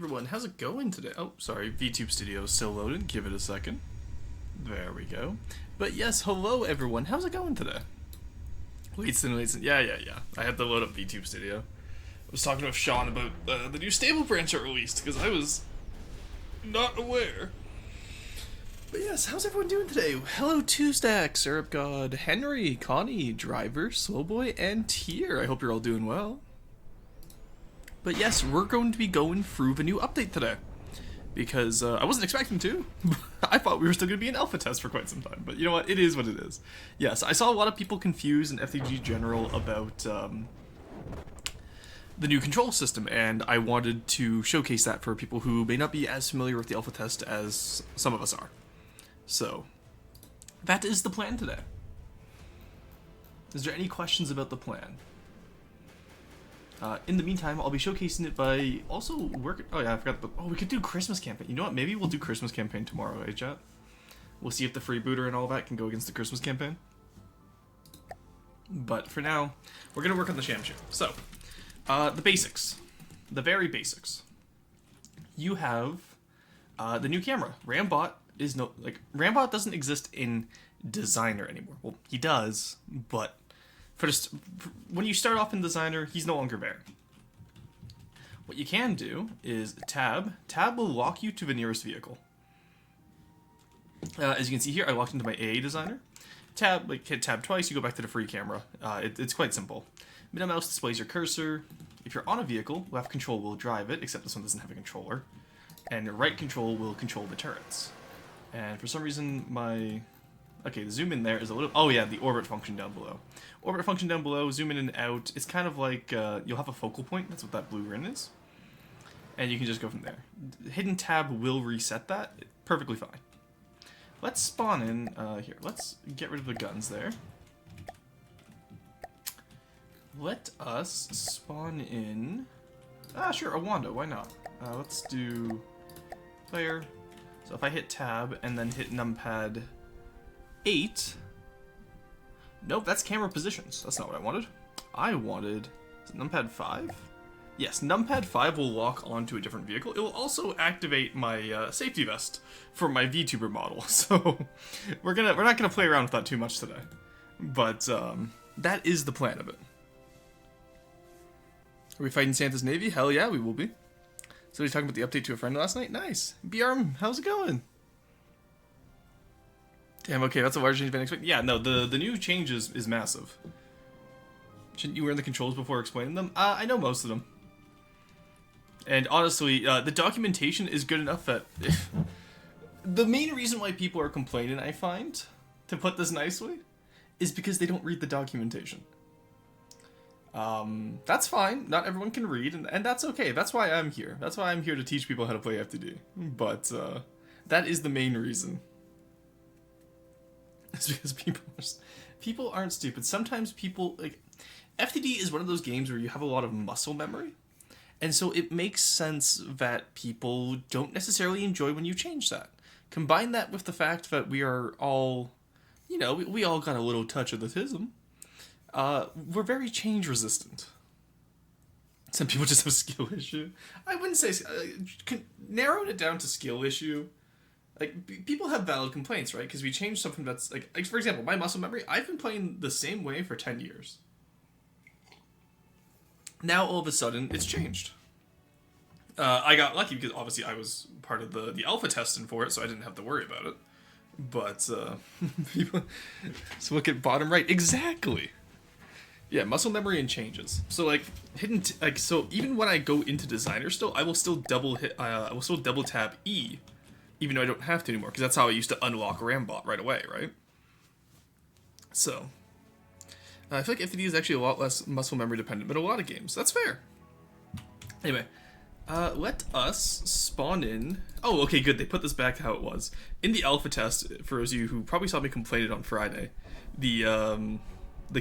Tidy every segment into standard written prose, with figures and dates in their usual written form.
everyone, how's it going today? Oh, sorry, VTube Studio is still loading. Give it a second. There we go. But yes, hello everyone, how's it going today? Wait, yeah. I had to load up VTube Studio. I was talking with Sean about the new stable branch I released, because I was not aware. But yes, how's everyone doing today? Hello Tuesdack, Syrup God, Henry, Connie, Driver, Slowboy, and Tier. I hope you're all doing well. But yes, we're going to be going through the new update today. Because I wasn't expecting to. I thought we were still going to be in alpha test for quite some time. But you know what? It is what it is. Yes, I saw a lot of people confused in FTG General about the new control system. And I wanted to showcase that for people who may not be as familiar with the alpha test as some of us are. So, that is the plan today. Is there any questions about the plan? In the meantime, I'll be showcasing it by also working... Oh yeah, I forgot. Oh, we could do Christmas campaign. You know what? Maybe we'll do Christmas campaign tomorrow, eh, chat? We'll see if the freebooter and all that can go against the Christmas campaign. But for now, we're going to work on the sham share. So, the basics. The very basics. You have the new camera. Rambot is no... Rambot doesn't exist in Designer anymore. Well, he does, but... when you start off in Designer, he's no longer there. What you can do is Tab. Tab will lock you to the nearest vehicle. As you can see here, I locked into my AA Designer. Tab, hit Tab twice, you go back to the free camera. It's quite simple. Middle mouse displays your cursor. If you're on a vehicle, left control will drive it, except this one doesn't have a controller. And your right control will control the turrets. And for some reason, my... Okay, the zoom in there is a little... Oh yeah, the orbit function down below. Orbit function down below, zoom in and out. It's kind of like you'll have a focal point. That's what that blue ring is. And you can just go from there. Hidden tab will reset that. Perfectly fine. Let's spawn in here. Let's get rid of the guns there. Let us spawn in... sure, a Wanda. Why not? Let's do player. So if I hit tab and then hit numpad 8. Nope, that's camera positions. That's not what I wanted. I wanted... Is it numpad 5? Yes, numpad 5 will lock onto a different vehicle. It will also activate my safety vest for my Vtuber model. So we're not gonna play around with that too much today. But that is the plan of it. Are we fighting Santa's Navy? Hell yeah, we will be. So he's talking about the update to a friend last night? Nice. BRM, how's it going? Damn, okay, that's a large change been expected. Yeah, no, the new change is massive. Shouldn't you learn the controls before explaining them? I know most of them. And honestly, the documentation is good enough that... The main reason why people are complaining, I find, to put this nicely, is because they don't read the documentation. That's fine. Not everyone can read, and that's okay. That's why I'm here. That's why I'm here to teach people how to play FTD. But, that is the main reason. It's because people aren't stupid. Sometimes people, FTD is one of those games where you have a lot of muscle memory. And so it makes sense that people don't necessarily enjoy when you change that. Combine that with the fact that we are all, we all got a little touch of autism. We're very change resistant. Some people just have a skill issue. I wouldn't say, narrowing it down to skill issue. People have valid complaints, right? Because we changed something that's, for example, my muscle memory, I've been playing the same way for 10 years. Now, all of a sudden, it's changed. I got lucky because, obviously, I was part of the alpha testing for it, so I didn't have to worry about it. But, people... So look at bottom right. Exactly! Yeah, muscle memory and changes. So, so even when I go into Designer still, I will still double tab E. Even though I don't have to anymore, because that's how I used to unlock Rambot right away, right? So, I feel like FTD is actually a lot less muscle memory dependent, but a lot of games. That's fair. Anyway, let us spawn in... Oh, okay, good. They put this back how it was. In the alpha test, for those of you who probably saw me complain it on Friday, the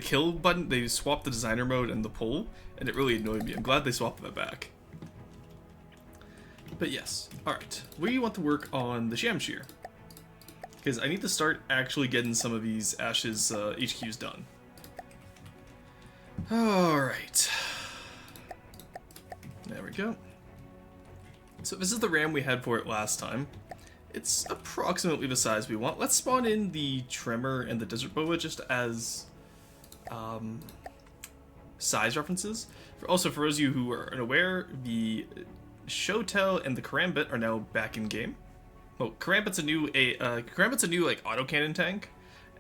kill button, they swapped the designer mode and the pull, and it really annoyed me. I'm glad they swapped that back. But yes, alright. We want to work on the Sham Shear. Because I need to start actually getting some of these Ashes HQs done. Alright. There we go. So this is the RAM we had for it last time. It's approximately the size we want. Let's spawn in the Tremor and the Desert Boa just as size references. Also, for those of you who are unaware, the Shotel and the Karambit are now back in game. Well, Karambit's a new like autocannon tank,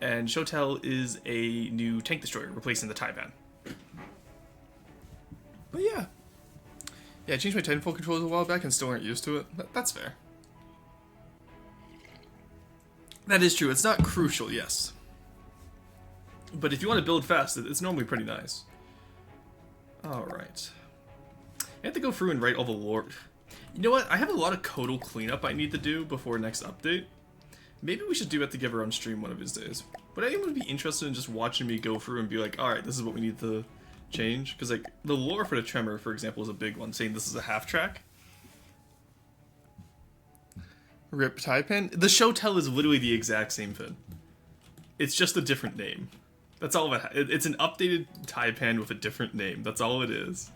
and Shotel is a new tank destroyer replacing the Taipan. But yeah. Yeah, I changed my Titanfall controls a while back and still aren't used to it. That's fair. That is true. It's not crucial, yes. But if you want to build fast, it's normally pretty nice. Alright. I have to go through and write all the lore. You know what? I have a lot of codal cleanup I need to do before next update. Maybe we should do it together on stream one of these days. Would anyone be interested in just watching me go through and be like, alright, this is what we need to change? Because like the lore for the Tremor, for example, is a big one, saying this is a half track. Rip Taipan. The Shotel is literally the exact same thing. It's just a different name. That's all it has. It's an updated Taipan with a different name. That's all it is.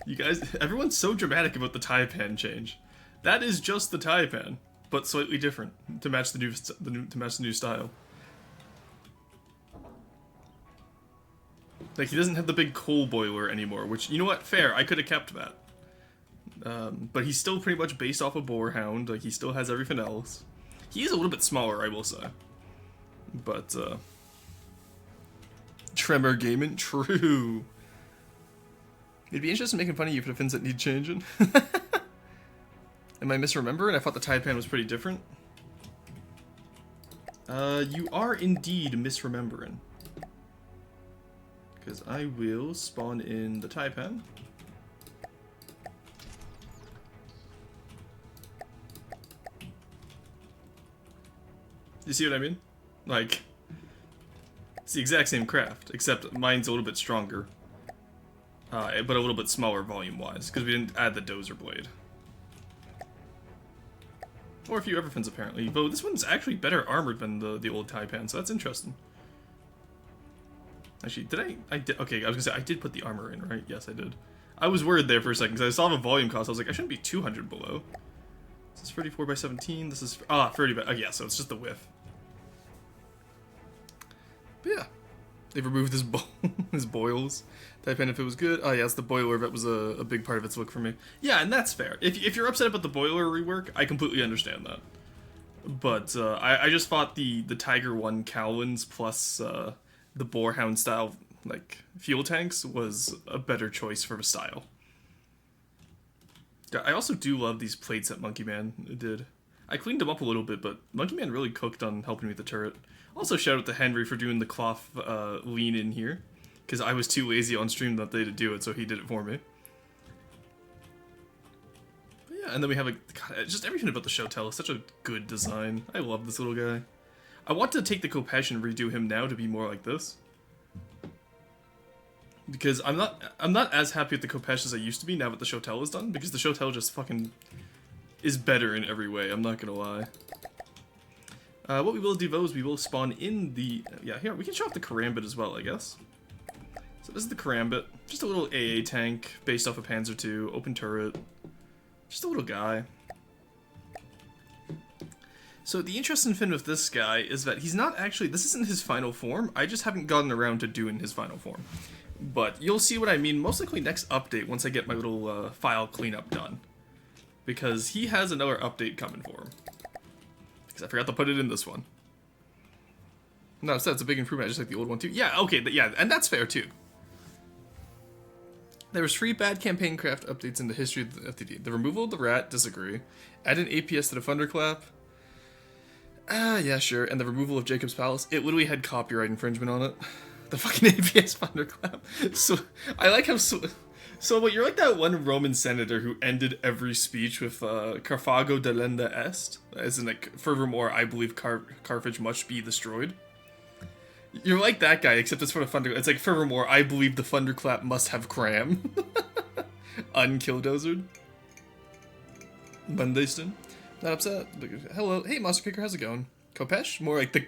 You guys, everyone's so dramatic about the Taipan change. That is just the Taipan, but slightly different to match the new style. Like, he doesn't have the big coal boiler anymore, which, you know what, fair, I could have kept that. But he's still pretty much based off a Boarhound, like, he still has everything else. He is a little bit smaller, I will say. But, Tremor Gaming, true. It'd be interesting making fun of you for the things that need changing. Am I misremembering? I thought the Taipan was pretty different. You are indeed misremembering. Because I will spawn in the Taipan. You see what I mean? Like, it's the exact same craft, except mine's a little bit stronger. But a little bit smaller volume-wise, because we didn't add the Dozer Blade. Or a few other things, apparently. But this one's actually better armored than the old Taipan, so that's interesting. Actually, did I did, okay, I was gonna say, I did put the armor in, right? Yes, I did. I was worried there for a second, because I saw the volume cost, I was like, I shouldn't be 200 below. This is 34 by 17, this is, 30 by, yeah, so it's just the width. But yeah, they've removed his, his boils. Taipan if it was good. Oh yeah, it's the boiler that was a big part of its look for me. Yeah, and that's fair. If you're upset about the boiler rework, I completely understand that. But I just thought the Tiger 1 Cowlins plus the Boarhound style like fuel tanks was a better choice for the style. I also do love these plates that Monkey Man did. I cleaned them up a little bit, but Monkey Man really cooked on helping me with the turret. Also, shout out to Henry for doing the cloth lean in here, because I was too lazy on stream that day to do it, so he did it for me. But yeah, and then we have just everything about the Shotel is such a good design. I love this little guy. I want to take the Kopesh and redo him now to be more like this, because I'm not as happy with the Kopesh as I used to be now that the Shotel is done, because the Shotel just fucking is better in every way. I'm not gonna lie. What we will do though is we will spawn in the yeah, here we can show off the Karambit as well, I guess. So this is the Karambit, just a little AA tank based off of Panzer II, open turret, just a little guy. So the interesting thing with this guy is that he's not actually, this isn't his final form, I just haven't gotten around to doing his final form. But you'll see what I mean most likely next update once I get my little file cleanup done. Because he has another update coming for him. Because I forgot to put it in this one. No, so it's a big improvement, just like the old one too. Yeah, okay, yeah, and that's fair too. There was 3 bad campaign craft updates in the history of the FTD. The removal of the rat, disagree. Add an APS to the Thunderclap. Yeah, sure. And the removal of Jacob's Palace. It literally had copyright infringement on it. The fucking APS Thunderclap. So, I like how... So, what, you're like that one Roman senator who ended every speech with Carthago delenda est, as in like, furthermore, I believe Carthage must be destroyed. You're like that guy, except it's for the Thunderclap. It's like, furthermore, I believe the Thunderclap must have cram. Unkilldozered. Mondayston. Not upset. Hello. Hey, Monster Kicker, how's it going? Kopesh? More like the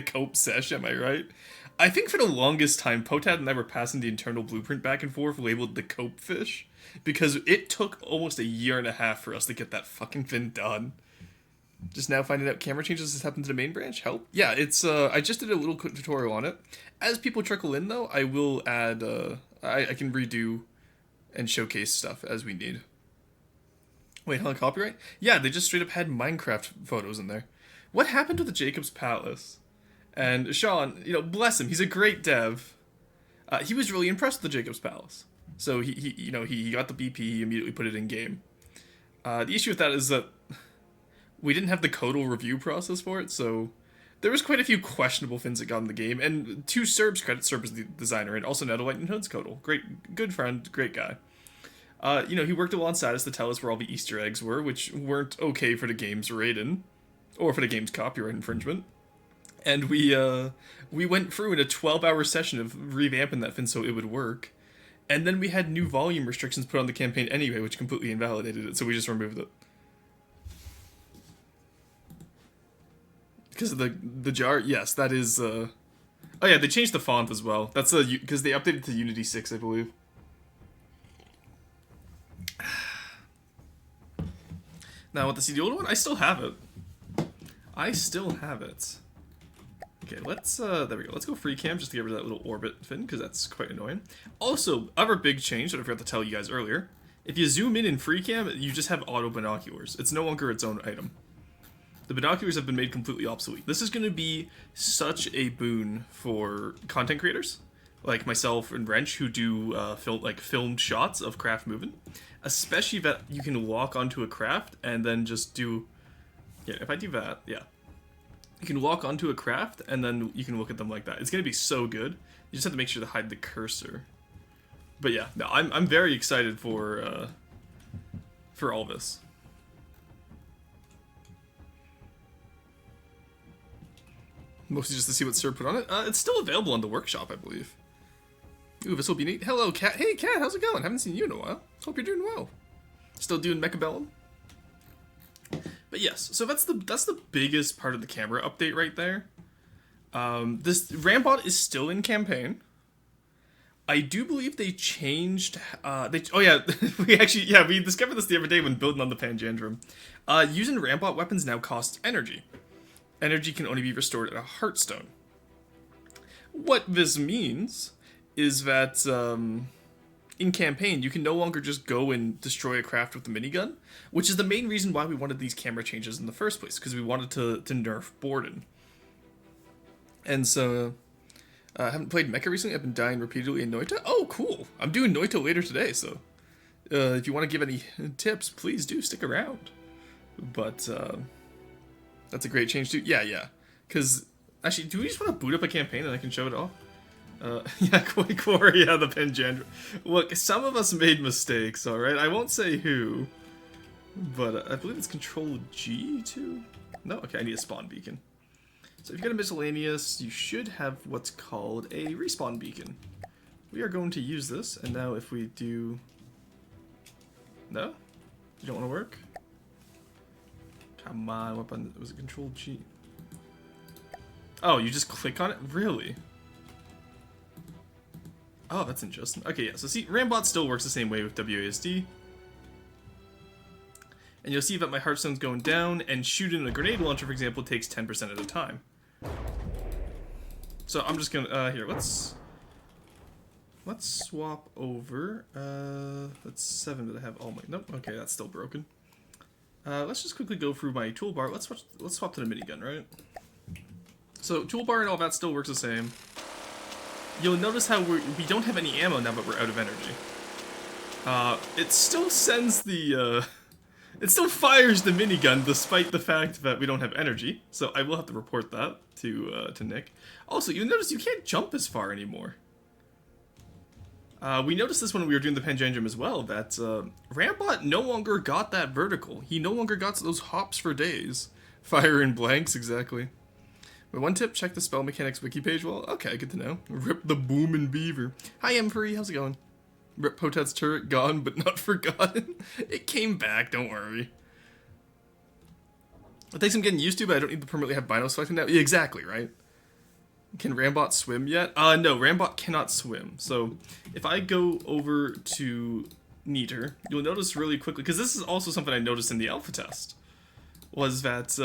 Cope sesh, am I right? I think for the longest time, Potad and I were passing the internal blueprint back and forth labeled the cope fish, because it took almost a year and a half for us to get that fucking thing done. Just now finding out camera changes has happened to the main branch. Help. Yeah, it's, I just did a little quick tutorial on it. As people trickle in, though, I will add, I can redo and showcase stuff as we need. Wait, on copyright? Yeah, they just straight up had Minecraft photos in there. What happened to the Jacob's Palace? And Sean, bless him, he's a great dev. He was really impressed with the Jacob's Palace. So he got the BP, he immediately put it in game. The issue with that is that we didn't have the codal review process for it, so there was quite a few questionable things that got in the game. And to Serb's credit, Serb is the designer, and also Netherlight and Hood's codal. Great, good friend, great guy. He worked alongside us to tell us where all the Easter eggs were, which weren't okay for the game's rating, or for the game's copyright infringement. And we went through in a 12-hour session of revamping that thing so it would work. And then we had new volume restrictions put on the campaign anyway, which completely invalidated it, so we just removed it. Because of the jar? Yes, that is, Oh yeah, they changed the font as well. That's because they updated to Unity 6, I believe. Now, I want to see the old one? I still have it. Okay, let's, there we go. Let's go free cam just to get rid of that little orbit thing, because that's quite annoying. Also, other big change that I forgot to tell you guys earlier. If you zoom in free cam, you just have auto binoculars. It's no longer its own item. The binoculars have been made completely obsolete. This is going to be such a boon for content creators, like myself and Wrench, who do filmed shots of craft moving. Especially that you can walk onto a craft and then just do... Yeah, if I do that, yeah. You can walk onto a craft and then you can look at them like that. It's going to be so good. You just have to make sure to hide the cursor. But yeah, no, I'm very excited for all this. Mostly just to see what Sir put on it. It's still available on the workshop, I believe. Ooh, this will be neat. Hello, Cat. Hey, Cat, how's it going? Haven't seen you in a while. Hope you're doing well. Still doing Mechabellum? But yes, so that's the biggest part of the camera update right there. This Rambot is still in campaign. I do believe they changed. Oh yeah, we discovered this the other day when building on the Panjandrum. Using Rambot weapons now costs energy. Energy can only be restored at a Heartstone. What this means is that in campaign, you can no longer just go and destroy a craft with the minigun, which is the main reason why we wanted these camera changes in the first place, because we wanted to nerf Borden. And so, I haven't played Mecha recently. I've been dying repeatedly in Noita. Oh, cool. I'm doing Noita later today, so if you want to give any tips, please do stick around. But that's a great change too. Yeah. Because, actually, do we just want to boot up a campaign and I can show it off? Yeah, Corey, yeah, the Panjandra. Look, some of us made mistakes, alright? I won't say who, but I believe it's Control G too? No? Okay, I need a spawn beacon. So if you got a miscellaneous, you should have what's called a respawn beacon. We are going to use this, and now if we do... No? You don't want to work? Come on, what button? Was it Control G? Oh, you just click on it? Really? Oh, that's interesting. Okay, yeah, so see, Rambot still works the same way with WASD. And you'll see that my Heartstone's going down, and shooting a grenade launcher, for example, takes 10% at a time. So I'm just gonna, here, let's swap over, that's 7, but I have all my, nope, okay, that's still broken. Let's just quickly go through my toolbar. Let's swap to the minigun, right? So toolbar and all that still works the same. You'll notice how we don't have any ammo now, but we're out of energy. It still sends the, it still fires the minigun despite the fact that we don't have energy. So I will have to report that to Nick. Also, you'll notice you can't jump as far anymore. We noticed this when we were doing the Panjandrum as well, that Rambot no longer got that vertical. He no longer got those hops for days. Fire in blanks, exactly. But one tip, check the spell mechanics wiki page. Well, okay, good to know. Rip the boomin' beaver. Hi, M3, how's it going? Rip Potad's turret, gone but not forgotten. It came back, don't worry. It takes some getting used to, but I don't need to permanently have Bino selected now. Yeah, exactly, right? Can Rambot swim yet? No, Rambot cannot swim. So if I go over to Neater, you'll notice really quickly, because this is also something I noticed in the alpha test, was that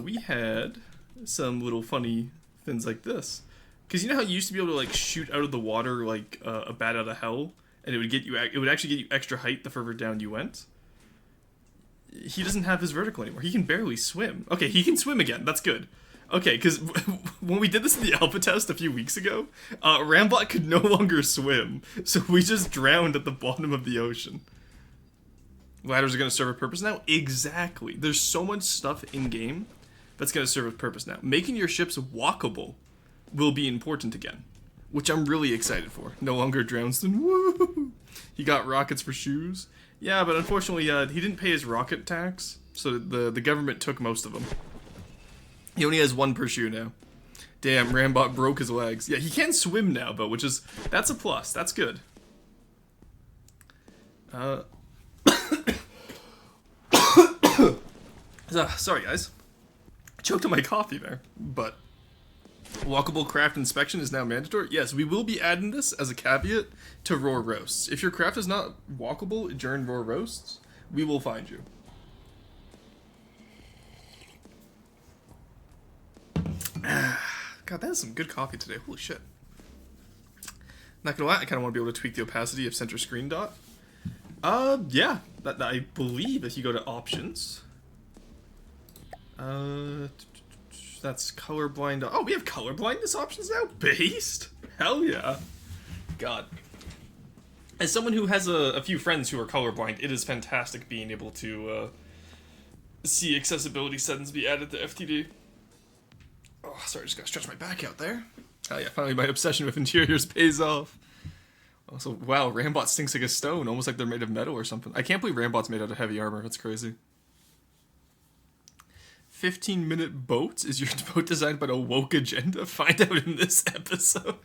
we had some little funny things like this. Because you know how you used to be able to like shoot out of the water like a bat out of hell, and it would actually get you extra height the further down you went? He doesn't have his vertical anymore. He can barely swim. Okay, he can swim again. That's good. Okay, because when we did this in the alpha test a few weeks ago, Rambot could no longer swim, so we just drowned at the bottom of the ocean. Ladders are going to serve a purpose now? Exactly. There's so much stuff in-game that's going to serve a purpose now. Making your ships walkable will be important again, which I'm really excited for. No longer Drownston. Woo! He got rockets for shoes. Yeah, but unfortunately, he didn't pay his rocket tax, so the government took most of them. He only has one per shoe now. Damn, Rambot broke his legs. Yeah, he can swim now, though, that's a plus. That's good. Sorry, guys. I choked on my coffee there, but walkable craft inspection is now mandatory. Yes, we will be adding this as a caveat to raw roasts. If your craft is not walkable during raw roasts, we will find you. God, that is some good coffee today. Holy shit. Not gonna lie, I kind of want to be able to tweak the opacity of center screen dot. Yeah. That I believe if you go to options. That's colorblind. Oh, we have color blindness options now? Based? Hell yeah. God. As someone who has a few friends who are colorblind, it is fantastic being able to see accessibility settings be added to FTD. Oh, sorry, I just gotta stretch my back out there. Oh yeah, finally my obsession with interiors pays off. Also, wow, Rambot stinks like a stone, almost like they're made of metal or something. I can't believe Rambot's made out of heavy armor, that's crazy. 15-minute boats? Is your boat designed by a woke agenda? Find out in this episode.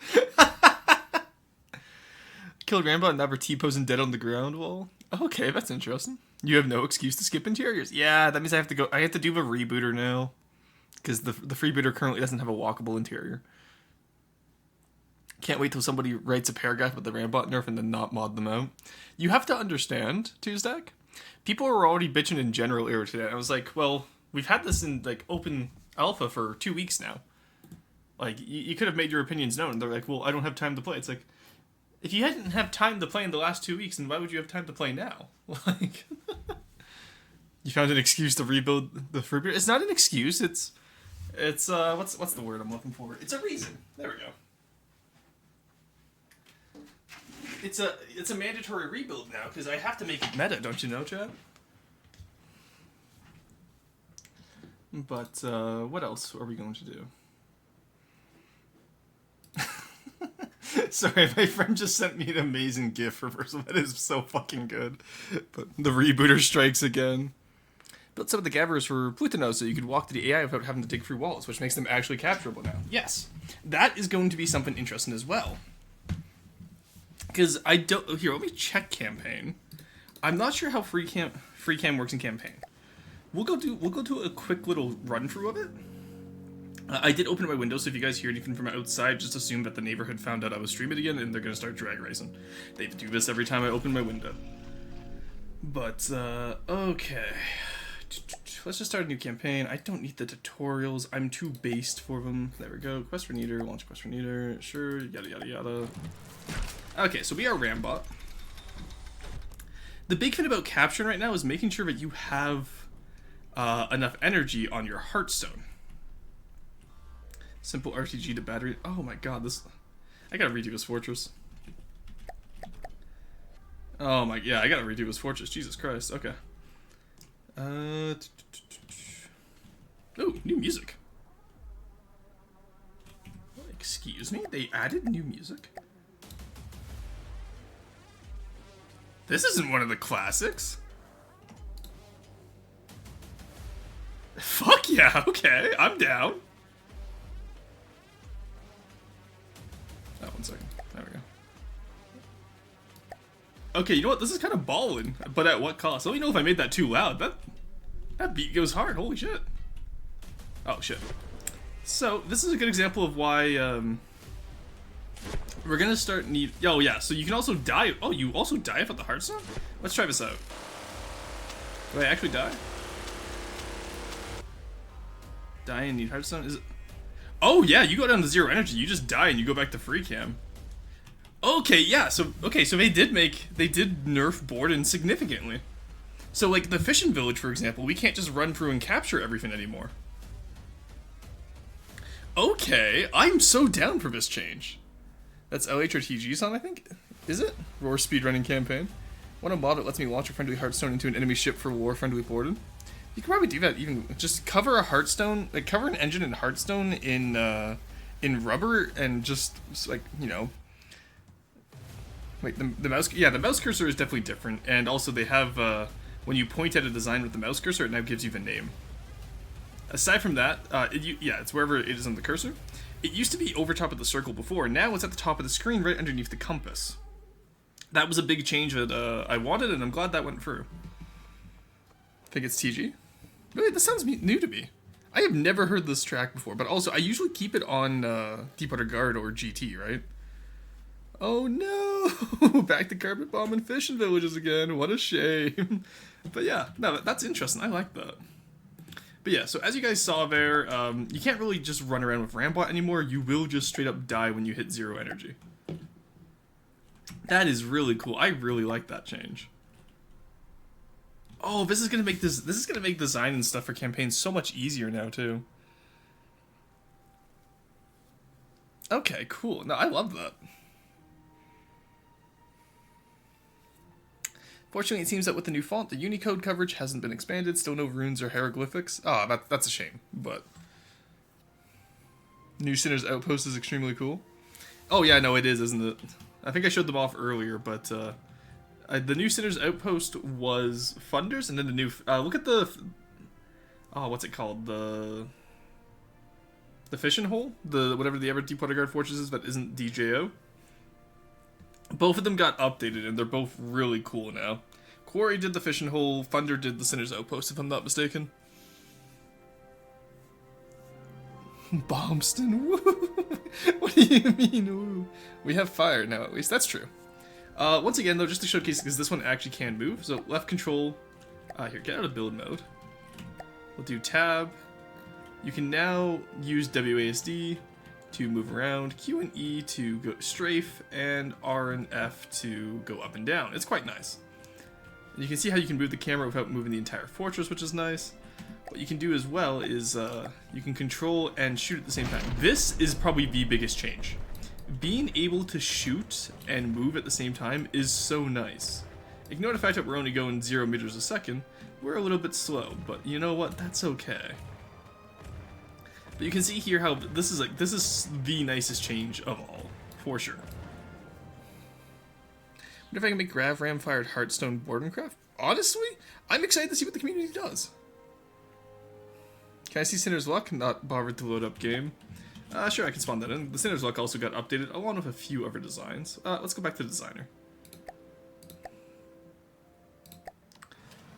Killed Rambot and never T-posing dead on the ground wall? Okay, that's interesting. You have no excuse to skip interiors. Yeah, that means I have to do the rebooter now. Because the freebooter currently doesn't have a walkable interior. Can't wait till somebody writes a paragraph with the Rambot nerf and then not mod them out. You have to understand, Tuesday, people were already bitching in general era today. I was like, well, we've had this in like open alpha for 2 weeks now. Like, you could have made your opinions known. They're like, well, I don't have time to play. It's like, if you hadn't have time to play in the last 2 weeks, then why would you have time to play now? Like, you found an excuse to rebuild the freebooter. It's not an excuse. It's what's the word I'm looking for? It's a reason. There we go. It's a mandatory rebuild now because I have to make it meta, don't you know, Chad? But what else are we going to do? Sorry, my friend just sent me an amazing GIF reversal. That is so fucking good. But the rebooter strikes again. Built some of the gatherers for Plutono so you could walk to the AI without having to dig through walls, which makes them actually capturable now. Yes, that is going to be something interesting as well. Because I don't... Here, let me check campaign. I'm not sure how free cam works in campaign. We'll go do a quick little run through of it. I did open my window, so if you guys hear anything from outside, just assume that the neighborhood found out I was streaming again, and they're gonna start drag racing. They do this every time I open my window. But, okay. Let's just start a new campaign. I don't need the tutorials. I'm too based for them. There we go. Quest for Neater. Launch Quest for Neater. Sure. Yada, yada, yada. Okay, so we are Rambot. The big thing about capturing right now is making sure that you have enough energy on your Hearthstone. Simple RTG to battery. Oh my god, this... I gotta redo this fortress. Oh my... Yeah, I gotta redo this fortress. Jesus Christ. Okay. Ooh, new music. Excuse me? They added new music? This isn't one of the classics. Fuck yeah, okay, I'm down. Oh, 1 second. There we go. Okay, you know what? This is kind of ballin', but at what cost? Let me know if I made that too loud. That beat goes hard. Holy shit. Oh, shit. So, this is a good example of why, we're gonna start need... Oh, yeah, so you can also die... Oh, you also die without the Hearthstone? Let's try this out. Do I actually die? Die and need Hearthstone? Is it... Oh, yeah, you go down to 0 energy. You just die and you go back to free cam. Okay, yeah, so... Okay, so they did nerf Borden significantly. So, like, the fishing village, for example, we can't just run through and capture everything anymore. Okay, I'm so down for this change. That's LHRTG's on, I think? Is it? Roar speedrunning campaign. What a mod that lets me launch a friendly Hearthstone into an enemy ship for war-friendly Borden. You could probably do that even... Just cover a Hearthstone... Like, cover an engine in Hearthstone in rubber and just, like, you know... Wait, the mouse... Yeah, the mouse cursor is definitely different. And also they have... when you point at a design with the mouse cursor, it now gives you the name. Aside from that, yeah, it's wherever it is on the cursor. It used to be over top of the circle before. Now it's at the top of the screen, right underneath the compass. That was a big change that I wanted, and I'm glad that went through. I think it's TG. Really, this sounds new to me. I have never heard this track before, but also I usually keep it on Deepwater Guard or GT, right? Oh no! Back to carpet bomb and fishing villages again. What a shame. But yeah, no, that's interesting. I like that. But yeah, so as you guys saw there, you can't really just run around with Rambot anymore. You will just straight up die when you hit 0 energy. That is really cool. I really like that change. Oh, this is gonna make design and stuff for campaigns so much easier now too. Okay, cool. No, I love that. Fortunately, it seems that with the new font, the Unicode coverage hasn't been expanded. Still no runes or hieroglyphics. Ah, that's a shame, but... New Sinner's Outpost is extremely cool. Oh yeah, no, it is, isn't it? I think I showed them off earlier, but the new Sinner's Outpost was Funders, and then the new... look at the... Oh, what's it called? The Fishing Hole? Whatever the Deepwater Guard Fortress is that isn't DJO. Both of them got updated, and they're both really cool now. Quarry did the Fishing Hole, Thunder did the Sinner's Outpost, if I'm not mistaken. Bombston, woo! What do you mean, woo? We have fire now, at least. That's true. Once again, though, just to showcase, because this one actually can move. So, left control... here, get out of build mode. We'll do tab. You can now use WASD to move around, Q and E to go strafe, and R and F to go up and down. It's quite nice. And you can see how you can move the camera without moving the entire fortress, which is nice. What you can do as well is you can control and shoot at the same time. This is probably the biggest change. Being able to shoot and move at the same time is so nice. Ignore the fact that we're only going 0 meters a second. We're a little bit slow, but you know what? That's okay. But you can see here how this is the nicest change of all, for sure. What if I can make Grav Ram fired Hearthstone Bordencraft? Honestly, I'm excited to see what the community does. Can I see Sinner's Luck? Not bothered to load up game. Sure, I can spawn that in. The Sinner's Luck also got updated, along with a few other designs. Let's go back to the designer.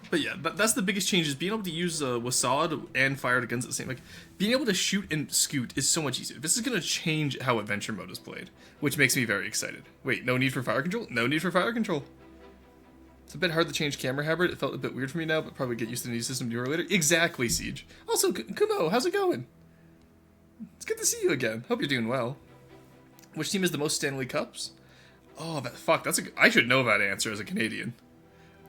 But yeah, that's the biggest change, is being able to use Wasad and fire guns at the same. Like, being able to shoot and scoot is so much easier. This is going to change how adventure mode is played, which makes me very excited. Wait, no need for fire control? No need for fire control. It's a bit hard to change camera habit. It felt a bit weird for me now, but probably get used to the new system newer later. Exactly, Siege. Also, Kumo, how's it going? It's good to see you again. Hope you're doing well. Which team has the most Stanley Cups? Oh, fuck, I should know that answer as a Canadian.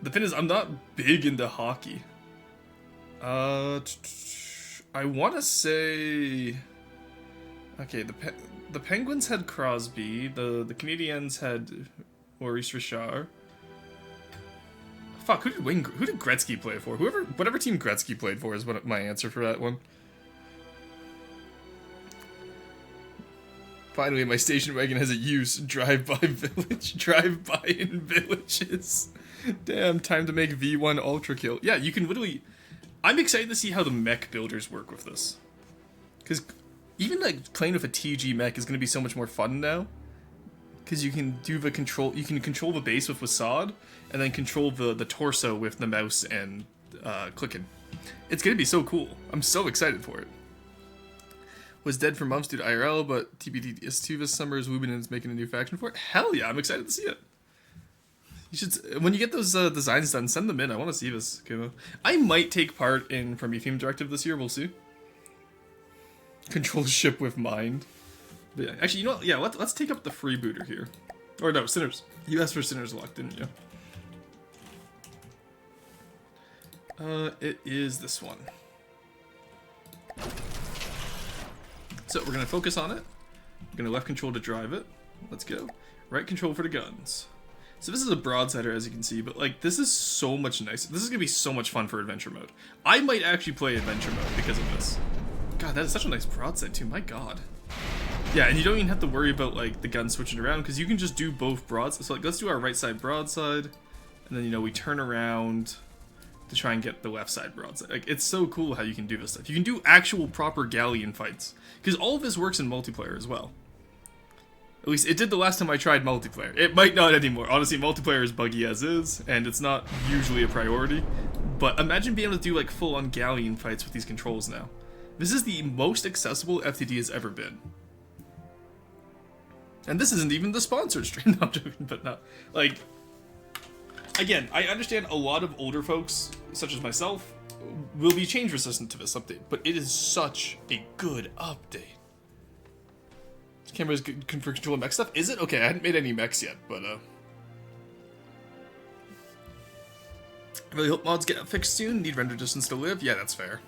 The thing is, I'm not big into hockey. I want to say... Okay, the Penguins had Crosby, the Canadiens had Maurice Richard. Fuck, who did Gretzky play for? Whatever team Gretzky played for is my answer for that one. Finally, my station wagon has a use. Drive-by village. Drive-by in villages. Damn, time to make V1 Ultra Kill. Yeah, you can literally... I'm excited to see how the mech builders work with this. Because even like playing with a TG mech is going to be so much more fun now. Because you can do the control... You can control the base with Wasad, and then control the torso with the mouse and clicking. It's going to be so cool. I'm so excited for it. Was dead for months due to IRL, but TBD S2 this summer is Lumidian is making a new faction for it. Hell yeah, I'm excited to see it. You should, when you get those designs done, send them in. I want to see this. Okay, I might take part in Prometheum Directive this year. We'll see. Control ship with mind. But yeah, actually, you know what? Yeah, let's take up the freebooter here. Or no, Sinners. You asked for Sinners Luck, didn't you? It is this one. So we're gonna focus on it. We're gonna left control to drive it. Let's go. Right control for the guns. So this is a broadsider, as you can see, but like this is so much nicer. This is gonna be so much fun for adventure mode. I might actually play adventure mode because of this. God, that is such a nice broadside too. My God. Yeah, and you don't even have to worry about like the gun switching around because you can just do both broads. So like, let's do our right side broadside, and then you know we turn around to try and get the left side broadside. Like, it's so cool how you can do this stuff. You can do actual proper galleon fights because all of this works in multiplayer as well. At least it did the last time I tried multiplayer. It might not anymore. Honestly, multiplayer is buggy as is, and it's not usually a priority. But imagine being able to do like full-on galleon fights with these controls now. This is the most accessible FTD has ever been. And this isn't even the sponsored stream. No, I'm joking, but no. Like, again, I understand a lot of older folks, such as myself, will be change resistant to this update, but it is such a good update. This camera is good for control of mech stuff. Is it? Okay, I hadn't made any mechs yet, but I really hope mods get fixed soon. Need render distance to live? Yeah, that's fair.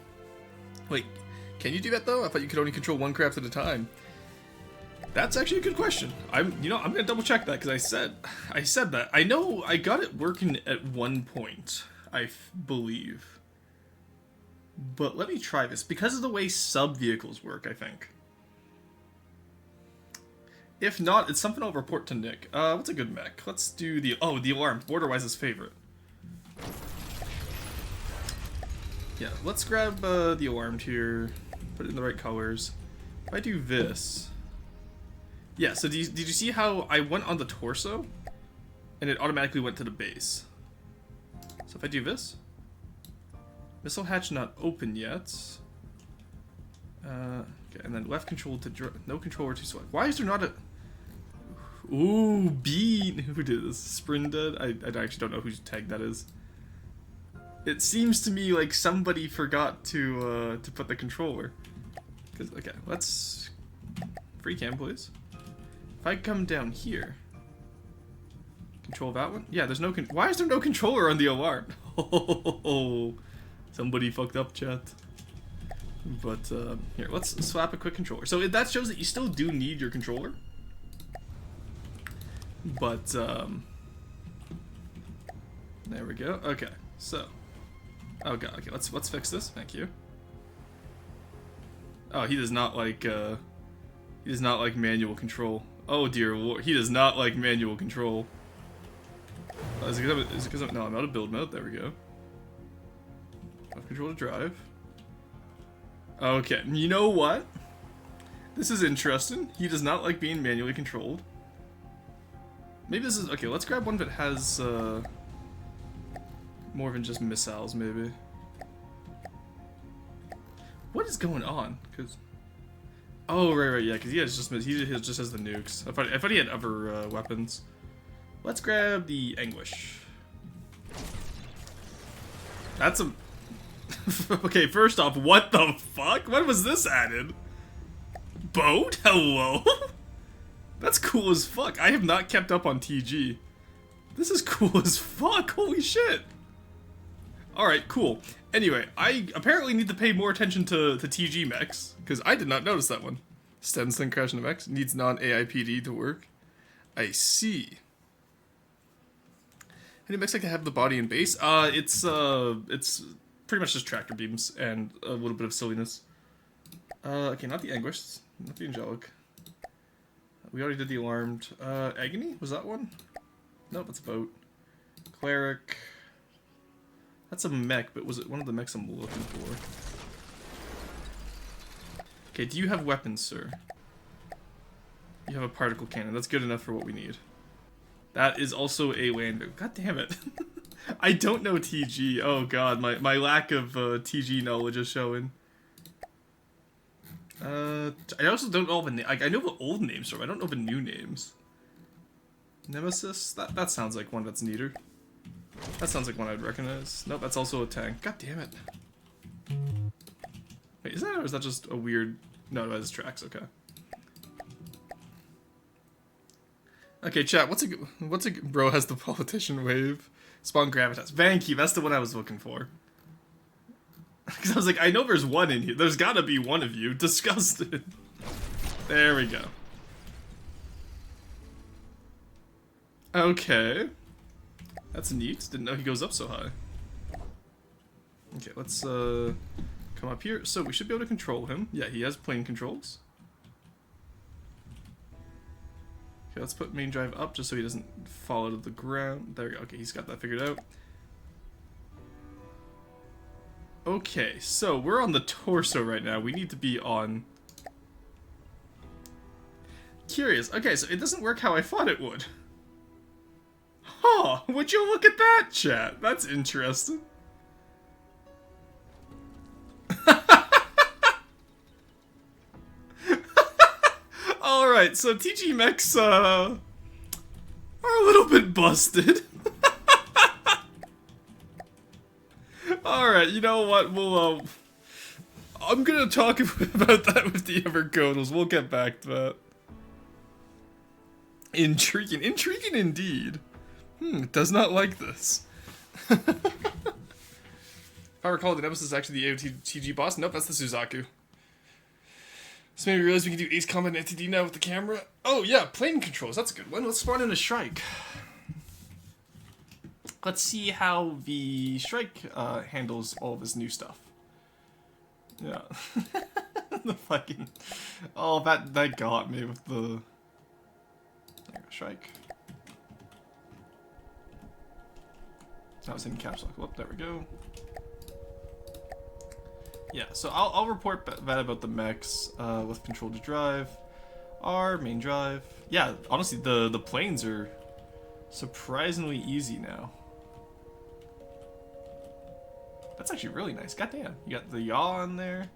Wait, can you do that though? I thought you could only control one craft at a time. That's actually a good question. I'm gonna double check that because I said that. I know I got it working at one point, I believe. But let me try this because of the way sub vehicles work, I think. If not, it's something I'll report to Nick. What's a good mech? Let's do the alarm. Borderwise's favorite. Yeah, let's grab the alarmed here. Put it in the right colors. If I do this. Yeah, so did you see how I went on the torso? And it automatically went to the base. So if I do this. Missile hatch not open yet. Okay, and then left control to no controller to select. Why is there not a... Ooh, B. Who did this? Sprint dead? I actually don't know whose tag that is. It seems to me like somebody forgot to put the controller. Okay, let's... Free cam, please. If I come down here... Control that one? Yeah, there's no... Why is there no controller on the alarm? Oh, somebody fucked up, chat. But, here, let's slap a quick controller. So that shows that you still do need your controller. But, there we go. Okay, so... Oh god, okay, let's fix this. Thank you. Oh, he does not like manual control. Oh dear lord, he does not like manual control. Is it because no, I'm out of build mode. There we go. Left control to drive. Okay, you know what? This is interesting. He does not like being manually controlled. Maybe this is okay. Let's grab one that has more than just missiles, maybe. What is going on? Because oh right, yeah, because he just has the nukes. I thought he had other weapons. Let's grab the Anguish. That's a... Okay, first off, what the fuck? When was this added? Boat? Hello? That's cool as fuck. I have not kept up on TG. This is cool as fuck. Holy shit. Alright, cool. Anyway, I apparently need to pay more attention to TG mechs, because I did not notice that one. Stenson crash into mechs. Needs non-AIPD to work. I see. Any mechs like to have the body and base? It's pretty much just tractor beams and a little bit of silliness. Okay, not the Anguish, not the Angelic. We already did the Alarmed. Agony? Was that one? Nope, that's a boat. Cleric. That's a mech, but was it one of the mechs I'm looking for? Okay, do you have weapons, sir? You have a particle cannon. That's good enough for what we need. That is also a lander. God damn it. I don't know TG. Oh god, my lack of TG knowledge is showing. I also don't know the I know the old names from. I don't know the new names. Nemesis. That sounds like one that's neater. That sounds like one I'd recognize. Nope, that's also a tank. God damn it. Wait, is that or is that just a weird? No, that's tracks. Okay. Okay, chat. What's a bro has the politician wave? Spawn gravitas. Vanky. That's the one I was looking for. Because I was like, I know there's one in here. There's gotta be one of you. Disgusted. There we go. Okay. That's neat. Didn't know he goes up so high. Okay, let's come up here. So we should be able to control him. Yeah, he has plane controls. Okay, let's put main drive up just so he doesn't fall out of the ground. There we go. Okay, he's got that figured out. Okay, so we're on the torso right now. We need to be on... Curious. Okay, so it doesn't work how I thought it would. Huh, would you look at that, chat? That's interesting. Alright, so TG mechs, are a little bit busted. Alright, you know what, we'll, I'm gonna talk about that with the Evergodals. We'll get back to that. Intriguing. Intriguing indeed. Does not like this. If I recall, the Nemesis is actually the AOTG boss. Nope, that's the Suzaku. So maybe realize we can do Ace Combat and NTD now with the camera. Oh yeah, plane controls. That's a good one. Let's spawn in a Shrike. Let's see how the Shrike handles all of his new stuff. Yeah. The fucking... Oh, that got me with the... There we go, Shrike. That was in caps lock. Whoop, there we go. Yeah, so I'll report that about the mechs with control to drive. Our main drive. Yeah, honestly, the planes are surprisingly easy now. That's actually really nice. Goddamn, you got the yaw on there.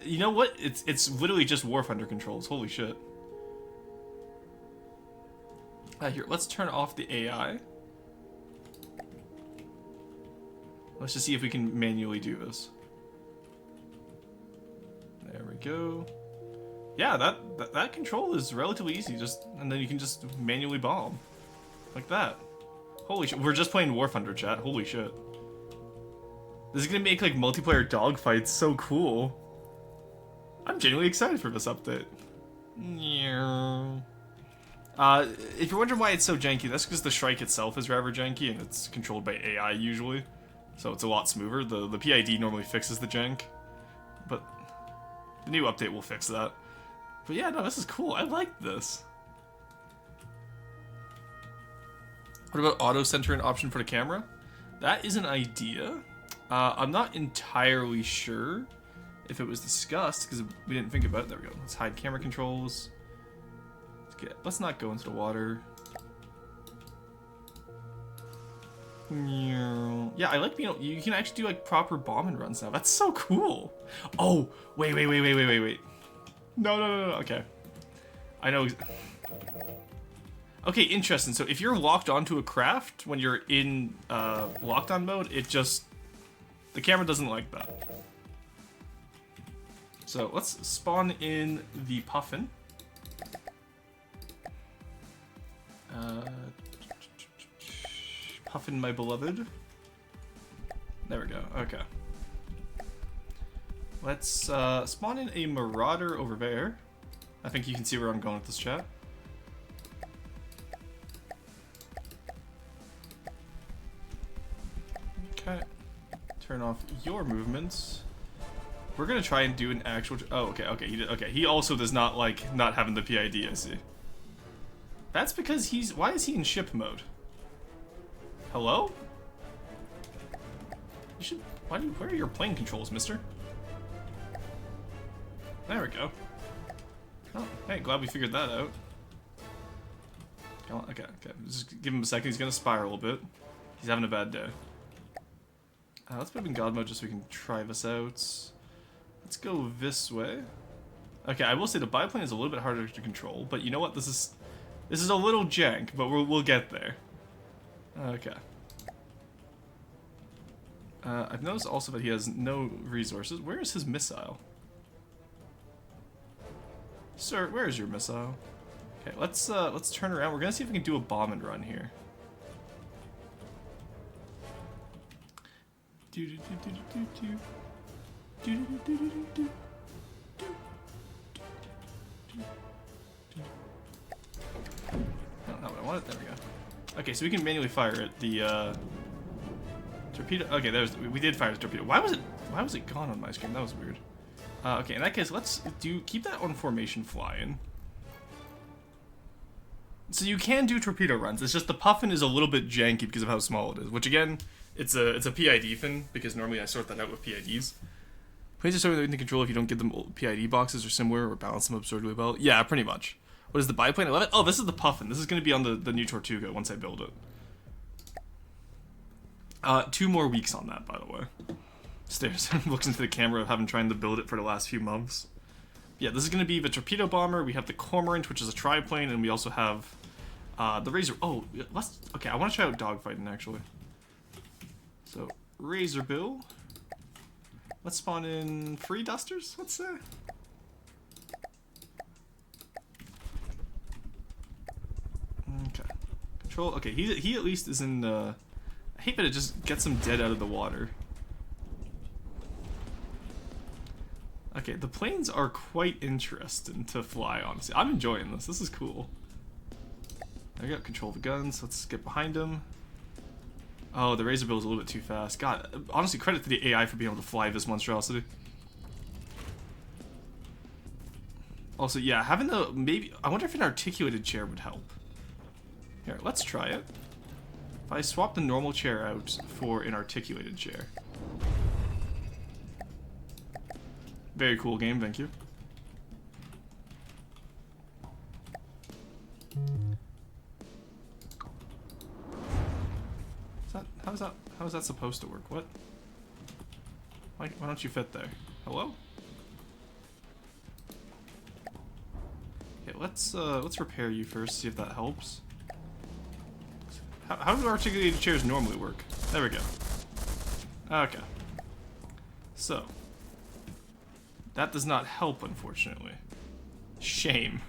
You know what? It's literally just Warfunder controls. Holy shit. Here, let's turn off the AI. Let's just see if we can manually do this. There we go. Yeah, that control is relatively easy. And then you can just manually bomb like that. Holy shit! We're just playing War Thunder, chat. Holy shit! This is gonna make like multiplayer dogfights so cool. I'm genuinely excited for this update. If you're wondering why it's so janky, that's because the Shrike itself is rather janky and it's controlled by AI usually. So it's a lot smoother. The PID normally fixes the jank, but the new update will fix that. But yeah, no, this is cool. I like this. What about auto center an option for the camera? That is an idea. I'm not entirely sure if it was discussed because we didn't think about it. There we go. Let's hide camera controls. Let's not go into the water. Yeah, I like being able, you can actually do like proper bombing runs now. That's so cool. Oh, wait. No. Okay. I know. Okay, interesting. So if you're locked onto a craft when you're in lockdown mode, the camera doesn't like that. So let's spawn in the Puffin. Puffin, my beloved. There we go. Okay. Let's spawn in a Marauder over there. I think you can see where I'm going with this, chat. Okay. Turn off your movements. We're gonna try and do an actual. Oh, okay. He did. Okay, he also does not like not having the PID. I see. That's because he's. Why is he in ship mode? Hello? You should. Where are your plane controls, mister? There we go. Oh, hey, glad we figured that out. Okay. Just give him a second. He's gonna spiral a bit. He's having a bad day. Let's put him in God mode just so we can try this out. Let's go this way. Okay, I will say the biplane is a little bit harder to control, but you know what? This is a little jank, but we'll get there. Okay. I've noticed also that he has no resources. Where is his missile? Sir, where is your missile? Okay, let's turn around. We're gonna see if we can do a bomb and run here. Not what I wanted. There we go. Okay, so we can manually fire it. The torpedo. Okay, we did fire the torpedo. Why was it gone on my screen? That was weird. Okay, in that case, let's keep that on formation flying. So you can do torpedo runs. It's just the puffin is a little bit janky because of how small it is. Which again, it's a PID fin because normally I sort that out with PIDs. Planes are something that we can control if you don't give them PID boxes or similar or balance them absurdly well. Yeah, pretty much. What is the biplane? I love it. Oh, this is the puffin. This is going to be on the new Tortuga once I build it. 2 more weeks on that, by the way. Stares, looks into the camera, having trying to build it for the last few months. Yeah, this is going to be the torpedo bomber. We have the cormorant, which is a triplane, and we also have the razor. Oh, okay. I want to try out dogfighting actually. So razor bill. Let's spawn in free dusters. Let's say. Okay. Control. Okay, he at least is in. I hate that it just gets him dead out of the water. Okay, the planes are quite interesting to fly, honestly. I'm enjoying this. This is cool. There we go. Control the guns. Let's get behind him. Oh, the razor bill is a little bit too fast. God, honestly, credit to the AI for being able to fly this monstrosity. Also, yeah, having the maybe. I wonder if an articulated chair would help. Here, let's try it. If I swap the normal chair out for an articulated chair. Very cool game, thank you. How is that supposed to work? What? Why don't you fit there? Hello? Okay, let's repair you first, see if that helps. How do articulated chairs normally work? There we go. Okay. So that does not help, unfortunately. Shame.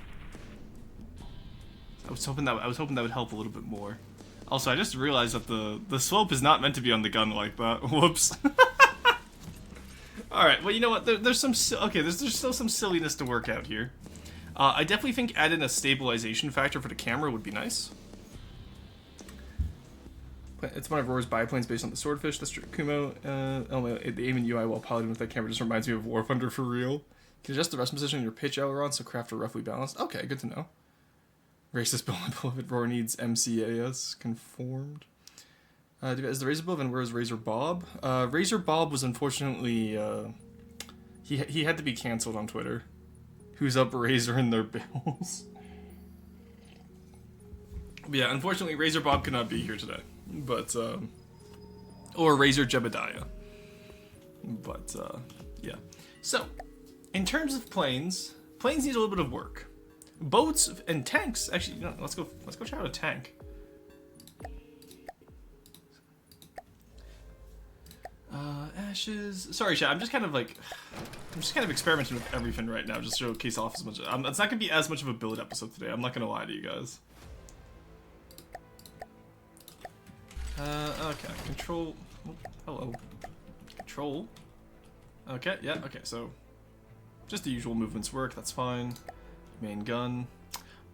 I was hoping that would help a little bit more. Also, I just realized that the slope is not meant to be on the gun like that. Whoops. All right. Well, you know what? There's still some silliness to work out here. I definitely think adding a stabilization factor for the camera would be nice. It's one of Roar's biplanes based on the Swordfish. That's true. Kumo, the aim and UI while piloting with that camera just reminds me of War Thunder for real. You can adjust the rest position in your pitch aileron so craft are roughly balanced. Okay, good to know. Racist beloved Roar needs MCAS conformed. Is the Razor Bill and where is Razor Bob? Razor Bob was unfortunately he had to be canceled on Twitter. Who's up Razor in their bills? But yeah, unfortunately Razor Bob could not be here today. But or Razor Jebediah. But yeah. So, in terms of planes need a little bit of work. Boats and tanks, actually, you know, let's go try out a tank. Ashes. Sorry, chat. I'm just kind of experimenting with everything right now, just to showcase off as much. It's not gonna be as much of a build episode today. I'm not gonna lie to you guys. Okay. Control. Oh, hello. Control. Okay. Yeah. Okay. So, just the usual movements work. That's fine. Main gun.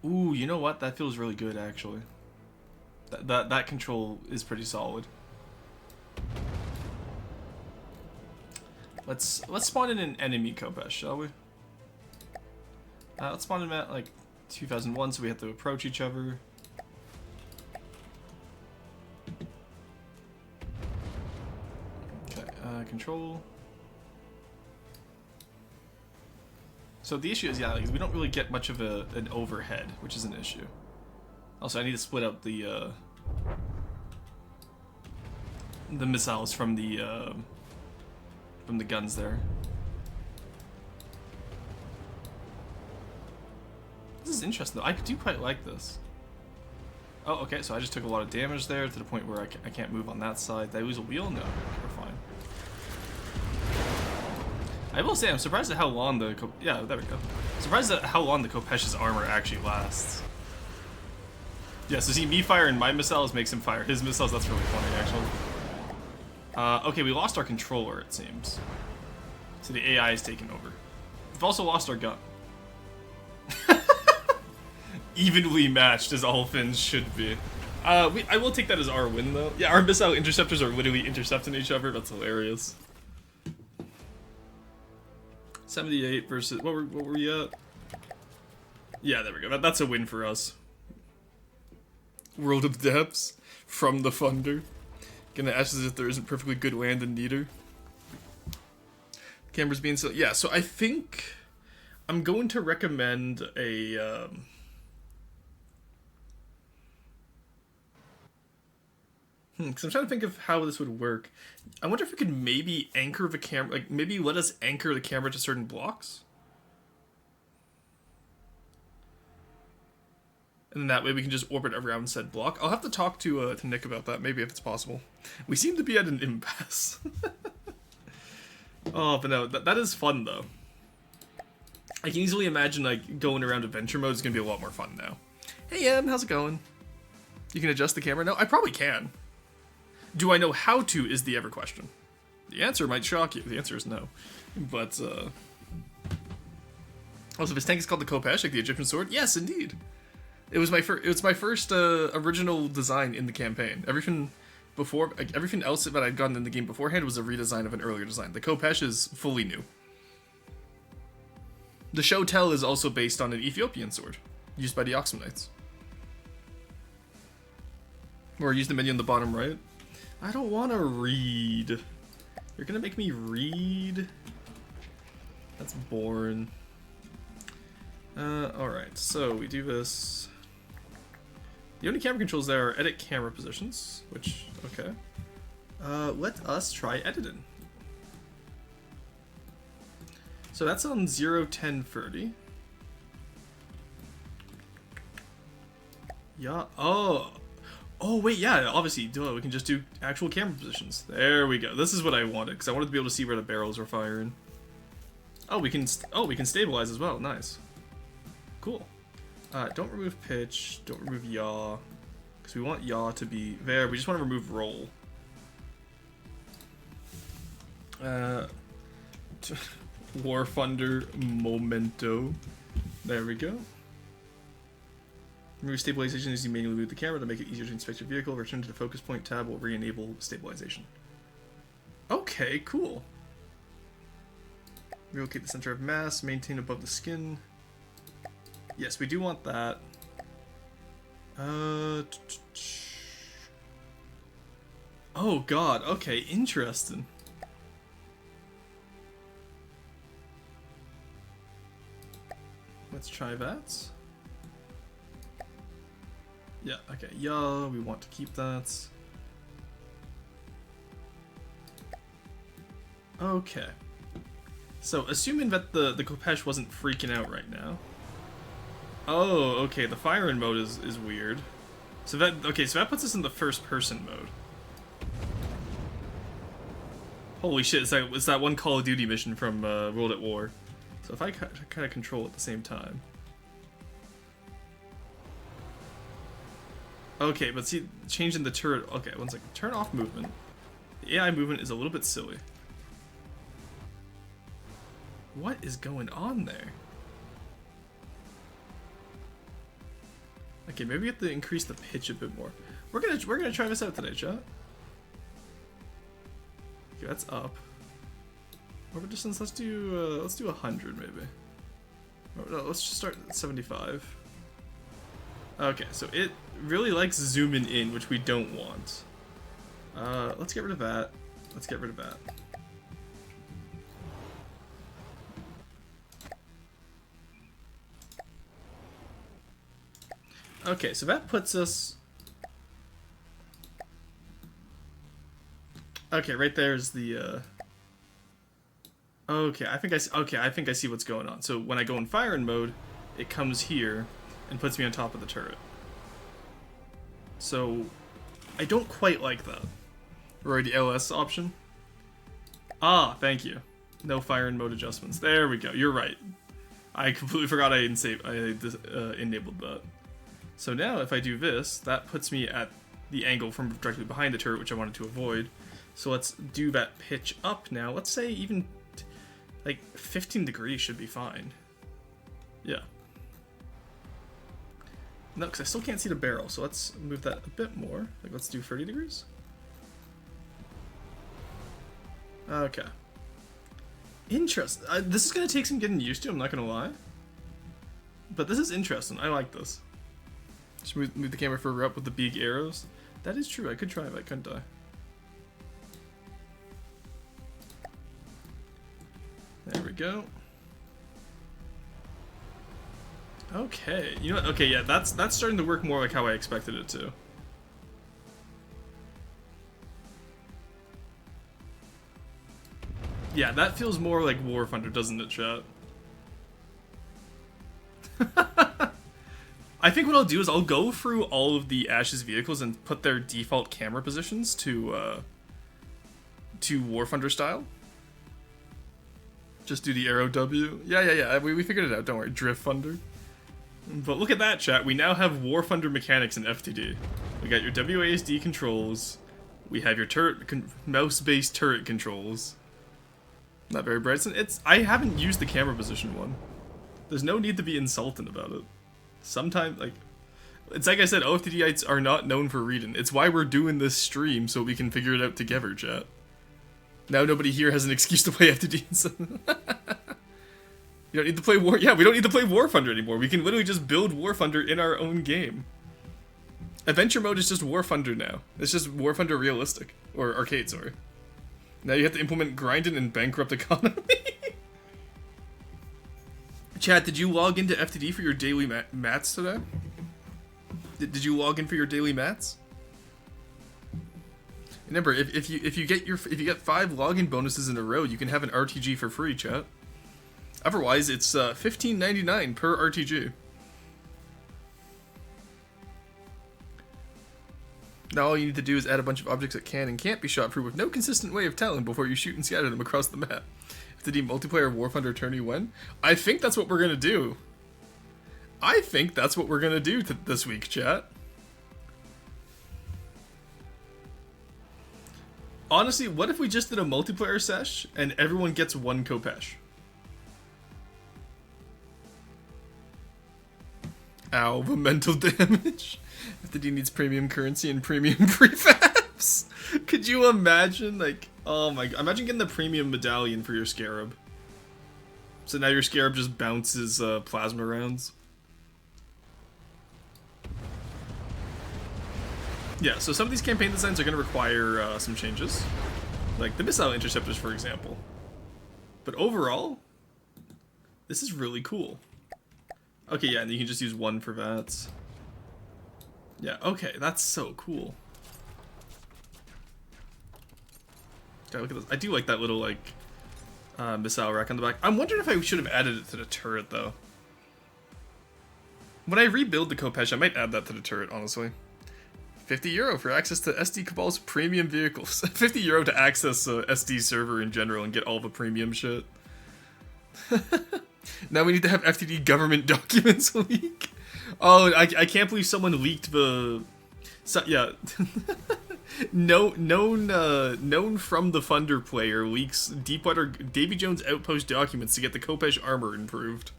Ooh, you know what? That feels really good, actually. That control is pretty solid. Let's spawn in an enemy Kopesh, shall we? Let's spawn him at like 2001, so we have to approach each other. Okay, control. So the issue is, yeah, like, we don't really get much of an overhead, which is an issue. Also, I need to split out the missiles from the guns there. This is interesting, though. I do quite like this. Oh, okay, so I just took a lot of damage there to the point where I can't move on that side. Did I lose a wheel? No, we're fine. I will say, I'm surprised at how long the... Yeah, there we go. Surprised at how long the Kopesh's armor actually lasts. Yeah, so see, me firing my missiles makes him fire his missiles. That's really funny, actually. Okay, we lost our controller, it seems. So the AI is taking over. We've also lost our gun. Evenly matched, as all Finns should be. I will take that as our win, though. Yeah, our missile interceptors are literally intercepting each other. That's hilarious. 78 versus... What were we at? Yeah, there we go. That's a win for us. World of Depths from the Thunder. Gonna ask as if there isn't perfectly good land in neither. Camera's being so... Yeah, so I think I'm going to recommend a... Because I'm trying to think of how this would work. I wonder if we could maybe anchor the camera... Like, maybe let us anchor the camera to certain blocks? And then that way we can just orbit around said block. I'll have to talk to Nick about that, maybe, if it's possible. We seem to be at an impasse. Oh, but no, that is fun, though. I can easily imagine, like, going around adventure mode is going to be a lot more fun now. Hey, Em, how's it going? You can adjust the camera? No, I probably can. Do I know how to is the ever question. The answer might shock you. The answer is no. But, also, this tank is called the Khopesh, like the Egyptian sword? Yes, indeed. It was my first original design in the campaign. Everything before, like, everything else that I'd gotten in the game beforehand was a redesign of an earlier design. The Khopesh is fully new. The Shotel is also based on an Ethiopian sword used by the Oxum Knights. Or use the menu on the bottom right. I don't want to read. You're gonna make me read? That's boring. Alright, so we do this. The only camera controls there are edit camera positions, which, okay. Let us try editing. So that's on 0, 10, 30. Yeah, oh, wait, yeah, obviously, duh, we can just do actual camera positions. There we go. This is what I wanted, because I wanted to be able to see where the barrels are firing. Oh, we can stabilize as well, nice. Cool. Don't remove pitch, don't remove yaw, because we want yaw to be there. We just want to remove roll. War Thunder Momento. There we go. Remove stabilization as you manually move the camera to make it easier to inspect your vehicle. Return to the focus point tab will re-enable stabilization. Okay, cool. Relocate the center of mass, maintain above the skin. Yes, we do want that. Oh god, okay, interesting. Let's try that. Yeah, okay, yeah, we want to keep that. Okay. So, assuming that the Khopesh wasn't freaking out right now. Oh, okay, the firing mode is weird. So that, okay, so that puts us in the first person mode. Holy shit, it's that one Call of Duty mission from World at War. So if I kind of control at the same time. Okay, but see, changing the turret, okay, one second. Turn off movement. The AI movement is a little bit silly. What is going on there? Okay, maybe we have to increase the pitch a bit more. We're gonna try this out today, chat. Okay, that's up. Over distance, let's do 100 maybe. Oh, no, let's just start at 75. Okay, so it really likes zooming in, which we don't want. Let's get rid of that. Let's get rid of that. Okay, so that puts us... Okay, right there is the, Okay, I think I see what's going on. So when I go in firing mode, it comes here and puts me on top of the turret. So, I don't quite like that. Or the LS option. Ah, thank you. No fire and mode adjustments. There we go. You're right. I completely forgot I enabled that. So now if I do this, that puts me at the angle from directly behind the turret, which I wanted to avoid. So let's do that pitch up now. Let's say even like 15 degrees should be fine. Yeah. No, because I still can't see the barrel, so let's move that a bit more. Like, let's do 30 degrees. Okay. Interesting. This is going to take some getting used to, I'm not going to lie. But this is interesting. I like this. Just move the camera further up with the big arrows. That is true. I could try that, couldn't I? There we go. Okay. You know what? Okay, yeah, that's starting to work more like how I expected it to. Yeah, that feels more like War Thunder, doesn't it, chat? I think what I'll do is I'll go through all of the Ash's vehicles and put their default camera positions to War Thunder style. Just do the arrow W. Yeah. We figured it out. Don't worry. Drift Thunder. But look at that, chat. We now have War Thunder mechanics in FTD. We got your WASD controls. We have your turret mouse-based turret controls. Not very bright. I haven't used the camera position one. There's no need to be insultant about it. Sometimes, like, it's like I said, OFTDites are not known for reading. It's why we're doing this stream, so we can figure it out together, chat. Now nobody here has an excuse to play FTD. You don't need to play War. Yeah, we don't need to play War Thunder anymore. We can literally just build War Thunder in our own game. Adventure mode is just War Thunder now. It's just War Thunder realistic. Or arcade, sorry. Now you have to implement grinding and bankrupt economy. Chat, did you log into FTD for your daily mats today? Did you log in for your daily mats? Remember, if you get 5 login bonuses in a row, you can have an RTG for free, chat. Otherwise, it's $15.99 per RTG. Now all you need to do is add a bunch of objects that can and can't be shot through with no consistent way of telling before you shoot and scatter them across the map. FTD multiplayer War Thunder tourney when? I think that's what we're gonna do. I think that's what we're gonna do this week, chat. Honestly, what if we just did a multiplayer sesh and everyone gets 1 Kopesh? Ow, the mental damage. FTD needs premium currency and premium prefabs. Could you imagine, like, oh my god, imagine getting the premium medallion for your Scarab. So now your Scarab just bounces plasma rounds. Yeah, so some of these campaign designs are going to require some changes. Like the missile interceptors, for example. But overall, this is really cool. Okay, yeah, and you can just use 1 for VATS. Yeah, okay, that's so cool. Okay, look at this. I do like that little, like, missile rack on the back. I'm wondering if I should have added it to the turret, though. When I rebuild the Kopesh, I might add that to the turret, honestly. €50 for access to SD Cabal's premium vehicles. €50 to access SD server in general and get all the premium shit. Now we need to have FTD government documents leak. Oh, I can't believe someone leaked the... So, yeah. known from the Thunder player leaks Deepwater Davy Jones Outpost documents to get the Kopesh armor improved.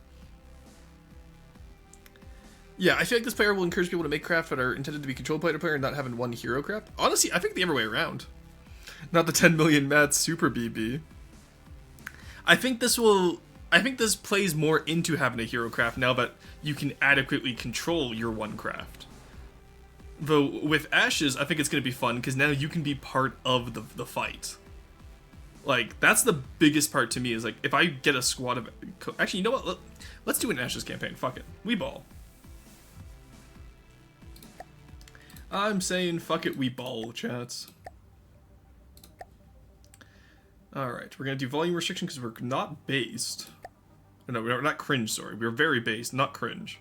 Yeah, I feel like this player will encourage people to make craft that are intended to be controlled by the player and not having 1 hero craft. Honestly, I think the other way around. Not the 10 million mats super BB. I think this plays more into having a hero craft now that you can adequately control your 1 craft. Though with Ashes, I think it's going to be fun because now you can be part of the fight. Like, that's the biggest part to me is like, if I get a squad of... Actually, you know what? Let's do an Ashes campaign. Fuck it. We ball. I'm saying fuck it, we ball, chats. Alright, we're gonna do volume restriction because we're not based. No, we're not cringe, sorry. We're very base, not cringe.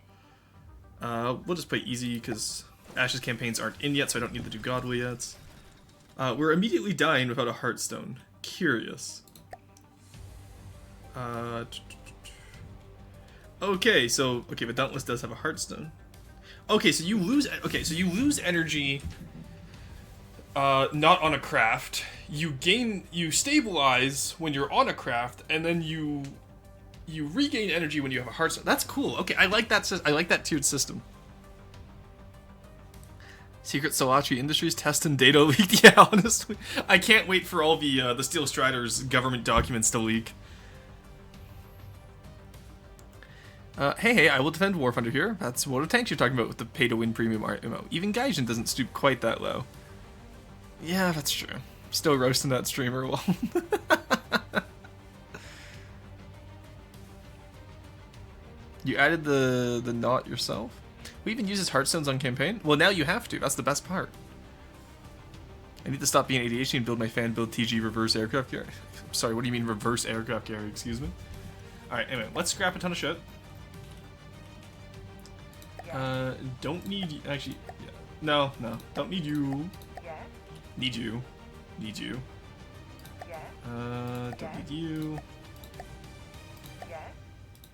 We'll just play easy, because Ash's campaigns aren't in yet, so I don't need to do godly yet. We're immediately dying without a Hearthstone. Curious. Okay, but Dauntless does have a Hearthstone. Okay, so you lose energy not on a craft. You stabilize when you're on a craft, and then you regain energy when you have a Hearthstone. That's cool. Okay, I like that tiered system. Secret Solatri Industries test and data leaked. Yeah, honestly, I can't wait for all the Steel Striders government documents to leak. Hey, I will defend War Thunder here. That's what of tanks you're talking about with the pay-to-win premium MO. Even Gaijin doesn't stoop quite that low. Yeah, that's true. Still roasting that streamer wall. You added the knot yourself? We even uses Hearthstones on campaign? Well, now you have to. That's the best part. I need to stop being ADHD and build my fan build TG reverse aircraft carrier. Sorry, what do you mean reverse aircraft carrier? Excuse me. Alright, anyway, let's scrap a ton of shit. Don't need... Actually, yeah. No, don't need you. Need you. Need you. Don't need you.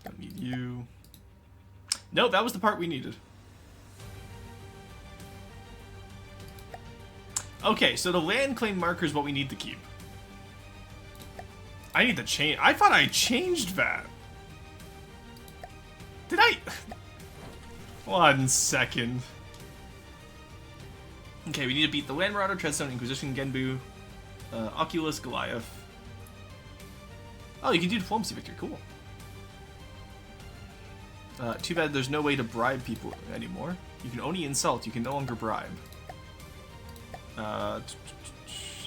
Don't need you. No, that was the part we needed. Okay, so the land claim marker is what we need to keep. I need to change... I thought I changed that. Did I... 1 second. Okay, we need to beat the Land Marauder, Treadstone, Inquisition, Genbu, Oculus, Goliath. Oh, you can do Diplomacy Victory. Cool. Too bad there's no way to bribe people anymore. You can only insult, you can no longer bribe.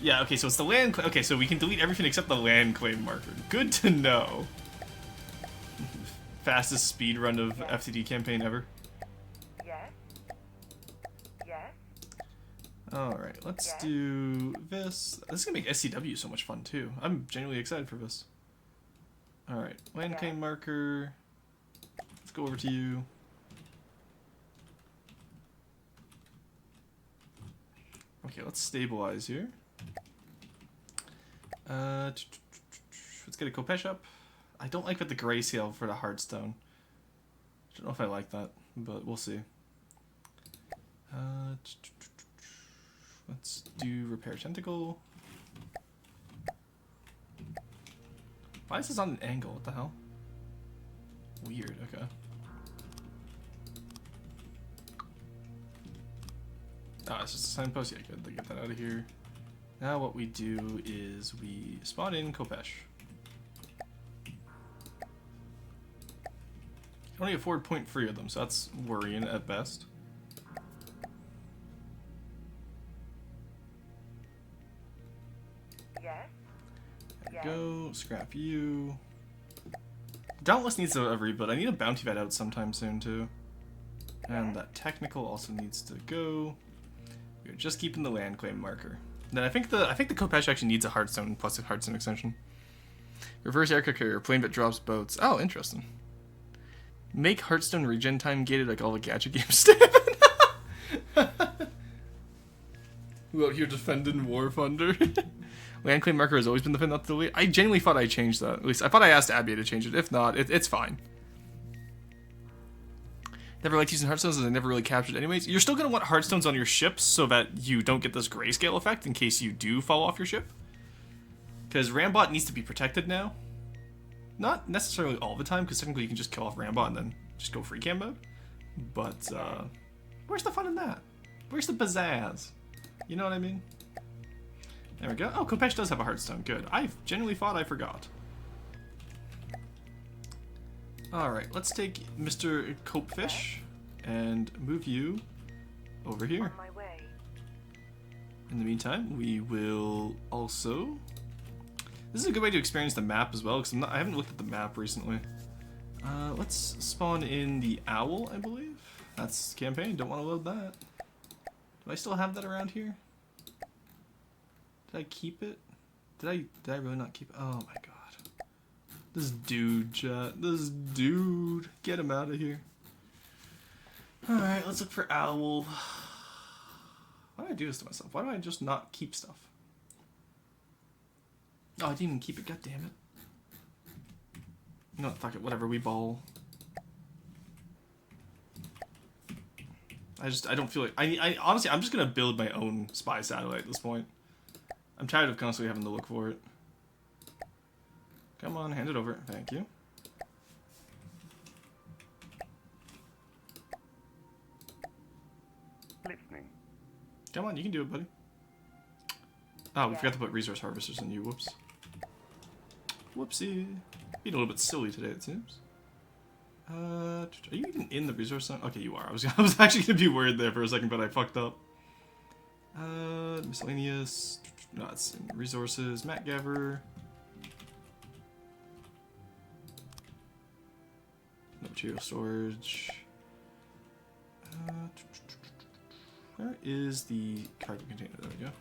Yeah, okay, so it's the land... Okay, so we can delete everything except the land claim marker. Good to know. Fastest speed run of FTD campaign ever. Alright, let's do this. This is gonna make SCW so much fun too. I'm genuinely excited for this. Alright, land claim marker. Let's go over to you. Okay, let's stabilize here. Let's get a Kopesh up. I don't like with the grayscale for the Hearthstone. I don't know if I like that, but we'll see. Let's do Repair Tentacle. Why is this on an angle? What the hell? Weird, okay. Ah, it's just a signpost. Yeah, good. Get that out of here. Now what we do is we spawn in Kopesh. Only afford 0.3 of them, so that's worrying at best. There we go. Scrap you. Dauntless needs a reboot. I need a bounty vet out sometime soon too. And that technical also needs to go. We're just keeping the land claim marker. Then I think the Kopesh actually needs a Hearthstone plus a Hearthstone extension. Reverse aircraft carrier, plane that drops boats. Oh, interesting. Make Hearthstone regen time gated like all the gacha games. Who out here defending War Thunder? Land claim marker has always been the thing not to delete. I genuinely thought I changed that. At least I thought I asked Abby to change it. If not, it's fine. Never liked using Hearthstones as I never really captured anyways. You're still going to want Hearthstones on your ships so that you don't get this grayscale effect in case you do fall off your ship. Because Rambot needs to be protected now. Not necessarily all the time, because technically you can just kill off Rambot and then just go free cam mode. But, where's the fun in that? Where's the pizzazz? You know what I mean? There we go. Oh, Kopesh does have a Hearthstone. Good. I genuinely thought I forgot. Alright, let's take Mr. Copefish and move you over here. In the meantime, we will also... This is a good way to experience the map as well, because I haven't looked at the map recently. Let's spawn in the Owl, I believe. That's campaign. Don't want to load that. Do I still have that around here? Did I keep it? Did I really not keep it? Oh my god. This dude, chat. This dude. Get him out of here. Alright, let's look for owl. Why do I do this to myself? Why do I just not keep stuff? Oh, I didn't even keep it. God damn it. No, fuck it. Whatever. We ball. I don't feel like... I honestly, I'm just gonna build my own spy satellite at this point. I'm tired of constantly having to look for it. Come on, hand it over. Thank you. Listening. Come on, you can do it, buddy. Oh, we forgot to put resource harvesters in you. Whoops. Whoopsie. Being a little bit silly today, it seems. Are you even in the resource zone? Okay, you are. I was actually gonna be worried there for a second, but I fucked up. Miscellaneous. No, it's in resources. Matt Gaver. No material storage. Where is the cargo container? There we go.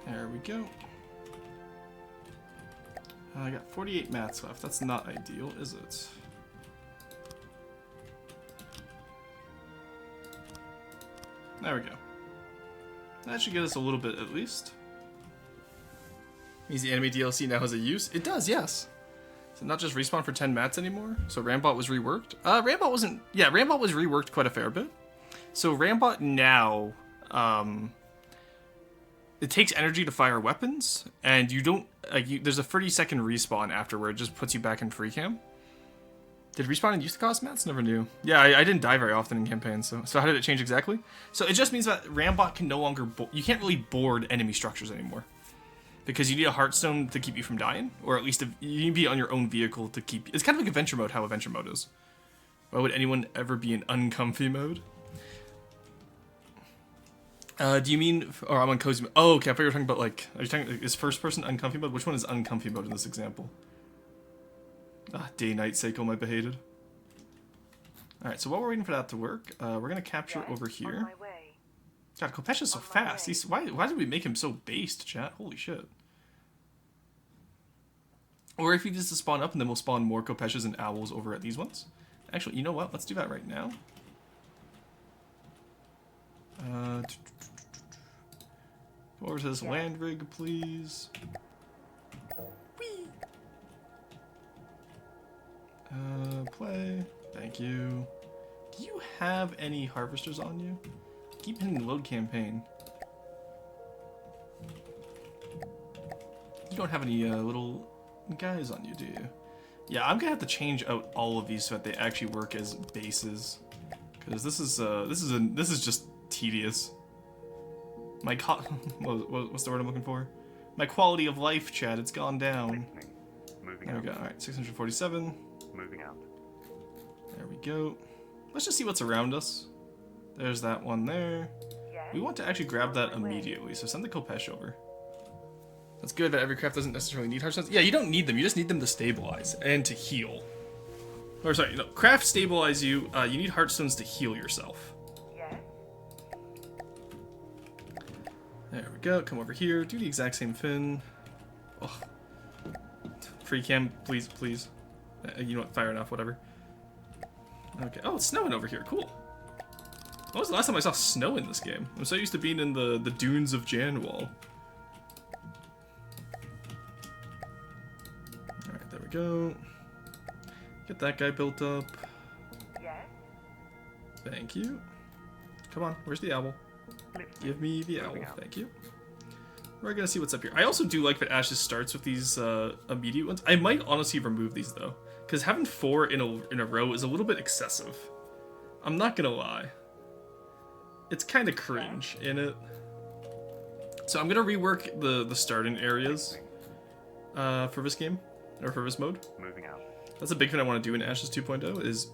There we go. I got 48 mats left. That's not ideal, is it? There we go. That should get us a little bit at least. Means the anime DLC now has a use? It does, yes. So not just respawn for 10 mats anymore? So Rambot was reworked? Rambot wasn't... Yeah, Rambot was reworked quite a fair bit. So Rambot now... it takes energy to fire weapons, and you don't... there's a 30-second respawn afterward. It just puts you back in free cam. Did respawning used to cost mats? Never knew. Yeah, I didn't die very often in campaigns, so how did it change exactly? So it just means that Rambot can no longer... you can't really board enemy structures anymore. Because you need a heartstone to keep you from dying, or at least you need to be on your own vehicle to keep... It's kind of like adventure mode, how adventure mode is. Why would anyone ever be in uncomfy mode? Do you mean... Or I'm on cozy mode. Oh, okay, I thought you were talking about, like... Are you talking... Is first person uncomfy mode? Which one is uncomfy mode in this example? Ah, day-night Seiko, my behated. Alright, so while we're waiting for that to work, we're gonna capture over here. God, Kopesha's so fast. Why did we make him so based, chat? Holy shit. Or if he just spawn up, and then we'll spawn more Kopeshas and owls over at these ones. Actually, you know what? Let's do that right now. Go over to this land rig, please. Whee! Play. Thank you. Do you have any harvesters on you? Keep hitting load campaign. You don't have any little guys on you, do you? Yeah, I'm gonna have to change out all of these so that they actually work as bases, because this is just tedious. My what's the word I'm looking for? My quality of life, Chad. It's gone down. There we go. All right, 647. Moving out. There we go. Let's just see what's around us. There's that one there. We want to actually grab that immediately, so send the Kopesh over. That's good that every craft doesn't necessarily need heartstones. Yeah, you don't need them. You just need them to stabilize and to heal. Or sorry, no, craft stabilize you. You need heartstones to heal yourself. There we go. Come over here. Do the exact same thing. Oh. Free cam, please, please. You know what? Fire enough, whatever. Okay. Oh, it's snowing over here. Cool. When was the last time I saw snow in this game? I'm so used to being in the dunes of Janwall. Alright, there we go. Get that guy built up. Yes. Thank you. Come on, where's the owl? Give me the owl, thank you. We're gonna see what's up here. I also do like that Ashes starts with these immediate ones. I might honestly remove these though, because having 4 in a row is a little bit excessive. I'm not gonna lie. It's kind of cringe in it. So I'm gonna rework the starting areas for this game, or for this mode. Moving out. That's a big thing I want to do in Ashes 2.0 is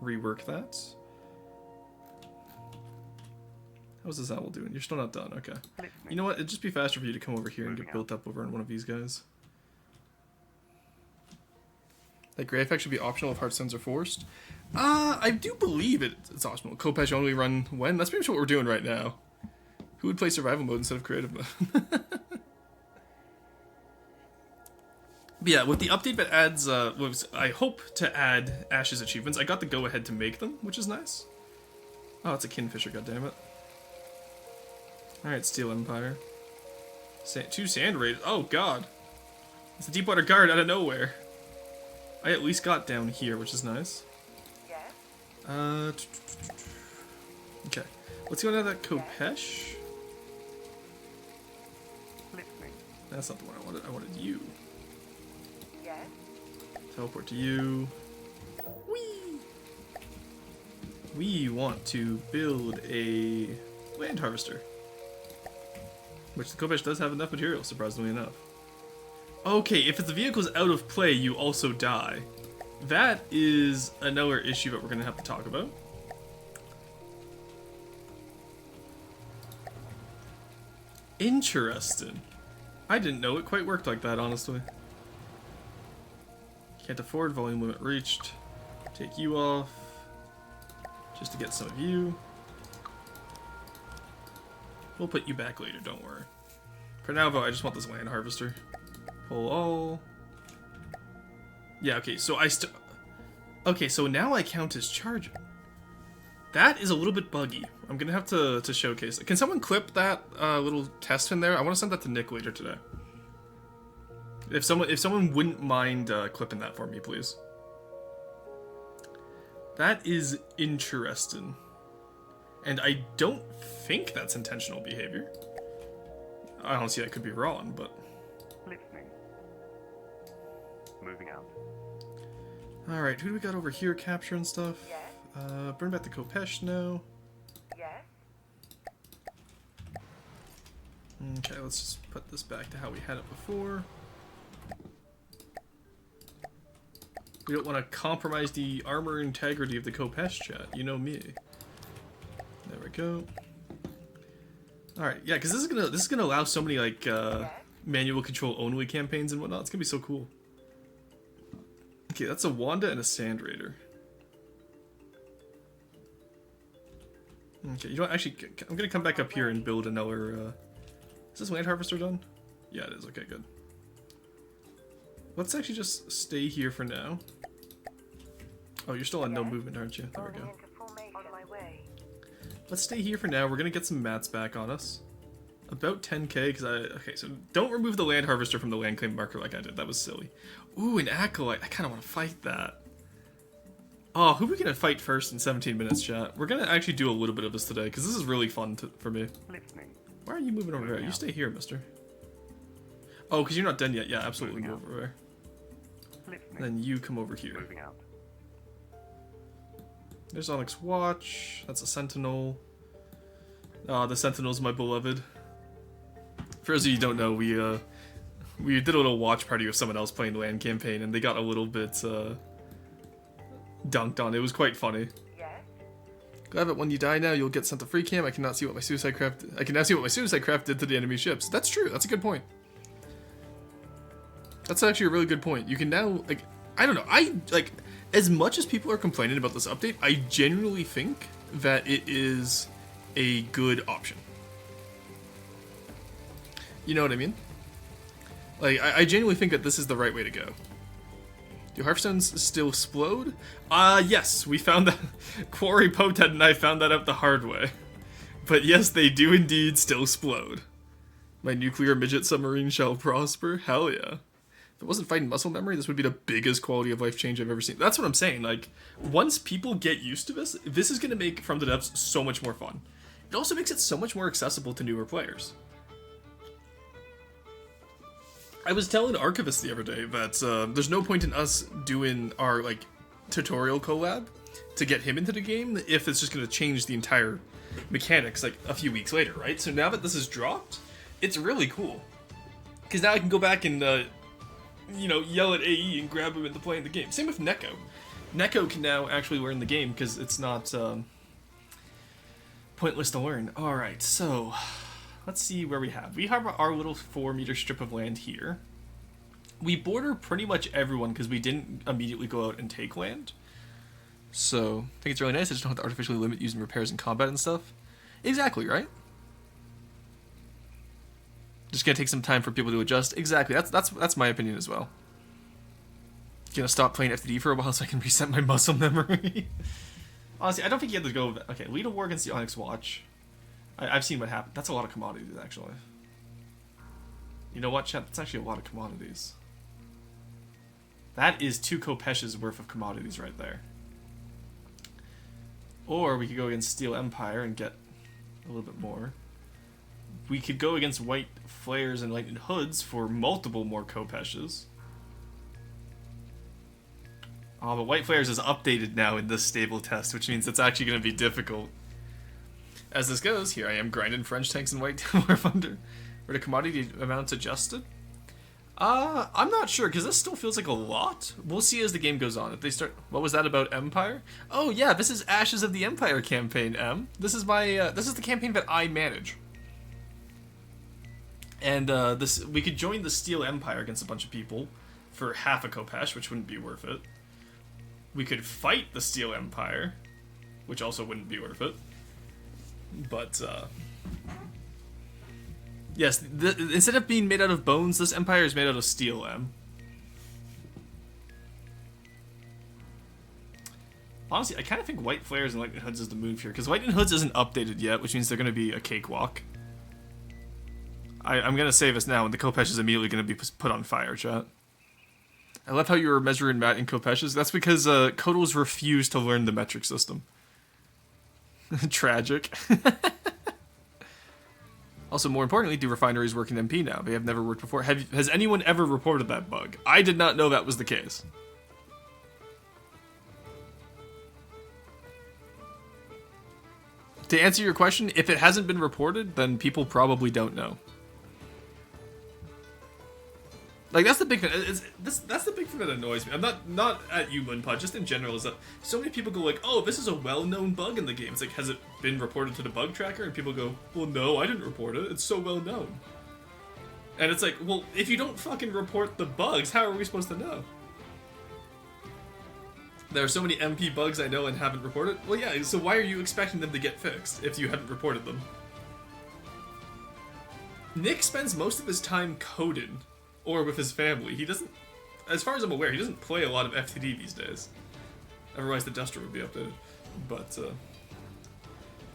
rework that. How's this owl doing? You're still not done, okay. You know what, it'd just be faster for you to come over here and get built up over on one of these guys. That gray effect should be optional if Hearthstones are forced. I do believe it's optional. Kopesh only run when? That's pretty much what we're doing right now. Who would play survival mode instead of creative mode? But yeah, with the update that adds, I hope to add Ash's achievements. I got the go-ahead to make them, which is nice. Oh, it's a Kingfisher, goddammit. Alright, Steel Empire. 2 Sand Raiders. Oh, God. It's a Deepwater Guard out of nowhere. I at least got down here, which is nice. Okay. Let's go into that Kopesh. That's not the one I wanted. I wanted you. Teleport to you. Whee! We want to build a land harvester. Which the Kopesh does have enough material, surprisingly enough. Okay, if the vehicle's out of play, you also die. That is another issue that we're going to have to talk about. Interesting. I didn't know it quite worked like that, honestly. Can't afford, volume limit reached. Take you off. Just to get some of you. We'll put you back later, don't worry. For now, though, I just want this land harvester. Pull all. Yeah, okay, so okay, so now I count as charging. That is a little bit buggy. I'm gonna have to showcase it. Can someone clip that little test in there? I want to send that to Nick later today. If someone wouldn't mind clipping that for me, please. That is interesting. And I don't think that's intentional behavior. Honestly, I could be wrong, but... Listening. Moving out. Alright, who do we got over here capturing stuff? Yes. Bring back the Kopesh now. Yes. Okay, let's just put this back to how we had it before. We don't want to compromise the armor integrity of the Kopesh chat. You know me. There we go. All right, yeah, because this is gonna allow so many like manual control only campaigns and whatnot. It's gonna be so cool. Okay, that's a Wanda and a Sand Raider. Okay, you know what? Actually, I'm gonna come back up here and build another. Is this land harvester done? Yeah, it is. Okay, good. Let's actually just stay here for now. Oh, you're still on no movement, aren't you? There we go. Let's stay here for now. We're gonna get some mats back on us. About 10k, because okay, so don't remove the land harvester from the land claim marker like I did. That was silly. Ooh, an acolyte. I kind of want to fight that. Oh, who are we gonna fight first in 17 minutes, chat? We're gonna actually do a little bit of this today, because this is really fun for me. Listening. Why are you moving over there? You stay here, mister. Oh, because you're not done yet. Yeah, absolutely move over there. Listening. Then you come over here. Moving out. There's Onyx Watch. That's a Sentinel. The Sentinel's my beloved. For those of you who don't know, we did a little watch party with someone else playing the land campaign, and they got a little bit dunked on. It was quite funny. Yes. Glad that when you die now, you'll get sent to free cam. I cannot see what my suicide craft. I can now see what my suicide craft did to the enemy ships. That's true. That's a good point. That's actually a really good point. You can now, like, I don't know. I like, as much as people are complaining about this update, I genuinely think that it is a good option. You know what I mean? Like, I genuinely think that this is the right way to go. Do Hearthstones still explode? Yes, we found that. Quarry Potet and I found that out the hard way. But yes, they do indeed still explode. My nuclear midget submarine shall prosper? Hell yeah. If it wasn't fighting muscle memory, this would be the biggest quality of life change I've ever seen. That's what I'm saying. Like, once people get used to this, this is going to make From the Depths so much more fun. It also makes it so much more accessible to newer players. I was telling Archivist the other day that there's no point in us doing our like tutorial collab to get him into the game if it's just going to change the entire mechanics like a few weeks later, right? So now that this is dropped, it's really cool. Because now I can go back and, you know, yell at AE and grab him into playing the game. Same with Neko. Neko can now actually learn the game because it's not pointless to learn. Alright, so... let's see where we have. We have our little 4-meter strip of land here. We border pretty much everyone because we didn't immediately go out and take land. So, I think it's really nice. I just don't have to artificially limit using repairs in combat and stuff. Exactly, right? Just gonna take some time for people to adjust. Exactly, that's my opinion as well. Gonna stop playing FTD for a while so I can reset my muscle memory. Honestly, I don't think you have to go... Okay, lead a war against the Onyx Watch. I've seen what happened. That's a lot of commodities, actually. You know what, chat? That's actually a lot of commodities. That is 2 Kopesh's worth of commodities right there. Or we could go against Steel Empire and get a little bit more. We could go against White Flares and Lightning Hoods for multiple more Kopesh's. Oh, but White Flares is updated now in this stable test, which means it's actually going to be difficult. As this goes, here I am grinding French tanks and White War Thunder. Were the commodity amounts adjusted? I'm not sure, because this still feels like a lot. We'll see as the game goes on. If they start... What was that about Empire? Oh, yeah, this is Ashes of the Empire campaign, M. This is my... this is the campaign that I manage. And, we could join the Steel Empire against a bunch of people for half a Kopesh, which wouldn't be worth it. We could fight the Steel Empire, which also wouldn't be worth it. But, yes, instead of being made out of bones, this empire is made out of steel, M. Honestly, I kind of think White Flares and Lightning Hoods is the move here, because Lightning Hoods isn't updated yet, which means they're going to be a cakewalk. I'm going to say this now, and the Kopesh is immediately going to be put on fire, chat. I love how you were measuring Matt in Kopesh's. That's because Kodals refused to learn the metric system. Tragic. Also, more importantly, do refineries work in MP now? They have never worked before. Has anyone ever reported that bug? I did not know that was the case. To answer your question, if it hasn't been reported, then people probably don't know. Like, that's the big thing. That's the big thing that annoys me. I'm not at you, Moonpod, just in general, is that so many people go like, oh, this is a well-known bug in the game. It's like, has it been reported to the bug tracker? And people go, well, no, I didn't report it. It's so well-known. And it's like, well, if you don't fucking report the bugs, how are we supposed to know? There are so many MP bugs I know and haven't reported. Well, yeah, so why are you expecting them to get fixed if you haven't reported them? Nick spends most of his time coding. Or with his family. He doesn't, as far as I'm aware, he doesn't play a lot of FTD these days. Otherwise the Duster would be updated. But,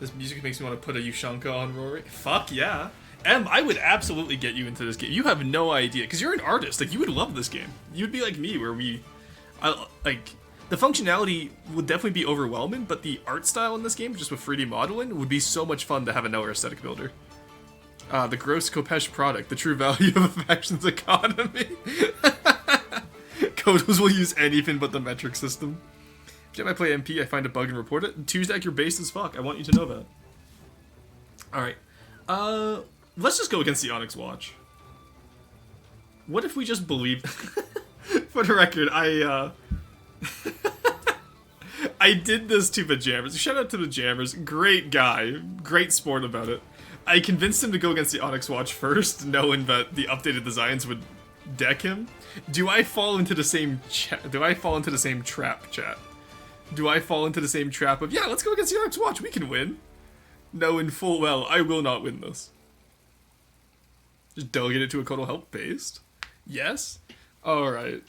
this music makes me want to put a Ushanka on Rory. Fuck yeah. Em, I would absolutely get you into this game. You have no idea, because you're an artist. Like, you would love this game. You'd be like me, where like, the functionality would definitely be overwhelming, but the art style in this game, just with 3D modeling, would be so much fun to have another aesthetic builder. The gross Kopesh product, the true value of a faction's economy. Kodals will use anything but the metric system. If I play MP, I find a bug and report it. Tuesday, you're based as fuck. I want you to know that. Alright. Let's just go against the Onyx Watch. What if we just believe... For the record, I did this to the Jammers. Shout out to the Jammers. Great guy. Great sport about it. I convinced him to go against the Onyx Watch first, knowing that the updated designs would deck him. Do I fall into the same Do I fall into the same trap, chat? Do I fall into the same trap of, yeah, let's go against the Onyx Watch, we can win? Knowing full well, I will not win this. Just delegate it to a Kodal help based? Yes? Alright.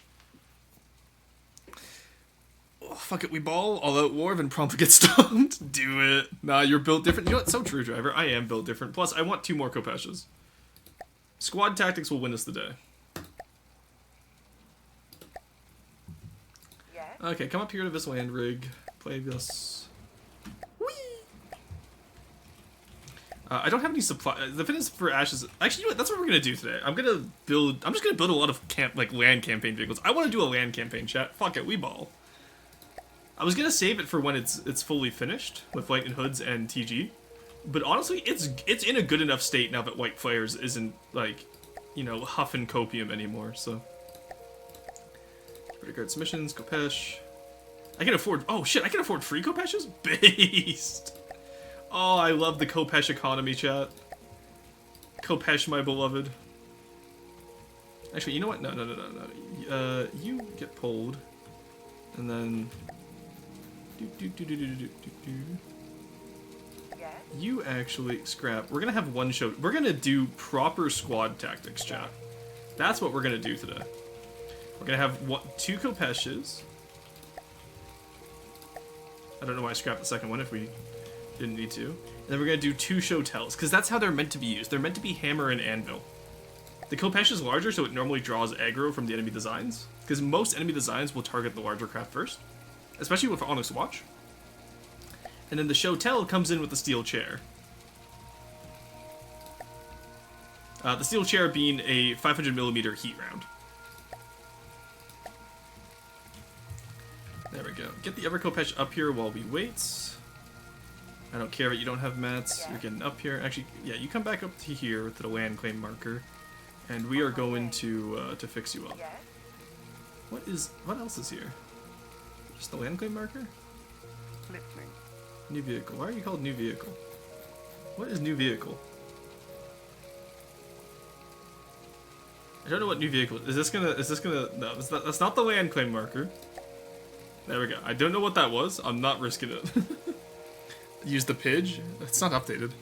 Oh, fuck it, we ball, all out war, then promptly get stomped. Do it. Nah, you're built different. You know what? So true, driver. I am built different. Plus, I want 2 more Kopesh's. Squad tactics will win us the day. Yes. Okay, come up here to this land rig. Play this. Whee! I don't have any supply. The thing is for Ashes. Actually, you know what? That's what we're gonna do today. I'm just gonna build a lot of land campaign vehicles. I want to do a land campaign, chat. Fuck it, we ball. I was gonna save it for when it's fully finished with Lightning Hoods and TG, but honestly, it's in a good enough state now that White Flares isn't like, you know, huffing copium anymore. So, pretty good submissions, Kopesh. I can afford. Oh shit, I can afford free Kopesh's. Based. Oh, I love the Kopesh economy, chat. Kopesh, my beloved. Actually, you know what? No. You get pulled, and then. Yes. You actually scrap. We're gonna have one show. We're gonna do proper squad tactics, chat. That's what we're gonna do today. We're gonna have two Kopeshes. I don't know why I scrapped the second one if we didn't need to. And then we're gonna do two show tells, because that's how they're meant to be used. They're meant to be hammer and anvil. The Kopesh is larger, so it normally draws aggro from the enemy designs, because most enemy designs will target the larger craft first, especially with Honest Watch. And then the show tell comes in with the steel chair. The steel chair being a 500mm heat round. There we go. Get the other Kopesh up here while we wait. I don't care that you don't have mats. You're getting up here. Actually, yeah, you come back up to here to the land claim marker, and we are going to fix you up. Yes. What else is here? Just the land claim marker? Listening. New vehicle. Why are you called new vehicle? What is new vehicle? I don't know what new vehicle is. Is this gonna? No, that's not the land claim marker. There we go. I don't know what that was. I'm not risking it. Use the Pidge? It's not updated.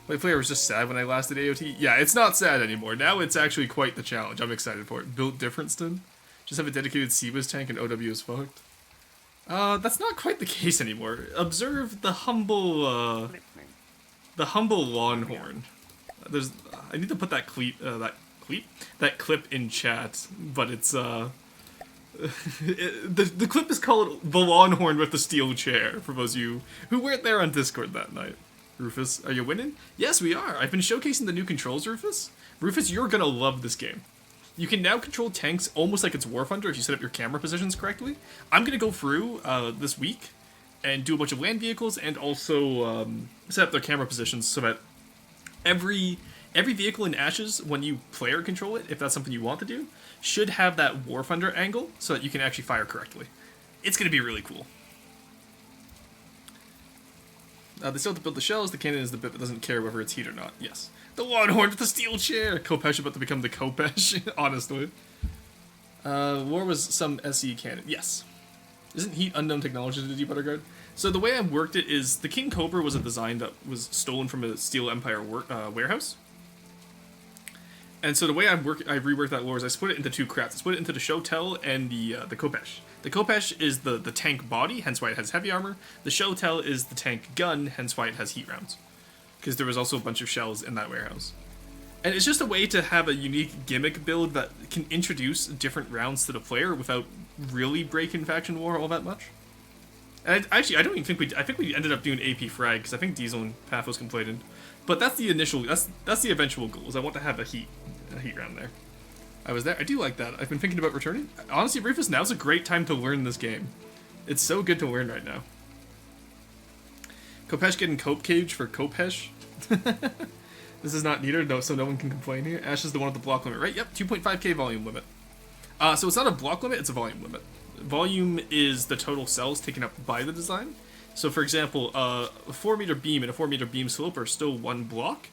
My player was just sad when I last did AOT. Yeah, it's not sad anymore. Now it's actually quite the challenge. I'm excited for it. Built Differenceton. Just have a dedicated CBIS tank and OW is fucked. That's not quite the case anymore. Observe the humble, Listening. the humble Longhorn. I need to put that that clip in chat, but it's, the clip is called The Longhorn with the Steel Chair, for those of you who weren't there on Discord that night. Rufus, are you winning? Yes, we are. I've been showcasing the new controls, Rufus. Rufus, you're gonna love this game. You can now control tanks almost like it's War Thunder if you set up your camera positions correctly. I'm gonna go through this week and do a bunch of land vehicles and also set up their camera positions so that every vehicle in Ashes, when you player control it, if that's something you want to do, should have that War Thunder angle so that you can actually fire correctly. It's gonna be really cool. They still have to build the shells. The cannon is the bit that doesn't care whether it's heat or not. Yes. The Longhorn with the steel chair! Kopesh about to become the Kopesh, honestly. War was some SE cannon. Yes. Isn't heat unknown technology to the Butterguard? So the way I worked it is, the King Cobra was a design that was stolen from a Steel Empire warehouse. And so the way I reworked that lore is I split it into two crafts. I split it into the Shotel and the Kopesh. The Kopesh is the tank body, hence why it has heavy armor. The Shotel is the tank gun, hence why it has heat rounds. Because there was also a bunch of shells in that warehouse. And it's just a way to have a unique gimmick build that can introduce different rounds to the player without really breaking Faction War all that much. And I don't even think I think we ended up doing AP Frag, because I think Diesel and Pathos completed. But that's the initial, that's the eventual goal, is I want to have a heat round there. I was there. I do like that. I've been thinking about returning. Honestly, Rufus, now's a great time to learn this game. It's so good to learn right now. Kopesh getting Cope Cage for Kopesh. This is not needed, so no one can complain here. Ash is the one with the block limit, right? Yep, 2.5k volume limit. So it's not a block limit, it's a volume limit. Volume is the total cells taken up by the design. So for example, a 4-meter beam and a 4-meter beam slope are still one block.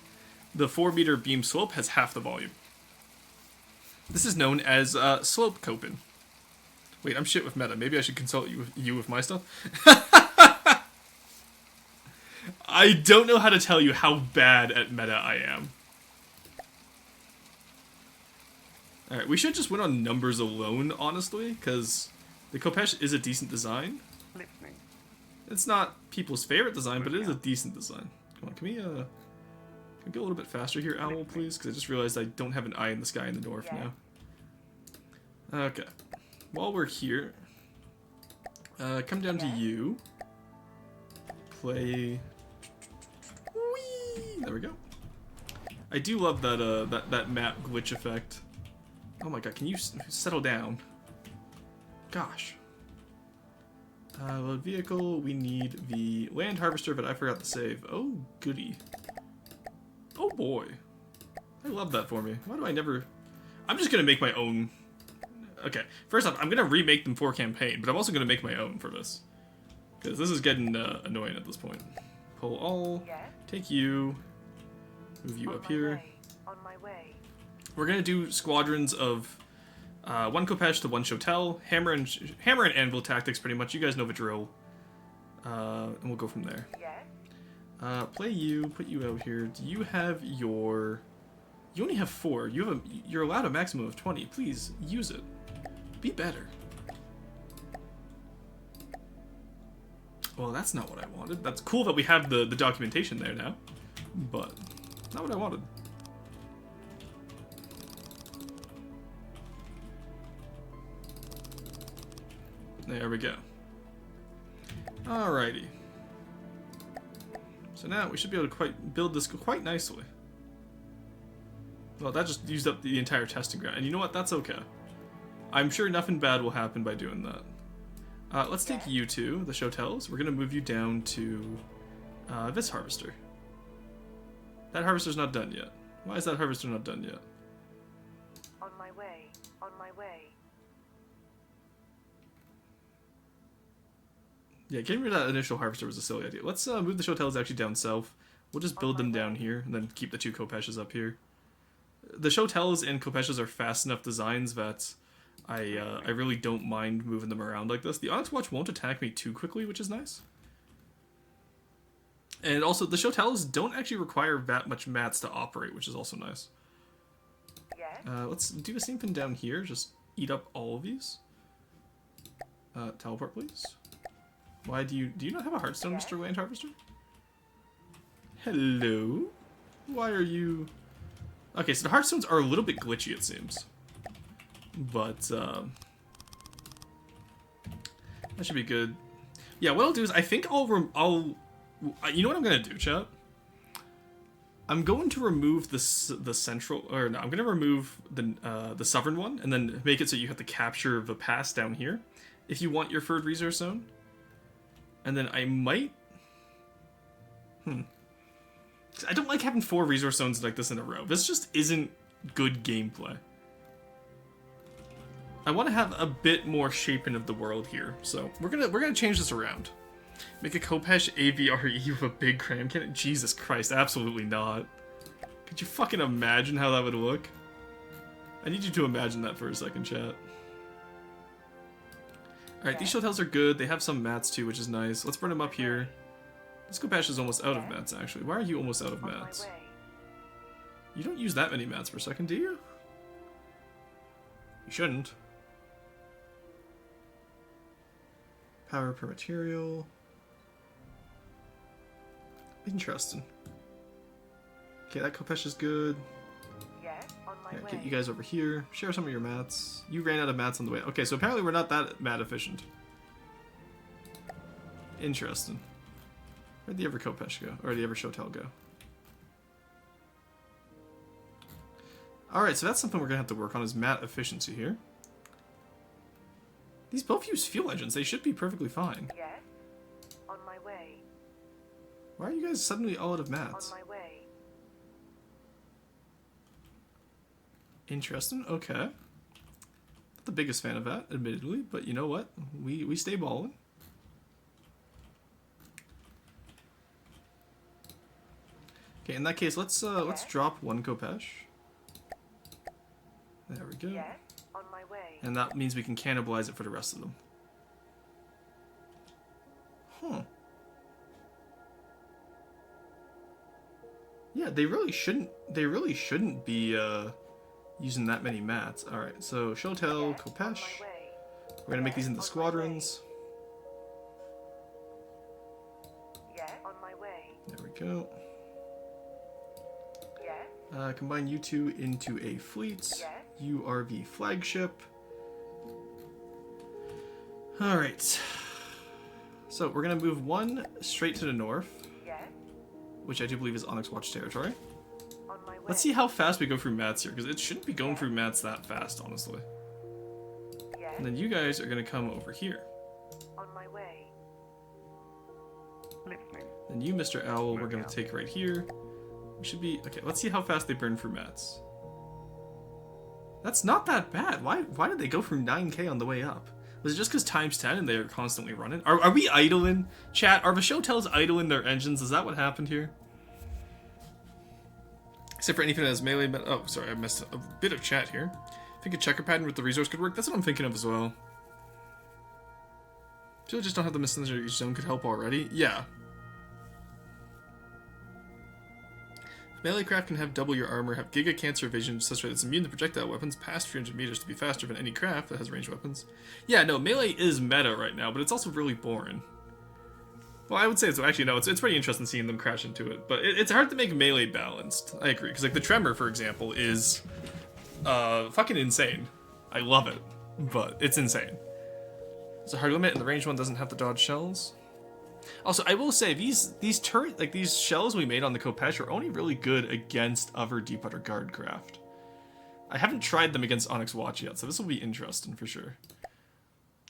The 4-meter beam slope has half the volume. This is known as slope coping. Wait, I'm shit with meta. Maybe I should consult you with my stuff. I don't know how to tell you how bad at meta I am. Alright, we should just win on numbers alone, honestly, because the Kopesh is a decent design. Listening. It's not people's favorite design, but it is a decent design. Come on, can we go a little bit faster here, Owl, please? Because I just realized I don't have an eye in the sky in the north now. Okay. While we're here, come down to you. Play. Whee! There we go. I do love that that map glitch effect. Oh my god, can you settle down? Gosh. Load vehicle. We need the land harvester, but I forgot to save. Oh goody. Oh boy. I love that for me. Why do I never... I'm just gonna make my own... Okay, first off, I'm gonna remake them for campaign, but I'm also gonna make my own for this. Because this is getting annoying at this point. Pull all, take you, move you up here. On my way. We're gonna do squadrons of 1 Kopesh to 1 Shotel. Hammer and anvil tactics, pretty much. You guys know the drill. And we'll go from there. Yes. Play you. Put you out here. Do you have your... You only have 4. You're allowed a maximum of 20. Please, use it. Be better. Well, that's not what I wanted. That's cool that we have the documentation there now. But, not what I wanted. There we go. Alrighty. So now we should be able to build this quite nicely. Well, that just used up the entire testing ground. And you know what? That's okay. I'm sure nothing bad will happen by doing that. Let's take you two, the Shotels. We're going to move you down to this harvester. That harvester's not done yet. Why is that harvester not done yet? On my way. On my way. Yeah, getting rid of that initial harvester was a silly idea. Let's move the Shotels actually down south. We'll just build them down here, and then keep the 2 Kopeshes up here. The Shotels and Kopeshes are fast enough designs that I really don't mind moving them around like this. The Onyx Watch won't attack me too quickly, which is nice. And also, the Shotels don't actually require that much mats to operate, which is also nice. Yes. Let's do the same thing down here. Just eat up all of these. Teleport, please. Why do you not have a Heartstone, Mr. Land Harvester? Hello? Why are you... Okay, so the Heartstones are a little bit glitchy, it seems. But, that should be good. Yeah, what I'll do is, I think you know what I'm going to do, chat? I'm going to remove the central... Or no, I'm going to remove the southern one, and then make it so you have to capture the pass down here, if you want your third resource zone. And then I might... I don't like having 4 resource zones like this in a row. This just isn't good gameplay. I want to have a bit more shaping of the world here, so we're gonna change this around. Make a Kopesh AVRE with a big cram cannon? Jesus Christ, absolutely not. Could you fucking imagine how that would look? I need you to imagine that for a second, chat. Alright, these Shotels are good. They have some mats too, which is nice. Let's burn them up here. This Kopesh is almost out of mats, actually. Why are you almost out of mats? You don't use that many mats per second, do you? You shouldn't. Power per material. Interesting. Okay, that Kopesh is good. Yes, on my way. Get you guys over here. Share some of your mats. You ran out of mats on the way. Okay, so apparently we're not that mat efficient. Interesting. Where'd the other Kopesh go? Or the other Shotel go? Alright, so that's something we're gonna have to work on, is mat efficiency here. These both use fuel engines. They should be perfectly fine. Yes, on my way. Why are you guys suddenly all out of mats? On my way. Interesting. Okay. Not the biggest fan of that, admittedly, but you know what? We stay balling. Okay, in that case, let's drop 1 Kopesh. There we go. Yes, on my way. And that means we can cannibalize it for the rest of them. Huh. Yeah, they really shouldn't be using that many mats. Alright, so Shotel, Yes, Kopesh. on my way. We're gonna make these into squadrons. Yes, on my way. There we go. Yes, Combine you two into a fleet. Yes. You are the flagship. Alright. So we're gonna move 1 straight to the north, yes, which I do believe is Onyx Watch territory. on my way. Let's see how fast we go through mats here, because it shouldn't be going through mats that fast, honestly. Yes, And then you guys are gonna come over here. on my way. Listening. Then you, Mr. Owl, we're gonna take right here. We should be... Okay, let's see how fast they burn through mats. That's not that bad. Why did they go through 9k on the way up? Was it just because times 10 and they are constantly running? Are we idling? Chat, are the Shotels idling their engines? Is that what happened here? Except for anything that has melee... Oh, sorry, I missed a bit of chat here. I think a checker pattern with the resource could work. That's what I'm thinking of as well. I feel I just don't have the messenger zone could help already. Yeah. Melee craft can have double your armor, have giga cancer vision such that it's immune to projectile weapons past 300 meters to be faster than any craft that has ranged weapons. Yeah, no, melee is meta right now, but it's also really boring. Well, I would say it's actually no, it's pretty interesting seeing them crash into it, but it's hard to make melee balanced. I agree, because like the tremor, for example, is fucking insane. I love it, but it's insane. It's a hard limit, and the ranged one doesn't have to dodge shells. Also, I will say these shells we made on the Kopesh are only really good against other deep water guard craft. I haven't tried them against Onyx Watch yet, so this will be interesting for sure.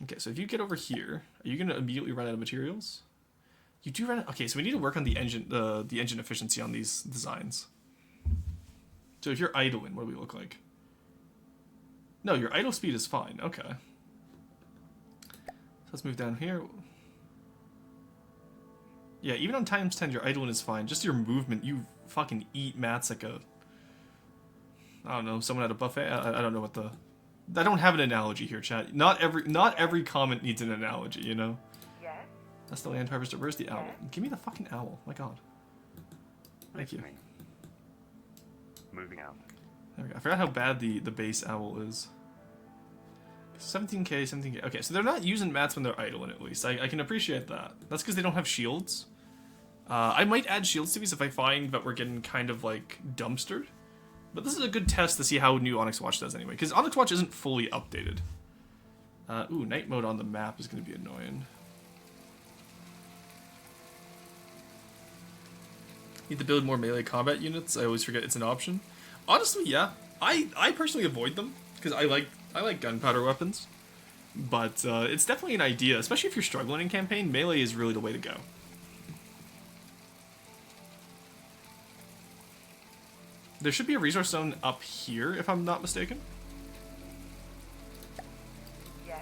Okay, so if you get over here, are you gonna immediately run out of materials? You do run out. Okay, so we need to work on the engine efficiency on these designs. So if you're idling, what do we look like? No, your idle speed is fine. Okay. So let's move down here. Yeah, even on times 10, your idling is fine. Just your movement, you fucking eat mats like a... I don't know, someone at a buffet? I don't know what the... I don't have an analogy here, chat. Not every comment needs an analogy, you know? Yes. That's the land harvester. Where's the owl? Yes. Give me the fucking owl. My god. Thank you. Moving out. There we go. I forgot how bad the base owl is. 17k, 17k. Okay, so they're not using mats when they're idling, at least. I can appreciate that. That's because they don't have shields. I might add shields to these if I find that we're getting kind of, like, dumpstered. But this is a good test to see how new Onyx Watch does anyway, because Onyx Watch isn't fully updated. Ooh, night mode on the map is going to be annoying. Need to build more melee combat units. I always forget it's an option. Honestly, yeah. I personally avoid them, because I like gunpowder weapons. But it's definitely an idea, especially if you're struggling in campaign. Melee is really the way to go. There should be a resource zone up here, if I'm not mistaken. Yes.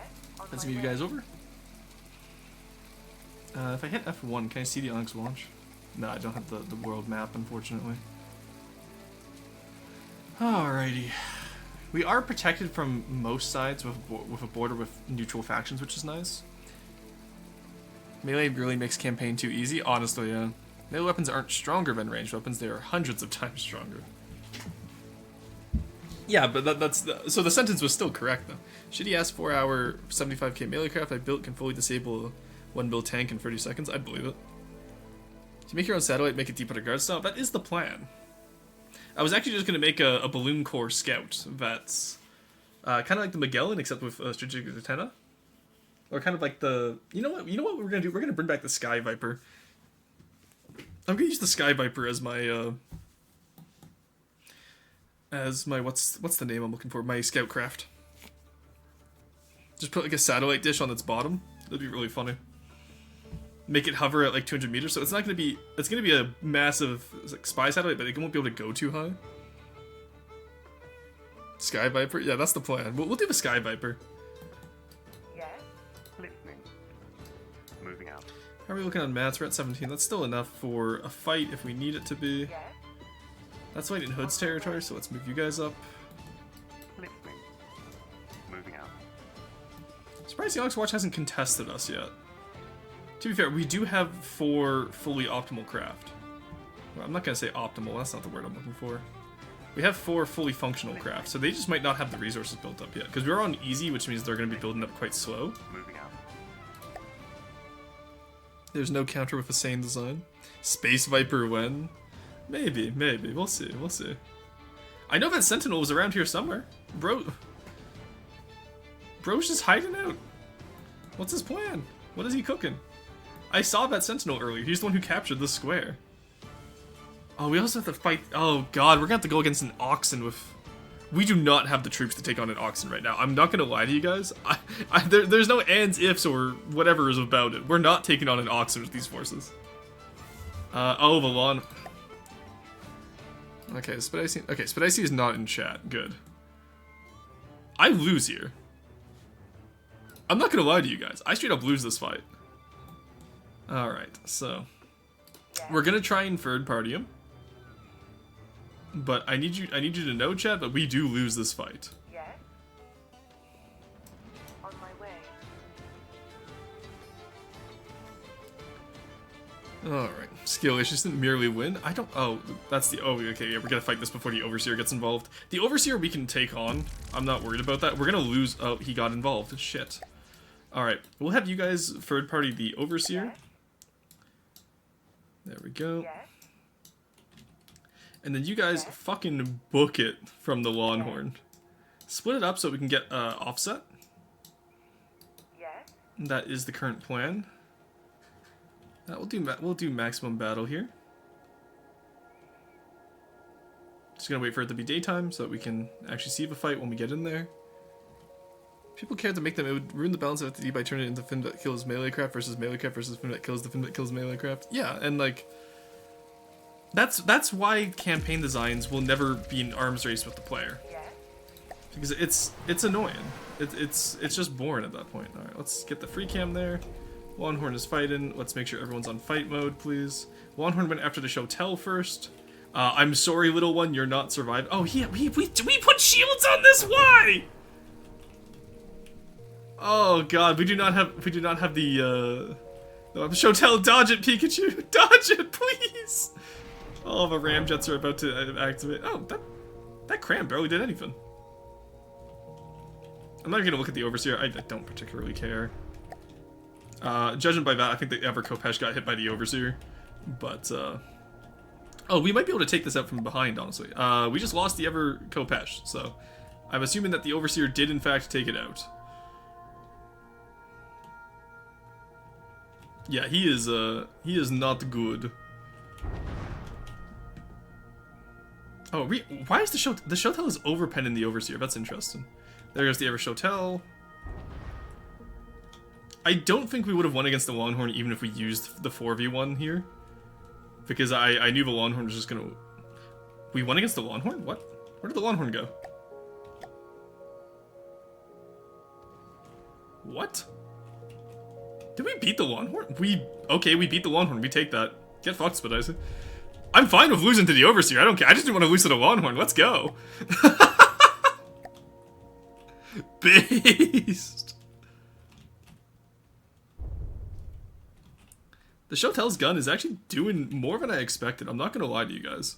Let's move you guys over. If I hit F1, can I see the Onyx Watch? No, I don't have the world map, unfortunately. Alrighty. We are protected from most sides with a border with neutral factions, which is nice. Melee really makes campaign too easy. Honestly, yeah. Melee weapons aren't stronger than ranged weapons. They are hundreds of times stronger. Yeah, but so the sentence was still correct, though. Shitty ass 4-hour 75k melee craft I built can fully disable one build tank in 30 seconds. I believe it. To make your own satellite, make it deep under guard style. That is the plan. I was actually just going to make a balloon core scout that's kind of like the Magellan, except with strategic antenna. Or kind of like the... You know what we're going to do? We're going to bring back the Sky Viper. I'm going to use the Sky Viper as my... what's the name I'm looking for? My scout craft. Just put like a satellite dish on its bottom. That'd be really funny. Make it hover at like 200 meters, so it's not going to be... It's going to be a massive like, spy satellite, but it won't be able to go too high. Sky Viper? Yeah, that's the plan. We'll do the Sky Viper. Yes. Listening. Moving out. How are we looking on mats? We're at 17. That's still enough for a fight if we need it to be. Yes. That's fight in Hood's territory, so let's move you guys up. Listening. Moving out. Surprised the Onyx Watch hasn't contested us yet. To be fair, we do have 4 fully optimal craft. Well, I'm not going to say optimal, that's not the word I'm looking for. We have 4 fully functional craft, so they just might not have the resources built up yet. Because we're on easy, which means they're going to be building up quite slow. Moving out. There's no counter with a sane design. Space Viper when? Maybe. We'll see. I know that Sentinel was around here somewhere. Bro's just hiding out. What's his plan? What is he cooking? I saw that Sentinel earlier. He's the one who captured the square. Oh, we also have to fight... Oh, God. We're going to have to go against an Oxen with... We do not have the troops to take on an Oxen right now. I'm not going to lie to you guys. There's no ands, ifs, or whatever is about it. We're not taking on an Oxen with these forces. Oh, the lawn... Okay, Spedici is not in chat. Good. I lose here. I'm not going to lie to you guys. I straight up lose this fight. Alright, so... We're gonna try and third party him. But I need you to know, chat, that we do lose this fight. Yes. Alright. Skill issues didn't merely win. I don't... Oh, that's the... Oh, okay, yeah, we're gonna fight this before the Overseer gets involved. The Overseer we can take on. I'm not worried about that. We're gonna lose... Oh, he got involved. Shit. Alright. We'll have you guys third party the Overseer. There we go. And then you guys fucking book it from the Longhorn. Split it up so we can get offset. That is the current plan. We'll do maximum battle here. Just gonna wait for it to be daytime so that we can actually see the fight when we get in there. People care to make them. It would ruin the balance of FTD by turning it into Finn that kills melee craft versus melee craft versus Finn that kills the Finn that kills melee craft. Yeah, and like that's why campaign designs will never be an arms race with the player. Because it's annoying. It's just boring at that point. All right, let's get the free cam there. Longhorn is fighting. Let's make sure everyone's on fight mode, please. Longhorn went after the Shotel first. I'm sorry, little one, you're not survived. Oh, yeah, we put shields on this. Why? Oh God, we do not have the Shotel, dodge it, Pikachu, dodge it, please. Oh, the ramjets are about to activate. Oh, that cram barely did anything. I'm not gonna look at the Overseer. I don't particularly care. Judging by that, I think the Ever Kopesh got hit by the Overseer. But, oh, we might be able to take this out from behind, honestly. We just lost the Ever Kopesh, so I'm assuming that the Overseer did, in fact, take it out. Yeah, he is not good. Oh, why is the Shotel is overpenning the Overseer? That's interesting. There goes the Ever Shotel. I don't think we would have won against the Longhorn even if we used the 4v1 here. Because I knew the Longhorn was just gonna... We won against the Longhorn? What? Where did the Longhorn go? What? Did we beat the Longhorn? Okay, we beat the Longhorn. We take that. Get fucked, Spediza. I'm fine with losing to the Overseer. I don't care. I just didn't want to lose to the Longhorn. Let's go. Beast. The Shotel's gun is actually doing more than I expected. I'm not going to lie to you guys.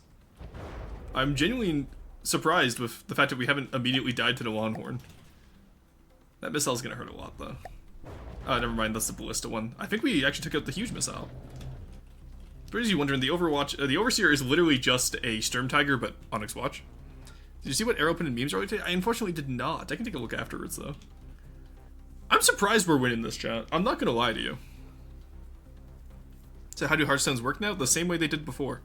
I'm genuinely surprised with the fact that we haven't immediately died to the Longhorn. That missile's going to hurt a lot, though. Oh, never mind. That's the Ballista one. I think we actually took out the huge missile. For those of you wondering, the Overseer is literally just a Sturm Tiger, but Onyx Watch. Did you see what arrow pin and memes are like today? I unfortunately did not. I can take a look afterwards, though. I'm surprised we're winning this, chat. I'm not gonna lie to you. So how do Hearthstones work now? The same way they did before.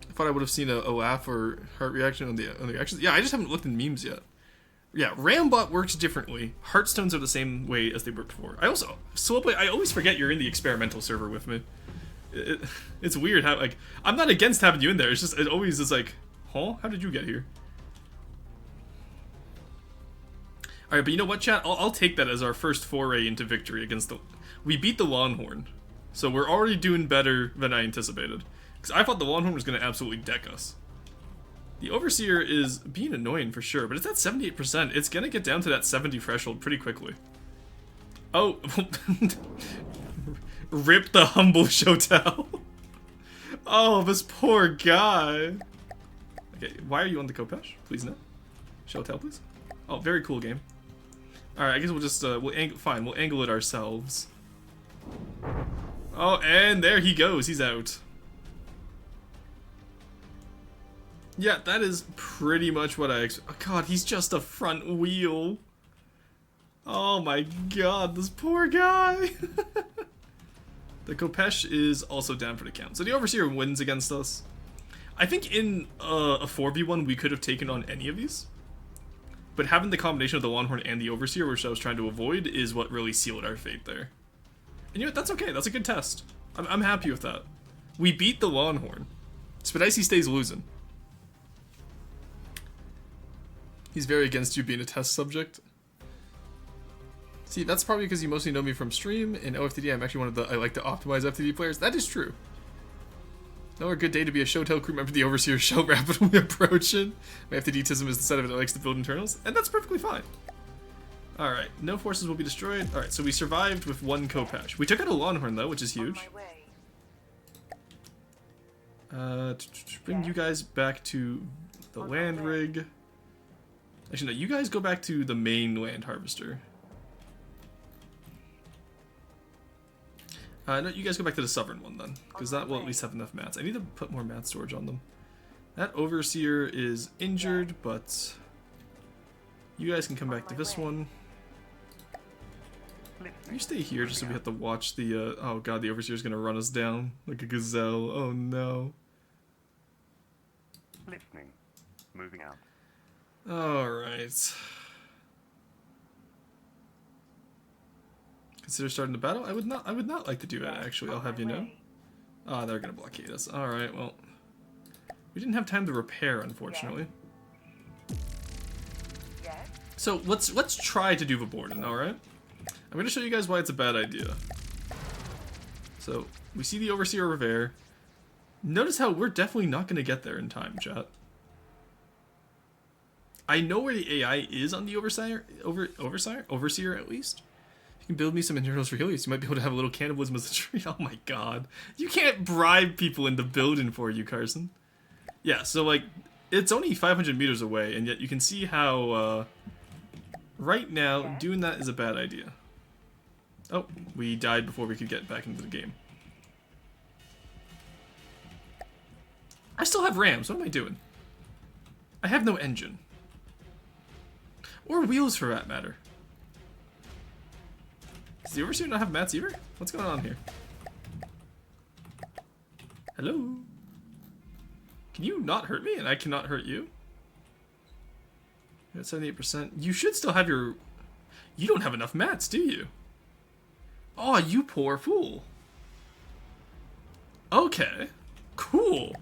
I thought I would have seen a laugh or heart reaction on the actions. Yeah, I just haven't looked in memes yet. Yeah, Rambot works differently. Hearthstones are the same way as they worked before. I also, Slowplay, I always forget you're in the experimental server with me. It's weird how, like, I'm not against having you in there. It's just, it always is like, huh? How did you get here? Alright, but you know what, chat? I'll take that as our first foray into victory against the... We beat the Longhorn. So we're already doing better than I anticipated. Because I thought the Longhorn was going to absolutely deck us. The Overseer is being annoying for sure, but it's at 78%. It's going to get down to that 70 threshold pretty quickly. Oh. Rip the humble Shotel. Oh, this poor guy. Okay, why are you on the Kopesh? Please no. Shotel, please. Oh, very cool game. Alright, I guess we'll just, we'll angle it ourselves. Oh, and there he goes. He's out. Yeah, that is pretty much what I expect. Oh, God, he's just a front wheel. Oh my God, this poor guy. The Kopesh is also down for the count. So the Overseer wins against us. I think in a 4v1 we could have taken on any of these. But having the combination of the Longhorn and the Overseer, which I was trying to avoid, is what really sealed our fate there. And you know what? That's okay. That's a good test. I'm happy with that. We beat the Longhorn. Spedicy stays losing. He's very against you being a test subject. See, that's probably because you mostly know me from stream. In OFTD, I'm actually one of the I like to optimize FTD players. That is true. Another good day to be a Shotel crew member. The Overseer show rapidly approaching. My FTD-tism is the side of it that likes to build internals, and that's perfectly fine. Alright, no forces will be destroyed. Alright, so we survived with one Kopesh. We took out a Longhorn though, which is On huge. my way. Bring you guys back to the On my land way. rig. Actually, no, you guys go back to the main land harvester. No, you guys go back to the southern one then, because that will at least have enough mats. I need to put more mat storage on them. That overseer is injured, but you guys can come back to this one. Listening. You stay here just so we have to watch the, oh god, the overseer's gonna run us down like a gazelle. Oh no. Listening. Moving out. Alright. Consider starting the battle? I would not like to do that actually, I'll On have my you know. way. Ah, they're gonna blockade us. Alright, well. We didn't have time to repair, unfortunately. Yes. So let's try to do the Borden, alright? I'm gonna show you guys why it's a bad idea. So, we see the Overseer over there. Notice how we're definitely not gonna get there in time, chat. I know where the AI is on the Overseer at least. You can build me some internals for Helios. You might be able to have a little cannibalism as a tree. Oh my god. You can't bribe people into building for you, Carson. Yeah, so like, it's only 500 meters away, and yet you can see how, right now, doing that is a bad idea. Oh, we died before we could get back into the game. I still have rams. What am I doing? I have no engine. Or wheels, for that matter. Does the Overseer not have mats either? What's going on here? Hello? Can you not hurt me and I cannot hurt you? You're at 78%. You should still have your... You don't have enough mats, do you? Oh, you poor fool. Okay. Cool.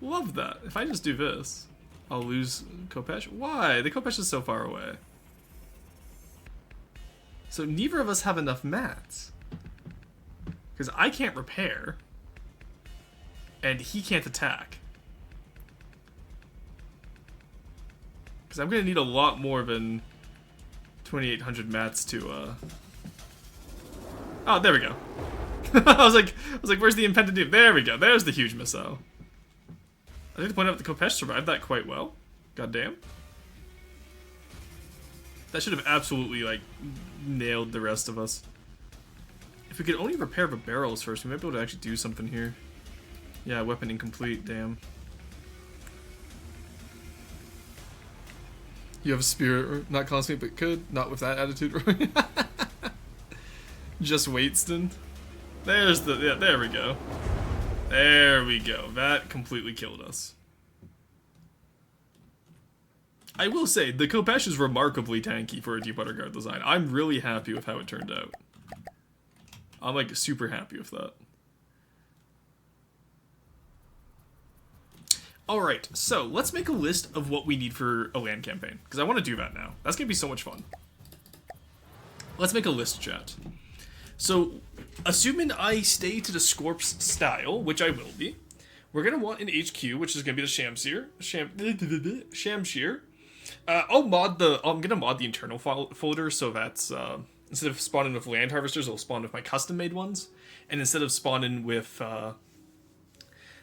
Love that. If I just do this, I'll lose Kopesh. Why? The Kopesh is so far away. So neither of us have enough mats. Because I can't repair. And he can't attack. Because I'm going to need a lot more than 2,800 mats to, Oh, there we go. I was like, where's the impended doom? There we go. There's the huge missile. I think to point out that the Kopesh survived that quite well. God damn. That should have absolutely, like, nailed the rest of us. If we could only repair the barrels first, we might be able to actually do something here. Yeah, weapon incomplete, damn. You have a spirit, not constantly, but could. Not with that attitude. Just Waitston. There's the, yeah, there we go. There we go. That completely killed us. I will say, the Kopesh is remarkably tanky for a Deepwater Guard design. I'm really happy with how it turned out. I'm, like, super happy with that. Alright, so let's make a list of what we need for a land campaign. Because I want to do that now. That's going to be so much fun. Let's make a list, chat. So, assuming I stay to the Scorps style, which I will be, we're going to want an HQ, which is going to be the Shamshir. Shamshir. I'm going to mod the internal folder so that's, instead of spawning with land harvesters, it'll spawn with my custom-made ones. And instead of spawning with,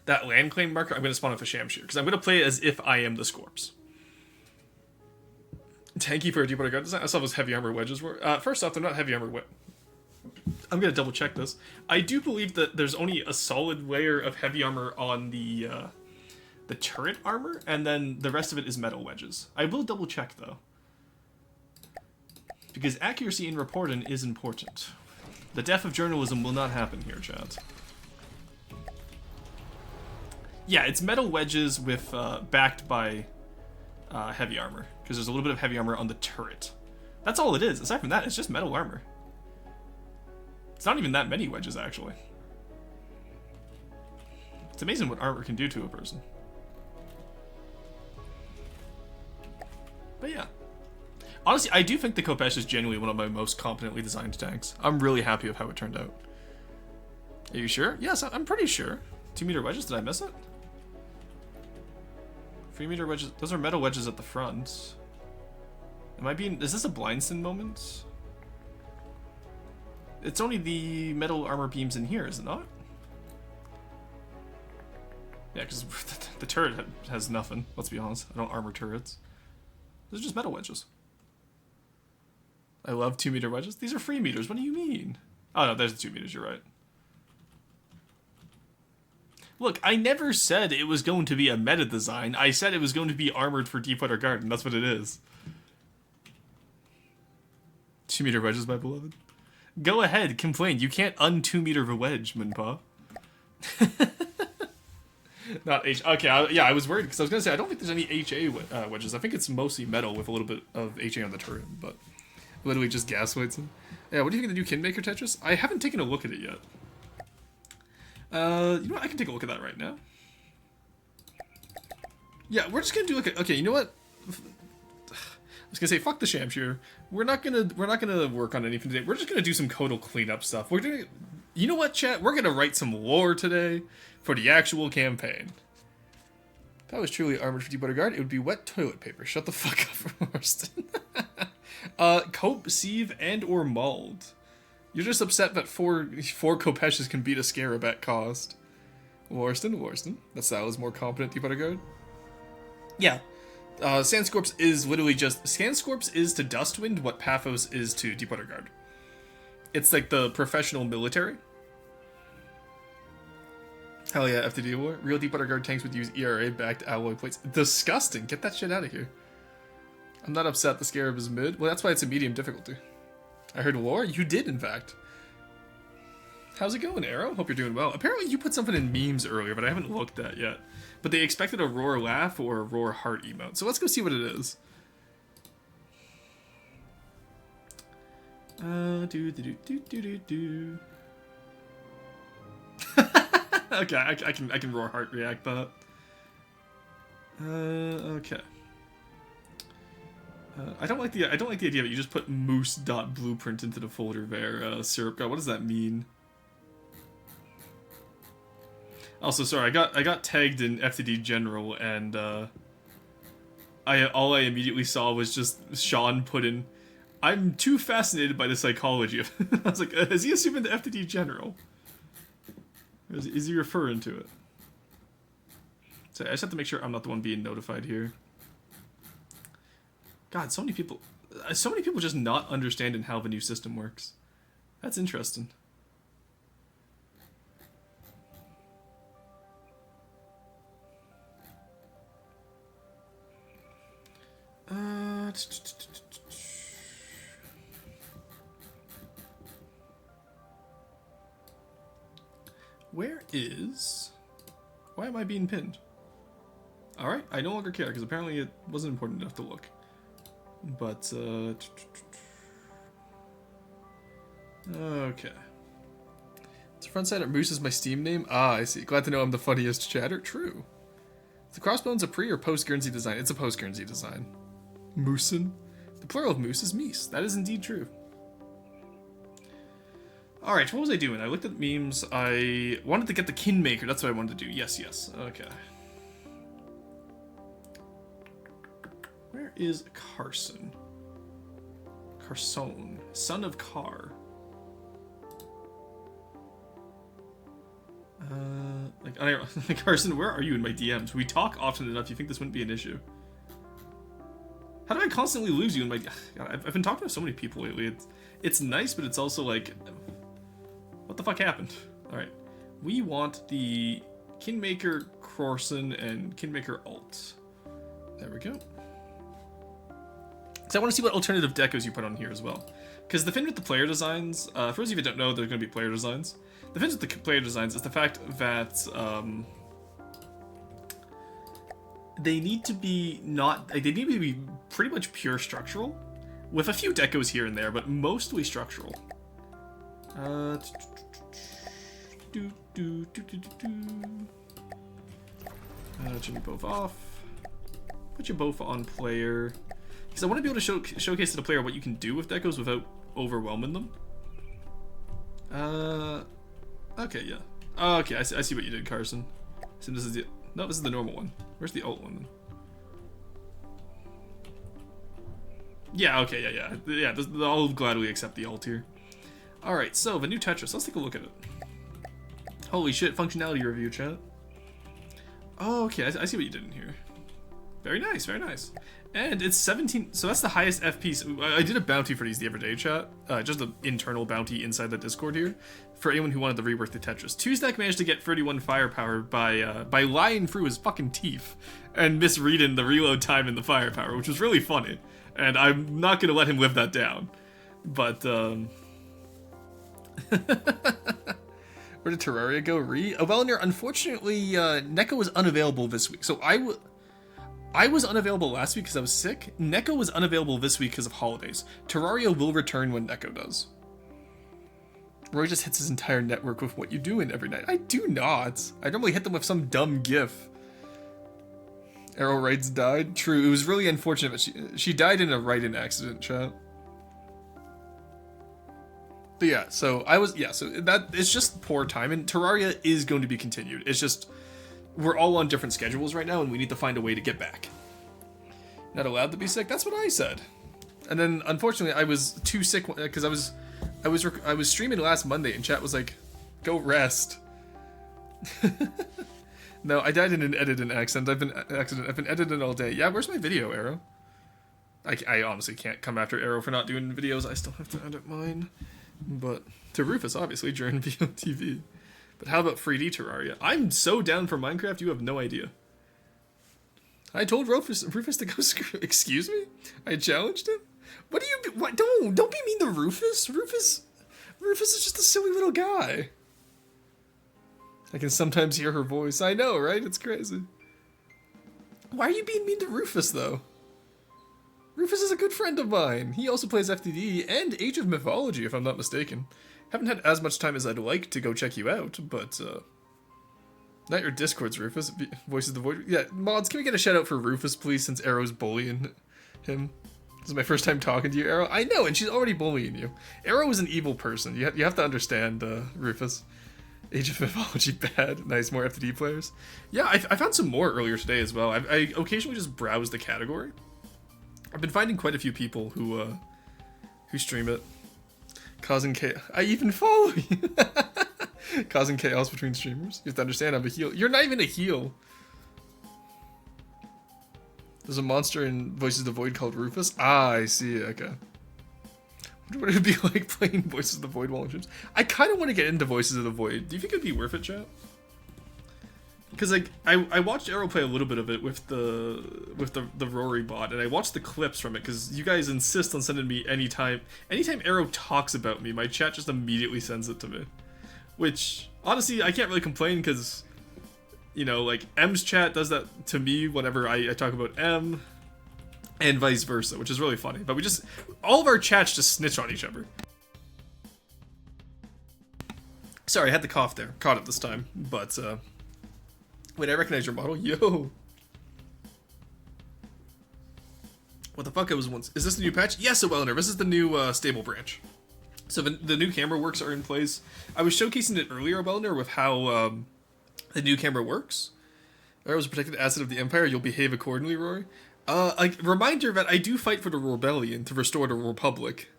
that land claim marker, I'm going to spawn with a Shamshir. Because I'm going to play as if I am the Scorps. Tanky for a Deepwater Guard design? I saw those heavy armor wedges were. First off, they're not heavy armor wedges. I'm going to double check this. I do believe that there's only a solid layer of heavy armor on the turret armor, and then the rest of it is metal wedges. I will double check, though. Because accuracy in reporting is important. The death of journalism will not happen here, chat. Yeah, it's metal wedges with backed by heavy armor, because there's a little bit of heavy armor on the turret. That's all it is. Aside from that, it's just metal armor. It's not even that many wedges, actually. It's amazing what armor can do to a person. But yeah. Honestly, I do think the Kopesh is genuinely one of my most competently designed tanks. I'm really happy with how it turned out. Are you sure? Yes, I'm pretty sure. 2-meter wedges, did I miss it? 3-meter wedges, those are metal wedges at the front. Am I being... Is this a Blindston moment? It's only the metal armor beams in here, is it not? Yeah, because the turret has nothing. Let's be honest. I don't armor turrets. Those are just metal wedges. I love 2 meter wedges. These are free meters. What do you mean? Oh, no, there's the 2 meters. You're right. Look, I never said it was going to be a meta design. I said it was going to be armored for Deepwater Garden. That's what it is. 2 meter wedges, my beloved. Go ahead, complain. You can't un-2 meter the wedge, Minpa. Not H. Okay, yeah, I was worried because I was going to say, I don't think there's any HA wedges. I think it's mostly metal with a little bit of HA on the turret, but literally just gas weights them. Yeah, what do you think of the new Kingmaker Tetris? I haven't taken a look at it yet. You know what? I can take a look at that right now. Yeah, we're just gonna do like a, okay. You know what? I was gonna say fuck the Shamshir. We're not gonna work on anything today. We're just gonna do some Codal cleanup stuff. We're doing. You know what, chat? We're gonna write some lore today for the actual campaign. If I was truly armored for Deepwater Guard, it would be wet toilet paper. Shut the fuck up, Marston. Cope, sieve, and or mauled. You're just upset that four Kopeshes can beat a Scarab at cost. Warston. That style is more competent Deepwater Guard. Yeah. Sandscorps is literally just... Sandscorps is to Dustwind what Paphos is to Deepwater Guard. It's like the professional military. Hell yeah, FTD war. Real Deepwater Guard tanks would use ERA-backed alloy plates. Disgusting. Get that shit out of here. I'm not upset the Scarab is mid. Well, that's why it's a medium difficulty. I heard lore? You did, in fact. How's it going, Arrow? Hope you're doing well. Apparently you put something in memes earlier, but I haven't looked at yet. But they expected a roar laugh or a roar heart emote. So let's go see what it is. Okay, I can roar heart react that. Okay. I don't like the idea that you just put moose.blueprint into the folder there, Syrup God. What does that mean? Also, sorry, I got tagged in FTD General, and all I immediately saw was just Sean put in, I'm too fascinated by the psychology of I was like, is he assuming the FTD General? Or is he referring to it? So I just have to make sure I'm not the one being notified here. God, so many people just not understanding how the new system works. That's interesting. Where is... Why am I being pinned? Alright, I no longer care, because apparently it wasn't important enough to look. But, okay. It's front side at Moose is my Steam name? Ah, I see. Glad to know I'm the funniest chatter. True. Is the crossbones a pre or post Guernsey design? It's a post Guernsey design. Moosin. The plural of moose is meese. That is indeed true. Alright, what was I doing? I looked at memes. I wanted to get the Kinmaker. That's what I wanted to do. Yes. Okay. Where is Carson? Carson. Son of Car. Carson, where are you in my DMs? We talk often enough. You think this wouldn't be an issue? How do I constantly lose you in my... God, I've been talking to so many people lately. It's nice, but it's also like... What the fuck happened? Alright. We want the Kinmaker Corson and Kinmaker Alt. There we go. So I want to see what alternative decos you put on here as well. Because the thing with the player designs... for those of you that don't know, there's going to be player designs. The thing with the player designs is the fact that... they need to be they need to be pretty much pure structural, with a few decos here and there, but mostly structural. Turn you both off. Put you both on player, because I want to be able to showcase to the player what you can do with decos without overwhelming them. Okay, yeah. Okay, I see what you did, Carson. So this is the... No, this is the normal one. Where's the alt one then? Yeah, okay, yeah. I'll gladly accept the alt here. Alright, so the new Tetris. Let's take a look at it. Holy shit, functionality review, chat. Oh, okay, I see what you did in here. Very nice, very nice. And it's 17, so that's the highest FP. I did a bounty for these the other day, chat. Just an internal bounty inside the Discord here. For anyone who wanted to rework the Tetris. Tuesday managed to get 31 firepower by lying through his fucking teeth and misreading the reload time and the firepower, which was really funny. And I'm not gonna let him live that down. But, where did Terraria go? Well, unfortunately, Neko was unavailable this week. So I was unavailable last week because I was sick. Neko was unavailable this week because of holidays. Terraria will return when Neko does. Roy just hits his entire network with what you doing every night. I do not. I normally hit them with some dumb gif. Arrow Wrights died. True, it was really unfortunate, but she died in a write-in accident, chat. But yeah, so that it's just poor time, and Terraria is going to be continued. It's just we're all on different schedules right now, and we need to find a way to get back. Not allowed to be sick? That's what I said. And then, unfortunately, I was too sick because I was streaming last Monday, and chat was like, "Go rest." No, I died in an editing accident. I've been editing all day. Yeah, where's my video, Arrow? I honestly can't come after Arrow for not doing videos. I still have to edit mine. But to Rufus, obviously, during VOTV. But how about 3D Terraria? I'm so down for Minecraft, you have no idea. I told Rufus to go screw. Excuse me? I challenged him? What do you... What? Don't be mean to Rufus. Rufus is just a silly little guy. I can sometimes hear her voice. I know, right? It's crazy. Why are you being mean to Rufus, though? Rufus is a good friend of mine. He also plays FTD and Age of Mythology, if I'm not mistaken. Haven't had as much time as I'd like to go check you out, but, not your Discords, Rufus. Voices the Void. Yeah, mods, can we get a shout out for Rufus, please, since Arrow's bullying him? This is my first time talking to you, Arrow. I know, and she's already bullying you. Arrow is an evil person. You have to understand, Rufus. Age of Mythology bad. Nice, more FTD players. Yeah, I found some more earlier today as well. I occasionally just browse the category. I've been finding quite a few people who stream it. Causing chaos. I even follow you. Causing chaos between streamers. You have to understand I'm a heel. You're not even a heel. There's a monster in Voices of the Void called Rufus. Ah, I see. Okay. What would it be like playing Voices of the Void while on streams? I kind of want to get into Voices of the Void. Do you think it'd be worth it, chat? Because like I watched Arrow play a little bit of it with the Rory bot, and I watched the clips from it because you guys insist on sending me anytime Arrow talks about me, my chat just immediately sends it to me. Which honestly I can't really complain because, you know, like M's chat does that to me whenever I talk about M, and vice versa, which is really funny. But all of our chats just snitch on each other. Sorry, I had the cough there. Caught it this time, but wait, I recognize your model. Yo. What the fuck? I was once. Is this the new patch? Yes, Wellner. This is the new stable branch. So the new camera works are in place. I was showcasing it earlier, Wellner, with how the new camera works. There was a protected asset of the Empire. You'll behave accordingly, Rory. A reminder that I do fight for the rebellion to restore the Republic.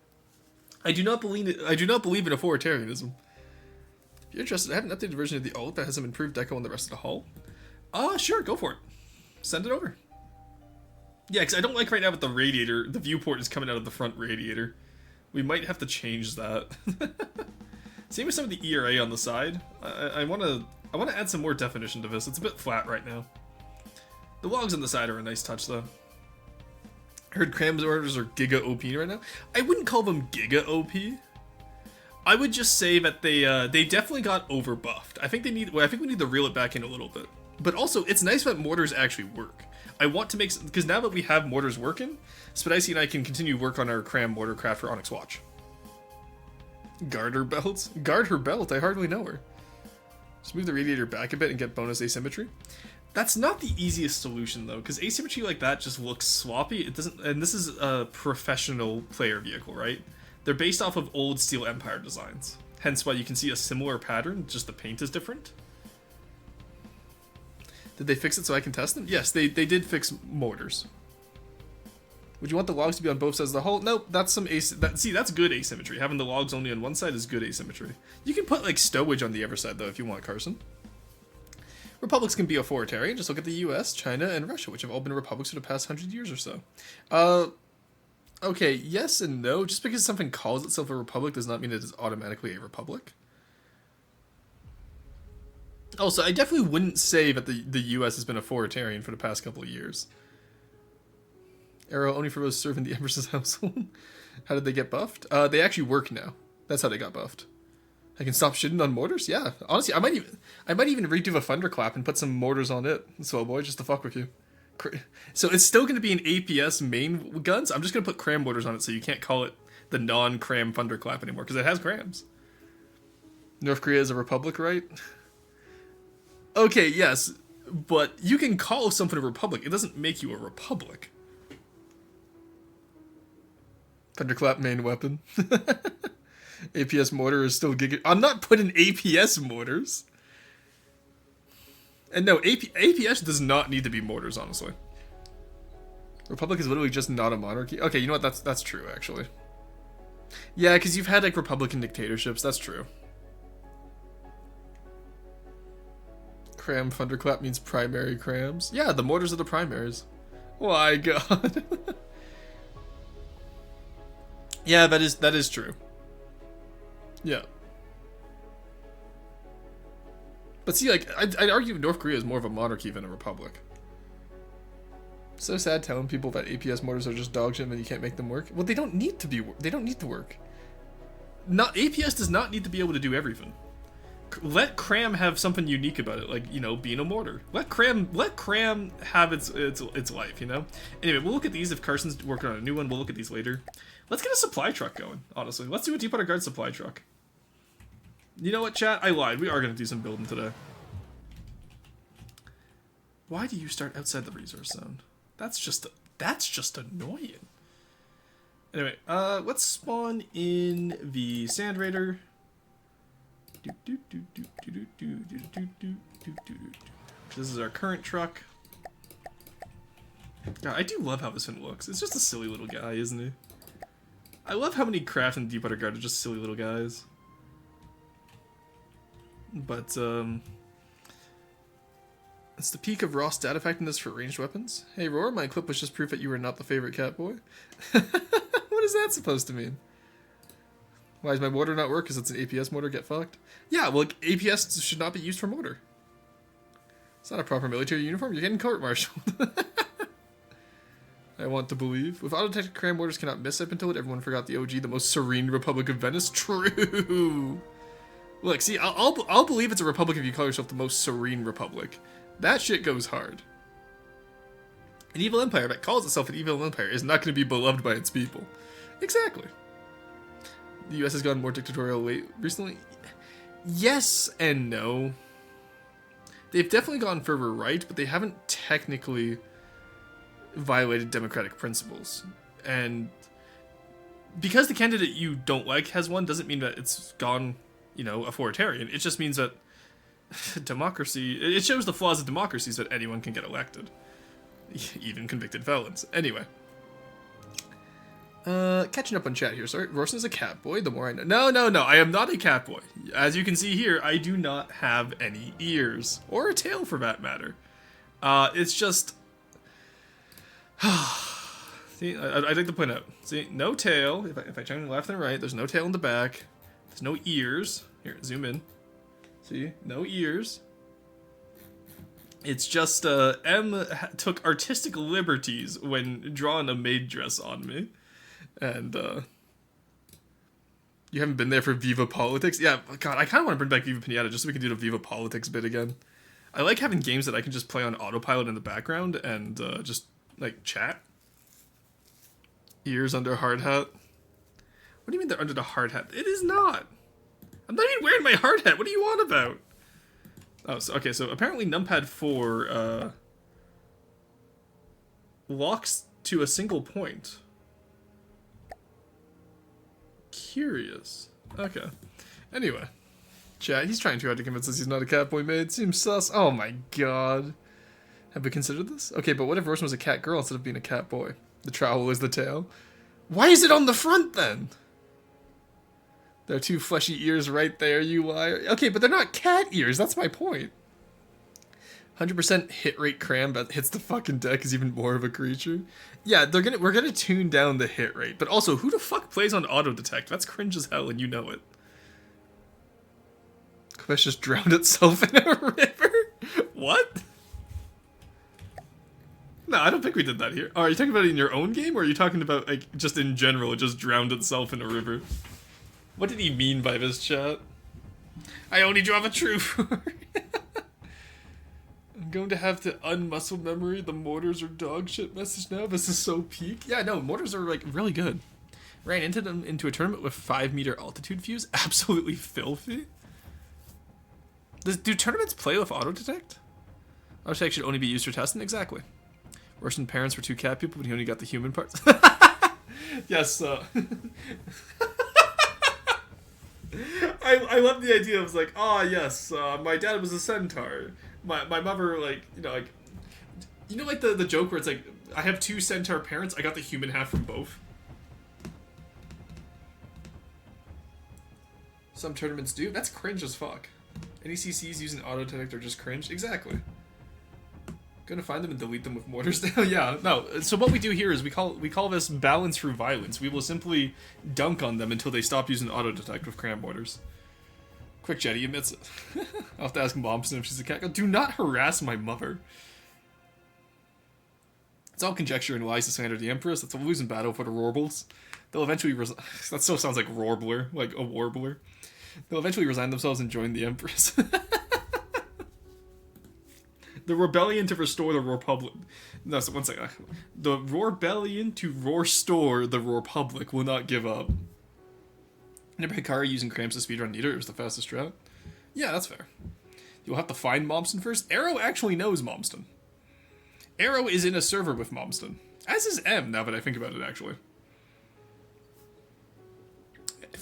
I do not believe in authoritarianism. If you're interested, I have an updated version of the alt that has some improved deco on the rest of the hull. Sure, go for it. Send it over. Yeah, because I don't like right now that the radiator, the viewport is coming out of the front radiator. We might have to change that. Same with some of the ERA on the side. I want to add some more definition to this. It's a bit flat right now. The logs on the side are a nice touch, though. I heard Cram's orders are Giga OP right now. I wouldn't call them Giga OP. I would just say that they definitely got overbuffed. I think we need to reel it back in a little bit. But also, it's nice that mortars actually work. I want to make, because now that we have mortars working, Spidicy and I can continue work on our Cram mortar craft for Onyx Watch. Guard her belts? Guard her belt? I hardly know her. Just move the radiator back a bit and get bonus asymmetry. That's not the easiest solution though, because asymmetry like that just looks sloppy. It doesn't, and this is a professional player vehicle, right? They're based off of old Steel Empire designs. Hence why you can see a similar pattern, just the paint is different. Did they fix it so I can test them? Yes, they did fix mortars. Would you want the logs to be on both sides of the hull? Nope, that's some that's good asymmetry. Having the logs only on one side is good asymmetry. You can put like stowage on the other side though if you want, Carson. Republics can be authoritarian. Just look at the U.S., China, and Russia, which have all been republics for the past 100 years or so. Okay, yes and no. Just because something calls itself a republic does not mean it is automatically a republic. Also, I definitely wouldn't say that the U.S. has been authoritarian for the past couple of years. Arrow only for those serving the Empress's household. How did they get buffed? They actually work now. That's how they got buffed. I can stop shooting on mortars? Yeah. Honestly, I might even redo the thunderclap and put some mortars on it. Swell boy, just to fuck with you. So it's still going to be an APS main guns. I'm just going to put cram mortars on it so you can't call it the non-cram thunderclap anymore because it has crams. North Korea is a republic, right? Okay, yes, but you can call something a republic. It doesn't make you a republic. Thunderclap main weapon. APS mortar is still giga. I'm not putting APS mortars. And no, APS does not need to be mortars, honestly. Republic is literally just not a monarchy. Okay, you know what? That's true, actually. Yeah, because you've had like Republican dictatorships. That's true. Cram thunderclap means primary crams. Yeah, the mortars are the primaries. My God. Yeah, that is true. Yeah. But see, like, I'd argue North Korea is more of a monarchy than a republic. So sad telling people that APS mortars are just dog shit and you can't make them work. Well, they don't need to be. They don't need to work. Not APS does not need to be able to do everything. Let cram have something unique about it, like, you know, being a mortar. Let cram have its life, you know. Anyway, we'll look at these if Carson's working on a new one. We'll look at these later. Let's get a supply truck going. Honestly, let's do a Deep Water Guard supply truck. You know what, chat? I lied. We are gonna do some building today. Why do you start outside the resource zone? That's just annoying. Anyway, let's spawn in the Sand Raider. This is our current truck. God, I do love how this one looks. It's just a silly little guy, isn't he? I love how many craft and Deep Water Guard are just silly little guys. But, it's the peak of raw stat effectiveness for ranged weapons. Hey, Roar, my clip was just proof that you were not the favorite cat boy. What is that supposed to mean? Why does my mortar not work? Because it's an APS mortar, get fucked? Yeah, well, APS should not be used for mortar. It's not a proper military uniform, you're getting court-martialed. I want to believe. With auto-detected cram mortars cannot miss up until it, everyone forgot the OG, the most serene Republic of Venice. True! Look, see, I'll believe it's a republic if you call yourself the most serene republic. That shit goes hard. An evil empire that calls itself an evil empire is not going to be beloved by its people. Exactly. The US has gone more dictatorial recently. Yes and no. They've definitely gone further right, but they haven't technically violated democratic principles. And because the candidate you don't like has won doesn't mean that it's gone, you know, authoritarian. It just means that democracy, it shows the flaws of democracies that anyone can get elected. Even convicted felons. Anyway. Catching up on chat here. Sorry, Rorson is a cat boy, the more I know. No, I am not a cat boy. As you can see here, I do not have any ears. Or a tail, for that matter. It's just... See, I'd like to point out. See, no tail. If I turn left and right, there's no tail in the back. There's no ears. Here, zoom in. See, no ears. It's just, M took artistic liberties when drawing a maid dress on me. And, you haven't been there for Viva Politics? Yeah, God, I kind of want to bring back Viva Pinata just so we can do the Viva Politics bit again. I like having games that I can just play on autopilot in the background and, just, like, chat. Ears under hard hat. What do you mean they're under the hard hat? It is not. I'm not even wearing my hard hat. What do you want about? Oh, so, okay, so apparently numpad 4, locks to a single point. Curious. Okay. Anyway. Chat, he's trying too hard to convince us he's not a catboy maid. Seems sus. Oh my god. Have we considered this? Okay, but what if Rorson was a cat girl instead of being a cat boy? The trowel is the tail. Why is it on the front then? There are two fleshy ears right there, you liar. Okay, but they're not cat ears. That's my point. 100% hit rate cram, but hits the fucking deck is even more of a creature. Yeah, we're gonna tune down the hit rate, but also, who the fuck plays on auto detect? That's cringe as hell, and you know it. Quest just drowned itself in a river. What? No, I don't think we did that here. Oh, are you talking about it in your own game, or are you talking about like just in general? It just drowned itself in a river. What did he mean by this, chat? I only drive a trooper. I'm going to have to unmuscle memory the mortars are dog shit message now. This is so peak. Yeah, no, mortars are like really good. Ran into them into a tournament with 5-meter altitude fuse. Absolutely filthy. Do tournaments play with auto detect? Auto detect should only be used for testing. Exactly. Russian parents were two cat people, but he only got the human parts. Yes. I love the idea of like, yes, my dad was a centaur. My mother, like, like the joke where it's like, I have two centaur parents, I got the human half from both. Some tournaments do. That's cringe as fuck. Any CCs using auto detect are just cringe. Exactly. Gonna find them and delete them with mortars now. Yeah, no. So what we do here is we call this balance through violence. We will simply dunk on them until they stop using auto detect with cram mortars. Quick Jetty admits it. I'll have to ask Momson if she's a cat. Do not harass my mother. It's all conjecture and lies to slander the Empress. That's a losing battle for the Rorbles. They'll eventually that still sounds like Rorbler, like a warbler. They'll eventually resign themselves and join the Empress. The rebellion to restore the Republic. No, so one second. The rebellion to restore the Republic will not give up. Never Hikari using cramps to speedrun Nita. It was the fastest route. Yeah, that's fair. You'll have to find Momston first. Arrow actually knows Momston. Arrow is in a server with Momston. As is M, now that I think about it, actually.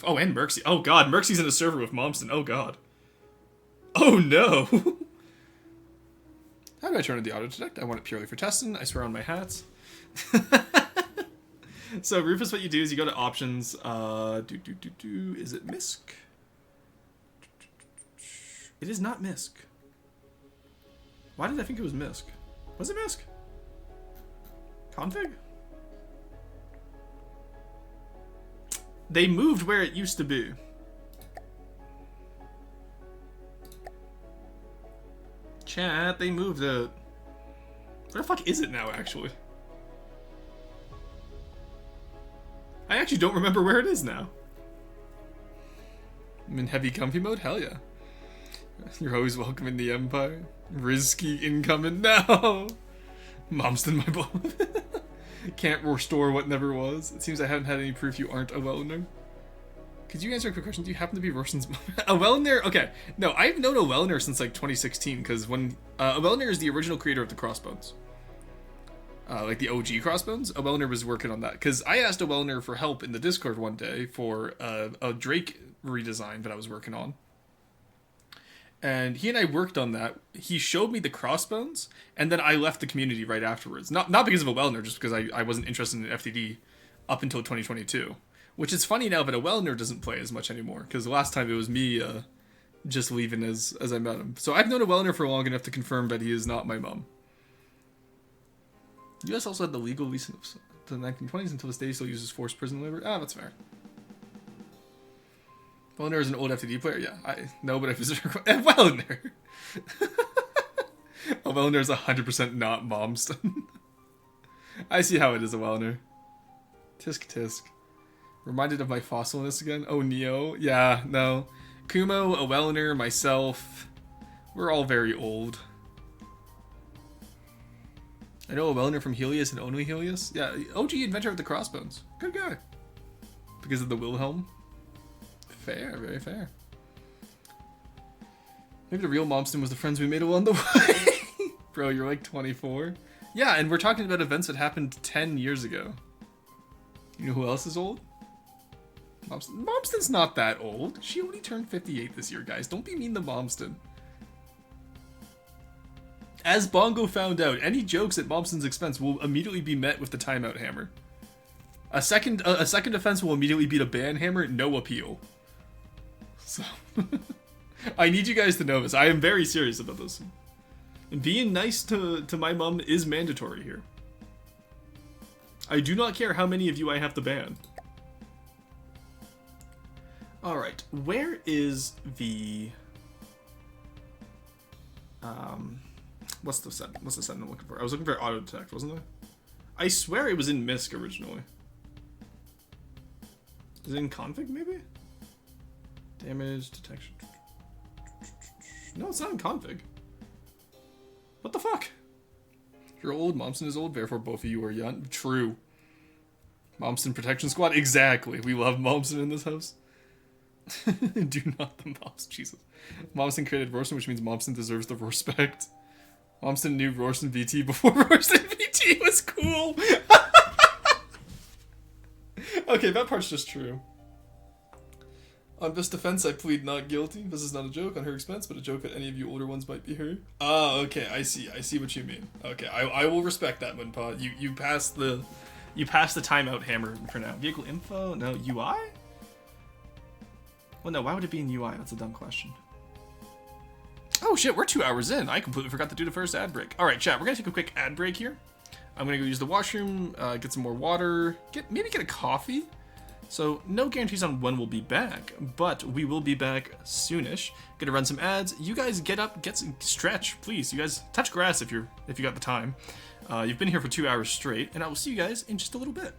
Oh, and Merxy. Oh, God. Merxy's in a server with Momston. Oh, God. Oh, no. How do I turn on the auto detect? I want it purely for testing. I swear on my hats. So, Rufus, what you do is you go to options. Is it MISC? It is not MISC. Why did I think it was MISC? Was it MISC? Config? They moved where it used to be. Chat, they moved it. Where the fuck is it now, actually? I actually don't remember where it is now. I'm in heavy comfy mode? Hell yeah. You're always welcome in the Empire. Risky incoming now. Momston, my beloved. Can't restore what never was. It seems I haven't had any proof you aren't a Wellner. Could you answer a quick question? Do you happen to be Rorson's mom? A Wellner? Okay. No, I've known a Wellner since like 2016, because when a Wellner is the original creator of the Crossbones. Like the OG Crossbones. A Wellner was working on that. Because I asked a Wellner for help in the Discord one day for a Drake redesign that I was working on. And he and I worked on that. He showed me the Crossbones, and then I left the community right afterwards. Not because of a Wellner, just because I wasn't interested in FTD up until 2022. Which is funny now that a Wellner doesn't play as much anymore, because the last time it was me just leaving as I met him. So I've known a Wellner for long enough to confirm that he is not my mom. The US also had the legal lease to the 1920s until this day still uses forced prison labor. Ah, that's fair. Wellner is an old FTD player? Yeah, I know, but I visited Wellner! A Wellner is 100% not Momston. I see how it is a Wellner. Tisk tisk. Reminded of my fossilness again? Oh, Neo? Yeah, no. Kumo, a Wellner, myself. We're all very old. I know a Wellner from Helios and only Helios. Yeah, OG inventor of the Crossbones. Good guy. Because of the Wilhelm. Fair, very fair. Maybe the real Momston was the friends we made along the way. Bro, you're like 24. Yeah, and we're talking about events that happened 10 years ago. You know who else is old? Momston's not that old. She only turned 58 this year, guys. Don't be mean to Momston. As Bongo found out, any jokes at Momson's expense will immediately be met with the timeout hammer. A second offense will immediately beat a ban hammer, no appeal. So, I need you guys to know this. I am very serious about this. And being nice to my mom is mandatory here. I do not care how many of you I have to ban. Alright, where is the... what's the setting I'm looking for? I was looking for auto detect, wasn't I? I swear it was in MISC originally. Is it in config maybe? Damage detection. No, it's not in config. What the fuck? You're old, Momsen is old, therefore both of you are young. True. Momsen Protection Squad? Exactly. We love Momsen in this house. Do not the Momsen. Jesus. Momsen created Rorson, which means Momsen deserves the respect. Momsen knew Rorson VT before Rorson VT was cool. Okay, that part's just true. On this defense, I plead not guilty. This is not a joke on her expense, but a joke that any of you older ones might be heard. Ah, okay, I see what you mean. Okay, I will respect that, Moonpaw. You passed the timeout hammer for now. Vehicle info? No, UI? Well, no, why would it be in UI? That's a dumb question. Oh shit, we're 2 hours in. I completely forgot to do the first ad break. Alright, chat, we're gonna take a quick ad break here. I'm gonna go use the washroom, get some more water, maybe get a coffee. So, no guarantees on when we'll be back, but we will be back soonish. Gonna run some ads. You guys get up, stretch, please. You guys touch grass if you got the time. You've been here for 2 hours straight, and I will see you guys in just a little bit.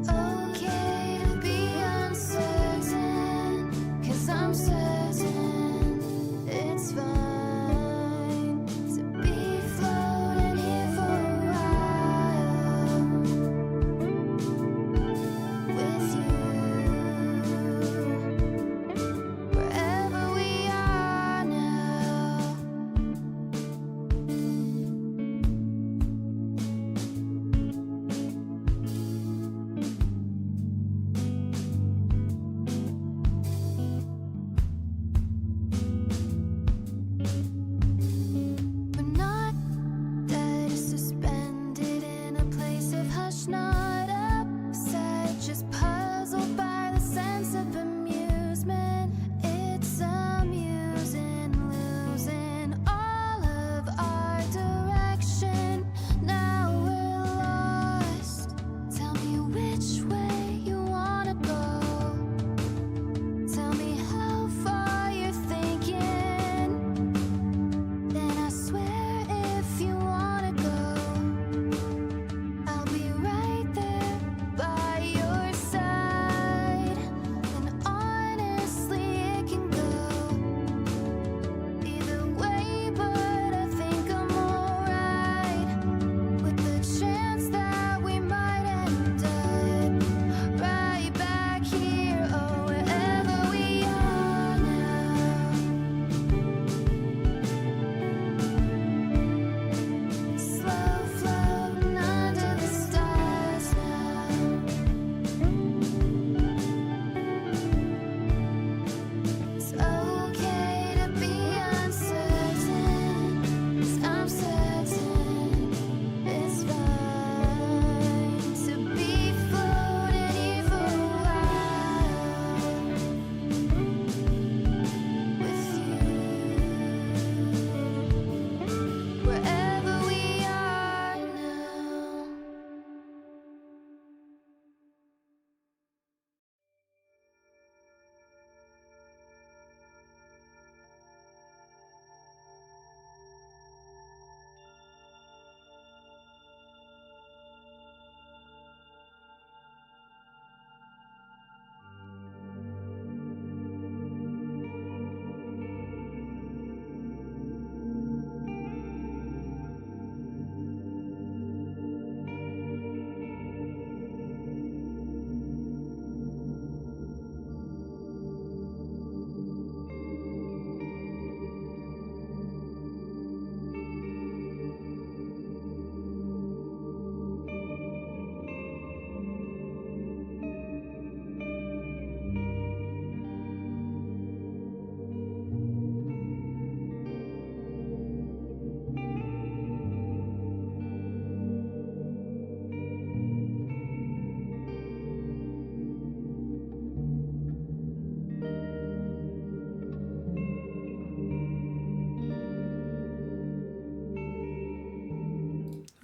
Okay to be uncertain, 'cause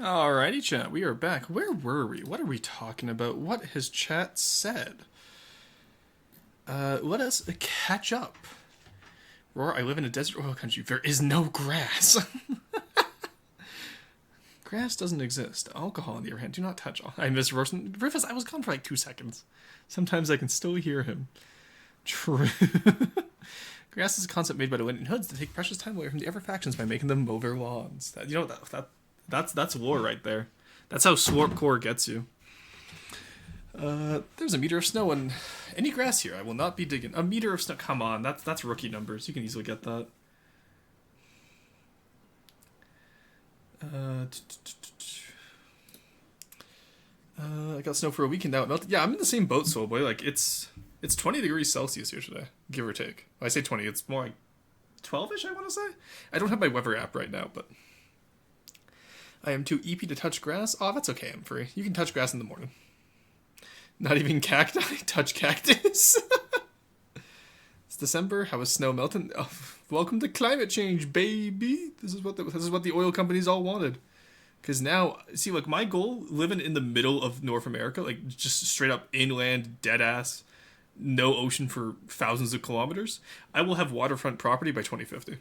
Alrighty, chat. We are back. Where were we? What are we talking about? What has chat said? Let us catch up. Roar, I live in a desert oil country. There is no grass. Grass doesn't exist. Alcohol, on the other hand, do not touch. I miss Rufus. Rufus, I was gone for like 2 seconds. Sometimes I can still hear him. True. Grass is a concept made by the Winding Hoods to take precious time away from the other factions by making them mow their lawns. You know that's lore right there. That's how Swarp Core gets you. There's a meter of snow and any grass here. I will not be digging. A meter of snow. Come on, that's rookie numbers. You can easily get that. I got snow for a weekend now. It melted. Yeah, I'm in the same boat, Soul Boy. Like it's 20 degrees Celsius here today, give or take. When I say 20, it's more like 12ish. I want to say. I don't have my weather app right now, but I am too EP to touch grass. Oh, that's okay. I'm free. You can touch grass in the morning. Not even cacti. Touch cactus. It's December. How is snow melting? Oh, welcome to climate change, baby. This is what the oil companies all wanted. Because now, see, like my goal, living in the middle of North America, like just straight up inland, dead ass, no ocean for thousands of kilometers, I will have waterfront property by 2050.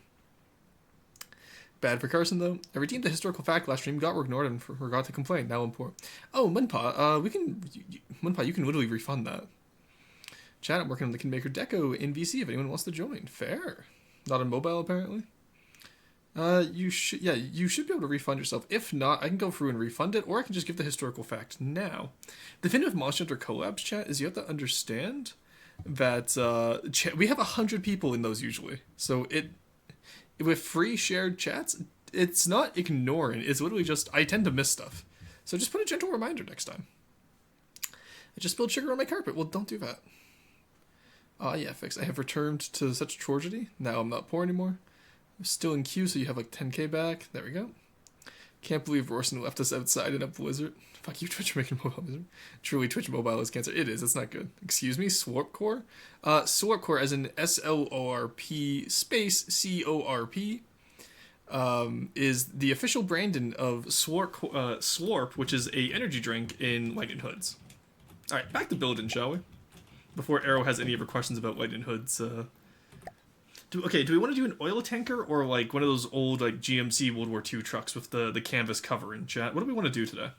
Bad for Carson, though. I redeemed the historical fact last stream, got ignored, and forgot to complain. Now I'm poor. Oh, Munpa, Munpa, you can literally refund that. Chat, I'm working on the Kingmaker Deco in VC if anyone wants to join. Fair. Not on mobile, apparently. You should be able to refund yourself. If not, I can go through and refund it, or I can just give the historical fact now. The thing with Monster Hunter collabs, chat, is you have to understand that we have 100 people in those usually. So with free shared chats, it's not ignoring. It's literally just, I tend to miss stuff. So just put a gentle reminder next time. I just spilled sugar on my carpet. Well, don't do that. Yeah, fix. I have returned to such tragedy. Now I'm not poor anymore. I'm still in queue, so you have like 10k back. There we go. Can't believe Rorson left us outside in a blizzard. Fuck you, Twitch, making mobile misery. Truly, Twitch mobile is cancer. It is. It's not good. Excuse me, Swarp Core? Swarp Core as in SLORP space CORP is the official branding of Slorp, which is a energy drink in Lightning Hoods. Alright, back to building, shall we? Before Arrow has any other questions about Lightning Hoods, do we want to do an oil tanker or like one of those old like GMC World War II trucks with the canvas covering, chat? What do we want to do today?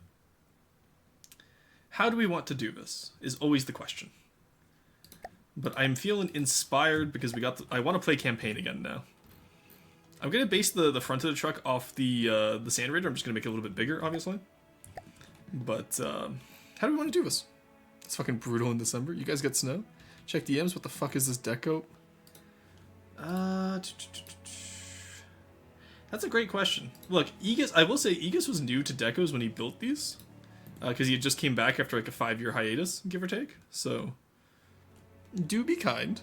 How do we want to do this is always the question. But I'm feeling inspired because I want to play campaign again now. I'm going to base the front of the truck off the Sand Raider. I'm just going to make it a little bit bigger, obviously. But how do we want to do this? It's fucking brutal in December. You guys get snow? Check DMs. What the fuck is this deco? That's a great question. Look, I will say Aegis was new to decos when he built these. Because he just came back after like a 5-year hiatus, give or take. So, do be kind.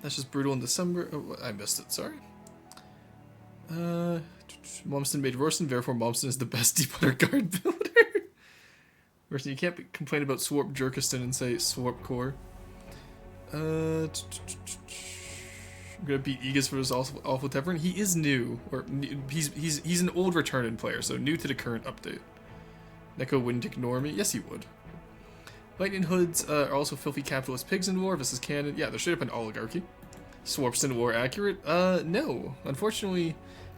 That's just brutal in December. Oh, I missed it, sorry. Momston made Rorson, therefore Momston is the best deep water guard builder. Rorson, you can't complain about Swarp Jerkiston and say Swarp Core. I'm gonna beat Aegis for his awful Tavern. He is new, or he's an old returning player, so new to the current update. Neko wouldn't ignore me. Yes, he would. Lightning Hoods are also filthy capitalist pigs in war. This is canon. Yeah, they're straight up an oligarchy. Swarpston war accurate? No. Unfortunately,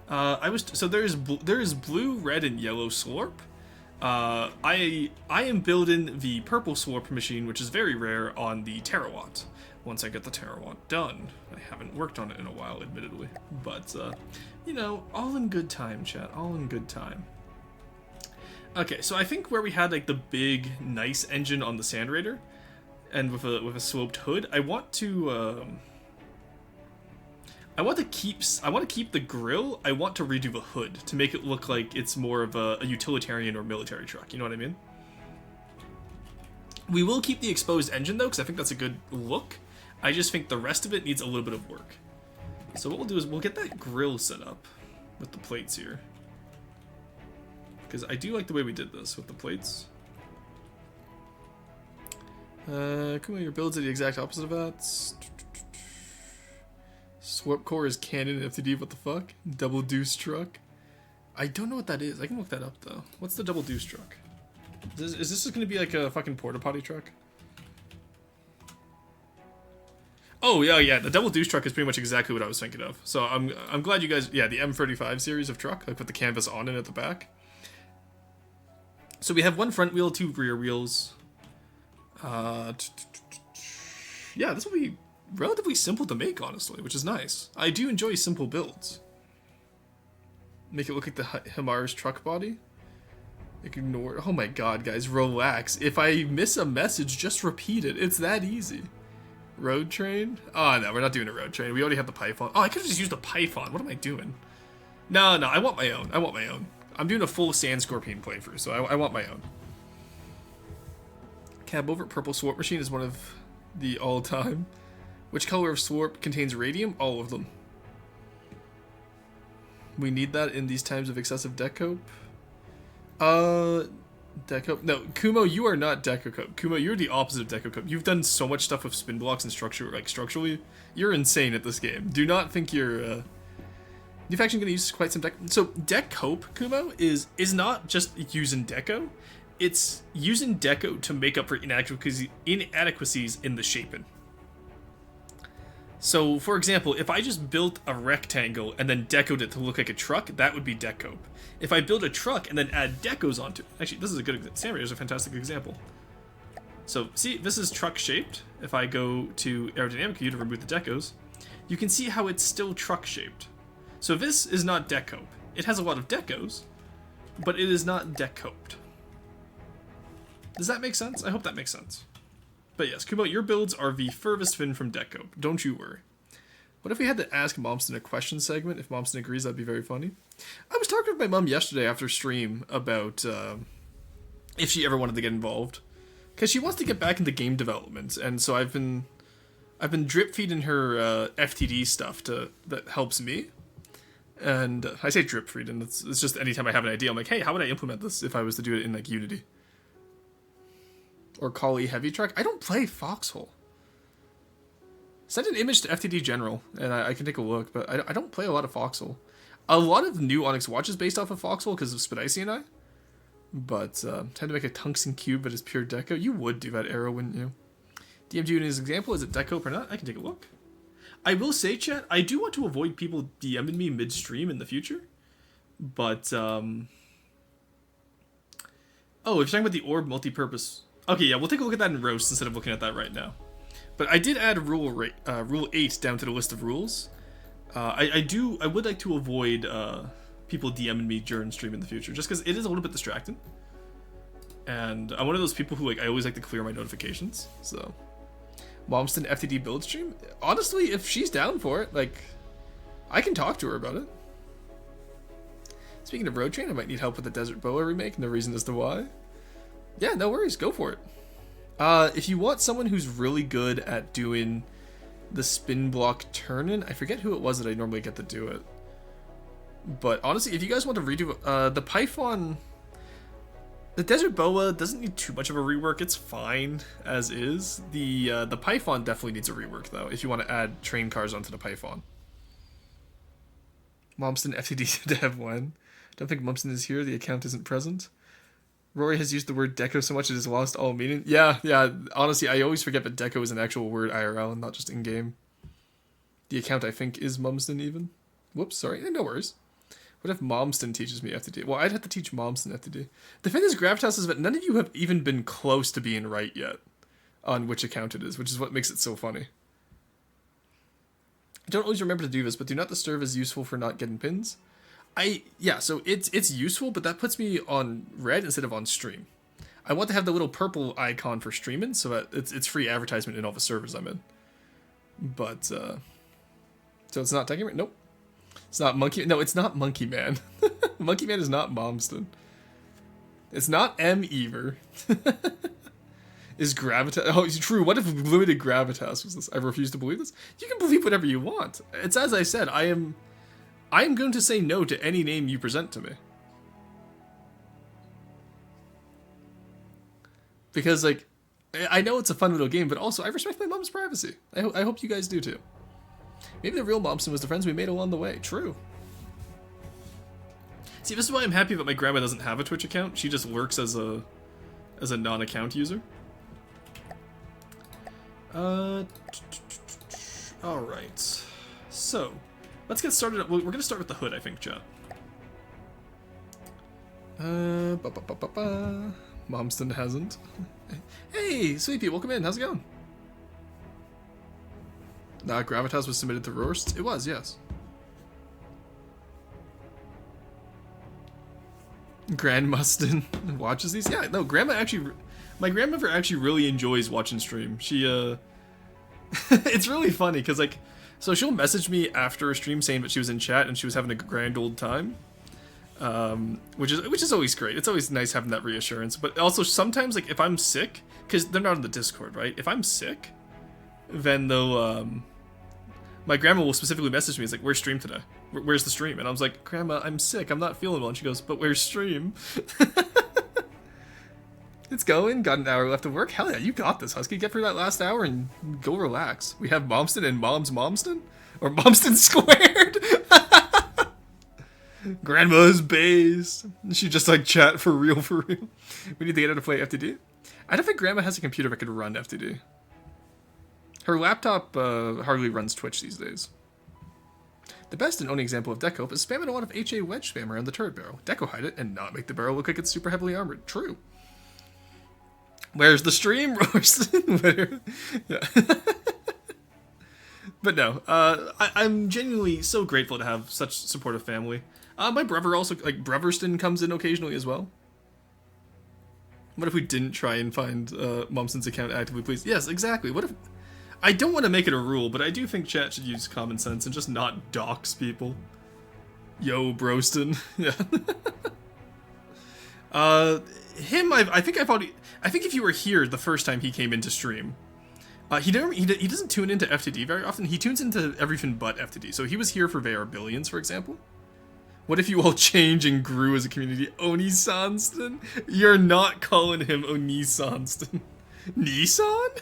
there is blue, red, and yellow Slorp. I am building the purple Slorp machine, which is very rare, on the Terawatt. Once I get the Terawatt done. I haven't worked on it in a while, admittedly. But, you know, all in good time, chat. All in good time. Okay, so I think where we had, like, the big, nice engine on the Sand Raider, and with a sloped hood, I want to keep the grill. I want to redo the hood to make it look like it's more of a utilitarian or military truck. You know what I mean? We will keep the exposed engine, though, because I think that's a good look. I just think the rest of it needs a little bit of work. So what we'll do is we'll get that grill set up with the plates here. Because I do like the way we did this with the plates. Kuma, your builds are the exact opposite of that. Swarp Core is canon in FTD, what the fuck? Double deuce truck. I don't know what that is. I can look that up though. What's the double deuce truck? Is this just gonna be like a fucking porta potty truck? Oh yeah. The double deuce truck is pretty much exactly what I was thinking of. So I'm glad you guys. Yeah, the M35 series of truck, like with the canvas on it at the back. So we have one front wheel, two rear wheels. Yeah, this will be relatively simple to make, honestly, which is nice. I do enjoy simple builds. Make it look like the Himar's truck body. Ignore. Oh my god, guys, relax. If I miss a message, just repeat it. It's that easy. Road train? Oh no, we're not doing a road train. We already have the Python. Oh, I could have just used a Python. What am I doing? No, I want my own. I'm doing a full Sand Scorpion playthrough, so I want my own. Cab over purple Swarp machine is one of the all-time. Which color of Swarp contains radium? All of them. We need that in these times of excessive decope. Decope? No, Kumo, you are not decocope. Kumo, you're the opposite of decocope. You've done so much stuff with spin blocks and structure, like structurally. You're insane at this game. Do not think you're, You've actually going to use quite some deck. So decope, Kumo, is not just using deco. It's using deco to make up for inadequacies in the shaping. So, for example, if I just built a rectangle and then decoed it to look like a truck, that would be decope. If I build a truck and then add decos onto it, actually, this is a good example. Sam is a fantastic example. So, see, this is truck shaped. If I go to aerodynamic view to remove the decos, you can see how it's still truck shaped. So this is not decope. It has a lot of decos, but it is not decoped. Does that make sense? I hope that makes sense. But yes, Kumo, your builds are the furthest fin from decope. Don't you worry. What if we had to ask Momston a question segment? If Momston agrees, that'd be very funny. I was talking with my mom yesterday after stream about if she ever wanted to get involved, because she wants to get back into game development, and so I've been drip feeding her FTD stuff that helps me. And I say drip feeding. It's just anytime I have an idea, I'm like, hey, how would I implement this if I was to do it in like Unity? Or Kali Heavy Truck. I don't play Foxhole. Send an image to FTD General, and I can take a look, but I don't play a lot of Foxhole. A lot of new Onyx Watch is based off of Foxhole because of Spidicy and I. But tend to make a tungsten cube that is pure deco. You would do that, Arrow, wouldn't you? DMG in his example, is it deco or not? I can take a look. I will say, chat, I do want to avoid people DMing me midstream in the future. But, oh, if you're talking about the orb multi-purpose... Okay, yeah, we'll take a look at that in Roast instead of looking at that right now. But I did add Rule 8 down to the list of rules. I would like to avoid people DMing me during stream in the future, just because it is a little bit distracting. And I'm one of those people who, like, I always like to clear my notifications, so... Momston FTD build stream? Honestly, if she's down for it, like, I can talk to her about it. Speaking of Road Train, I might need help with the Desert Boa remake, no reason as to why. Yeah, no worries, go for it. If you want someone who's really good at doing the spin block turn-in, I forget who it was that I normally get to do it. But honestly, if you guys want to redo the Python... The Desert Boa doesn't need too much of a rework, it's fine as is. The Python definitely needs a rework though, if you want to add train cars onto the Python. Momston FTD to have one. Don't think Momston is here, the account isn't present. Rory has used the word deco so much it has lost all meaning. Yeah, honestly, I always forget that deco is an actual word IRL and not just in-game. The account I think is Momston even. Whoops, sorry, no worries. What if Momston teaches me FTD? Well, I'd have to teach Momston FTD. The thing is, Gravitas is that none of you have even been close to being right yet on which account it is, which is what makes it so funny. I don't always remember to do this, but do not disturb is useful for not getting pins. Yeah, so it's useful, but that puts me on red instead of on stream. I want to have the little purple icon for streaming, so that it's free advertisement in all the servers I'm in. But, so it's not taking... Nope. It's not Monkey... No, it's not Monkey Man. Monkey Man is not Momston. It's not M-Ever. Is Gravitas... Oh, it's true. What if limited Gravitas was this? I refuse to believe this. You can believe whatever you want. It's as I said, I am going to say no to any name you present to me. Because, like, I know it's a fun little game, but also I respect my mom's privacy. I hope you guys do too. Maybe the real Momston was the friends we made along the way. True. See, this is why I'm happy that my grandma doesn't have a Twitch account. She just works as a non-account user. Alright. So, let's get started. We're gonna start with the hood, I think, chat. Momston hasn't. Hey, Sweepy, welcome in. How's it going? Gravitas was submitted to Roast? It was, yes. Grandmuston watches these? Yeah, no, my grandmother actually really enjoys watching stream. She, it's really funny, because, like, so she'll message me after a stream saying that she was in chat and she was having a grand old time. Which is always great. It's always nice having that reassurance. But also, sometimes, like, if I'm sick, because they're not on the Discord, right? If I'm sick, then they'll, my grandma will specifically message me. It's like, where's stream today? Where's the stream? And I was like, Grandma, I'm sick. I'm not feeling well. And she goes, but where's stream? It's going. Got an hour left of work. Hell yeah, you got this, Husky. Get through that last hour and go relax. We have Momston and Mom's Momston? Or Momston squared? Grandma's base. She just like chat for real, for real. We need to get her to play FTD. I don't think Grandma has a computer that could run FTD. Her laptop hardly runs Twitch these days. The best and only example of Deco is spamming a lot of HA wedge spam around the turret barrel. Deco hide it and not make the barrel look like it's super heavily armored. True. Where's the stream? Yeah. But no, I'm genuinely so grateful to have such supportive family. My brother also, like, Breverston comes in occasionally as well. What if we didn't try and find Momson's account actively, please? Yes, exactly. What if... I don't want to make it a rule, but I do think chat should use common sense and just not dox people. Yo, Broston. Yeah. I think if you were here the first time he came into stream, he doesn't tune into FTD very often. He tunes into everything but FTD. So he was here for VR Billions, for example. What if you all change and grew as a community? Oni Sonston? You're not calling him Oni Sonston. Nissan?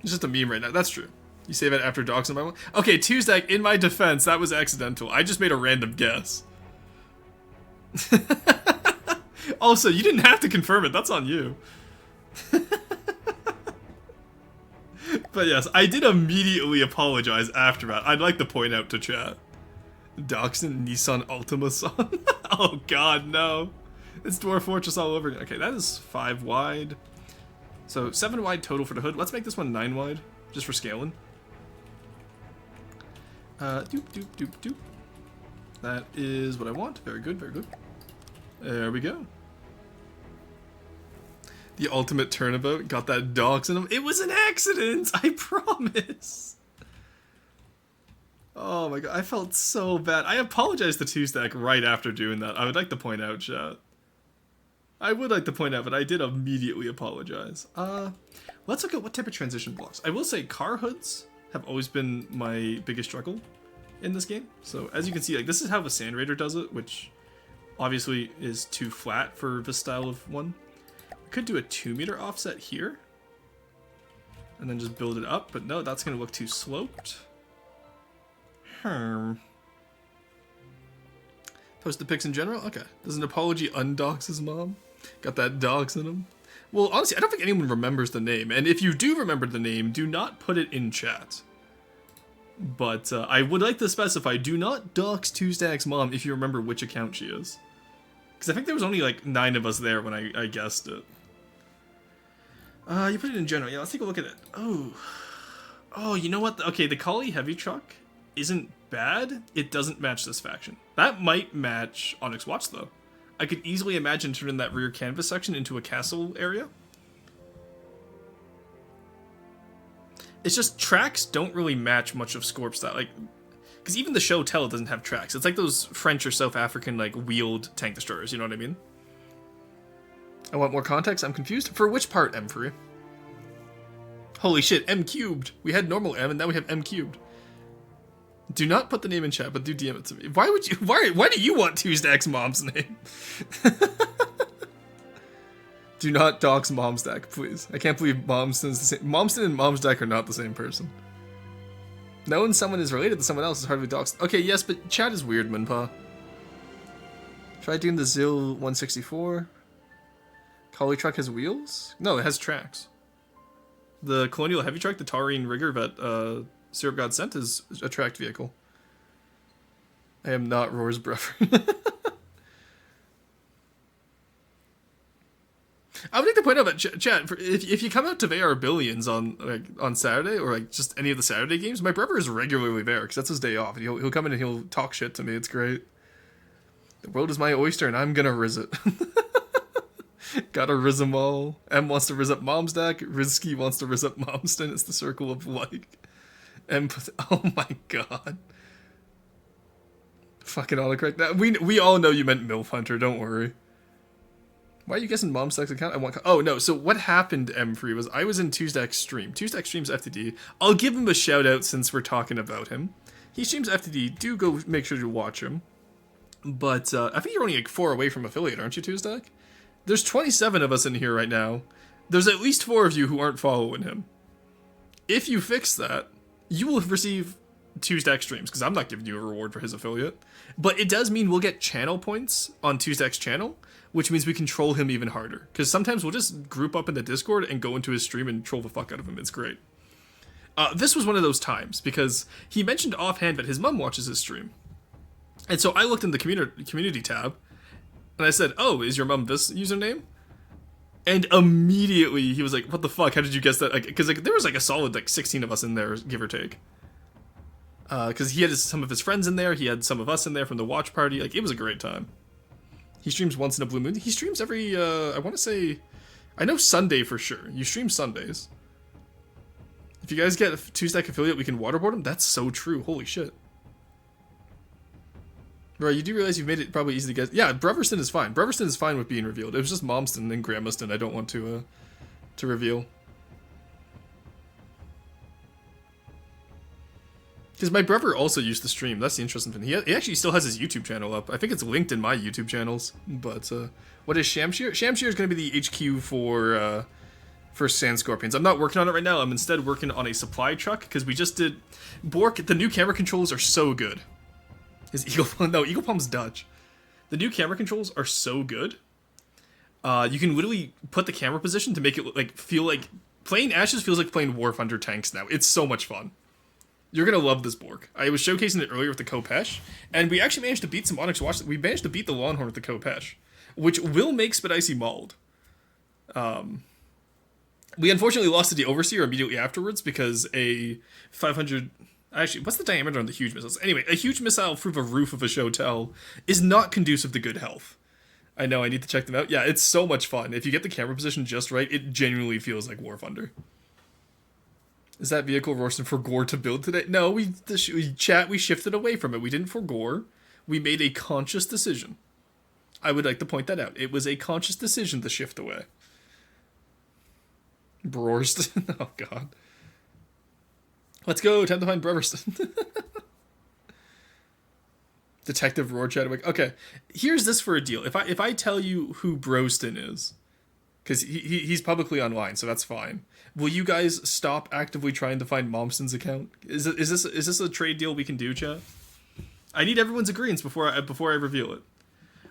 It's just a meme right now. That's true. You say that after dogs in my one? Okay, Tuesday, in my defense, that was accidental. I just made a random guess. Also, you didn't have to confirm it. That's on you. But yes, I did immediately apologize after that. I'd like to point out to chat. Dachshund Nissan Altima son. Oh god, no. It's Dwarf Fortress all over again. Okay, that is 5 wide. So 7 wide total for the hood. Let's make this one 9 wide, just for scaling. Doop, doop, doop, doop. That is what I want. Very good, very good. There we go. The ultimate turnabout. Got that dogs in him. It was an accident! I promise! Oh my god, I felt so bad. I apologized to Two-Stack right after doing that. I would like to point out, chat. I would like to point out, but I did immediately apologize. Let's look at what type of transition blocks. I will say car hoods have always been my biggest struggle in this game. So as you can see, like, this is how the Sand Raider does it, which obviously is too flat for this style of one. We could do a 2-meter offset here and then just build it up, but no, that's gonna look too sloped. Post the pics in general? Okay. Does an apology undox his mom? Got that dogs in him? Well, honestly, I don't think anyone remembers the name. And if you do remember the name, do not put it in chat. But I would like to specify, do not dox Two-Stack's mom if you remember which account she is. Because I think there was only like 9 of us there when I guessed it. You put it in general. Yeah, let's take a look at it. Oh, you know what? Okay, the Kali Heavy Truck isn't bad. It doesn't match this faction. That might match Onyx Watch, though. I could easily imagine turning that rear canvas section into a castle area. It's just tracks don't really match much of Scorp style. Like, because even the show Tell doesn't have tracks. It's like those French or South African, like, wheeled tank destroyers, you know what I mean? I want more context. I'm confused. For which part, M for you? Holy shit, M cubed. We had normal M and now we have M cubed. Do not put the name in chat, but do DM it to me. Why would you? Why do you want Two-Stack's mom's name? Do not dox Momstack, please. I can't believe Momston's the same. Momston and Momstack are not the same person. Knowing someone is related to someone else is hard to be doxed. Okay, yes, but chat is weird, Minpa. Try doing the Zil 164. Collie truck has wheels? No, it has tracks. The Colonial Heavy Truck, the Taurine Rigger that Syrup God sent, is a tracked vehicle. I am not Roar's brother. I would like to point out that chat, if you come out to VR Billions on Saturday, or like just any of the Saturday games, my brother is regularly there because that's his day off. He'll come in and he'll talk shit to me. It's great. The world is my oyster, and I'm gonna riz it. Gotta riz them all. M wants to riz up Mom's deck. Rizky wants to riz up Momston. It's the circle of like. Oh my god. Fucking autocorrect. That we all know you meant MILF Hunter. Don't worry. Why are you guessing Mom's deck's account? Oh no. So what happened, M3, was I was in Tuesday's stream. Tuesday streams FTD. I'll give him a shout out since we're talking about him. He streams FTD. Do go make sure to watch him. But I think you're only like 4 away from affiliate, aren't you, Tuesday? There's 27 of us in here right now. There's at least 4 of you who aren't following him. If you fix that, you will receive 2 stack streams, because I'm not giving you a reward for his affiliate. But it does mean we'll get channel points on 2 stack's channel, which means we can troll him even harder. Because sometimes we'll just group up in the Discord and go into his stream and troll the fuck out of him. It's great. This was one of those times, because he mentioned offhand that his mom watches his stream. And so I looked in the community tab, and I said, oh, is your mom this username? And immediately he was like, what the fuck, how did you guess that? Because there was like a solid 16 of us in there, give or take. Because he had some of his friends in there, he had some of us in there from the watch party. It was a great time. He streams once in a blue moon. He streams every, I want to say, I know Sunday for sure. You stream Sundays. If you guys get a 2-stack affiliate, we can waterboard him? That's so true. Holy shit. Right, you do realize you've made it probably easy to guess. Yeah, Breverston is fine. Breverston is fine with being revealed. It was just Momston and Gramaston I don't want to reveal. Because my brother also used to stream. That's the interesting thing. He actually still has his YouTube channel up. I think it's linked in my YouTube channels. But what is Shamshir? Shamshir is going to be the HQ for Sand Scorpions. I'm not working on it right now. I'm instead working on a supply truck because we just did Bork. The new camera controls are so good. Is Eagle Palm? No, Eagle Palm's Dutch. The new camera controls are so good. You can literally put the camera position to make it feel like playing Ashes feels like playing War Thunder tanks now. It's so much fun. You're gonna love this Bork. I was showcasing it earlier with the Kopesh, and we actually managed to beat some Onyx Watch. We managed to beat the Longhorn with the Kopesh, which will make Spedicy mauled. We unfortunately lost to the Overseer immediately afterwards because a 500. Actually, what's the diameter on the huge missiles? Anyway, a huge missile through the roof of a Shotel is not conducive to good health. I know, I need to check them out. Yeah, it's so much fun. If you get the camera position just right, it genuinely feels like War Thunder. Is that vehicle roasted for gore to build today? No, we shifted away from it. We didn't for gore. We made a conscious decision. I would like to point that out. It was a conscious decision to shift away. Brorst. Oh, God. Let's go. Time to find Breverston. Detective Roar Chadwick. Okay, here's this for a deal. If I tell you who Broston is, because he's publicly online, so that's fine. Will you guys stop actively trying to find Momston's account? Is this a trade deal we can do, chat? I need everyone's agreement before I reveal it.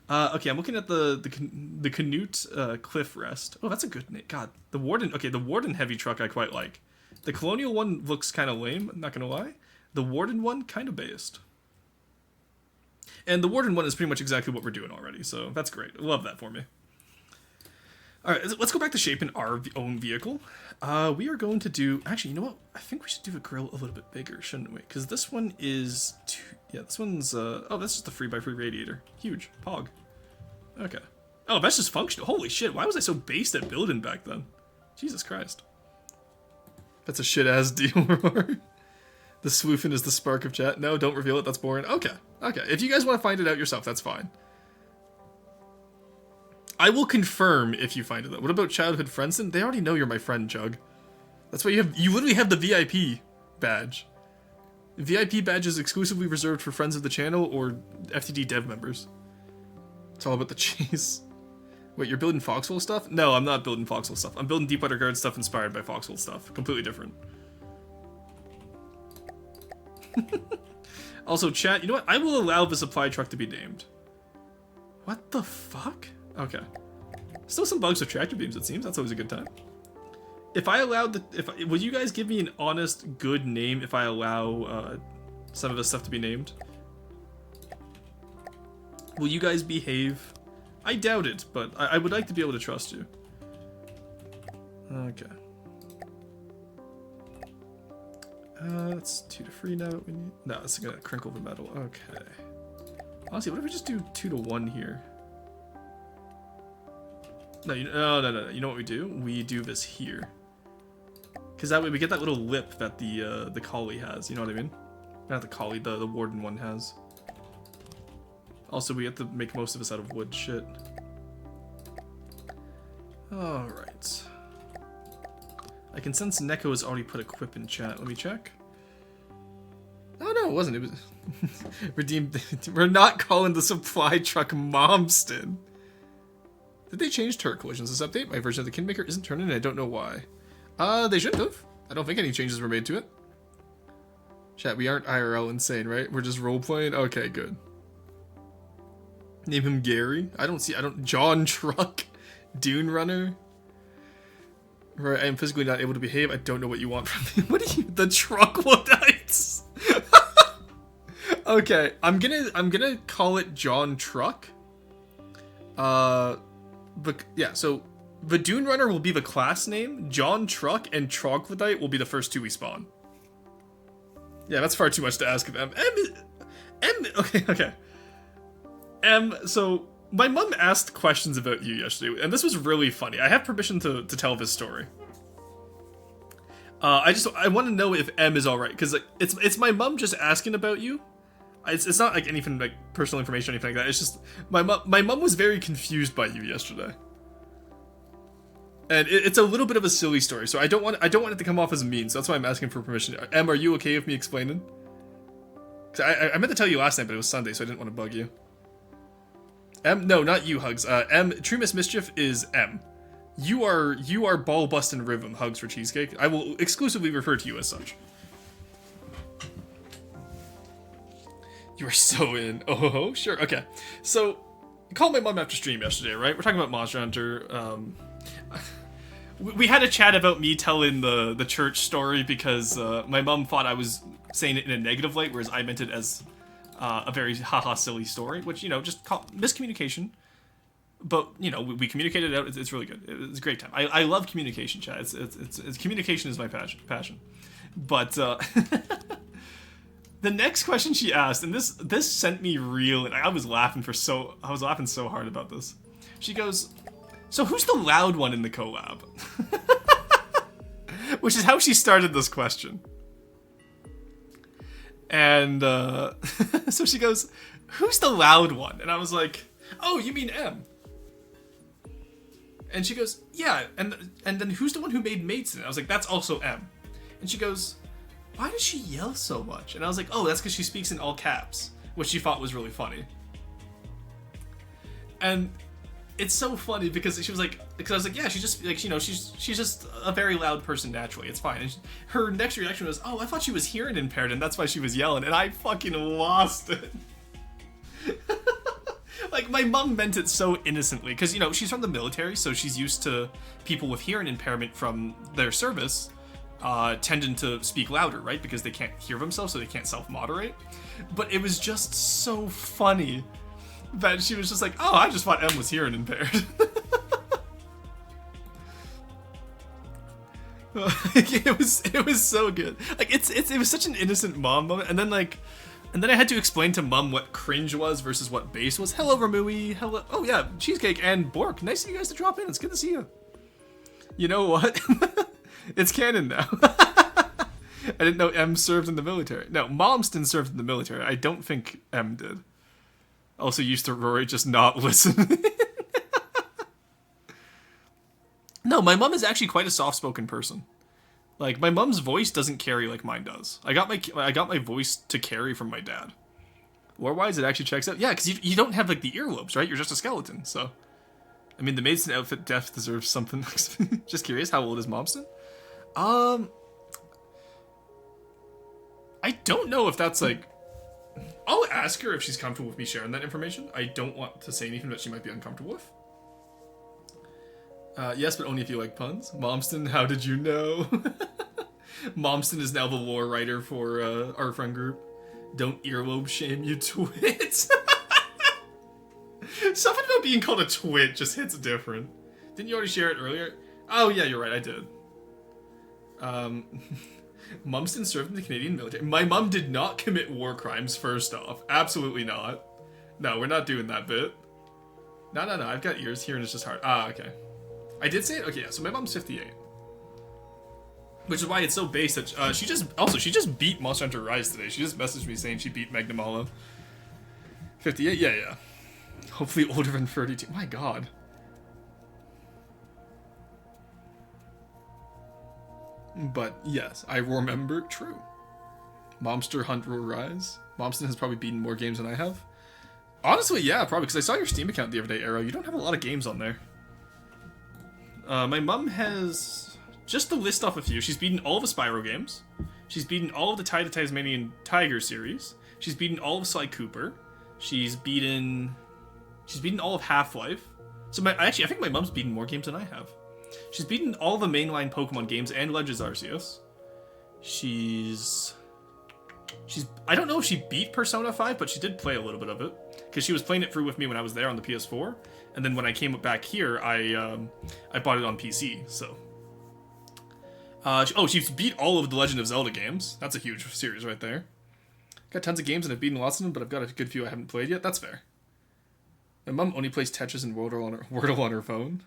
Okay, I'm looking at the Canute Cliff Rest. Oh, that's a good name. God, the Warden. Okay, the Warden heavy truck I quite like. The Colonial one looks kind of lame, not gonna lie. The Warden one, kind of based. And the Warden one is pretty much exactly what we're doing already, so that's great. Love that for me. Alright, let's go back to shaping our own vehicle. We are going to do... Actually, you know what? I think we should do the grill a little bit bigger, shouldn't we? Because this one is... Yeah, this one's... Oh, that's just a 3x3 radiator. Huge. Pog. Okay. Oh, that's just functional. Holy shit, why was I so based at building back then? Jesus Christ. That's a shit-ass deal, Roar. The swoofing is the spark of chat. No, don't reveal it. That's boring. Okay. Okay. If you guys want to find it out yourself, that's fine. I will confirm if you find it out. What about childhood friends? Then they already know you're my friend, Chug. That's why you literally have the VIP badge. VIP badge is exclusively reserved for friends of the channel or FTD dev members. It's all about the chase. Wait, you're building Foxhole stuff? No, I'm not building Foxhole stuff. I'm building Deepwater Guard stuff inspired by Foxhole stuff. Completely different. Also, chat, you know what? I will allow the supply truck to be named. What the fuck? Okay. Still some bugs with tractor beams, it seems. That's always a good time. If I allowed the... Will you guys give me an honest, good name if I allow some of the stuff to be named? Will you guys behave? I doubt it, but I would like to be able to trust you. Okay. That's 2 to 3 now. We need... No, it's gonna crinkle the metal. Okay. Honestly, what if we just do 2 to 1 here? No, no. You know what we do? We do this here. Because that way we get that little lip that the collie has. You know what I mean? Not the collie, the warden one has. Also, we have to make most of this out of wood. Shit. Alright. I can sense Neko has already put equip in chat. Let me check. Oh no, it wasn't. It was redeemed. We're not calling the supply truck Momston. Did they change turret collisions this update? My version of the Kingmaker isn't turning, and I don't know why. They shouldn't have. I don't think any changes were made to it. Chat, we aren't IRL insane, right? We're just role playing. Okay, good. Name him Gary. John Truck, Dune Runner. Right, I am physically not able to behave. I don't know what you want from me. What are you? The Truckwoodites. Okay, I'm gonna call it John Truck. But yeah, so the Dune Runner will be the class name. John Truck and Troglodyte will be the first 2 we spawn. Yeah, that's far too much to ask of M. Okay. So my mom asked questions about you yesterday, and this was really funny. I have permission to tell this story. I want to know if M is all right, because like it's my mom just asking about you. It's not like anything like personal information or anything like that. It's just my mom was very confused by you yesterday, and it's a little bit of a silly story. So I don't want it to come off as mean. So that's why I'm asking for permission. M, are you okay with me explaining? 'Cause I meant to tell you last night, but it was Sunday, so I didn't want to bug you. M, no, not you, Hugs. M, True Miss Mischief is M. You are Ball Bustin' Rhythm, Hugs for Cheesecake. I will exclusively refer to you as such. You are so in. Oh, sure, okay. So, I called my mom after stream yesterday, right? We're talking about Monster Hunter. We had a chat about me telling the church story because my mom thought I was saying it in a negative light, whereas I meant it as a very haha silly story, which, you know, just miscommunication. But, you know, we communicated it out. It's really good. It's a great time. I love communication, chat. It's communication is my passion. But the next question she asked, and this sent me real, and I was laughing so hard about this. She goes, "So who's the loud one in the collab?" Which is how she started this question. And so she goes, "Who's the loud one?" And I was like, "Oh, you mean M?" And she goes, "Yeah, and then who's the one who made Maidson?" And I was like, "That's also M." And she goes, "Why does she yell so much?" And I was like, "Oh, that's because she speaks in all caps," which she thought was really funny. And it's so funny because she was like, because I was like, "Yeah, she's just like, you know, she's just a very loud person naturally. It's fine." And her next reaction was, "Oh, I thought she was hearing impaired, and that's why she was yelling." And I fucking lost it. Like, my mom meant it so innocently, because, you know, she's from the military, so she's used to people with hearing impairment from their service tending to speak louder, right? Because they can't hear themselves, so they can't self-moderate. But it was just so funny that she was just like, "Oh, I just thought M was hearing impaired." It was so good. Like, it was such an innocent mom moment, and then I had to explain to Mum what cringe was versus what base was. Hello, Ramui. Hello. Oh, yeah, Cheesecake and Bork. Nice of you guys to drop in. It's good to see you. You know what? It's canon now. I didn't know M served in the military. No, Momston served in the military. I don't think M did. Also used to Rory just not listen. No, my mom is actually quite a soft-spoken person. Like, my mom's voice doesn't carry like mine does. I got my voice to carry from my dad. Lore-wise, it actually checks out. Yeah, because you don't have, like, the earlobes, right? You're just a skeleton, so... I mean, the Maidson outfit def deserves something. Just curious, how old is Momston? I don't know if that's like... I'll ask her if she's comfortable with me sharing that information. I don't want to say anything that she might be uncomfortable with. Yes, but only if you like puns. Momston, how did you know? Momston is now the lore writer for our friend group. Don't earlobe shame, you twit. Something about being called a twit just hits different. Didn't you already share it earlier? Oh yeah, you're right, I did. Mumston served in the Canadian military. My mum did not commit war crimes, first off. Absolutely not. No, we're not doing that bit. No, I've got ears here and it's just hard. Ah, okay. I did say it? Okay, yeah, so my mom's 58. Which is why it's so base that she just beat Monster Hunter Rise today. She just messaged me saying she beat Magnum Hollow. 58? Yeah. Hopefully older than 32. My god. But yes, I remember. True. Monster Hunter Rise. Momston has probably beaten more games than I have. Honestly, yeah, probably, because I saw your Steam account the other day, Arrow. You don't have a lot of games on there. My mum has, just to list off a few, she's beaten all of the Spyro games. She's beaten all of the Tide of Tasmanian Tiger series. She's beaten all of Sly Cooper. She's beaten all of Half-Life. So I think my mum's beaten more games than I have. She's beaten all the mainline Pokemon games and Legends Arceus. I don't know if she beat Persona 5, but she did play a little bit of it. Because she was playing it through with me when I was there on the PS4. And then when I came back here, I bought it on PC, so. She's beat all of the Legend of Zelda games. That's a huge series right there. Got tons of games and I've beaten lots of them, but I've got a good few I haven't played yet. That's fair. My mum only plays Tetris and Wordle on her phone.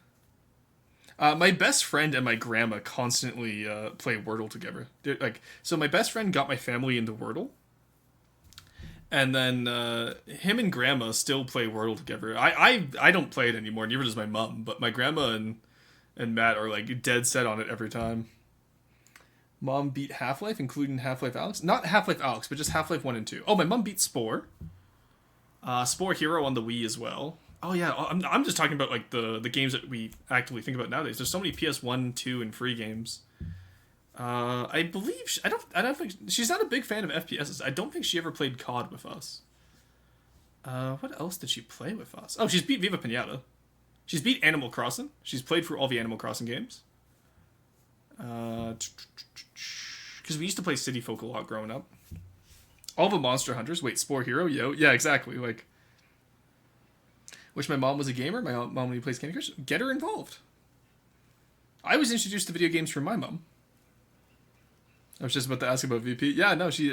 My best friend and my grandma constantly play Wordle together. So my best friend got my family into Wordle. And then him and grandma still play Wordle together. I don't play it anymore, neither does my mum. But my grandma and Matt are like dead set on it every time. Mom beat Half-Life, including Half-Life Alyx. Not Half-Life Alyx, but just Half-Life 1 and 2. Oh, my mum beat Spore. Spore Hero on the Wii as well. Oh yeah, I'm just talking about like the games that we actively think about nowadays. There's so many PS1, 2, and free games. I believe I don't think she's not a big fan of FPSs. I don't think she ever played COD with us. What else did she play with us? Oh, she's beat Viva Pinata. She's beat Animal Crossing. She's played through all the Animal Crossing games. Because we used to play City Folk a lot growing up. All the Monster Hunters. Wait, Spore Hero? Yeah, exactly. Like, wish my mom was a gamer. My mom when he plays Candy Crush. Get her involved. I was introduced to video games from my mom. I was just about to ask about VP. Yeah, no, she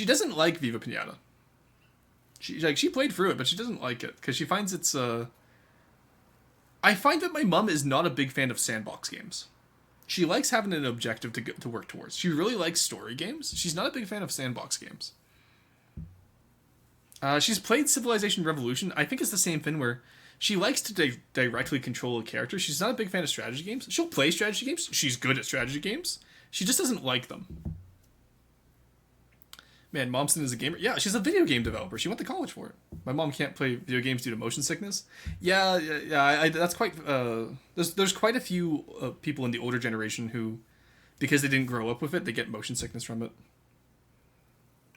doesn't like Viva Pinata. She played through it, but she doesn't like it because she finds it's. I find that my mom is not a big fan of sandbox games. She likes having an objective to work towards. She really likes story games. She's not a big fan of sandbox games. She's played Civilization Revolution. I think it's the same thing where she likes to directly control a character. She's not a big fan of strategy games. She'll play strategy games. She's good at strategy games. She just doesn't like them. Man, Momston is a gamer. Yeah, she's a video game developer. She went to college for it. My mom can't play video games due to motion sickness. Yeah. That's quite. There's quite a few people in the older generation who, because they didn't grow up with it, they get motion sickness from it.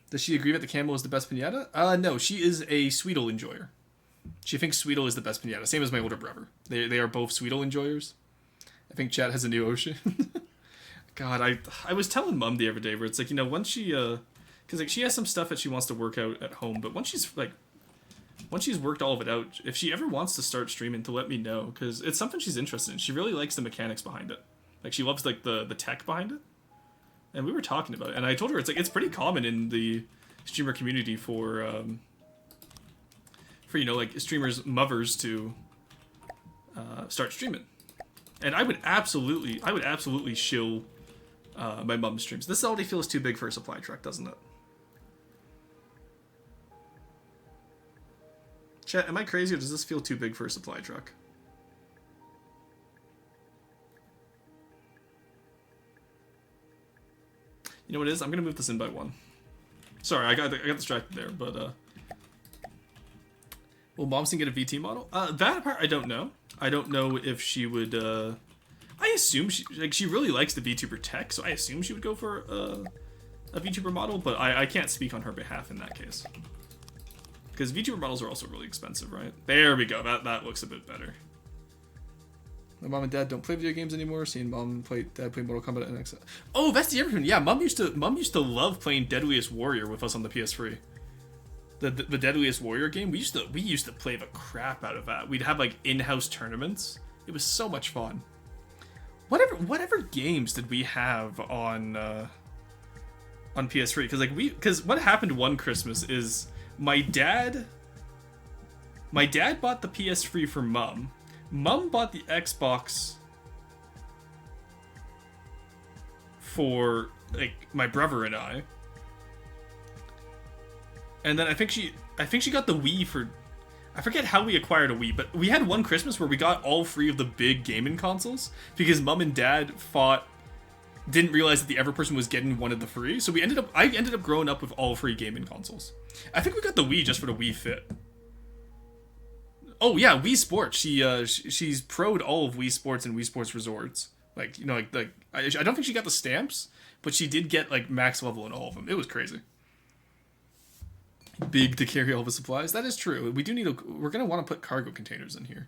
Does she agree that the Camel is the best pinata? No, she is a Sweetle enjoyer. She thinks Sweetle is the best pinata. Same as my older brother. They are both Sweetle enjoyers. I think Chad has a new ocean. God, I was telling Mom the other day where it's like, once she because like she has some stuff that she wants to work out at home, but once she's worked all of it out, if she ever wants to start streaming, to let me know, because it's something she's interested in. She really likes the mechanics behind it. Like she loves like the tech behind it. And we were talking about it, and I told her it's pretty common in the streamer community for like streamers' mothers to start streaming. And I would absolutely shill my mom's streams. This already feels too big for a supply truck, doesn't it? Chat, am I crazy or does this feel too big for a supply truck? You know what it is? I'm gonna move this in by one. Sorry, I got distracted there, but will Momston get a VT model? That part I don't know. I don't know if she would. I assume she really likes the Vtuber tech, so I assume she would go for a VTuber model, but I can't speak on her behalf in that case. Because VTuber models are also really expensive, right? There we go. That looks a bit better. My mom and dad don't play video games anymore. Seeing dad play Mortal Kombat and X. Oh, Vesty Everton. Yeah, mom used to love playing Deadliest Warrior with us on the PS3. The Deadliest Warrior game. We used to play the crap out of that. We'd have like in-house tournaments. It was so much fun. Whatever games did we have on PS3? Because what happened one Christmas is my dad bought the PS3 for mom. Mom bought the Xbox for like my brother and I. And then I think she got the Wii for, I forget how we acquired a Wii, but we had one Christmas where we got all 3 of the big gaming consoles because mom and dad didn't realize that the other person was getting one of the free. So I ended up growing up with all 3 gaming consoles. I think we got the Wii just for the Wii Fit. Oh yeah, Wii Sports. She's pro'd all of Wii Sports and Wii Sports Resorts. Like, you know, I don't think she got the stamps, but she did get like max level in all of them. It was crazy. Big to carry all the supplies. That is true. We do need we're gonna want to put cargo containers in here.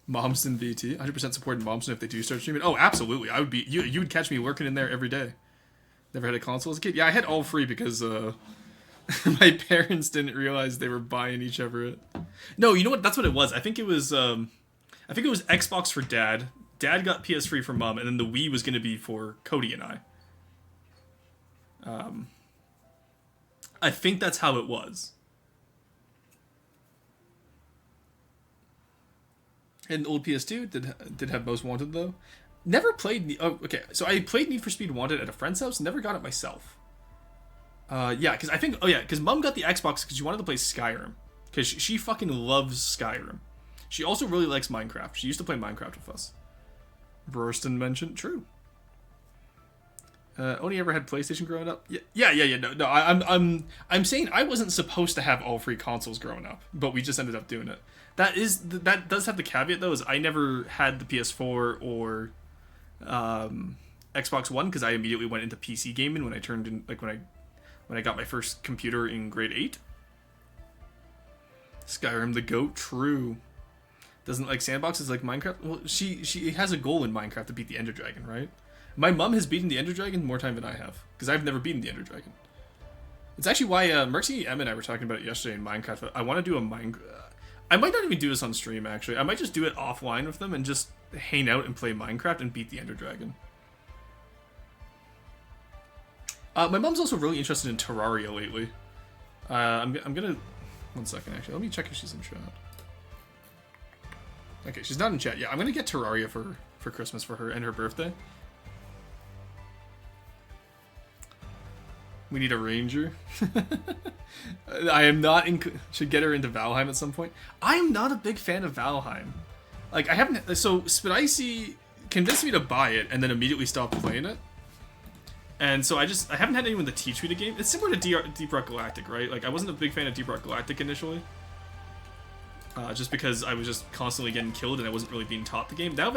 Momston VT, 100% supporting Momston if they do start streaming. Oh, absolutely. I would be. You would catch me lurking in there every day. Never had a console as a kid. Yeah, I had all 3 because my parents didn't realize they were buying each other it. No, you know what? That's what it was. I think it was Xbox for dad. Dad got PS3 for mom, and then the Wii was going to be for Cody and I. I think that's how it was. And old PS2 did have Most Wanted though. Never played. Oh, okay. So I played Need for Speed Wanted at a friend's house. Never got it myself. Yeah, because I think. Oh yeah, because mom got the Xbox because she wanted to play Skyrim. Because she fucking loves Skyrim. She also really likes Minecraft. She used to play Minecraft with us. Burston mentioned. True. Only ever had PlayStation growing up. Yeah. No. I'm saying I wasn't supposed to have all 3 consoles growing up, but we just ended up doing it. That does have the caveat though, is I never had the PS4 or Xbox One because I immediately went into PC gaming when I turned in when I got my first computer in grade 8. Skyrim the GOAT. True. Doesn't like sandboxes like Minecraft. Well, she has a goal in Minecraft to beat the Ender Dragon, right? My mom has beaten the Ender Dragon more time than I have, because I've never beaten the Ender Dragon. It's actually why Mercy, Em, and I were talking about it yesterday in Minecraft. I want to do a Minecraft. I might not even do this on stream, actually. I might just do it offline with them and just hang out and play Minecraft and beat the Ender Dragon. My mom's also really interested in Terraria lately. I'm gonna... One second, actually. Let me check if she's in chat. Okay, she's not in chat. Yeah, I'm gonna get Terraria for Christmas for her and her birthday. We need a ranger. I am not should get her into Valheim at some point. I am not a big fan of Valheim. Like, I haven't... So, Spidicy convinced me to buy it and then immediately stopped playing it. And so I haven't had anyone to teach me the game. It's similar to Deep Rock Galactic, right? Like, I wasn't a big fan of Deep Rock Galactic initially. Just because I was just constantly getting killed and I wasn't really being taught the game. Now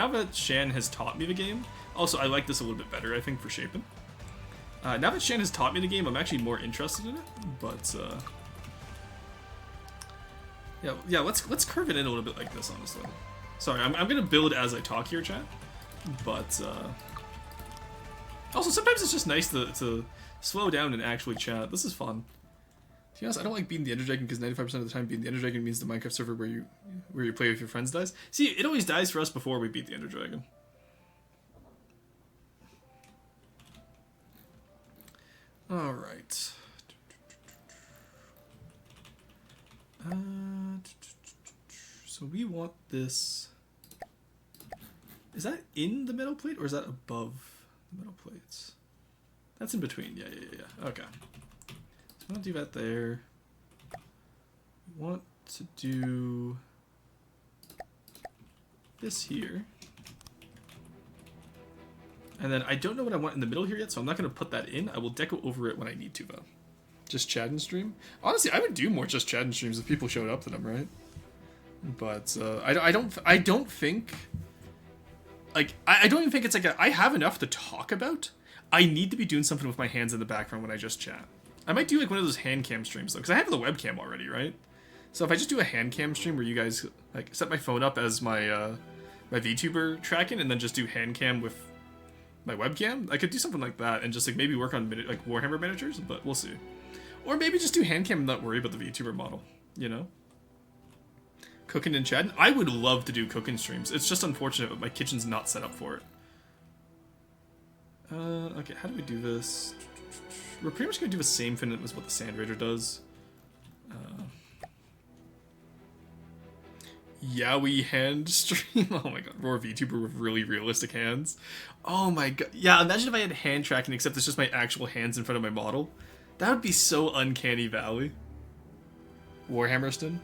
that Shan has taught me the game... Also, I like this a little bit better, I think, for shaping. Now that Shan has taught me the game, I'm actually more interested in it, but, yeah, let's curve it in a little bit like this, honestly. Sorry, I'm gonna build as I talk here, chat, but, also, sometimes it's just nice to slow down and actually chat. This is fun. To be honest, I don't like beating the Ender Dragon because 95% of the time beating the Ender Dragon means the Minecraft server where you play with your friends dies. See, it always dies for us before we beat the Ender Dragon. Alright. So we want this... Is that in the metal plate or is that above the metal plates? That's in between. Yeah. Okay. So we want to do that there. We want to do this here. And then I don't know what I want in the middle here yet, so I'm not going to put that in. I will deco over it when I need to, though. Just chat and stream? Honestly, I would do more just chat and streams if people showed up to them, right? But I don't think... Like, I don't even think it's like I have enough to talk about. I need to be doing something with my hands in the background when I just chat. I might do like one of those hand cam streams though, because I have the webcam already, right? So if I just do a hand cam stream where you guys like set my phone up as my my VTuber tracking, and then just do hand cam with my webcam, I could do something like that, and just like maybe work on like Warhammer miniatures, but we'll see. Or maybe just do hand cam and not worry about the VTuber model, you know? Cooking and chatting? I would love to do cooking streams. It's just unfortunate that my kitchen's not set up for it. Okay, how do we do this? We're pretty much going to do the same thing as what the Sand Raider does. Yowie hand stream. Oh my god, Roar VTuber with really realistic hands. Oh my god. Yeah, imagine if I had hand tracking except it's just my actual hands in front of my model. That would be so uncanny valley. Warhammerston.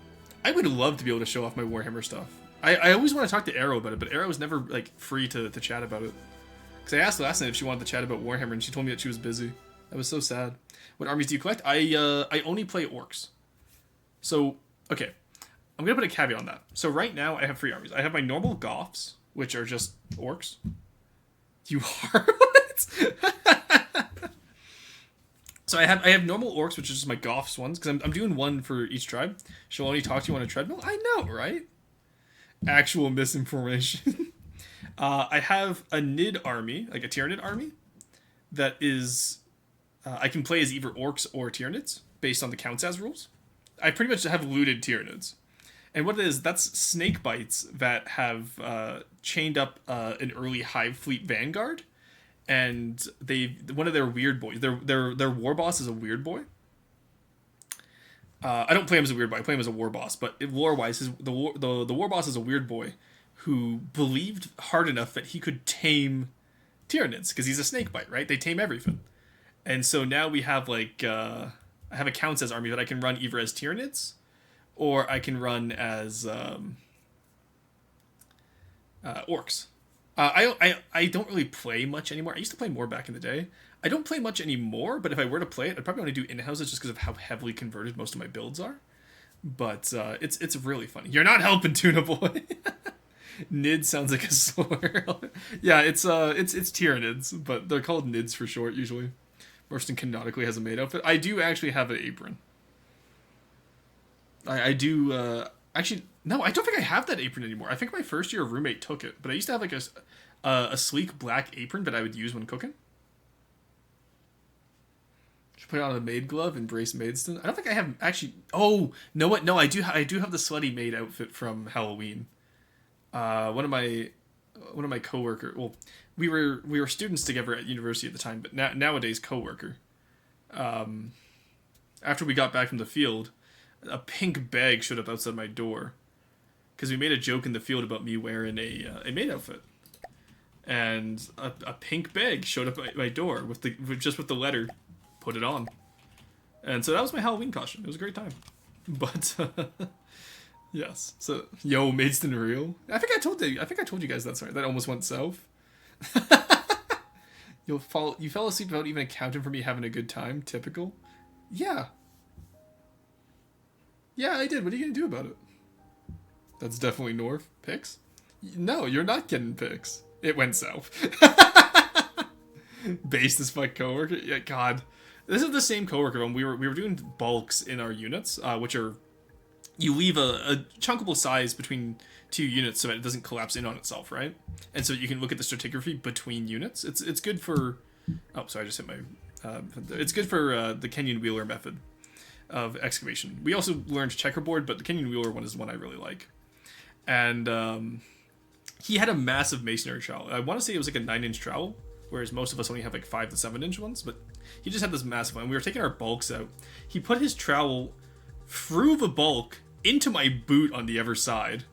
I would love to be able to show off my Warhammer stuff. I always want to talk to Arrow about it, but Arrow was never like free to chat about it. Because I asked last night if she wanted to chat about Warhammer, and she told me that she was busy. That was so sad. What armies do you collect? I only play orcs. So, okay. I'm going to put a caveat on that. So right now, I have 3 armies. I have my normal Goths, which are just orcs. You are? What? So I have normal orcs, which is just my Goths ones, because I'm doing one for each tribe. She'll only talk to you on a treadmill? I know, right? Actual misinformation. I have a Nid army, like a Tyranid army, that is... I can play as either orcs or Tyranids, based on the counts as rules. I pretty much have looted Tyranids. And what it is, that's snake bites that have chained up an early Hive Fleet Vanguard, and one of their weird boys. Their war boss is a weird boy. I don't play him as a weird boy. I play him as a war boss. But lore-wise, the war boss is a weird boy who believed hard enough that he could tame Tyranids because he's a snake bite, right? They tame everything. And so now we have like I have a counts as army that I can run either as Tyranids, or I can run as orcs. I don't really play much anymore. I used to play more back in the day. I don't play much anymore, but if I were to play it, I'd probably want to do in-houses just because of how heavily converted most of my builds are. But it's really funny. You're not helping, Tuna Boy. Nid sounds like a slur. Yeah, it's Tyranids, but they're called Nids for short usually. Marston canonically has a maid outfit. I do actually have an apron. I do, actually, no, I don't think I have that apron anymore. I think my first year roommate took it, but I used to have like a sleek black apron that I would use when cooking. Should put on a maid glove, embrace Maidston. I don't think I have, actually, oh, know what? No, I do have the slutty maid outfit from Halloween. One of my coworker, well, we were students together at university at the time, but nowadays coworker. After we got back from the field, a pink bag showed up outside my door because we made a joke in the field about me wearing a maid outfit, and a pink bag showed up at my door with the letter, "Put it on," and so that was my Halloween costume. It was a great time, but yes. So yo, Maidstone real. I think I told you guys that story. That almost went south. You fell asleep without even accounting for me having a good time. Typical. Yeah. Yeah, I did. What are you gonna do about it? That's definitely north. Pics? No, you're not getting pics. It went south. Based as fuck coworker. Yeah, God. This is the same coworker. When we were doing bulks in our units, which are you leave a chunkable size between 2 units so that it doesn't collapse in on itself, right? And so you can look at the stratigraphy between units. It's good for. Oh, sorry, I just hit my. It's good for the Kenyon Wheeler method of excavation. We also learned checkerboard, but the Kenyon Wheeler one is the one I really like. And he had a massive masonry trowel. I want to say it was like a 9-inch trowel, whereas most of us only have like 5 to 7-inch ones. But he just had this massive one. We were taking our bulks out. He put his trowel through the bulk into my boot on the other side,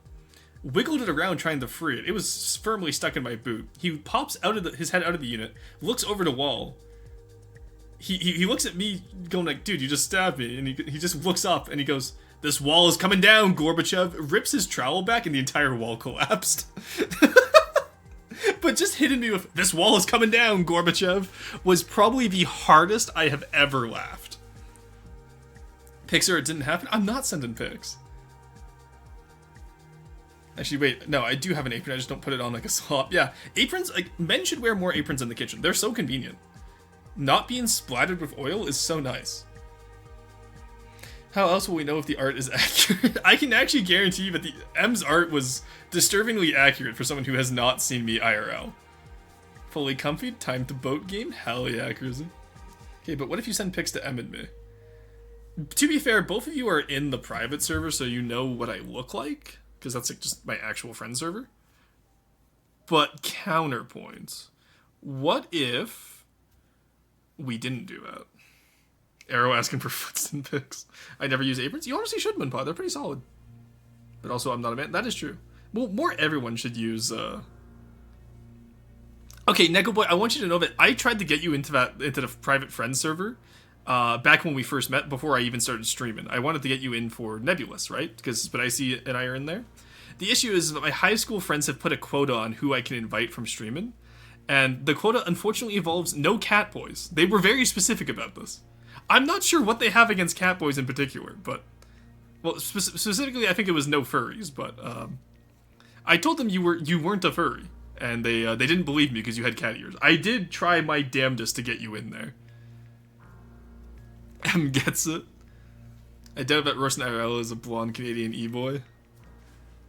wiggled it around trying to free it. It was firmly stuck in my boot. He pops out of his head out of the unit, looks over the wall. He looks at me going like, dude, you just stabbed me. And he just looks up and he goes, this wall is coming down, Gorbachev. Rips his trowel back and the entire wall collapsed. But just hitting me with, this wall is coming down, Gorbachev, was probably the hardest I have ever laughed. Pics or it didn't happen? I'm not sending pics. Actually, wait, no, I do have an apron, I just don't put it on like a slop. Yeah, aprons, like, men should wear more aprons in the kitchen. They're so convenient. Not being splattered with oil is so nice. How else will we know if the art is accurate? I can actually guarantee you that the M's art was disturbingly accurate for someone who has not seen me IRL. Fully comfy, time to boat game? Hell yeah, Cruzy. Okay, but what if you send pics to M and me? To be fair, both of you are in the private server, so you know what I look like, because that's like just my actual friend server. But counterpoint, what if we didn't do that? Arrow asking for Footston pics. I never use aprons. You honestly should, Moonpaw. They're pretty solid. But also, I'm not a man. That is true. Well, more everyone should use. Okay, Neko Boy, I want you to know that I tried to get you into the private friend server back when we first met, before I even started streaming. I wanted to get you in for Nebulous, right? Because Spicy and I are in there. The issue is that my high school friends have put a quota on who I can invite from streaming, and the quota unfortunately involves no cat boys. They were very specific about this. I'm not sure what they have against cat boys in particular, but... Well, specifically, I think it was no furries, but... I told them you weren't a furry, and they didn't believe me because you had cat ears. I did try my damnedest to get you in there. M gets it. I doubt that Rosen IRL is a blonde Canadian e-boy.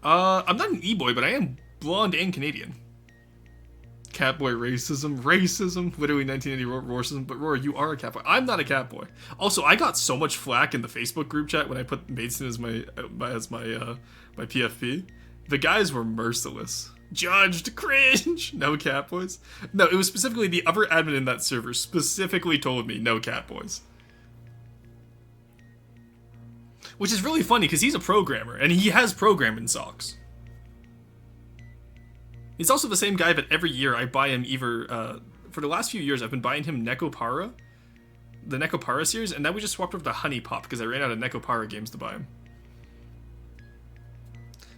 I'm not an e-boy, but I am blonde and Canadian. Catboy racism, literally 1980 racism, but Roar, you are a catboy. I'm not a catboy. Also, I got so much flack in the Facebook group chat when I put Maidstone as my PFP. The guys were merciless. Judged, cringe, no catboys. No, it was specifically the other admin in that server specifically told me no catboys. Which is really funny because he's a programmer and he has programming socks. He's also the same guy that every year I buy him either, for the last few years I've been buying him Nekopara, the Nekopara series, and now we just swapped over to Honey Pop because I ran out of Nekopara games to buy him.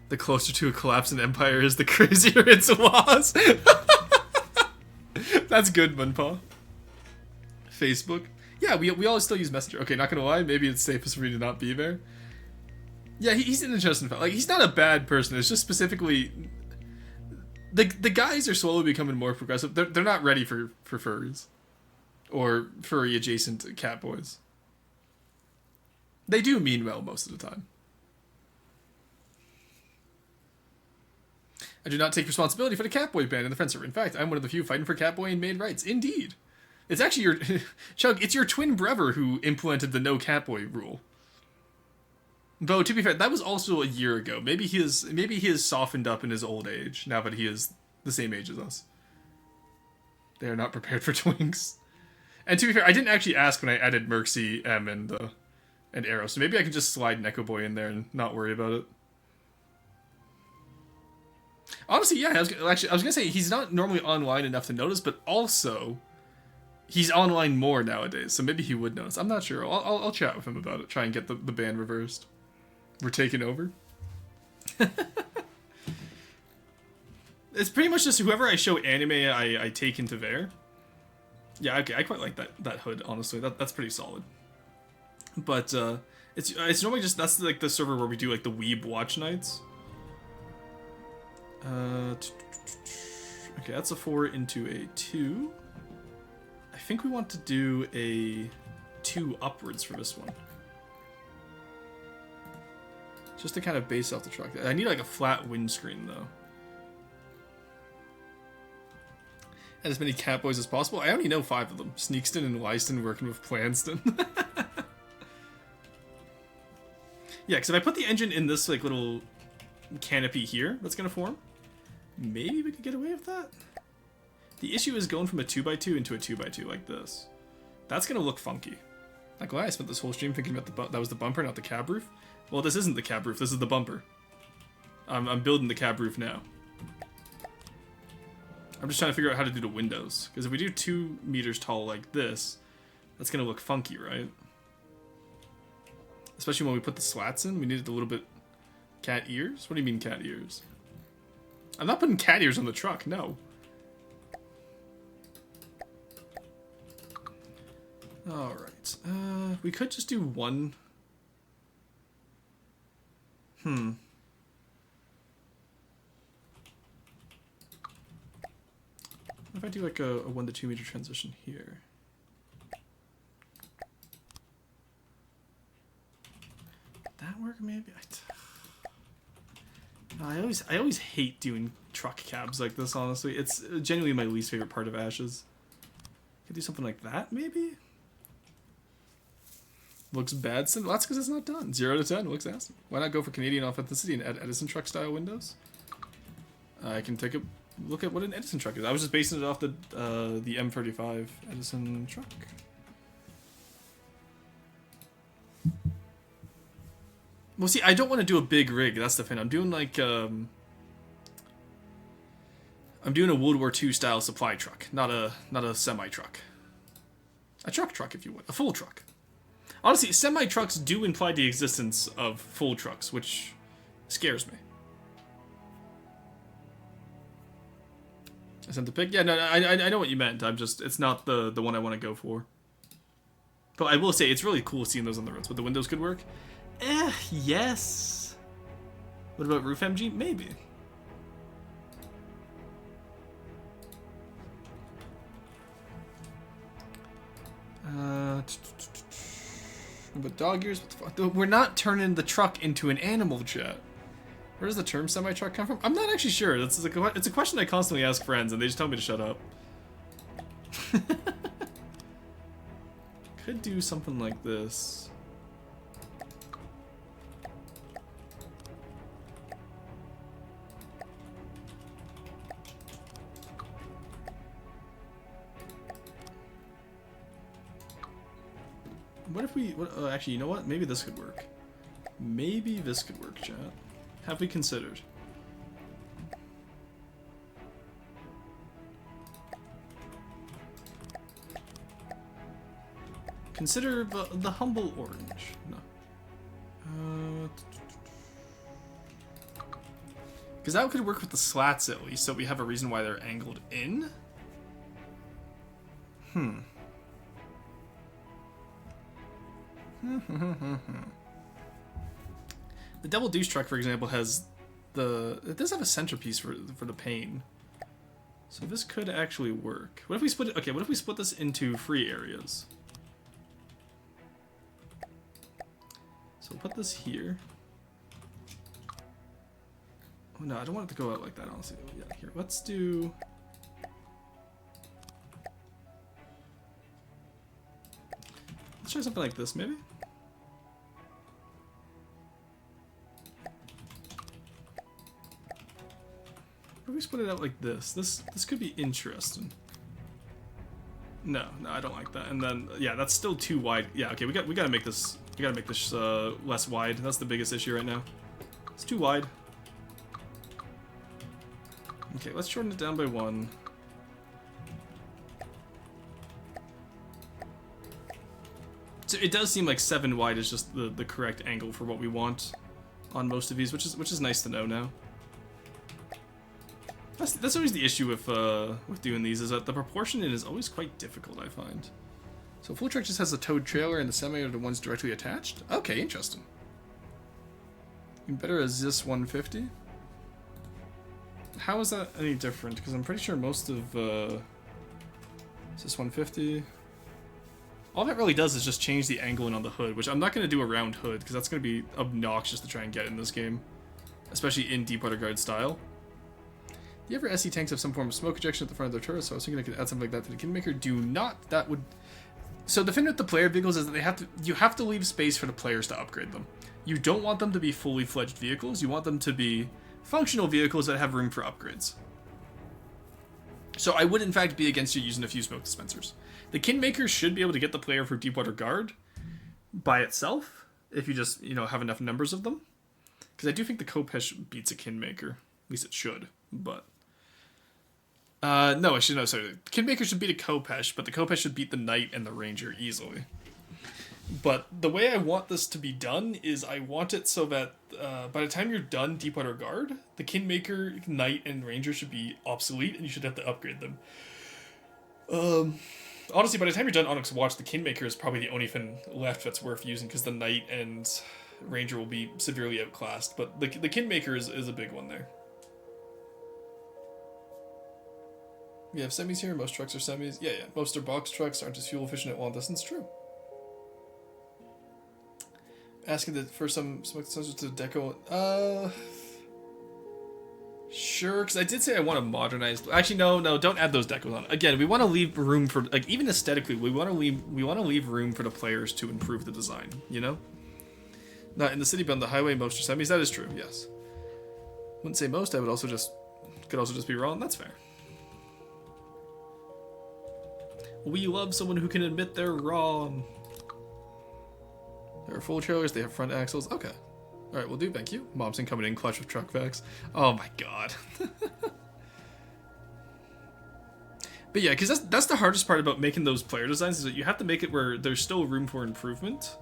The closer to a collapsing empire is, the crazier it was. That's good, Munpaw. Facebook. Yeah, we all still use Messenger. Okay, not gonna lie, maybe it's safest for me to not be there. Yeah, he's an interesting fellow. Like, he's not a bad person, it's just specifically... The guys are slowly becoming more progressive. They're not ready for furries. Or furry adjacent cat boys. They do mean well most of the time. I do not take responsibility for the catboy ban in the friend server. In fact, I'm one of the few fighting for catboy and maid rights. Indeed. It's actually your... Chug, it's your twin brother who implemented the no catboy rule. Though, to be fair, that was also a year ago. Maybe he has softened up in his old age, now that he is the same age as us. They are not prepared for twinks. And to be fair, I didn't actually ask when I added Merxy, M, and Arrow, so maybe I can just slide Neko Boy in there and not worry about it. Honestly, yeah, I was gonna say, he's not normally online enough to notice, but also, he's online more nowadays, so maybe he would notice. I'm not sure. I'll chat with him about it, try and get the ban reversed. We're taking over. It's pretty much just whoever I show anime, I take into there. Yeah, okay, I quite like that hood, honestly. That's pretty solid. But it's normally just, that's like the server where we do like the weeb watch nights. Okay, that's a 4 into a 2. I think we want to do a 2 upwards for this one. Just to kind of base off the truck. I need like a flat windscreen though. And as many catboys as possible. I only know 5 of them. Sneakston and Lyston working with Planston. Yeah, because if I put the engine in this like little canopy here that's going to form, maybe we could get away with that. The issue is going from a 2x2 into a 2x2 like this. That's going to look funky. Not gonna lie, I spent this whole stream thinking about that was the bumper, not the cab roof. Well, this isn't the cab roof, this is the bumper. I'm building the cab roof now. I'm just trying to figure out how to do the windows. Because if we do 2 meters tall like this, that's going to look funky, right? Especially when we put the slats in, we needed a little bit... Cat ears? What do you mean cat ears? I'm not putting cat ears on the truck, no. Alright, we could just do 1... What if I do like a 1 to 2 meter transition here? that work? Maybe. I always hate doing truck cabs like this. Honestly, it's genuinely my least favorite part of Ashes. Could do something like that, maybe. Looks bad. Well, that's because it's not done. 0 to 10 looks awesome. Why not go for Canadian authenticity and add Edison truck style windows? I can take a look at what an Edison truck is. I was just basing it off the M35 Edison truck. Well, see, I don't want to do a big rig. That's the thing. I'm doing like I'm doing a World War II style supply truck, not a semi truck. A truck, if you would, a full truck. Honestly, semi trucks do imply the existence of full trucks, which scares me. I sent the pic. Yeah, no, I know what you meant. It's not the one I want to go for. But I will say it's really cool seeing those on the roads. But the windows could work. Yes. What about roof MG? Maybe. But dog ears? What the fuck? We're not turning the truck into an animal, chat. Where does the term semi-truck come from? I'm not actually sure. It's a question I constantly ask friends, and they just tell me to shut up. Could do something like this. What if we... actually, you know what? Maybe this could work. Maybe this could work, chat. Have we considered? Consider the humble orange. No. Because that could work with the slats at least, so we have a reason why they're angled in. The double douche truck, for example, has it does have a centerpiece for the pane. So this could actually work. What if we split it? Okay, what if we split this into free areas? So we'll put this here. Oh no, I don't want it to go out like that, honestly. Yeah, here, let's do... Let's try something like this, maybe? If we split it out like this, this could be interesting. No, I don't like that. And then, yeah, that's still too wide. Yeah, okay, we gotta make this less wide. That's the biggest issue right now. It's too wide. Okay, let's shorten it down by 1. So it does seem like 7 wide is just the correct angle for what we want on most of these, which is nice to know now. That's always the issue with doing these, is that the proportioning is always quite difficult, I find. So full truck just has the towed trailer and the semi are the ones directly attached? Okay, interesting. Even better as this 150? How is that any different? Because I'm pretty sure most of is this 150? All that really does is just change the angling on the hood, which I'm not going to do a round hood, because that's going to be obnoxious to try and get in this game. Especially in Deepwater Guard style. The ever SE tanks have some form of smoke ejection at the front of their turret, so I was thinking I could add something like that to the Kingmaker. Do not. That would... So the thing with the player vehicles is that you have to leave space for the players to upgrade them. You don't want them to be fully fledged vehicles, you want them to be functional vehicles that have room for upgrades. So I would in fact be against you using a few smoke dispensers. The Kingmaker should be able to get the player for Deepwater Guard by itself, if you just, have enough numbers of them. Because I do think the Kopesh beats a Kingmaker. At least it should, but... no, sorry. The Kingmaker should beat a Kopesh, but the Kopesh should beat the Knight and the Ranger easily. But the way I want this to be done is I want it so that by the time you're done Deepwater Guard, the Kingmaker, Knight, and Ranger should be obsolete, and you should have to upgrade them. Honestly, by the time you're done Onyx Watch, the Kingmaker is probably the only thing left that's worth using, because the Knight and Ranger will be severely outclassed. But the Kingmaker is a big one there. We have semis here. Most trucks are semis. Yeah. Most are box trucks, aren't as fuel efficient at long distance. True. Asking for some smoke sensors to deco. Sure, because I did say I want to modernize. Actually, no, don't add those decos on. Again, we want to leave room for, like, even aesthetically, we want to leave room for the players to improve the design. You know, not in the city, but on the highway, most are semis. That is true. Yes. Wouldn't say most. I would also just be wrong. That's fair. We love someone who can admit they're wrong. There are full trailers. They have front axles. Okay. All right, we'll do. Thank you. Momsen coming in clutch with truck facts. Oh my god. But yeah, because that's the hardest part about making those player designs is that you have to make it where there's still room for improvement,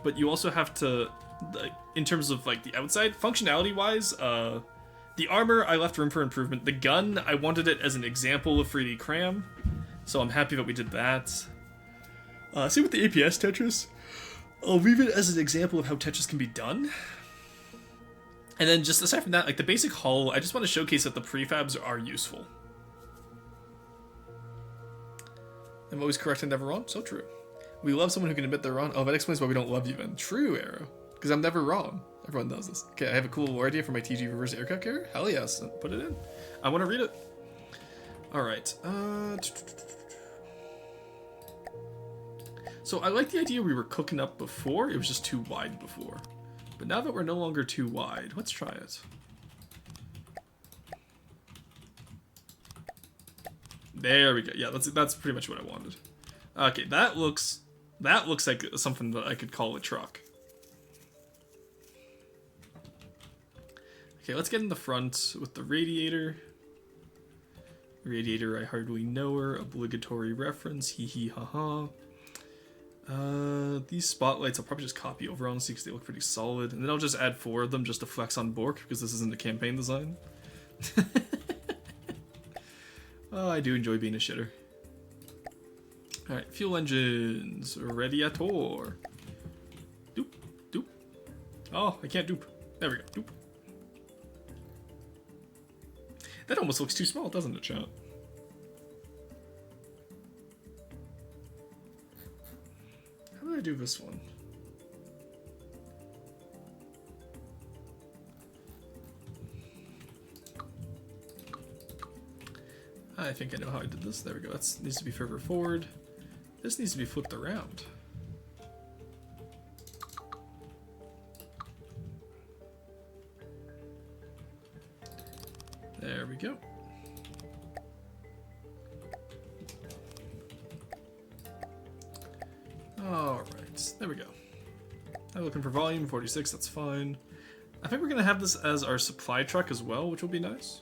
but you also have to, like, in terms of like the outside functionality wise, the armor I left room for improvement. The gun I wanted it as an example of 3D cram, so I'm happy that we did that. Same with the APS Tetris. I'll leave it as an example of how Tetris can be done. And then just aside from that, like the basic hull, I just want to showcase that the prefabs are useful. I'm always correct and never wrong. So true. We love someone who can admit they're wrong. Oh, that explains why we don't love you then. True, Arrow. Because I'm never wrong. Everyone knows this. Okay, I have a cool lore idea for my TG reverse aircraft carrier. Hell yes. Put it in. I want to read it. Alright. So I like the idea we were cooking up before. It was just too wide before. But now that we're no longer too wide, let's try it. There we go. Yeah, that's pretty much what I wanted. Okay, that looks like something that I could call a truck. Okay, let's get in the front with the radiator. Radiator, I hardly know her. Obligatory reference. Hee hee ha ha. These spotlights I'll probably just copy over on because they look pretty solid, and then I'll just add 4 of them just to flex on Bork because this isn't a campaign design. Oh, I do enjoy being a shitter. Alright, fuel engines. Radiator. Doop, doop. Oh, I can't dupe. There we go. Doop. That almost looks too small, doesn't it, chat? How do I do this one? I think I know how I did this. There we go. That needs to be further forward. This needs to be flipped around. There we go. Alright, there we go. I'm looking for volume, 46, that's fine. I think we're going to have this as our supply truck as well, which will be nice.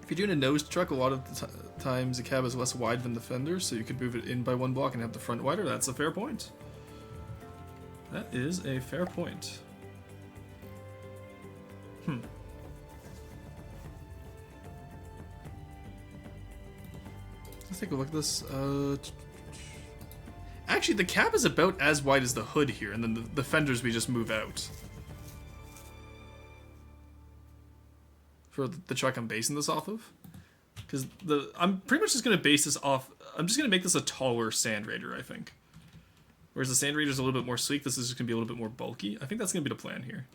If you're doing a nose truck, a lot of the times the cab is less wide than the fender, so you could move it in by 1 block and have the front wider. That's a fair point. That is a fair point. Let's take a look at this. Actually, the cab is about as wide as the hood here, and then the fenders we just move out. For the truck I'm basing this off of. Because I'm pretty much just going to base this off... I'm just going to make this a taller Sand Raider, I think. Whereas the Sand Raider is a little bit more sleek, this is just going to be a little bit more bulky. I think that's going to be the plan here.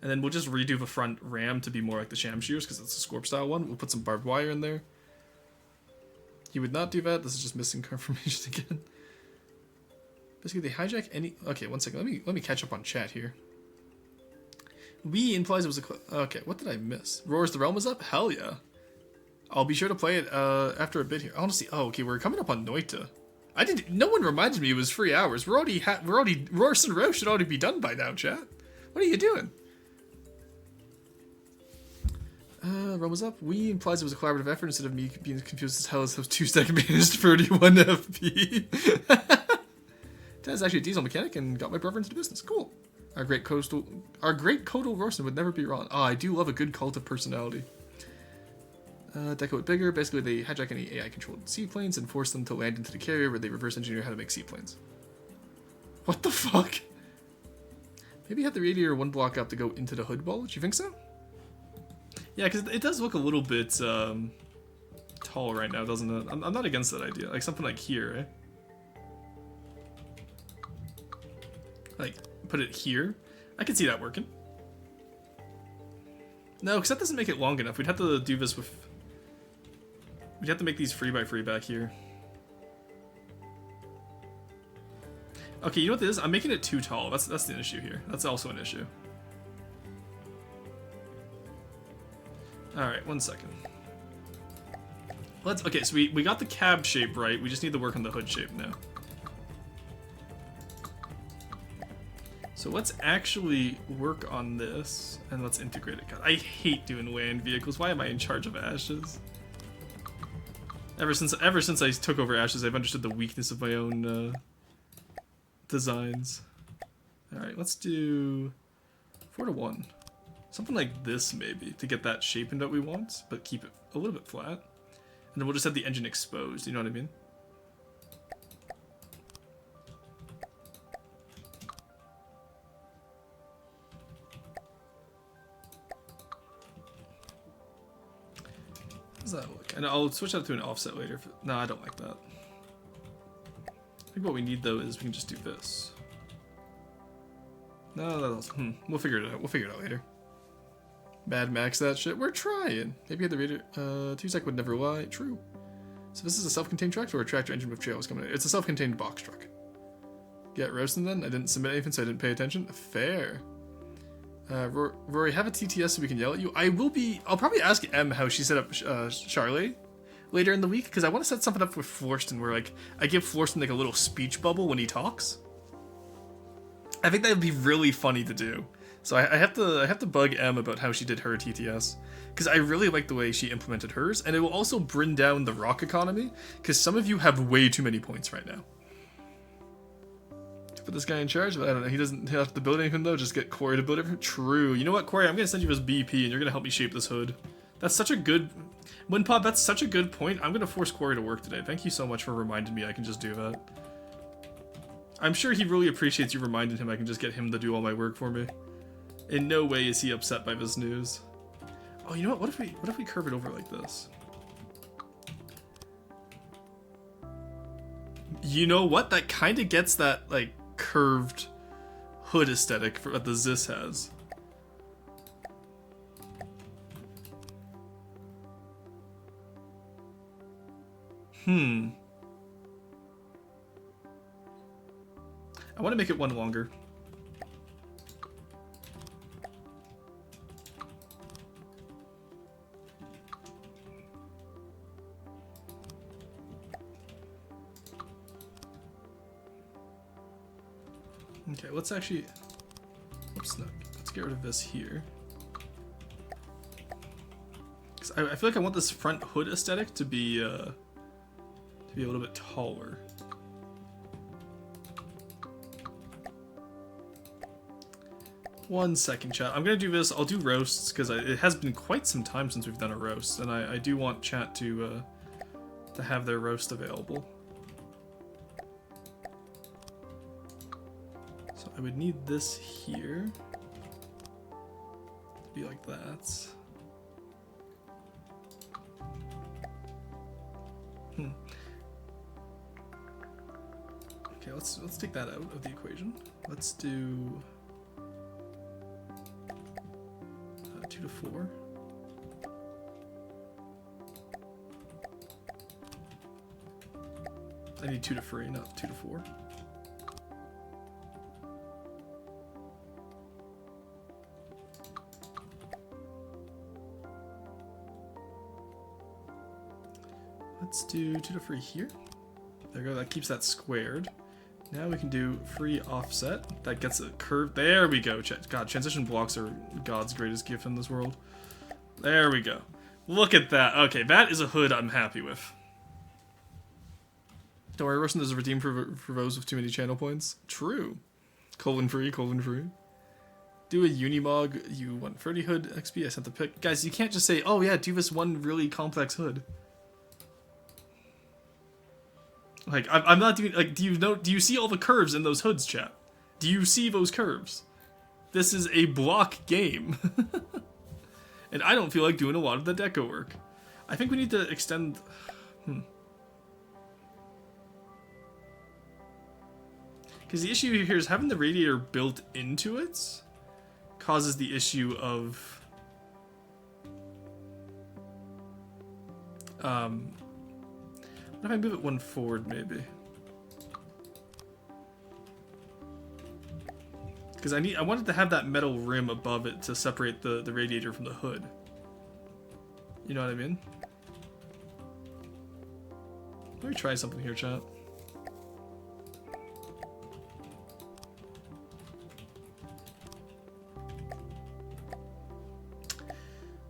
And then we'll just redo the front ram to be more like the Shamshears, because it's a Scorp style one. We'll put some barbed wire in there. You would not do that. This is just missing confirmation again. Basically, they hijack any... Okay, one second. Let me catch up on chat here. We implies it was a... Okay, what did I miss? Roars the Realm is up? Hell yeah. I'll be sure to play it after a bit here. Honestly, oh, okay, we're coming up on Noita. No one reminded me it was 3 hours. We're already... Roars and Row should already be done by now, chat. What are you doing? Realm was up. We implies it was a collaborative effort instead of me being confused as hell as those 2-stack managed 31 FP. That's actually a diesel mechanic and got my brother into the business. Cool. Our great coastal Rorson would never be wrong. Oh, I do love a good cult of personality. Deco it bigger. Basically, they hijack any AI-controlled seaplanes and force them to land into the carrier where they reverse engineer how to make seaplanes. What the fuck? Maybe have the radiator 1 block up to go into the hood bulge. You think so? Yeah, because it does look a little bit tall right now, doesn't it? I'm not against that idea. Like something like here, eh? put it here. I can see that working. No, because that doesn't make it long enough. We'd have to do this with... We'd have to make these 3x3 back here. Okay, you know what this is? I'm making it too tall. That's the issue here. That's also an issue. Alright, 1 second. Okay, so we got the cab shape right. We just need to work on the hood shape now. So let's actually work on this, and let's integrate it. God, I hate doing land vehicles. Why am I in charge of Ashes? Ever since I took over Ashes, I've understood the weakness of my own designs. Alright, let's do 4 to 1. Something like this, maybe, to get that shape into what we want, but keep it a little bit flat. And then we'll just have the engine exposed, you know what I mean? How does that look? And I'll switch that to an offset later. No, I don't like that. I think what we need, though, is we can just do this. No, that'll... We'll figure it out. We'll figure it out later. Mad Max that shit. We're trying. Maybe the reader... 2-sec would never lie. True. So this is a self-contained tractor or a tractor engine with trails coming in? It's a self-contained box truck. Get roasting then? I didn't submit anything, so I didn't pay attention. Fair. Rory, have a TTS so we can yell at you. I'll probably ask Em how she set up Charlie later in the week, because I want to set something up with Florston where, like, I give Florston, like, a little speech bubble when he talks. I think that would be really funny to do. So I have to bug Em about how she did her TTS, because I really like the way she implemented hers, and it will also bring down the rock economy, because some of you have way too many points right now. Put this guy in charge, but I don't know. He doesn't have to build anything though. Just get Corey to build everything. True. You know what, Corey? I'm gonna send you this BP, and you're gonna help me shape this hood. That's such a good... Winpod, that's such a good point. I'm gonna force Corey to work today. Thank you so much for reminding me I can just do that. I'm sure he really appreciates you reminding him I can just get him to do all my work for me. In no way is he upset by this news. Oh, you know what? What if we curve it over like this? You know what? That kind of gets that, like, curved hood aesthetic for what the Zis has. I want to make it one longer. Okay, let's actually... Oops, no. Let's get rid of this here. 'Cause I feel like I want this front hood aesthetic to be a little bit taller. One second, chat. I'm gonna do this. I'll do roasts because it has been quite some time since we've done a roast, and I do want chat to have their roast available. So I would need this here to be like that. Okay, let's take that out of the equation. Let's do 2 to 4. I need 2 to 3, not 2 to 4. Let's do 2 to 3 here. There we go, that keeps that squared. Now we can do free offset. That gets a curve. There we go. God, transition blocks are God's greatest gift in this world. There we go. Look at that. Okay, that is a hood I'm happy with. Don't worry, Russian, there's a redeem for those with too many channel points. True. Colon free, colon free. Do a Unimog. You want 30 hood XP? I sent the pic. Guys, you can't just say, oh yeah, do this one really complex hood. Like, I'm not doing, like, do you see all the curves in those hoods, chat? Do you see those curves? This is a block game. And I don't feel like doing a lot of the deco work. I think we need to extend... Because the issue here is having the radiator built into it causes the issue of what if I move it one forward maybe? Because I wanted to have that metal rim above it to separate the radiator from the hood. You know what I mean? Let me try something here, chat.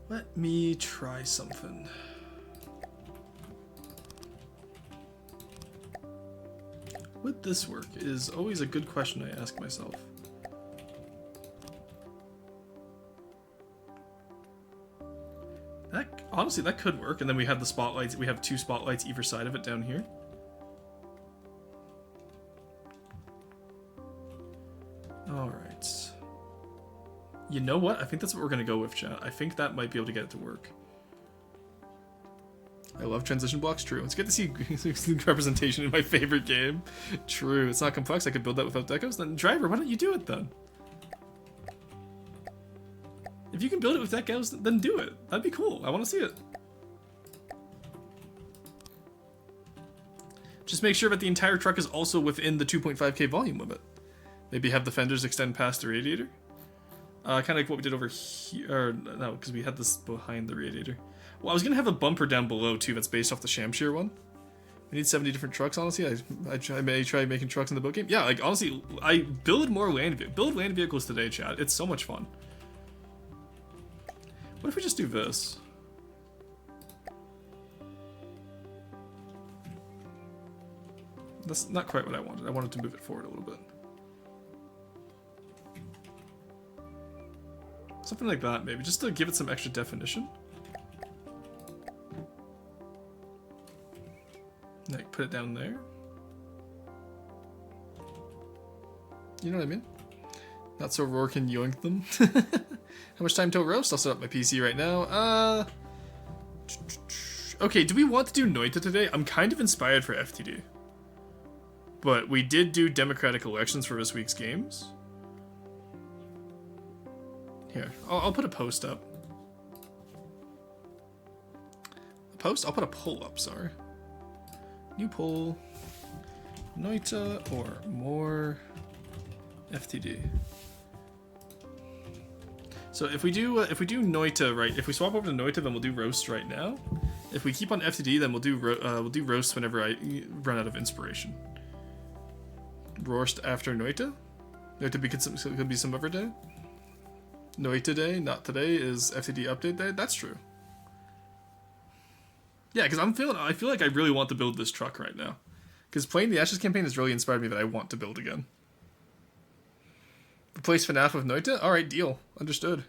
Let me try something. Would this work is always a good question I ask myself. Honestly, that could work, and then we have the spotlights. We have 2 spotlights either side of it down here. Alright. You know what? I think that's what we're going to go with, chat. I think that might be able to get it to work. I love transition blocks, true. It's good to see representation in my favorite game. True. It's not complex. I could build that without decos. Then, driver, why don't you do it then? If you can build it with decos, then do it. That'd be cool. I want to see it. Just make sure that the entire truck is also within the 2.5k volume limit. Maybe have the fenders extend past the radiator. Kind of like what we did over here. Or, no, because we had this behind the radiator. Well, I was going to have a bumper down below, too, that's based off the Shamshir one. We need 70 different trucks, honestly. I may try making trucks in the boat game. Yeah, like, honestly, I build more land vehicles. Build land vehicles today, chat. It's so much fun. What if we just do this? That's not quite what I wanted. I wanted to move it forward a little bit. Something like that, maybe, just to give it some extra definition. Like, put it down there. You know what I mean? Not so Roar can yoink them. How much time till roast? I'll set up my PC right now. Okay, do we want to do Noita today? I'm kind of inspired for FTD. But we did do democratic elections for this week's games. Here, I'll put a post up. A post? I'll put a poll up, sorry. New poll. Noita or more FTD. So if we do Noita right, if we swap over to Noita, then we'll do roast right now. If we keep on FTD, then we'll do roast whenever I run out of inspiration. Roast after Noita. Noita could be some other day. Noita day, not today, is FTD update day. That's true. Yeah, because I feel like I really want to build this truck right now. Because playing the Ashes campaign has really inspired me that I want to build again. Replace FNAF with Noita? Alright, deal. Understood.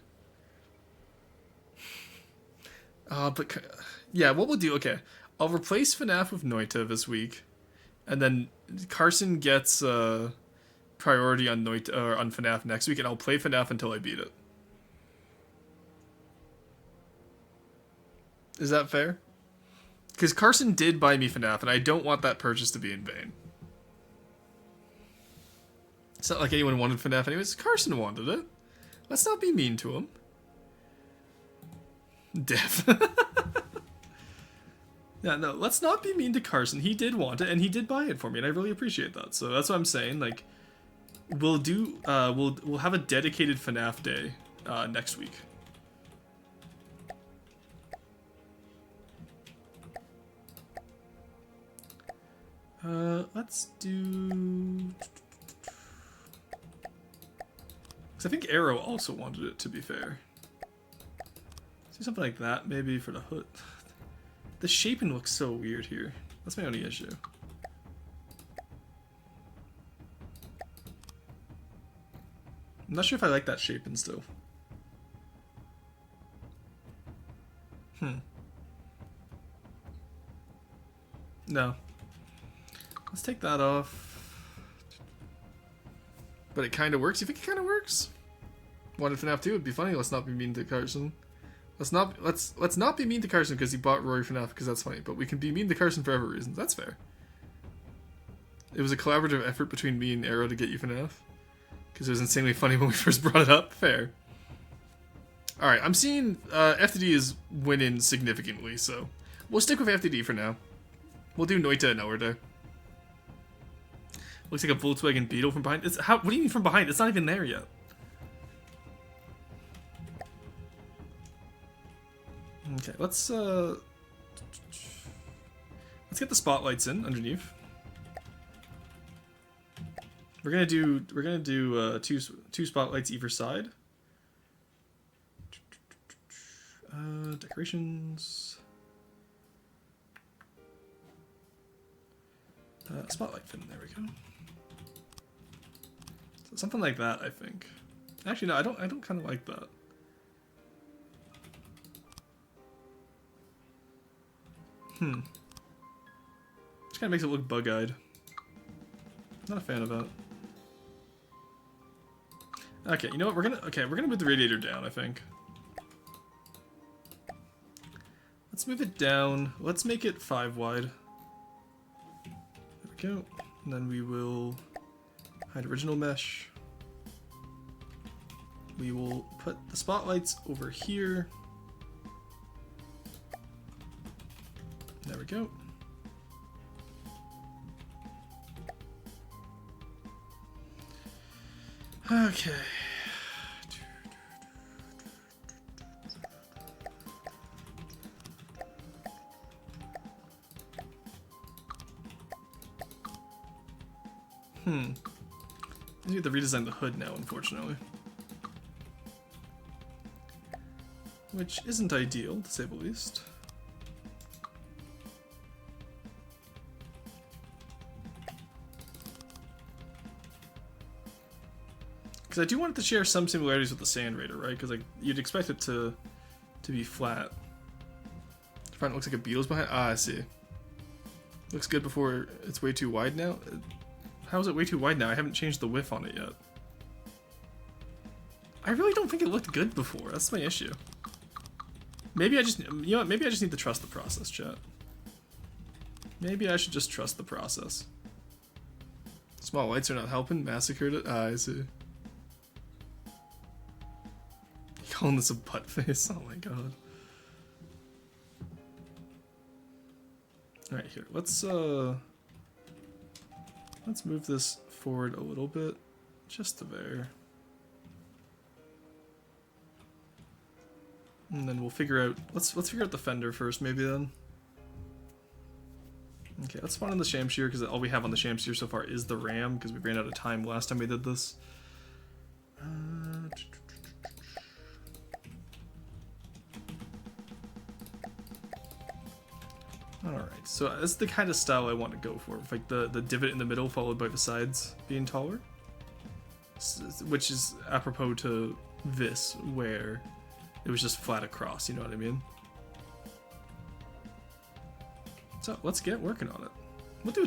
But yeah, what we'll do, okay. I'll replace FNAF with Noita this week. And then Carson gets priority on Noita or on FNAF next week, and I'll play FNAF until I beat it. Is that fair? Because Carson did buy me FNAF, and I don't want that purchase to be in vain. It's not like anyone wanted FNAF anyways. Carson wanted it. Let's not be mean to him. Death. Yeah, no, let's not be mean to Carson. He did want it, and he did buy it for me, and I really appreciate that. So that's what I'm saying. Like, we'll do, we'll have a dedicated FNAF day next week. Let's do. Because I think Arrow also wanted it, to be fair. Let's do something like that, maybe for the hood. The shaping looks so weird here. That's my only issue. I'm not sure if I like that shaping still. No. Let's take that off. But it kind of works. You think it kind of works? Wanted FNAF 2 would be funny. Let's not be mean to Carson. Let's not be mean to Carson because he bought Rory FNAF because that's funny. But we can be mean to Carson for other reasons. That's fair. It was a collaborative effort between me and Arrow to get you FNAF. Because it was insanely funny when we first brought it up. Fair. Alright, I'm seeing FTD is winning significantly, so we'll stick with FTD for now. We'll do Noita and Order. Looks like a Volkswagen Beetle from behind. What do you mean from behind? It's not even there yet. Okay, let's get the spotlights in underneath. We're gonna do two spotlights either side. Decorations. Spotlight fin. There we go. So something like that, I think. Actually, no, I don't kind of like that. Just kind of makes it look bug-eyed. Not a fan of that. Okay, you know what? We're gonna move the radiator down, I think. Let's move it down. Let's make it 5 wide. There we go. And then we will hide original mesh. We will put the spotlights over here. There we go. Okay. I need to redesign the hood now, unfortunately. Which isn't ideal, to say the least. Because I do want it to share some similarities with the Sand Raider, right? Because like you'd expect it to be flat. The front looks like a beetle's behind. Ah, I see. Looks good before it's way too wide now. How is it way too wide now? I haven't changed the width on it yet. I really don't think it looked good before. That's my issue. Maybe I just, you know what? Maybe I just need to trust the process, chat. Maybe I should just trust the process. Small lights are not helping. Massacred it. Ah, I see. Calling this a butt face? Oh my god. Alright, here. Let's move this forward a little bit. Just to there. And then we'll figure out let's figure out the fender first, maybe then. Okay, let's spawn in the Shamshir because all we have on the Shamshir so far is the RAM because we ran out of time last time we did this. Alright, so that's the kind of style I want to go for. Like the divot in the middle followed by the sides being taller. Which is apropos to this, where it was just flat across, you know what I mean? So let's get working on it. We'll do a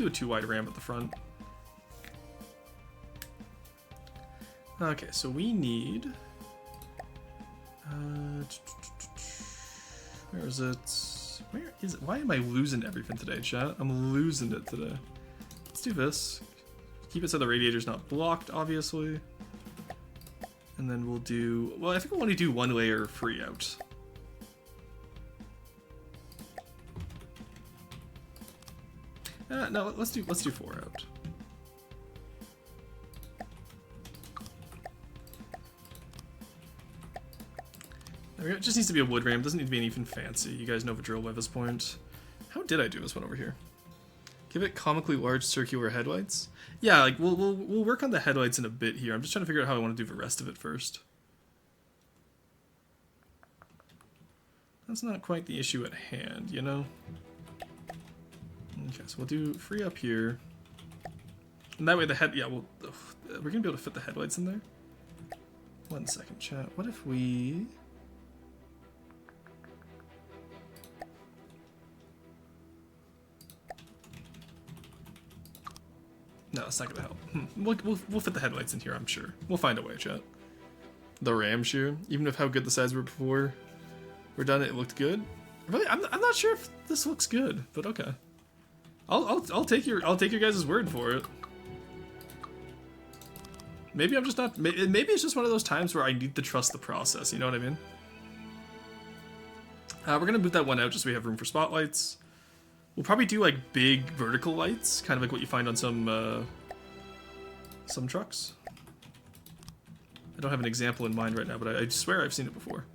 two wide RAM at the front. Okay, so we need where is it? Where is it? Why am I losing everything today, chat? I'm losing it today. Let's do this. Keep it so the radiator's not blocked, obviously. And then we'll do... Well, I think we'll only do one layer free out. No, let's do 4 out. There we go. It just needs to be a wood RAM. It doesn't need to be anything fancy. You guys know the drill by this point. How did I do this one over here? Give it comically large circular headlights. Yeah, like we'll work on the headlights in a bit here. I'm just trying to figure out how I want to do the rest of it first. That's not quite the issue at hand, you know? Okay, so we'll do free up here. And that way the head... Yeah, we're going to be able to fit the headlights in there. 1 second, chat. What if we... No, it's not gonna help. We'll fit the headlights in here, I'm sure. We'll find a way, chat. The RAM shear, even with how good the sides were before we're done, it looked good. Really, I'm not sure if this looks good, but okay. I'll take your guys' word for it. Maybe I'm just not. Maybe it's just one of those times where I need to trust the process. You know what I mean? We're gonna boot that one out just so we have room for spotlights. We'll probably do like big vertical lights, kind of like what you find on some trucks. I don't have an example in mind right now, but I swear I've seen it before.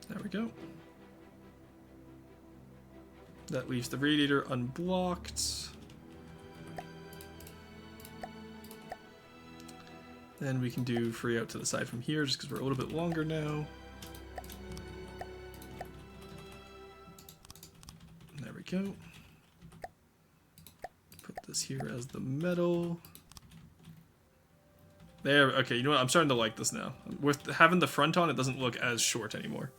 There we go. That leaves the radiator unblocked. Then we can do free out to the side from here just because we're a little bit longer now. There we go. Put this here as the metal. There, okay, you know what? I'm starting to like this now. With having the front on, it doesn't look as short anymore.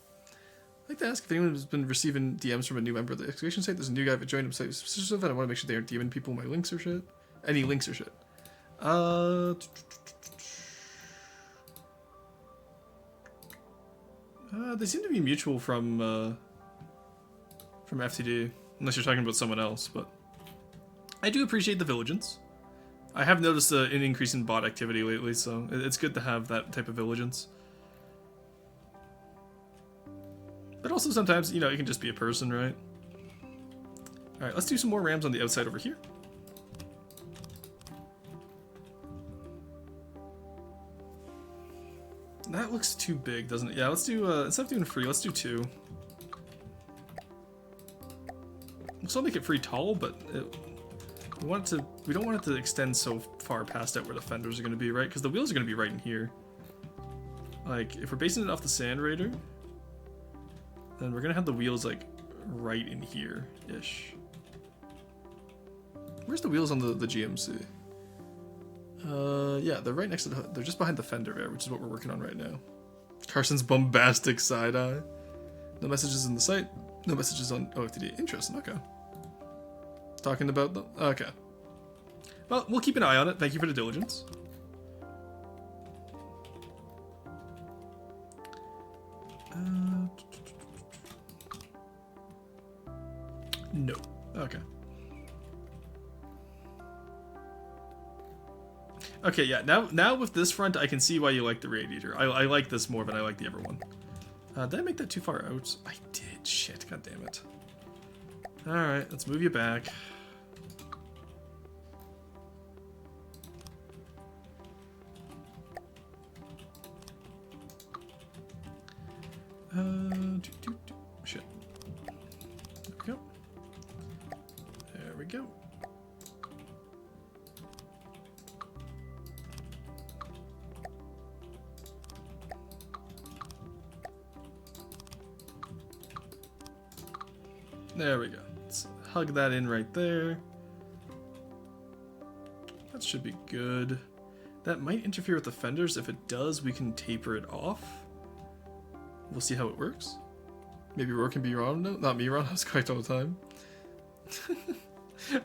I'd like to ask if anyone's been receiving DMs from a new member of the excavation site. There's a new guy that joined him, so I want to make sure they aren't DMing people my links or shit. Any links or shit. They seem to be mutual from FTD, unless you're talking about someone else, but I do appreciate the vigilance. I have noticed an increase in bot activity lately, so it's good to have that type of vigilance. But also sometimes, you know, it can just be a person, right? Alright, let's do some more rams on the outside over here. That looks too big, doesn't it? Yeah, let's do, instead of doing free, let's do 2. We'll still make it free tall, but we don't want it to extend so far past out where the fenders are going to be, right? Because the wheels are going to be right in here. Like, if we're basing it off the Sand Raider, then we're going to have the wheels, like, right in here-ish. Where's the wheels on the GMC? Yeah, they're right next to they're just behind the fender there, which is what we're working on right now. Carson's bombastic side-eye. No messages in the site. No messages on OFTD. Interesting, okay. Talking about them? Okay. Well, we'll keep an eye on it. Thank you for the diligence. No. Okay. Okay, yeah, now with this front, I can see why you like the radiator. I like this more than I like the other one. Did I make that too far out? I did. Shit, god damn it. Alright, let's move you back. Shit. There we go. There we go. There we go. Let's hug that in right there. That should be good. That might interfere with the fenders. If it does, we can taper it off. We'll see how it works. Maybe Roar can be wrong. No, not me wrong. I was correct all the time.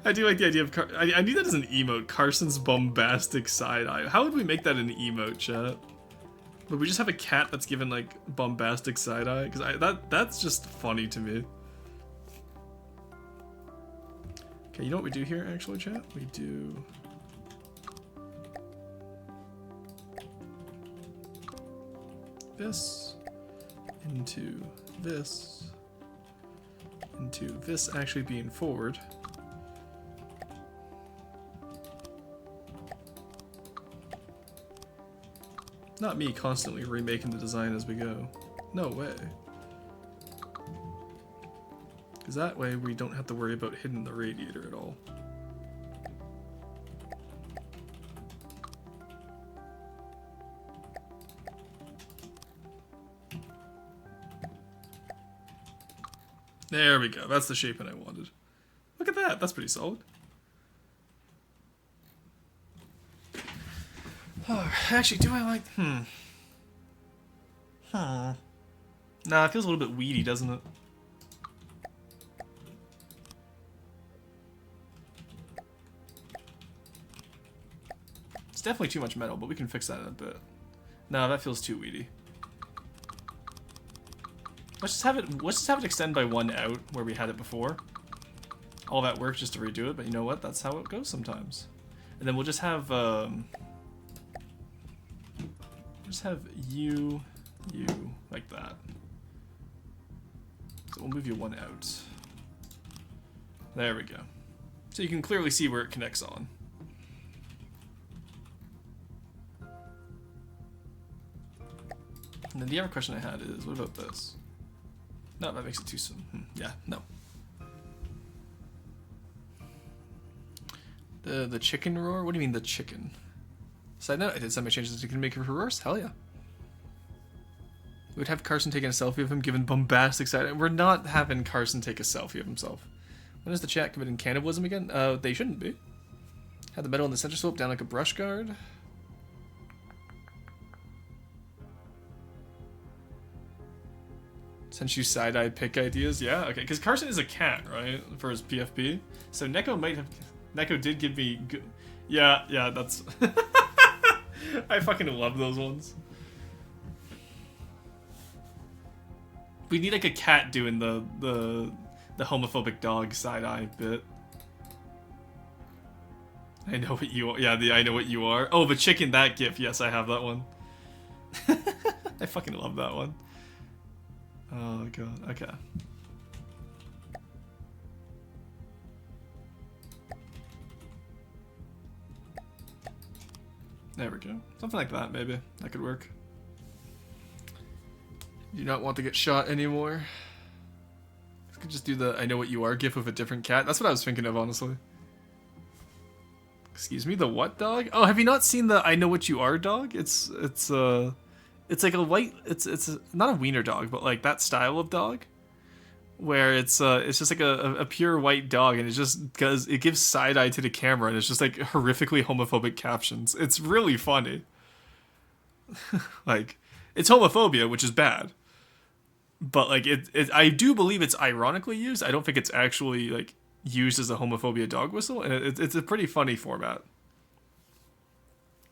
I do like the idea of... I need that as an emote. Carson's bombastic side-eye. How would we make that an emote, chat? Would we just have a cat that's given, like, bombastic side-eye? Because that's just funny to me. Okay, you know what we do here, actually, chat? We do... this into this actually being forward. Not me constantly remaking the design as we go. No way. Because that way we don't have to worry about hitting the radiator at all. There we go. That's the shaping I wanted. Look at that. That's pretty solid. Oh, actually, do I like... Nah, it feels a little bit weedy, doesn't it? It's definitely too much metal, but we can fix that in a bit. No, that feels too weedy. Let's just have it extend by 1 out where we had it before. All that work just to redo it, but you know what? That's how it goes sometimes. And then we'll just have you like that. So we'll move you 1 out. There we go. So you can clearly see where it connects on. And then the other question I had is, what about this? No, that makes it too soon. Yeah, no. The chicken roar? What do you mean the chicken? Side note, I did some changes so you can make it reverse. Hell yeah. We would have Carson taking a selfie of him given bombastic side. We're not having Carson take a selfie of himself. When is the chat committing cannibalism again? They shouldn't be. Had the metal in the center slope down like a brush guard. Since you side-eye pick ideas, yeah, okay. Because Carson is a cat, right, for his PFP. So Neko did give me good... Yeah, that's... I fucking love those ones. We need like a cat doing the homophobic dog side-eye bit. I know what you are. Yeah, I know what you are. Oh, the chicken, that gif. Yes, I have that one. I fucking love that one. Oh god, okay. There we go. Something like that, maybe. That could work. Do not want to get shot anymore. I could just do the I know what you are gif with a different cat. That's what I was thinking of, honestly. Excuse me, the what dog? Oh, have you not seen the I know what you are dog? It's like a white, it's not a wiener dog, but like that style of dog, where it's just like a pure white dog, and it gives side eye to the camera, and it's just like horrifically homophobic captions. It's really funny. Like, it's homophobia, which is bad, but like I do believe it's ironically used. I don't think it's actually like used as a homophobia dog whistle, and it's a pretty funny format.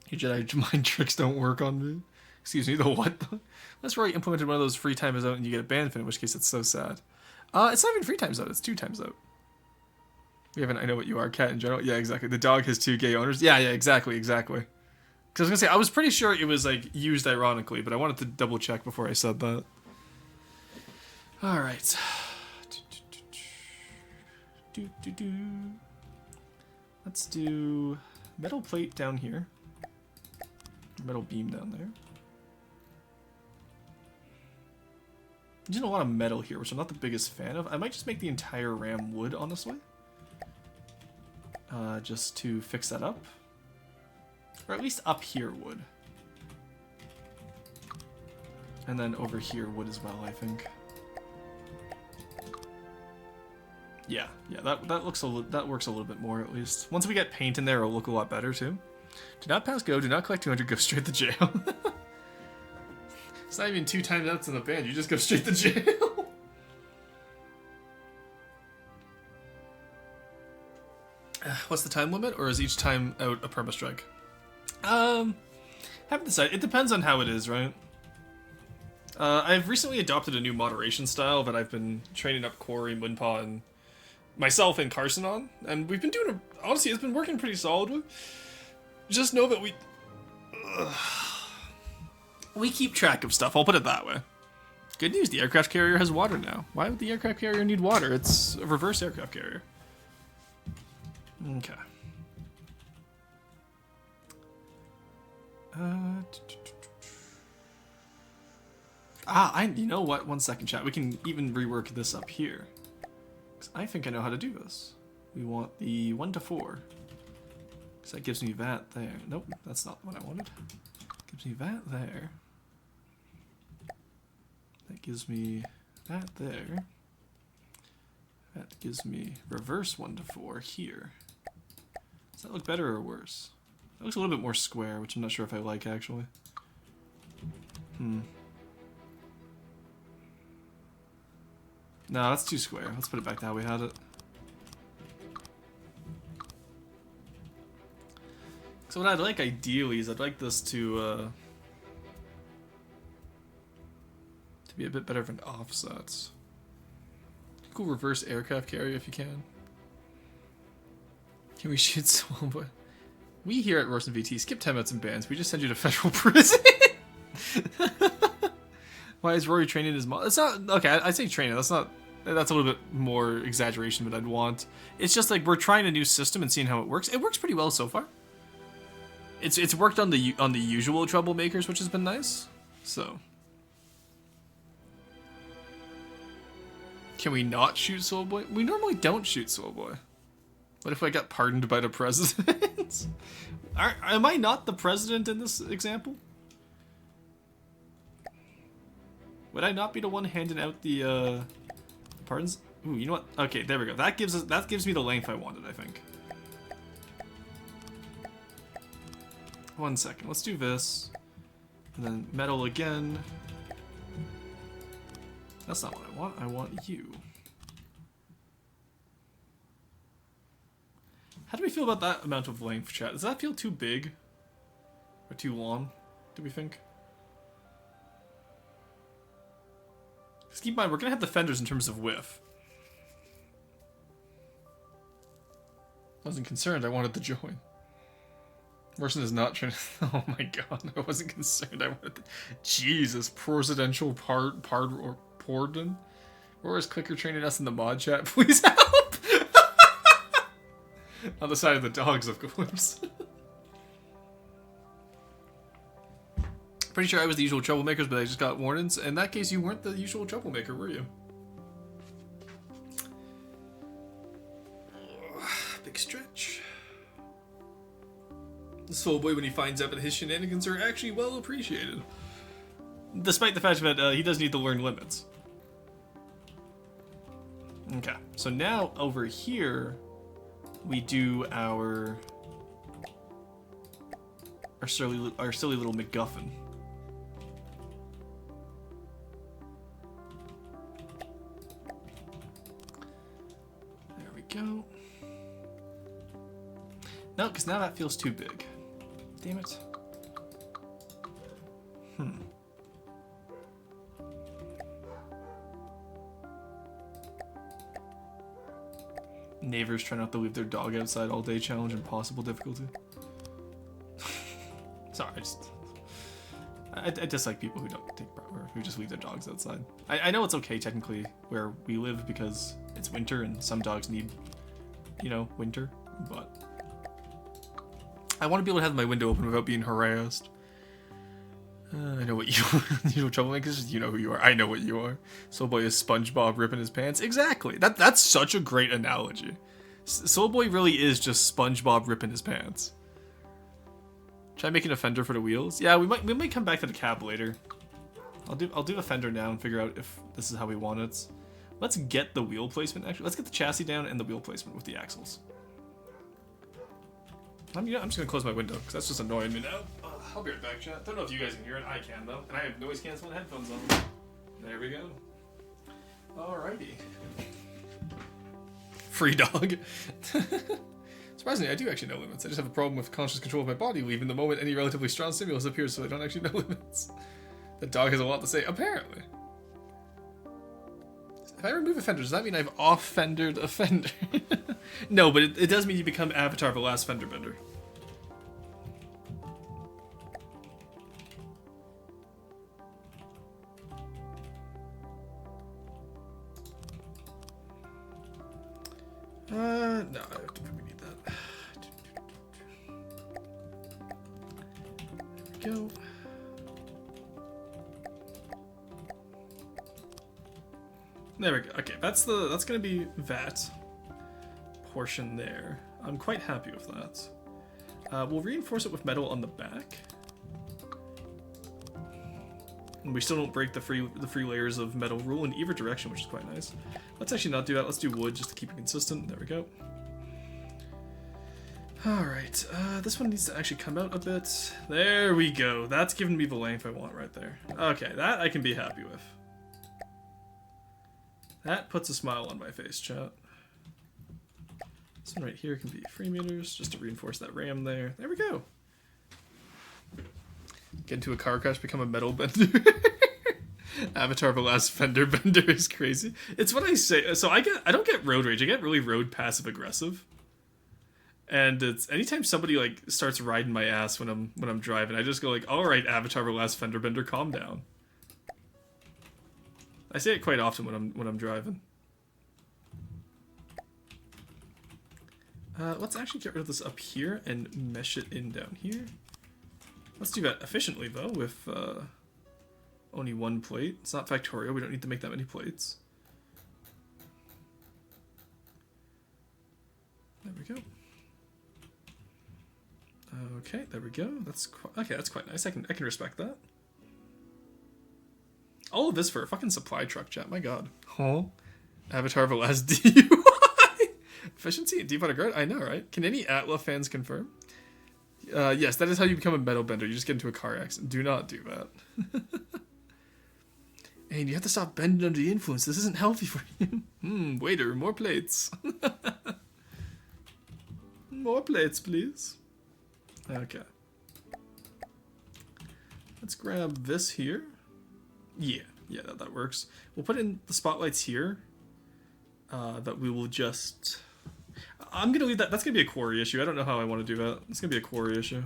Your Jedi mind tricks don't work on me. Excuse me, the what? Unless Roy implemented one of those free times out and you get a ban fin, in which case it's so sad. It's not even 3 times out, it's 2 times out. We have an I know what you are cat in general. Yeah, exactly. The dog has 2 gay owners. Yeah, exactly. Because I was gonna say, I was pretty sure it was like used ironically, but I wanted to double check before I said that. Alright. Let's do metal plate down here. Metal beam down there. I'm using a lot of metal here, which I'm not the biggest fan of. I might just make the entire ram wood, honestly. Just to fix that up. Or at least up here wood. And then over here wood as well, I think. Yeah, that works a little bit more at least. Once we get paint in there, it'll look a lot better too. Do not pass go, do not collect 200, go straight to jail. It's not even 2 times outs in the band, you just go straight to jail. What's the time limit, or is each time out a perma strike? Haven't decided. It depends on how it is, right? I've recently adopted a new moderation style that I've been training up Corey, Moonpaw, and myself and Carson on, and we've been doing honestly, it's been working pretty solidly. Just know that we keep track of stuff, I'll put it that way. Good news, the aircraft carrier has water now. Why would the aircraft carrier need water? It's a reverse aircraft carrier. Okay. You know what? 1 second, chat. We can even rework this up here. 'Cause I think I know how to do this. We want the 1 to 4. So that gives me that there. Nope, that's not what I wanted. Gives me that there. That gives me that there. That gives me reverse 1 to 4 here. Does that look better or worse? That looks a little bit more square, which I'm not sure if I like actually. No, that's too square. Let's put it back to how we had it. So what I'd like ideally is I'd like this to be a bit better of an offset. Cool reverse aircraft carrier if you can. Can we shoot Soulboy? We here at Rorson VT skip 10 minutes in bands. We just send you to federal prison. Why is Rory training his mom? It's not okay. I say training. That's not. That's a little bit more exaggeration than I'd want. It's just like we're trying a new system and seeing how it works. It works pretty well so far. It's worked on the usual troublemakers, which has been nice. So, can we not shoot Soulboy? We normally don't shoot Soulboy. What if I got pardoned by the president? Am I not the president in this example? Would I not be the one handing out the pardons? Ooh, you know what? Okay, there we go. That gives me the length I wanted, I think. 1 second. Let's do this. And then metal again. That's not what I want. I want you. How do we feel about that amount of length, chat? Does that feel too big? Or too long, do we think? Just keep in mind, we're going to have the fenders in terms of width. I wasn't concerned, I wanted to join. Person is not trying to... Oh my god, I wasn't concerned, I wanted to... Jesus, presidential pardon? Or is Clicker training us in the mod chat? Please help! On the side of the dogs, of course. Pretty sure I was the usual troublemakers, but I just got warnings. In that case, you weren't the usual troublemaker, were you? Big stretch. The Soulboy, when he finds out that his shenanigans are actually well appreciated. Despite the fact that he does need to learn limits. Okay, so now over here, we do our silly little MacGuffin. There we go. No, because now that feels too big. Damn it. Neighbors try not to leave their dog outside all day challenge impossible difficulty. Sorry, I dislike people who don't or who just leave their dogs outside. I know it's okay technically where we live because it's winter and some dogs need, you know, winter, but I want to be able to have my window open without being harassed. I know what you know, troublemakers. You know who you are. I know what you are. Soulboy is SpongeBob ripping his pants. Exactly. That's such a great analogy. Soulboy really is just SpongeBob ripping his pants. Try making a fender for the wheels. Yeah, we might come back to the cab later. I'll do a fender now and figure out if this is how we want it. Let's get the wheel placement. Actually, let's get the chassis down and the wheel placement with the axles. I'm just gonna close my window because that's just annoying me now. I'll be right back, chat. Don't know if you guys can hear it. I can though, and I have noise canceling headphones on. There we go. Alrighty. Free dog. Surprisingly, I do actually know limits. I just have a problem with conscious control of my body leaving the moment any relatively strong stimulus appears, so I don't actually know limits. The dog has a lot to say, apparently. If I remove a fender, does that mean I've off-fendered a fender? No, but it does mean you become Avatar the Last Fender Bender. No, I don't think we need that. There we go. There we go. Okay, that's gonna be that portion there. I'm quite happy with that. We'll reinforce it with metal on the back. And we still don't break the free layers of metal rule in either direction, which is quite nice. Let's actually not do that. Let's do wood just to keep it consistent. There we go. Alright, this one needs to actually come out a bit. There we go. That's giving me the length I want right there. Okay, that I can be happy with. That puts a smile on my face, chat. This one right here can be 3 meters, just to reinforce that ram there. There we go. Get into a car crash, become a metal bender. Avatar the Last Fender Bender is crazy. It's what I say. So I don't get road rage. I get really road passive aggressive. And it's anytime somebody like starts riding my ass when I'm driving, I just go like, "All right, Avatar the Last Fender Bender, calm down." I say it quite often when I'm driving. Let's actually get rid of this up here and mesh it in down here. Let's do that efficiently, though, with only one plate. It's not factorial. We don't need to make that many plates. There we go. Okay, there we go. That's quite nice. I can respect that. All of this for a fucking supply truck, chat. My god. Huh? Avatar the Last DUI. Efficiency and deep underground? I know, right? Can any Atla fans confirm? Yes, that is how you become a metal bender. You just get into a car accident. Do not do that. And you have to stop bending under the influence. This isn't healthy for you. Waiter, more plates. More plates, please. Okay. Let's grab this here. Yeah, that works. We'll put in the spotlights here. That we will just... I'm going to leave that. That's going to be a quarry issue. I don't know how I want to do that. It's going to be a quarry issue.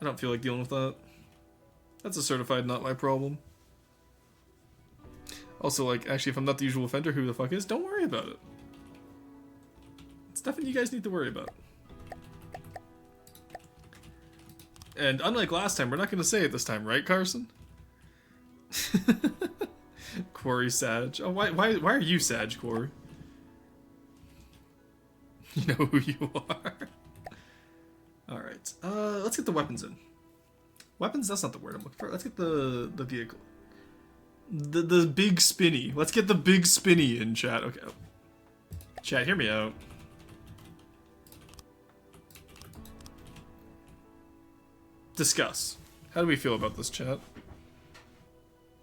I don't feel like dealing with that. That's a certified not my problem. Also, like, actually, if I'm not the usual offender, who the fuck is? Don't worry about it. It's nothing you guys need to worry about. And unlike last time, we're not going to say it this time, right, Carson? Quarry Sag. Oh, why are you Sag, Quarry? You know who you are. Alright, let's get the weapons in. Weapons? That's not the word I'm looking for. Let's get the vehicle. The big spinny. Let's get the big spinny in, chat. Okay. Chat, hear me out. Discuss. How do we feel about this, chat?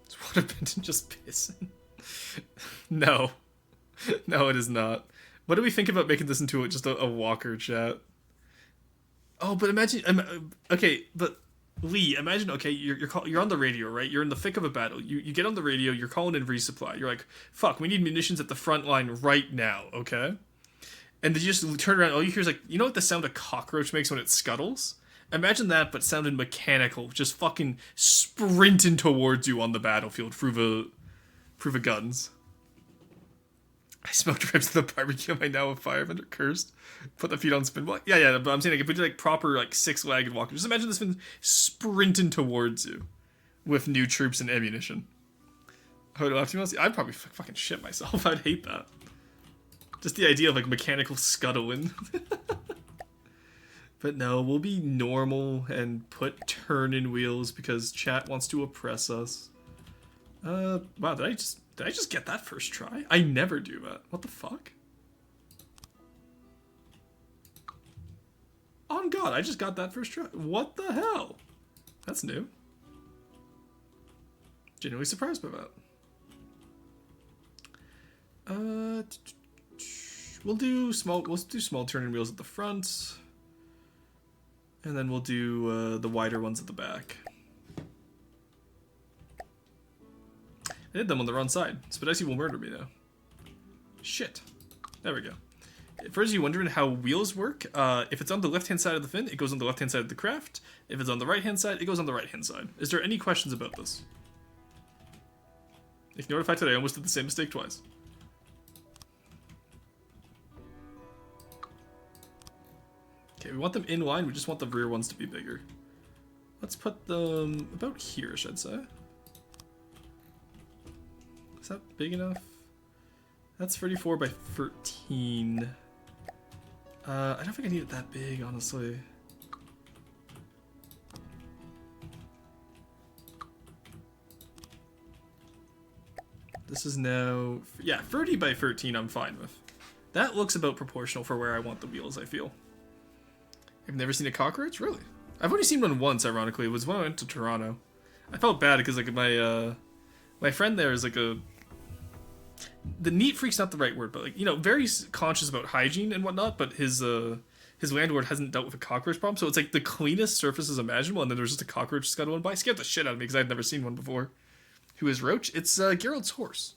Is water Benton just pissing? No. No, it is not. What do we think about making this into just a walker, chat? Oh, but imagine... okay, but... Lee, imagine, okay, you're on the radio, right? You're in the thick of a battle. You get on the radio, you're calling in resupply. You're like, fuck, we need munitions at the front line right now, okay? And then you just turn around, all you hear is like, you know what the sound a cockroach makes when it scuttles? Imagine that, but sounded mechanical, just fucking sprinting towards you on the battlefield through the guns. I smoked ribs at the barbecue. Am I now a firebender? Cursed. Put the feet on spin block. Yeah, but I'm saying like, if we do like proper like six-legged walker, just imagine this thing sprinting towards you with new troops and ammunition. Oh, do I have to? I'd probably fucking shit myself. I'd hate that. Just the idea of like mechanical scuttling. But no, we'll be normal and put turn-in wheels because chat wants to oppress us. Wow, did I just get that first try? I never do that. What the fuck? On God, I just got that first try. What the hell? That's new. Genuinely surprised by that. We'll do small turning wheels at the front. And then we'll do the wider ones at the back. I did them on the wrong side. Spadicey will murder me now. Shit. There we go. For those of you wondering how wheels work, if it's on the left-hand side of the fin, it goes on the left-hand side of the craft. If it's on the right-hand side, it goes on the right-hand side. Is there any questions about this? Ignore the fact that I almost did the same mistake twice. Okay, we want them in line, we just want the rear ones to be bigger. Let's put them about here, I'd say. Is that big enough? That's 34 by 13. I don't think I need it that big, honestly. This is now... yeah, 30 by 13 I'm fine with. That looks about proportional for where I want the wheels, I feel. I've never seen a cockroach? Really? I've only seen one once, ironically. It was when I went to Toronto. I felt bad because like my friend there is like a... the neat freak's not the right word, but like, you know, very conscious about hygiene and whatnot, but his landlord hasn't dealt with a cockroach problem, so it's like the cleanest surfaces imaginable, and then there's just a cockroach scuttling by. It scared the shit out of me because I'd never seen one before. Who is Roach? It's Geralt's horse.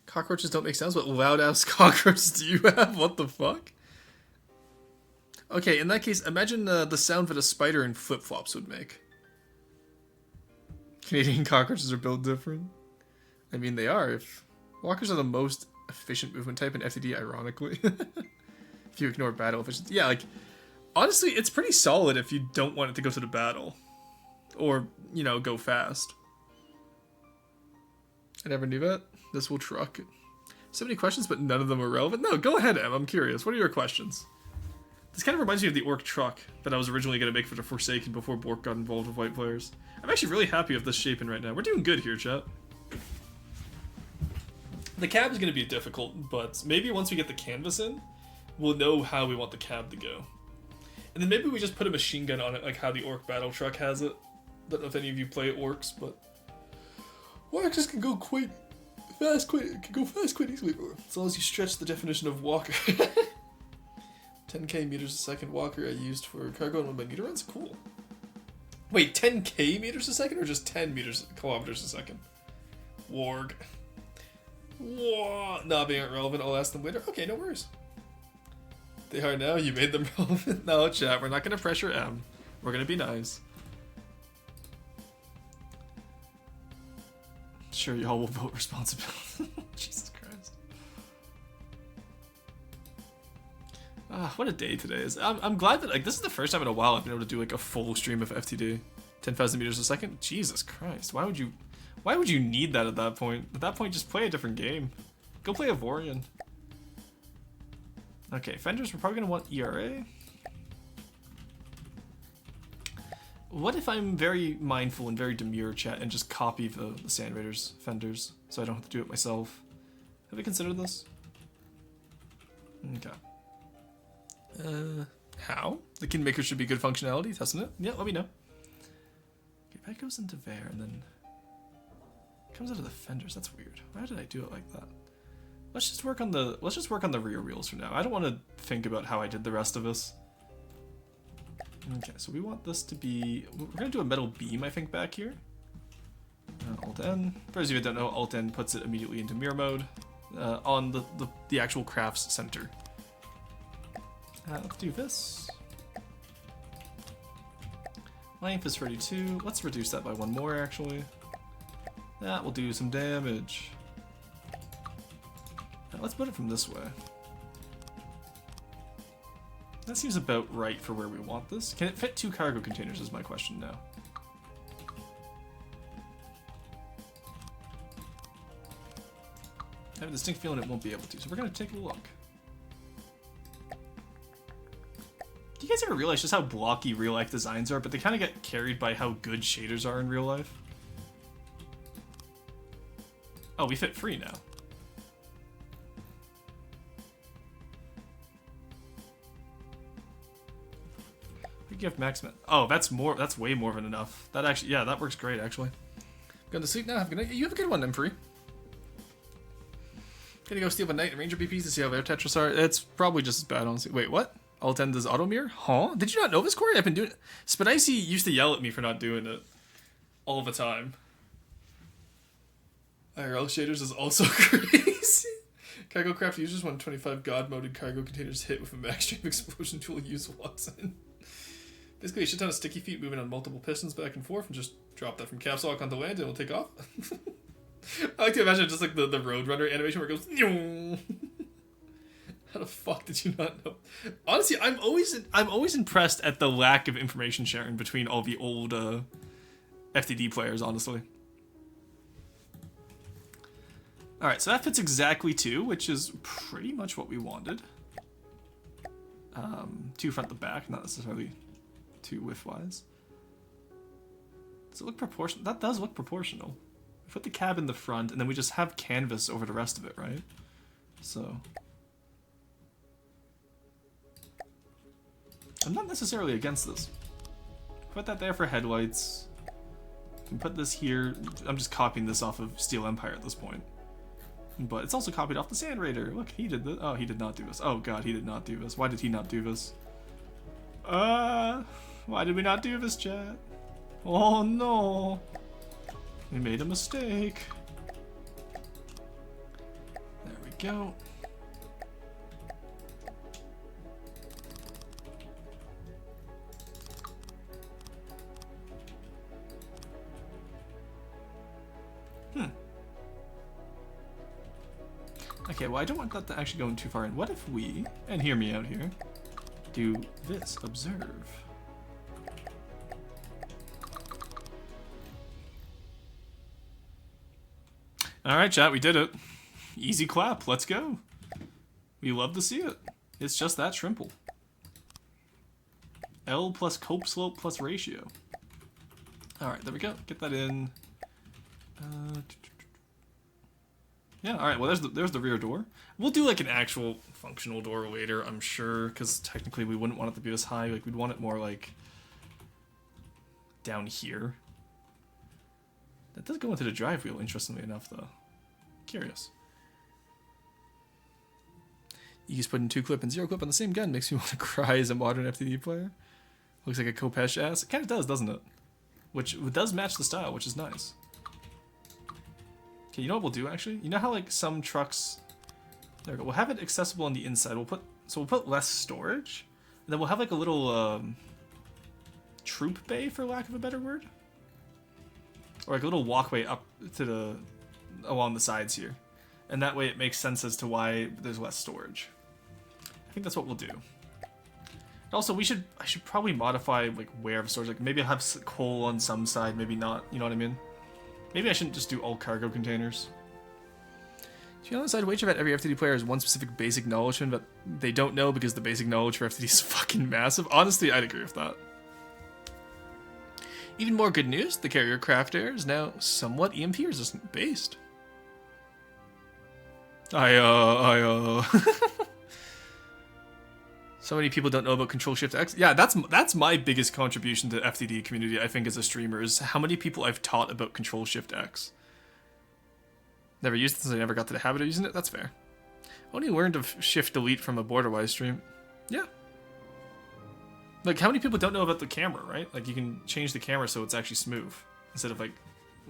Cockroaches don't make sounds. What loud-ass cockroaches do you have? What the fuck? Okay, in that case, imagine the sound that a spider in flip-flops would make. Canadian cockroaches are built different. I mean, they are. If walkers are the most efficient movement type in FTD, ironically. If you ignore battle efficiency. Yeah, like, honestly, it's pretty solid if you don't want it to go to the battle. Or, you know, go fast. I never knew that. This will truck. So many questions, but none of them are relevant. No, go ahead, Em. I'm curious. What are your questions? This kind of reminds me of the Orc truck that I was originally going to make for the Forsaken before Bork got involved with white players. I'm actually really happy with this shaping right now. We're doing good here, chat. The cab is going to be difficult, but maybe once we get the canvas in, we'll know how we want the cab to go. And then maybe we just put a machine gun on it, like how the Orc battle truck has it. I don't know if any of you play Orcs, but walkers can go quite fast, quite easily. As long as you stretch the definition of walker. 10k meters a second walker I used for cargo and 1 by meter runs? Cool. Wait, 10k meters a second or just 10 kilometers a second? Warg. Whoa. Nah, they aren't relevant. I'll ask them later. Okay, no worries. They are now. You made them relevant. No, chat. We're not going to pressure M. We're going to be nice. Sure, y'all will vote responsibility. Jesus Christ. Ah, what a day today is. I'm glad that, like, this is the first time in a while I've been able to do, like, a full stream of FTD. 10,000 meters a second? Jesus Christ. Why would you need that at that point? At that point, just play a different game. Go play Avorion. Okay, Fenders, we're probably going to want ERA. What if I'm very mindful and very demure, chat, and just copy the Sand Raiders Fenders, so I don't have to do it myself? Have we considered this? Okay. How? The Kingmaker should be good functionality, doesn't it? Yeah, let me know. Okay, that goes into there, and then comes out of the Fenders. That's weird. Why did I do it like that? Let's just work on the rear wheels for now. I don't want to think about how I did the rest of this. Okay, so we want this to be... We're going to do a metal beam, I think, back here. Alt-N. For those of you who don't know, Alt-N puts it immediately into mirror mode on the actual craft's center. Let's do this. Length is 32. Let's reduce that by 1 more, actually. That will do some damage. Now, let's put it from this way. That seems about right for where we want this. Can it fit 2 cargo containers is my question now. I have a distinct feeling it won't be able to, so we're going to take a look. Do you guys ever realize just how blocky real-life designs are, but they kind of get carried by how good shaders are in real life? Oh, we fit free now. Give maximum. Oh, that's way more than enough. That actually, yeah, that works great actually. Going to sleep now. Have a good night. You have a good one, M3. Gonna go steal a Knight and Ranger BPs to see how their Tetris are. It's probably just as bad, honestly. Wait, what? Alt-N does auto mirror? Huh? Did you not know this, Corey? I've been doing it. Spidicy used to yell at me for not doing it all the time. IRL shaders is also crazy. Cargo craft users 125 god-moded cargo containers hit with a max stream explosion tool use walks in. Basically, a shit ton of sticky feet moving on multiple pistons back and forth and just drop that from caps lock onto land and it'll take off. I like to imagine just like the Roadrunner animation where it goes. How the fuck did you not know? Honestly, I'm always impressed at the lack of information sharing between all the old FTD players, honestly. Alright, so that fits exactly 2, which is pretty much what we wanted. 2 front to back, not necessarily 2 width-wise. Does it look proportional? That does look proportional. We put the cab in the front, and then we just have canvas over the rest of it, right? So... I'm not necessarily against this. Put that there for headlights. And put this here. I'm just copying this off of Steel Empire at this point. But it's also copied off the Sand Raider. Look, he did this. Oh, he did not do this. Oh god, he did not do this. Why did he not do this? Why did we not do this, chat? Oh no. We made a mistake. There we go. Okay, well, I don't want that to actually go in too far in. What if we, and hear me out here, do this, observe. Alright, chat, we did it. Easy clap, let's go. We love to see it. It's just that shrimple. L plus cope slope plus ratio. Alright, there we go. Get that in. Yeah, alright, well there's the rear door. We'll do like an actual functional door later, I'm sure, because technically we wouldn't want it to be this high. Like, we'd want it more like down here. That does go into the drive wheel, interestingly enough, though. Curious. You just put in 2 clip and 0 clip on the same gun. Makes me want to cry as a modern FTD player. Looks like a Kopesh ass. It kind of does, doesn't it? Which does match the style, which is nice. Okay, you know what we'll do, actually? You know how, like, some trucks... There we go. We'll have it accessible on the inside. We'll put less storage. And then we'll have, like, a little, troop bay, for lack of a better word. Or like a little walkway up to along the sides here. And that way it makes sense as to why there's less storage. I think that's what we'll do. Also, I should probably modify like where of storage. Like maybe I'll have coal on some side, maybe not. You know what I mean? Maybe I shouldn't just do all cargo containers. Do you know inside wager that every FTD player has one specific basic knowledge that they don't know because the basic knowledge for FTD is fucking massive? Honestly, I'd agree with that. Even more good news, the carrier craft air is now somewhat EMP resistant based. So many people don't know about Control Shift X. Yeah, that's my biggest contribution to the FTD community, I think, as a streamer, is how many people I've taught about Control Shift X. Never used it since I never got to the habit of using it. That's fair. Only learned of Shift Delete from a Borderwise stream. Yeah. Like, how many people don't know about the camera, right? Like, you can change the camera so it's actually smooth. Instead of, like,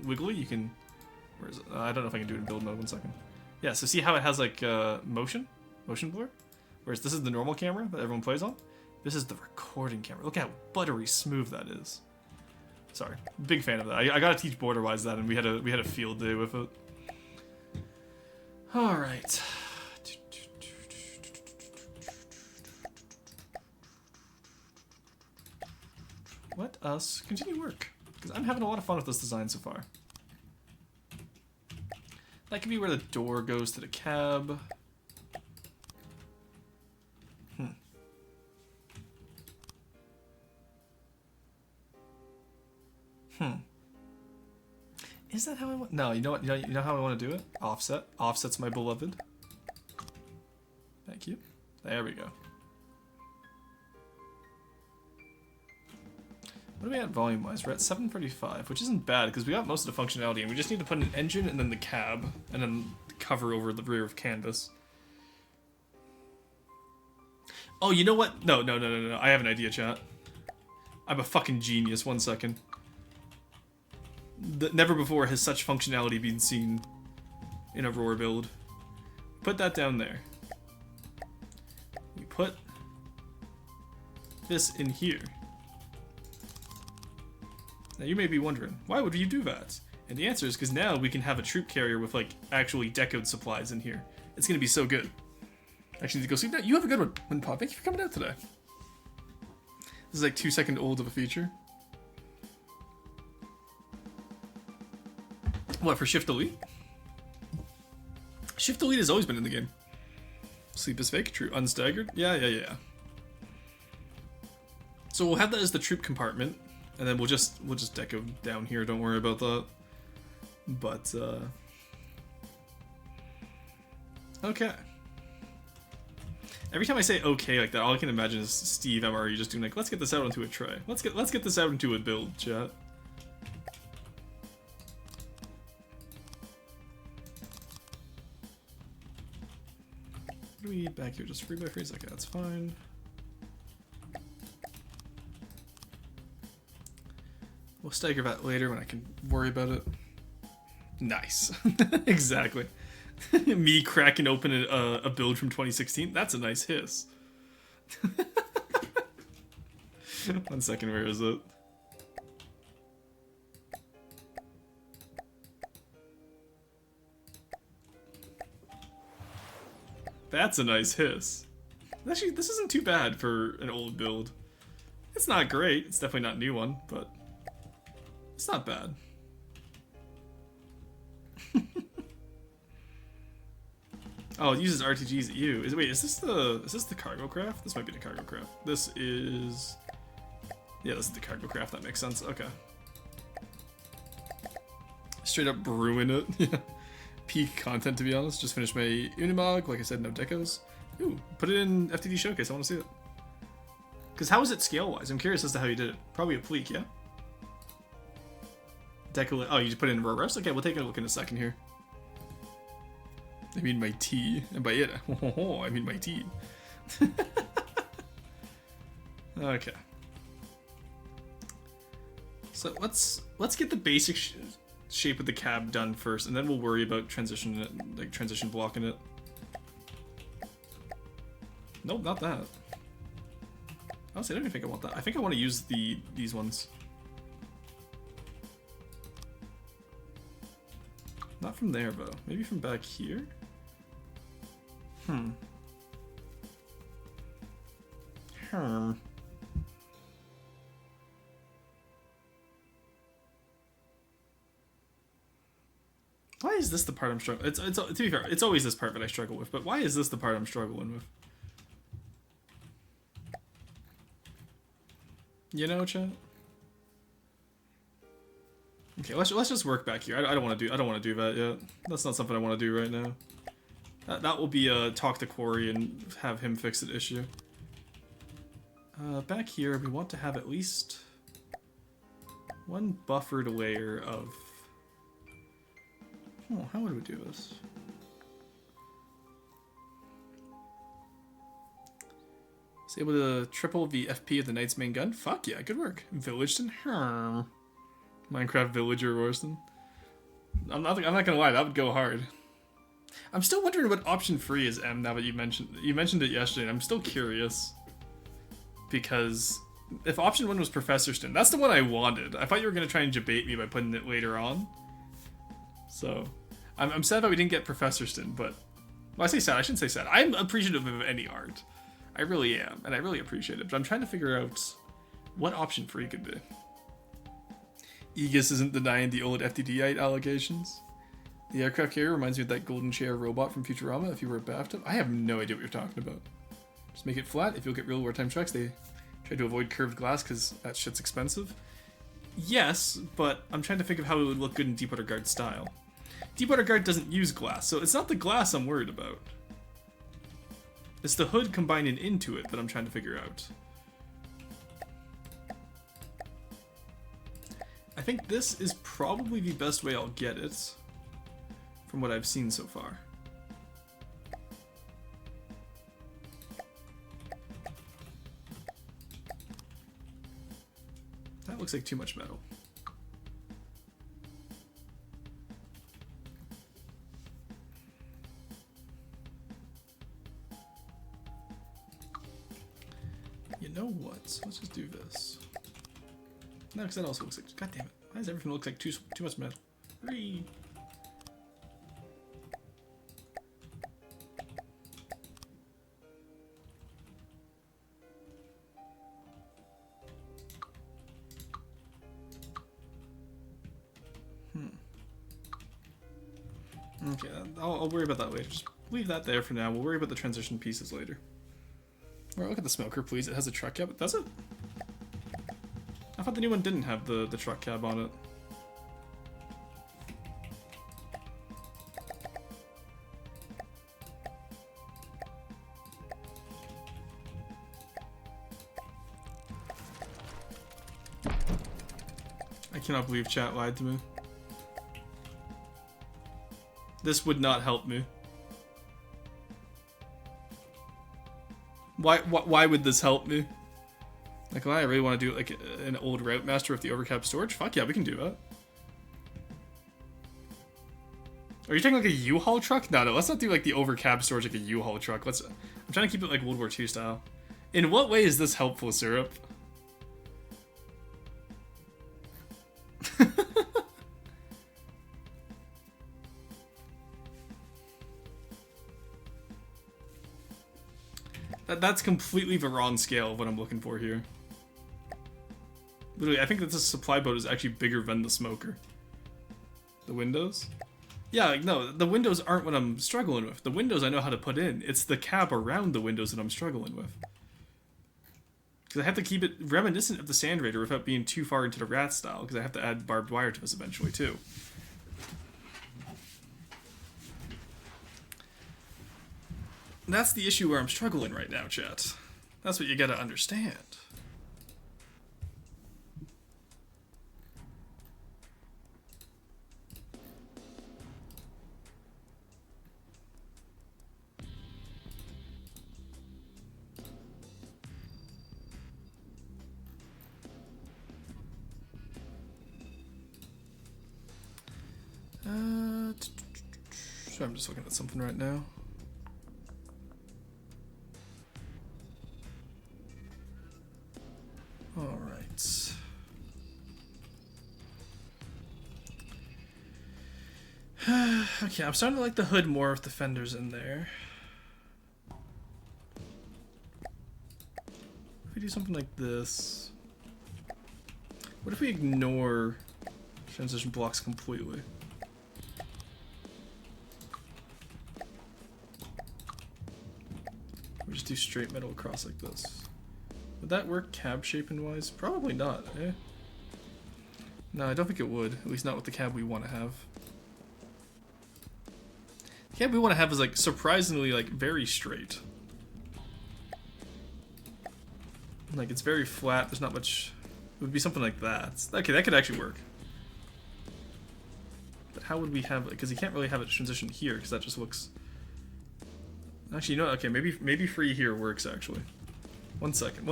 wiggly, you can... Where is it? I don't know if I can do it in build mode. 1 second. Yeah, so see how it has, like, motion blur? Whereas this is the normal camera that everyone plays on. This is the recording camera. Look how buttery smooth that is. Sorry. Big fan of that. I gotta teach Borderwise that, and we had a field day with it. Alright. Let us continue work, because I'm having a lot of fun with this design so far. That could be where the door goes to the cab. Is that how I want? No, you know what? You know how I want to do it? Offset. Offset's my beloved. Thank you. There we go. What are we at volume-wise? We're at 735, which isn't bad because we got most of the functionality, and we just need to put an engine and then the cab, and then cover over the rear of canvas. Oh, you know what? No. I have an idea, chat. I'm a fucking genius. 1 second. Never before has such functionality been seen in a roar build. Put that down there. We put this in here. Now you may be wondering, why would you do that? And the answer is because now we can have a troop carrier with like actually decoed supplies in here. It's gonna be so good. Actually need to go sleep now. You have a good one, Winpop. Thank you for coming out today. This is like 2 second old of a feature. What, for Shift Delete? Shift Delete has always been in the game. Sleep is fake, true, unstaggered. Yeah. So we'll have that as the troop compartment, and then we'll just deco down here. Don't worry about that. But okay. Every time I say okay like that, all I can imagine is Steve MRE just doing like, let's get this out onto a tray. Let's get this out into a build, chat. What do we need back here? Just free by freeze? Okay, that's fine. We'll stagger that later when I can worry about it. Nice. Exactly. Me cracking open a build from 2016. That's a nice hiss. 1 second, where is it? That's a nice hiss. Actually, this isn't too bad for an old build. It's not great. It's definitely not a new one, but it's not bad. Oh, it uses RTGs at you. Wait, is this the cargo craft? This might be the cargo craft. This is... Yeah, this is the cargo craft. That makes sense. Okay. Straight up brewing it. Yeah. Peak content, to be honest. Just finished my Unimog. Like I said, no decos. Ooh, put it in FTD Showcase. I want to see it. Because how is it scale-wise? I'm curious as to how you did it. Probably a pleek, yeah? Deco... Oh, you just put it in raw rest? Okay, we'll take a look in a second here. I mean my tea. And by it, I mean my tea. Okay. So let's get the basic shape of the cab done first, and then we'll worry about transition blocking it. Nope, not that. Honestly, I don't even think I want that. I think I want to use these ones. Not from there, though. Maybe from back here? Why is this the part I'm struggling? To be fair, it's always this part that I struggle with, but why is this the part I'm struggling with? You know, chat? Okay, let's just work back here. I don't want to do that yet. That's not something I want to do right now. That will be a talk to Quarry and have him fix the issue. Back here, we want to have at least one buffered layer of... Oh, how would we do this? It's able to triple the FP of the Knight's main gun? Fuck yeah, good work. Villaged Minecraft Villager Royston. I'm not gonna lie, that would go hard. I'm still wondering what option 3 is, M, now that you mentioned it yesterday, and I'm still curious. Because if option 1 was Professor Stin, that's the one I wanted. I thought you were gonna try and debate me by putting it later on. So I'm sad that we didn't get Professor Stin, but well, I say sad, I shouldn't say sad. I'm appreciative of any art. I really am, and I really appreciate it, but I'm trying to figure out what option 3 could be. Aegis isn't denying the old FTDite allegations. The aircraft carrier reminds me of that golden chair robot from Futurama if you were a bathtub. I have no idea what you're talking about. Just make it flat. If you'll get real wartime trucks, they try to avoid curved glass because that shit's expensive. Yes, but I'm trying to think of how it would look good in Deepwater Guard style. Deepwater Guard doesn't use glass, so it's not the glass I'm worried about. It's the hood combining into it that I'm trying to figure out. I think this is probably the best way I'll get it, from what I've seen so far. That looks like too much metal. You know what? Let's just do this. No, because that also looks like... God damn it. Why does everything look like too much metal? Hurry! Okay, I'll worry about that later. Just leave that there for now. We'll worry about the transition pieces later. Alright, look at the smoker, please. It has a truck cab. Does it? I thought the new one didn't have the truck cab on it. I cannot believe chat lied to me. This would not help me. Why would this help me? Like, I really want to do like an old route master with the overcap storage. Fuck yeah, we can do that. Are you taking like a U-Haul truck? No, let's not do like the over cab storage like a U-Haul truck. I'm trying to keep it like World War II style. In what way is this helpful, Syrup? That's completely the wrong scale of what I'm looking for here. Literally, I think that this supply boat is actually bigger than the smoker. The windows? Yeah, like, no, the windows aren't what I'm struggling with. The windows I know how to put in. It's the cab around the windows that I'm struggling with. Because I have to keep it reminiscent of the Sand Raider without being too far into the rat style, because I have to add barbed wire to this eventually, too. And that's the issue where I'm struggling right now, chat. That's what you gotta understand. So I'm just looking at something right now. Alright. Okay, I'm starting to like the hood more with the fenders in there. If we do something like this. What if we ignore transition blocks completely? We just do straight metal across like this. Would that work cab shaping wise? Probably not, eh? No, I don't think it would. At least not with the cab we want to have. The cab we want to have is like surprisingly like very straight. Like it's very flat, there's not much. It would be something like that. Okay, that could actually work. But how would we have it? Because you can't really have it transition here because that just looks. Actually, you know what? Okay, maybe free here works actually. One second.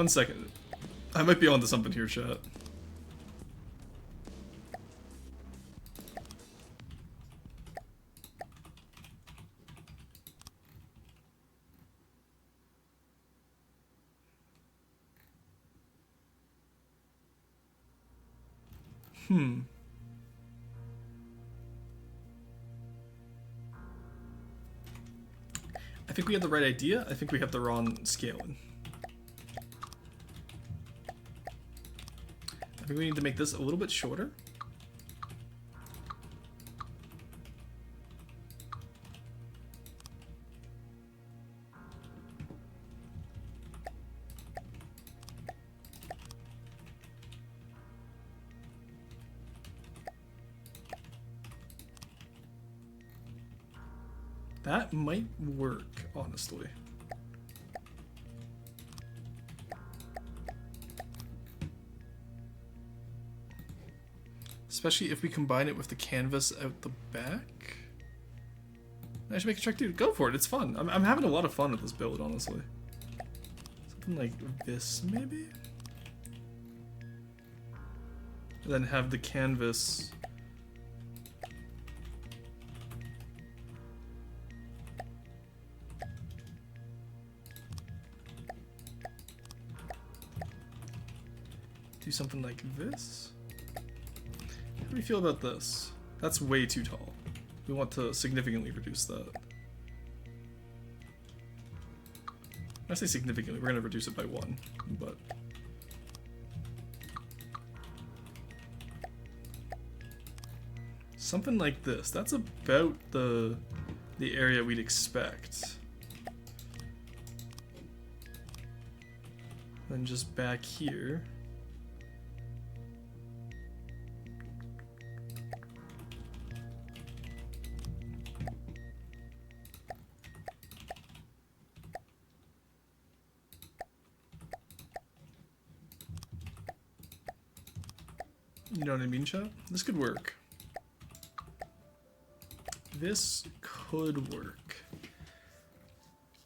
I might be onto something here, chat. I think we have the right idea. I think we have the wrong scaling. I think we need to make this a little bit shorter. That might work, honestly. Especially if we combine it with the canvas out the back. I should make a trick, dude. Go for it. It's fun. I'm having a lot of fun with this build, honestly. Something like this, maybe? And then have the canvas. Do something like this. How do we feel about this? That's way too tall. We want to significantly reduce that. I say significantly, we're going to reduce it by 1, but... something like this. That's about the area we'd expect. Then just back here. You know what I mean, chat? This could work. This could work.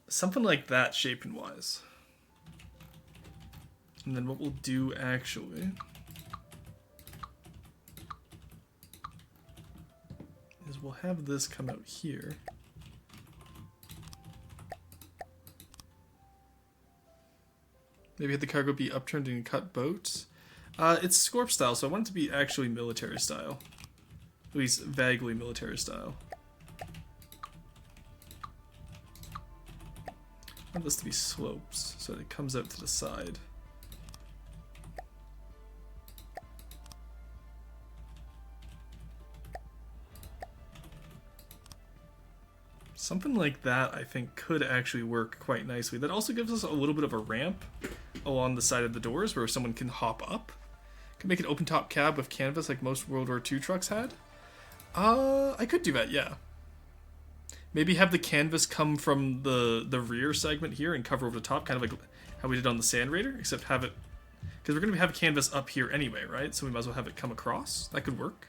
Something like that, shaping wise. And then what we'll do actually is we'll have this come out here. Maybe have the cargo be upturned and cut boats. It's Scorp style, so I want it to be actually military style. At least vaguely military style. I want this to be slopes, so that it comes out to the side. Something like that, I think, could actually work quite nicely. That also gives us a little bit of a ramp along the side of the doors where someone can hop up. Can make an open top cab with canvas like most World War II trucks had. I could do that, yeah. Maybe have the canvas come from the rear segment here and cover over the top, kind of like how we did on the Sand Raider, except have it... Because we're going to have canvas up here anyway, right? So we might as well have it come across. That could work.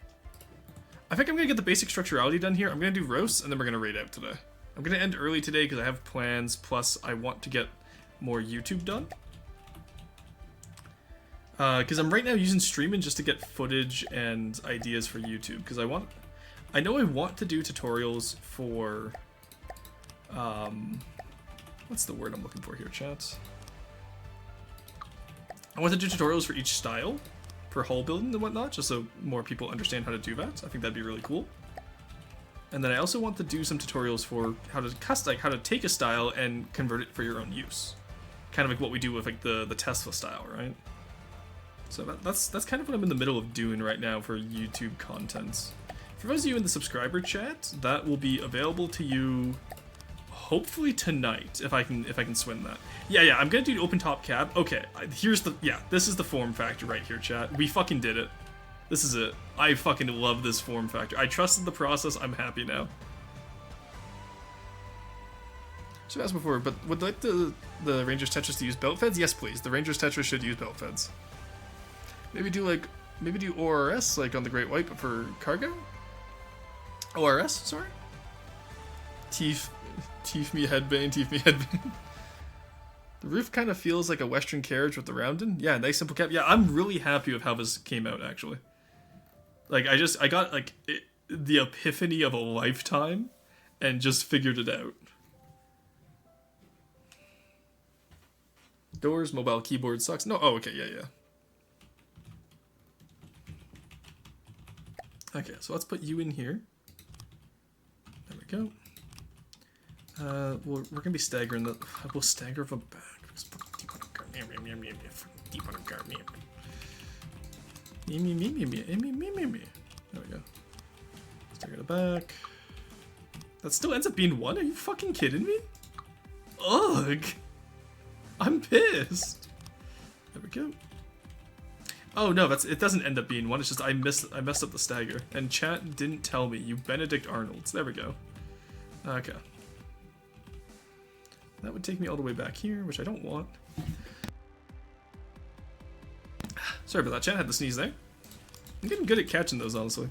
I think I'm going to get the basic structurality done here. I'm going to do roasts, and then we're going to raid out today. I'm going to end early today because I have plans, plus I want to get more YouTube done. Because I'm right now using streaming just to get footage and ideas for YouTube. Because I know I want to do tutorials for... what's the word I'm looking for here, chat? I want to do tutorials for each style. For hull building and whatnot, just so more people understand how to do that. I think that'd be really cool. And then I also want to do some tutorials for how to take a style and convert it for your own use. Kind of like what we do with like the Tesla style, right? So that's kind of what I'm in the middle of doing right now for YouTube contents. For those of you in the subscriber chat, that will be available to you hopefully tonight, if I can swim that. Yeah, I'm gonna do open top cab. Okay, this is the form factor right here, chat. We fucking did it. This is it. I fucking love this form factor. I trusted the process. I'm happy now. Should have asked before, but would like the Rangers Tetris to use belt feds? Yes, please. The Rangers Tetris should use belt feds. Maybe do ORS like on the Great White, but for cargo. ORS, sorry. Teeth me headbane. The roof kind of feels like a Western carriage with the rounding. Yeah, nice simple cap. Yeah, I'm really happy with how this came out, actually. Like, I got, like, the epiphany of a lifetime and just figured it out. Doors, mobile keyboard sucks. No, oh, okay, yeah. Okay, so let's put you in here. There we go. We're gonna be staggering the. We'll stagger from back. There we go. Stagger the back. That still ends up being 1? Are you fucking kidding me? Ugh! I'm pissed. There we go. Oh no, it doesn't end up being 1. It's just I messed up the stagger, and chat didn't tell me. You Benedict Arnolds. There we go. Okay. That would take me all the way back here, which I don't want. Sorry about that, chat. I had to sneeze there. I'm getting good at catching those, honestly.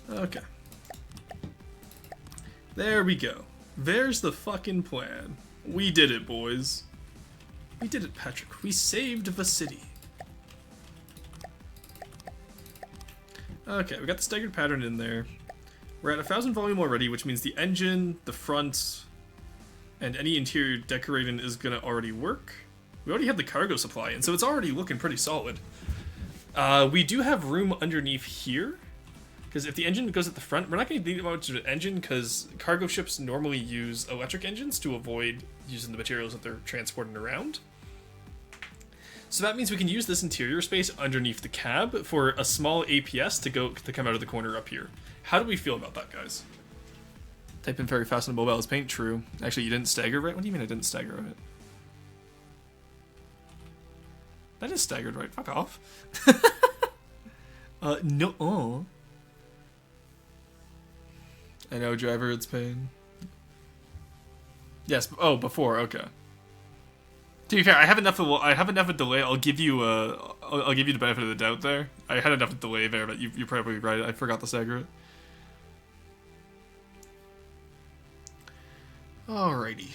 Okay. There we go. There's the fucking plan. We did it, boys. We did it, Patrick. We saved the city. Okay, we got the staggered pattern in there. We're at 1,000 volume already, which means the engine, the front, and any interior decorating is gonna already work. We already have the cargo supply, and so it's already looking pretty solid. We do have room underneath here, because if the engine goes at the front, we're not going to need much of an engine, because cargo ships normally use electric engines to avoid using the materials that they're transporting around. So that means we can use this interior space underneath the cab for a small APS to come out of the corner up here. How do we feel about that, guys? Type in very fast on mobile is paint. True. Actually, you didn't stagger right? What do you mean I didn't stagger right? That is staggered right. Fuck off. No. I know, driver, it's pain. Yes. Oh, before. Okay. To be fair, I have enough of delay. I'll give you the benefit of the doubt there. I had enough delay there, but you're probably right. I forgot to stagger it. Alrighty.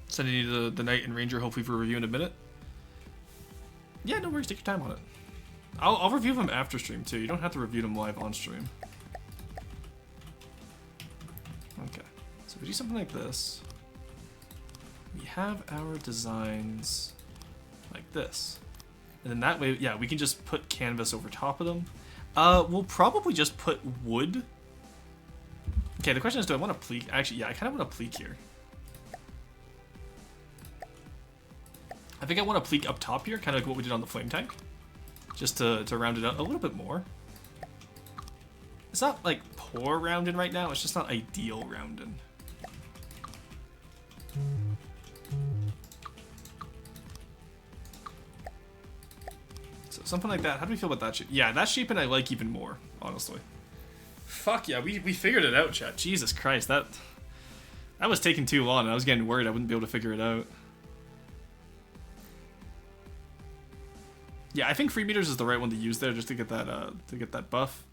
Sending you the Knight and Ranger hopefully for review in a minute. Yeah, no worries. Take your time on it. I'll review them after stream too. You don't have to review them live on stream. Okay, so we do something like this. We have our designs like this. And then that way, yeah, we can just put canvas over top of them. We'll probably just put wood. Okay, the question is, do I want a pleat? Actually, yeah, I kind of want a pleat here. I think I want a pleat up top here, kind of like what we did on the flame tank. Just to round it out a little bit more. It's not, like, poor rounding right now, it's just not ideal rounding. So something like that. How do we feel about that shape? Yeah, that shape and I like even more, honestly. Fuck yeah, we figured it out, chat. Jesus Christ, that was taking too long, and I was getting worried I wouldn't be able to figure it out. Yeah, I think 3 meters is the right one to use there, just to get that buff.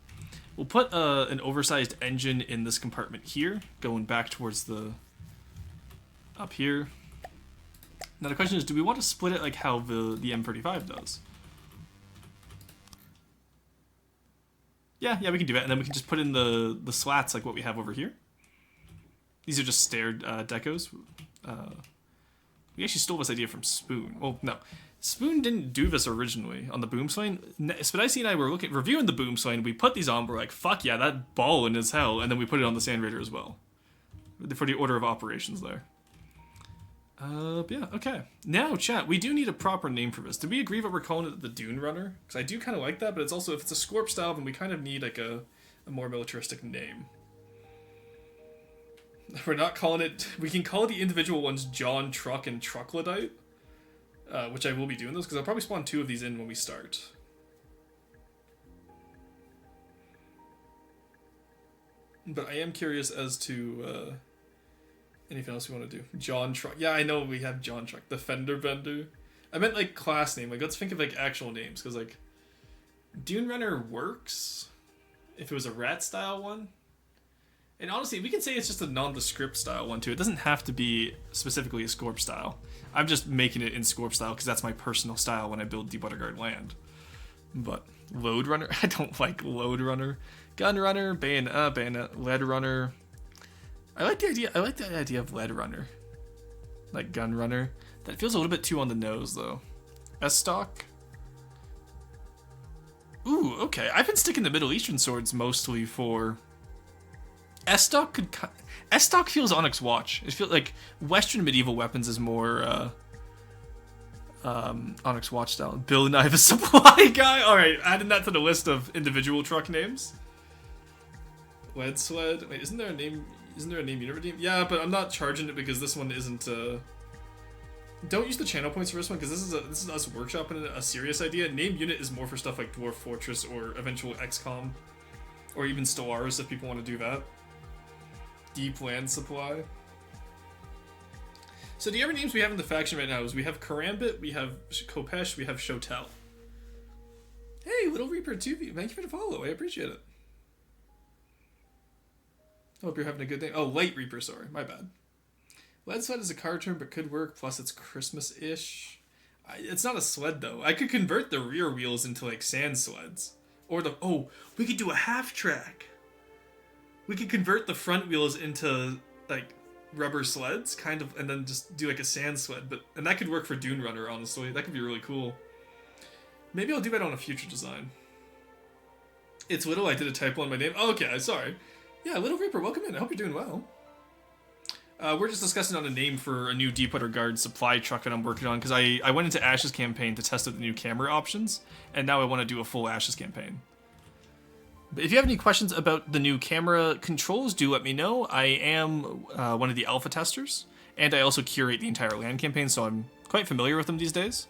We'll put an oversized engine in this compartment here, going back towards the up here. Now the question is, do we want to split it like how the M35 does? Yeah, we can do that, and then we can just put in the slats like what we have over here. These are just stair decos. We actually stole this idea from Spoon. Well, no. Spoon didn't do this originally on the boom swing. Spidicy and I were reviewing the boom swing. We put these on. We're like, fuck yeah, that ballin' is hell. And then we put it on the Sand Raider as well. For the order of operations there. Yeah, okay. Now, chat, we do need a proper name for this. Did we agree that we're calling it the Dune Runner? Because I do kind of like that, but it's also, if it's a Scorp style, then we kind of need like a more militaristic name. We're not calling it... We can call the individual ones John, Truck, and Truckloadite. Which I will be doing those, because I'll probably spawn 2 of these in when we start. But I am curious as to anything else we want to do. John Truck. Yeah, I know we have John Truck. The Fender Bender. I meant like class name. Like, let's think of like actual names, because like Dune Runner works if it was a rat style one. And honestly, we can say it's just a nondescript style one too. It doesn't have to be specifically a Scorp style. I'm just making it in Scorp style because that's my personal style when I build Deepwater Guard land. But Load Runner, I don't like Load Runner. Gun Runner, Bayonet, Lead Runner. I like the idea of Lead Runner. Like Gun Runner. That feels a little bit too on the nose though. S-Stock. Ooh, okay. I've been sticking to Middle Eastern swords mostly for... S-Stock feels Onyx Watch. It feels like Western medieval weapons is more Onyx Watch style. Bill and I the supply guy. All right, adding that to the list of individual truck names. Lead Sled. Wait, isn't there a name? Isn't there a name you never named? Yeah, but I'm not charging it because this one isn't. Don't use the channel points for this one because this is us workshopping a serious idea. Name unit is more for stuff like Dwarf Fortress or eventual XCOM, or even Stellaris if people want to do that. Deep Land Supply. So the other names we have in the faction right now is we have Karambit, we have Kopesh, we have Shotel. Hey, Little Reaper 2V, thank you for the follow, I appreciate it. Hope you're having a good day. Oh, Light Reaper, sorry, my bad. Lead Sled is a car term, but could work, plus it's Christmas-ish. It's not a sled, though. I could convert the rear wheels into, like, sand sleds. Or we could do a half-track. We could convert the front wheels into, like, rubber sleds, kind of, and then just do, like, a sand sled. And that could work for Dune Runner, honestly. That could be really cool. Maybe I'll do that on a future design. It's Little, I did a typo on my name. Oh, okay, sorry. Yeah, Little Reaper, welcome in. I hope you're doing well. We're just discussing on a name for a new Deepwater Guard supply truck that I'm working on, because I went into Ash's campaign to test out the new camera options, and now I want to do a full Ash's campaign. But if you have any questions about the new camera controls, do let me know. I am one of the alpha testers, and I also curate the entire LAN campaign, so I'm quite familiar with them these days.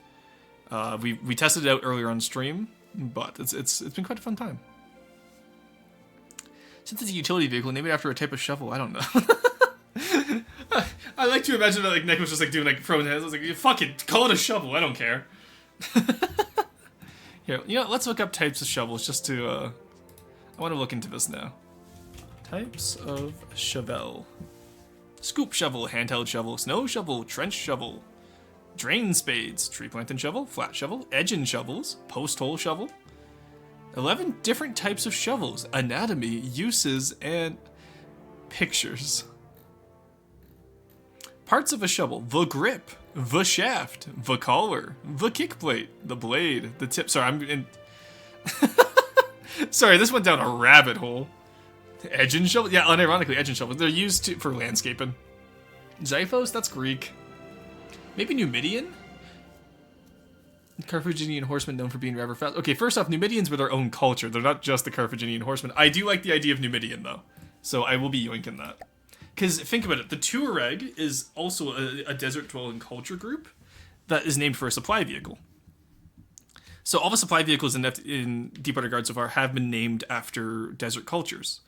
We tested it out earlier on stream, but it's been quite a fun time. Since it's a utility vehicle, name it after a type of shovel, I don't know. I like to imagine that like Nick was just like doing like throwing hands. I was like, fuck it, call it a shovel, I don't care. Here, you know, let's look up types of shovels just to I want to look into this now. Types of shovel. Scoop shovel, handheld shovel, snow shovel, trench shovel, drain spades, tree planting shovel, flat shovel, edging shovels, post hole shovel. 11 different types of shovels, anatomy, uses, and pictures. Parts of a shovel: the grip, the shaft, the collar, the kick plate, the blade, the tip. Sorry, I'm in. Sorry, this went down a rabbit hole. Edging shovel? Yeah, unironically, edging shovels. They're used for landscaping. Xiphos? That's Greek. Maybe Numidian? Carthaginian horsemen known for being rather fast. Okay, first off, Numidians were their own culture. They're not just the Carthaginian horsemen. I do like the idea of Numidian, though. So I will be yoinking that. Because think about it. The Tuareg is also a desert-dwelling culture group that is named for a supply vehicle. So all the supply vehicles in Deep Underground so far have been named after desert cultures.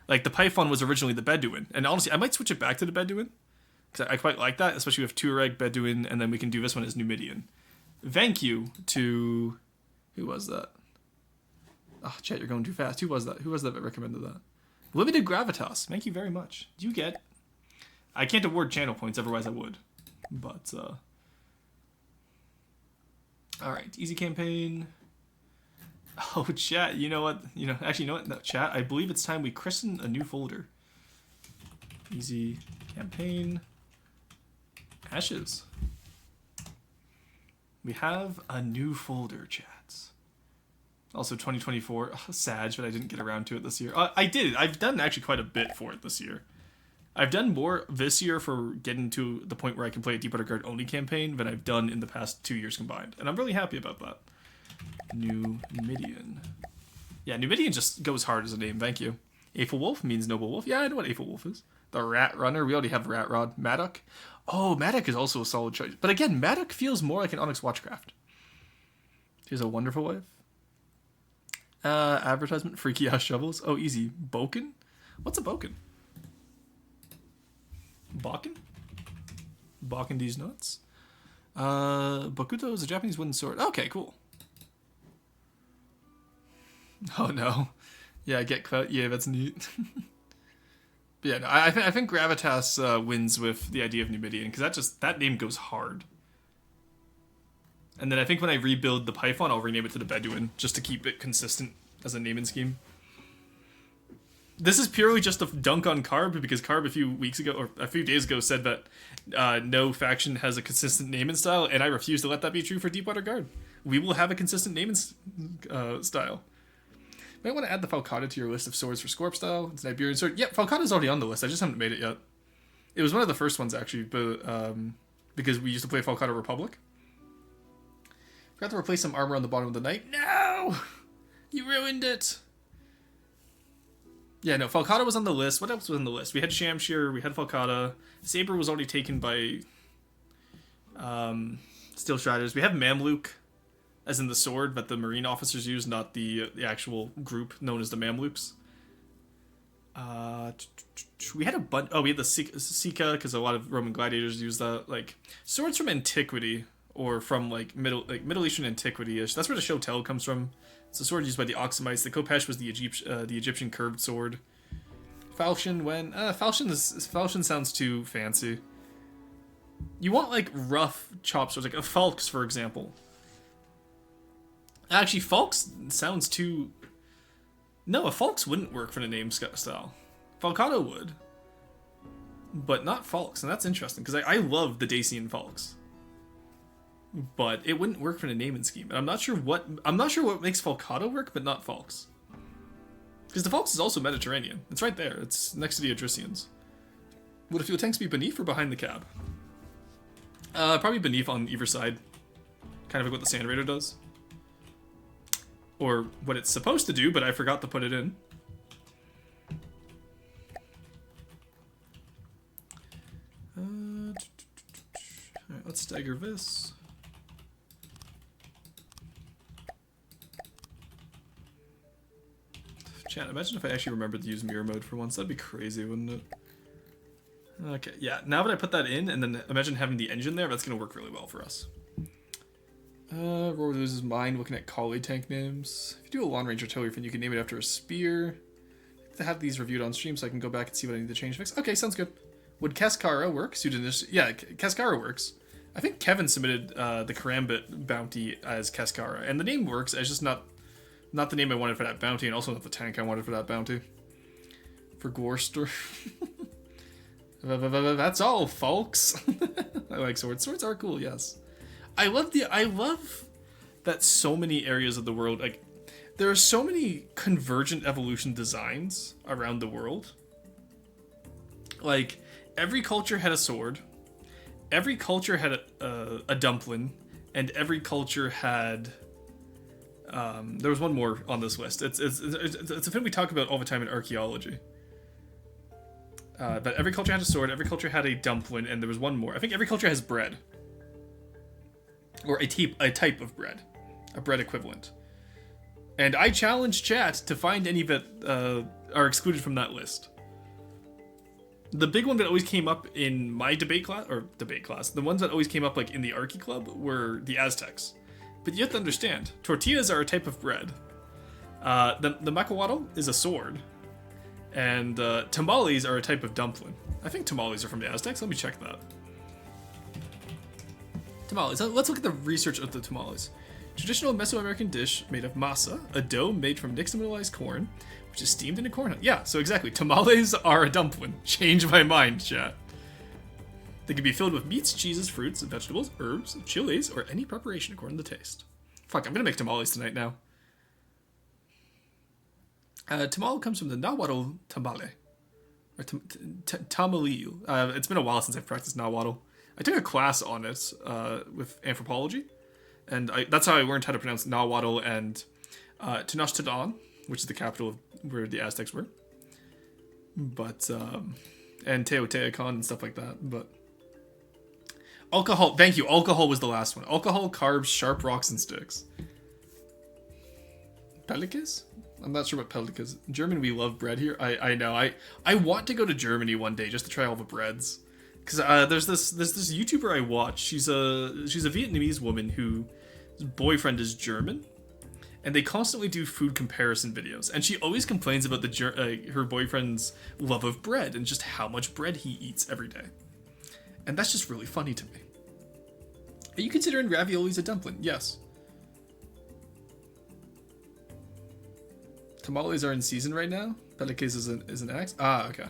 Like, the Python was originally the Bedouin. And honestly, I might switch it back to the Bedouin. Because I quite like that, especially with Tuareg, Bedouin, and then we can do this one as Numidian. Thank you to... Who was that? Oh, chat, you're going too fast. Who was that? Who was that recommended that? Limited Gravitas. Thank you very much. Do you get... I can't award channel points, otherwise I would. But, Alright, easy campaign. Oh, chat, you know what? Actually, you know what? No, chat, I believe it's time we christen a new folder. Easy campaign. Ashes. We have a new folder, chats. Also, 2024. Oh, sad that I didn't get around to it this year. I did it. I've done actually quite a bit for it this year. I've done more this year for getting to the point where I can play a Deep Underground only campaign than I've done in the past 2 years combined. And I'm really happy about that. Numidian. Yeah, Numidian just goes hard as a name, thank you. Aphel Wolf means noble wolf. Yeah, I know what Aphel Wolf is. The Rat Runner, we already have Rat Rod. Madoc. Oh, Madoc is also a solid choice. But again, Madoc feels more like an Onyx Watchcraft. She's a wonderful wife. Advertisement, freaky ass shovels. Oh, easy. Boken? What's a Boken? Bakken? Bakken these nuts? Bakuto is a Japanese wooden sword. Okay, cool. Oh no. Yeah, get clout. Yeah, that's neat. But yeah, no, I think Gravitas wins with the idea of Numidian, because that name goes hard. And then I think when I rebuild the Python, I'll rename it to the Bedouin, just to keep it consistent as a naming scheme. This is purely just a dunk on Carb, because Carb a few days ago said that no faction has a consistent naming style, and I refuse to let that be true for Deepwater Guard. We will have a consistent naming style. Might want to add the Falcata to your list of swords for Scorp style. It's an Iberian sword. Yep, Falcata's already on the list. I just haven't made it yet. It was one of the first ones, actually, but because we used to play Falcata Republic. Forgot to replace some armor on the bottom of the knight. No! You ruined it! Yeah, no, Falcata was on the list. What else was on the list? We had Shamshir, we had Falcata. Saber was already taken by Steel Striders. We have Mamluk, as in the sword that the Marine officers use, not the actual group known as the Mamluks. We had a bunch... Oh, we had the Sika, because a lot of Roman gladiators use that. Like, swords from antiquity, or from, Middle Eastern antiquity-ish. That's where the Shotel comes from. It's a sword used by the Oxamites. The Kopesh was the Egyptian curved sword. Falchion, when... Falchion sounds too fancy. You want, rough chop swords, like a Falx, for example. Actually, Falx sounds too... No, a Falx wouldn't work for the name style. Falcata would. But not Falx, and that's interesting, because I love the Dacian Falx. But it wouldn't work for the naming scheme. And I'm not sure what makes Falcata work, but not Falx. Because the Falx is also Mediterranean. It's right there. It's next to the Adricians. Would a fuel tanks be beneath or behind the cab? Probably beneath on either side. Kind of like what the Sand Raider does. Or what it's supposed to do, but I forgot to put it in. Alright, let's stagger this. Chat, imagine if I actually remembered to use mirror mode for once. That'd be crazy, wouldn't it? Okay, yeah, now that I put that in, and then imagine having the engine there, that's going to work really well for us. Roar loses mind looking at collie tank names. If you do a long range artillery fin, you can name it after a spear. To have these reviewed on stream so I can go back and see what I need to change fix. Okay, sounds good. Would Cascara work? Yeah, Cascara works. I think Kevin submitted the Karambit bounty as Cascara, and the name works. It's just not the name I wanted for that bounty, and also not the tank I wanted for that bounty. For Gorster. That's all, folks. I like swords. Swords are cool, yes. I love that so many areas of the world, like, there are so many convergent evolution designs around the world. Like, every culture had a sword, every culture had a dumpling, and every culture had... there was one more on this list. It's a thing we talk about all the time in archaeology. But every culture had a sword, every culture had a dumpling, and there was one more. I think every culture has bread. Or a type of bread. A bread equivalent. And I challenge chat to find any that are excluded from that list. The big one that always came up in my debate class, the ones that always came up like in the Archae Club were the Aztecs. But you have to understand, tortillas are a type of bread. The macahuatl is a sword. And tamales are a type of dumpling. I think tamales are from the Aztecs. Let me check that. Tamales. Let's look at the research of the tamales. Traditional Mesoamerican dish made of masa, a dough made from nixtamalized corn, which is steamed in a corn hut. Yeah, so exactly. Tamales are a dumpling. Change my mind, chat. They can be filled with meats, cheeses, fruits, vegetables, herbs, chilies, or any preparation according to taste. Fuck, I'm gonna make tamales tonight now. Tamal comes from the Nahuatl tamale, or tamaliu. It's been a while since I've practiced Nahuatl. I took a class on it with anthropology, and that's how I learned how to pronounce Nahuatl and Tenochtitlan, which is the capital of where the Aztecs were. But and Teotihuacan and stuff like that. But alcohol. Thank you. Alcohol was the last one. Alcohol, carbs, sharp rocks, and sticks. Pelicans? I'm not sure what Peltic is. In German, we love bread here. I know. I want to go to Germany one day just to try all the breads. Because there's this YouTuber I watch. She's a Vietnamese woman whose boyfriend is German, and they constantly do food comparison videos. And she always complains about her boyfriend's love of bread and just how much bread he eats every day. And that's just really funny to me. Are you considering raviolis a dumpling? Yes. Tamales are in season right now. Pelicans is an axe. Ah, okay.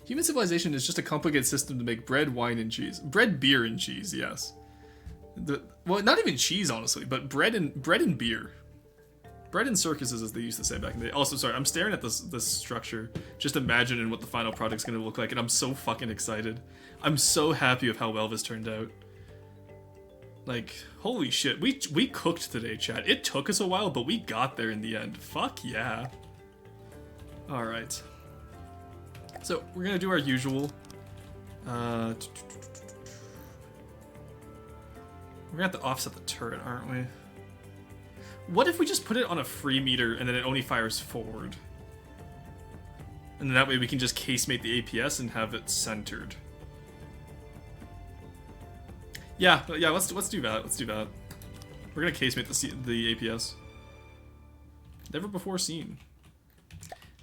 Human civilization is just a complicated system to make bread, wine, and cheese. Bread, beer, and cheese. Yes. Well, not even cheese, honestly, but bread and beer. Bread and circuses, as they used to say back in the day. Also, sorry, I'm staring at this structure, just imagining what the final product's gonna look like, and I'm so fucking excited. I'm so happy with how well this turned out. Like, holy shit, we cooked today, chat. It took us a while, but we got there in the end. Fuck yeah. Alright. So, we're gonna do our usual. We're gonna have to offset the turret, aren't we? What if we just put it on a free meter and then it only fires forward? And then that way we can just casemate the APS and have it centered. Yeah, let's do that. Let's do that. We're gonna casemate the APS. Never before seen.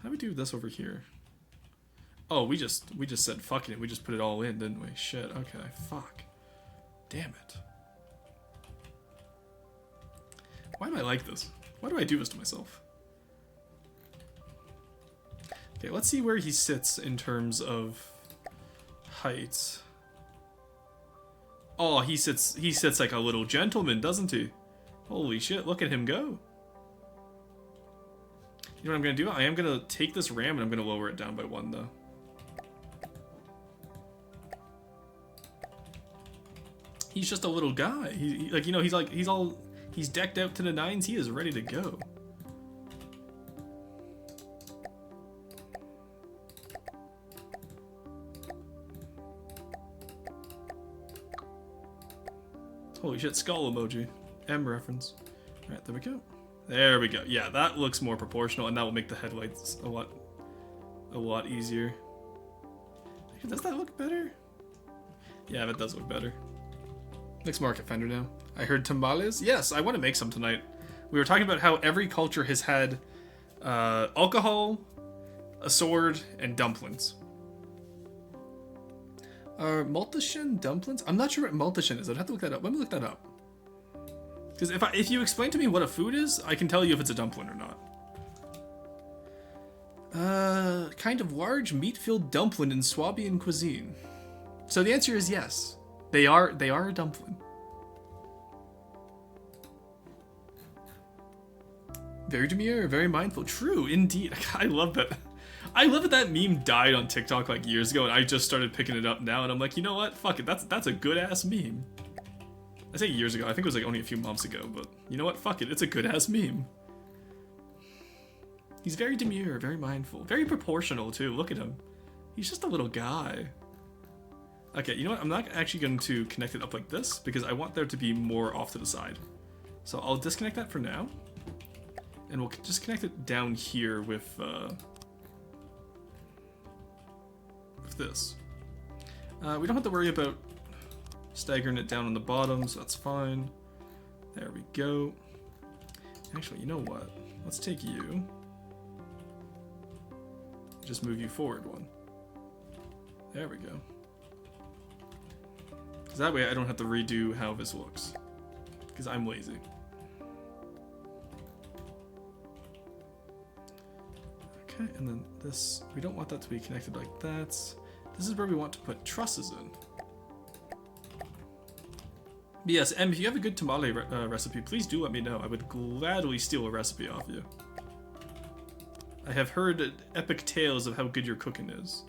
How do we do this over here? Oh, we just said fuck it. We just put it all in, didn't we? Shit. Okay. Fuck. Damn it. Why am I like this? Why do I do this to myself? Okay, let's see where he sits in terms of height. Oh, he sits like a little gentleman, doesn't he? Holy shit, look at him go. You know what I'm gonna do? I am gonna take this ram and I'm gonna lower it down by 1 though. He's just a little guy. He's decked out to the nines. He is ready to go. Holy shit, skull emoji. M reference. Alright, there we go. There we go. Yeah, that looks more proportional, and that will make the headlights a lot easier. Does that look better? Yeah, that does look better. Next market fender now. I heard tamales. Yes, I want to make some tonight. We were talking about how every culture has had alcohol, a sword, and dumplings. Multishin dumplings? I'm not sure what multishin is. I'd have to look that up. Let me look that up. Because if you explain to me what a food is, I can tell you if it's a dumpling or not. Kind of large meat-filled dumpling in Swabian cuisine. So the answer is yes. They are a dumpling. Very demure, very mindful. True, indeed. I love that. I love that meme died on TikTok like years ago, and I just started picking it up now, and I'm like, you know what? Fuck it. That's a good ass meme. I say years ago. I think it was like only a few months ago, but you know what? Fuck it. It's a good ass meme. He's very demure, very mindful, very proportional too. Look at him. He's just a little guy. Okay, you know what? I'm not actually going to connect it up like this because I want there to be more off to the side. So I'll disconnect that for now. And we'll just connect it down here with this. We don't have to worry about staggering it down on the bottom, so that's fine. There we go. Actually, you know what? Let's take you. Just move you forward one. There we go. Because that way I don't have to redo how this looks. Because I'm lazy. Okay, and then this, we don't want that to be connected like that. This is where we want to put trusses in. But yes, Em, if you have a good tamale recipe, please do let me know. I would gladly steal a recipe off you. I have heard epic tales of how good your cooking is.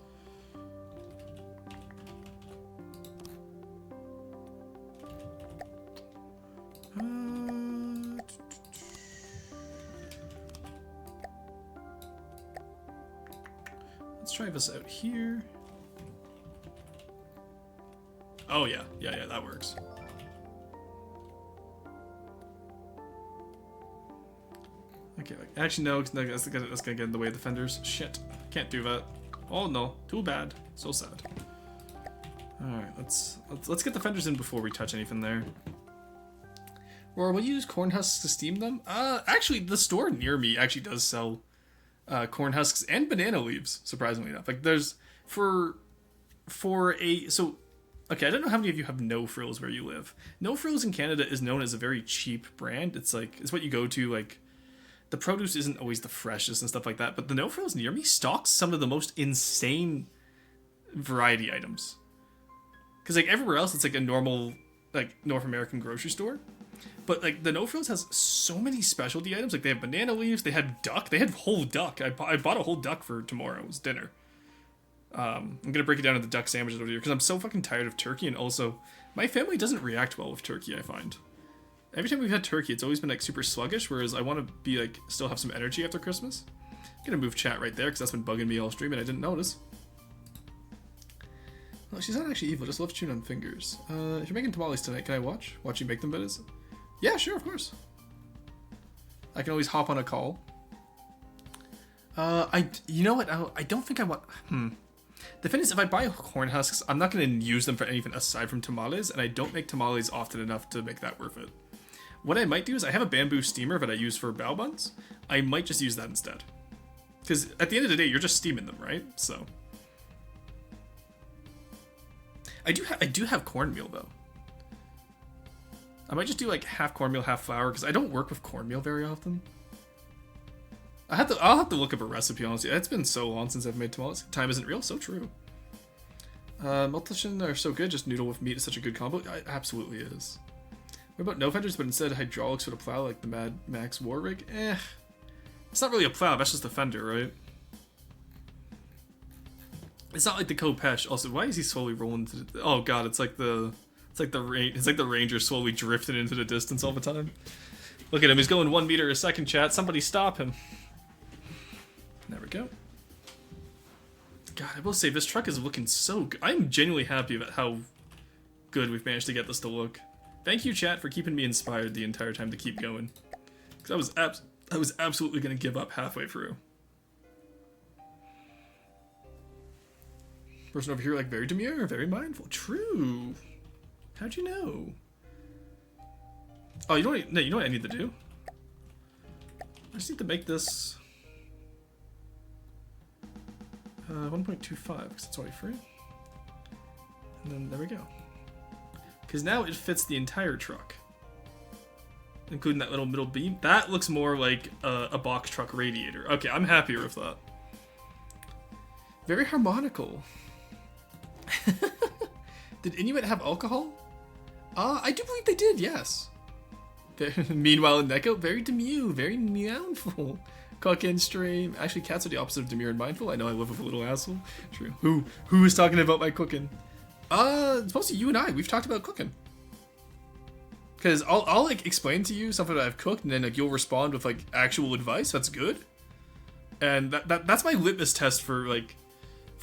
Let's try this out here. Oh yeah, that works. Okay, actually no, that's gonna get in the way of the fenders. Shit, can't do that. Oh no, too bad. So sad. All right, let's get the fenders in before we touch anything there. Or will you use corn husks to steam them? Actually, the store near me actually does sell corn husks and banana leaves. Surprisingly enough, like there's for a so. Okay, I don't know how many of you have No Frills where you live. No Frills in Canada is known as a very cheap brand. It's like it's what you go to like. The produce isn't always the freshest and stuff like that, but the No Frills near me stocks some of the most insane variety items. Because like everywhere else, it's like a normal like North American grocery store, but like the No Frills has so many specialty items. Like they have banana leaves, they had duck, they had whole duck. I bought a whole duck for tomorrow's dinner. I'm gonna break it down into duck sandwiches over here because I'm so fucking tired of turkey, and also my family doesn't react well with turkey. I find. Every time we've had turkey, it's always been like super sluggish, whereas I want to be like still have some energy after Christmas. I'm gonna move chat right there because that's been bugging me all stream and I didn't notice. Well, she's not actually evil, just loves chewing on fingers. If you're making tamales tonight, can I watch? Watch you make them, but is yeah, sure, of course. I can always hop on a call. You know what? I don't think I want. The thing is, if I buy corn husks, I'm not gonna use them for anything aside from tamales, and I don't make tamales often enough to make that worth it. What I might do is I have a bamboo steamer that I use for bao buns. I might just use that instead. Because at the end of the day, you're just steaming them, right? So. I do have cornmeal, though. I might just do like half cornmeal, half flour, because I don't work with cornmeal very often. I'll have to look up a recipe, honestly. It's been so long since I've made tamales. Time isn't real, so true. Multishin are so good, just noodle with meat is such a good combo. It absolutely is. What about no fenders, but instead hydraulics with a plow like the Mad Max War Rig? It's not really a plow, that's just a fender, right? It's not like the Kopesh. Also, why is he slowly rolling to the... Oh god, it's like the Ranger slowly drifting into the distance all the time. Look at him, he's going 1 meter a second, chat. Somebody stop him. There we go. God, I will say, this truck is looking so good. I'm genuinely happy about how good we've managed to get this to look. Thank you, chat, for keeping me inspired the entire time to keep going. Because I was absolutely going to give up halfway through. Person over here, like, very demure, very mindful. True. How'd you know? Oh, you know what I need to do? I just need to make this 1.25 because it's already free. And then there we go. Because now it fits the entire truck. Including that little middle beam. That looks more like a box truck radiator. Okay, I'm happier with that. Very harmonical. Did Inuit have alcohol? I do believe they did, yes. Meanwhile, in Neko, very demure, very meowful. Cook and stream. Actually, cats are the opposite of demure and mindful. I know I live with a little asshole. True. Who is talking about my cooking? It's mostly you and I. We've talked about cooking. Because I'll like explain to you something that I've cooked, and then like you'll respond with like actual advice. That's good. And that's my litmus test for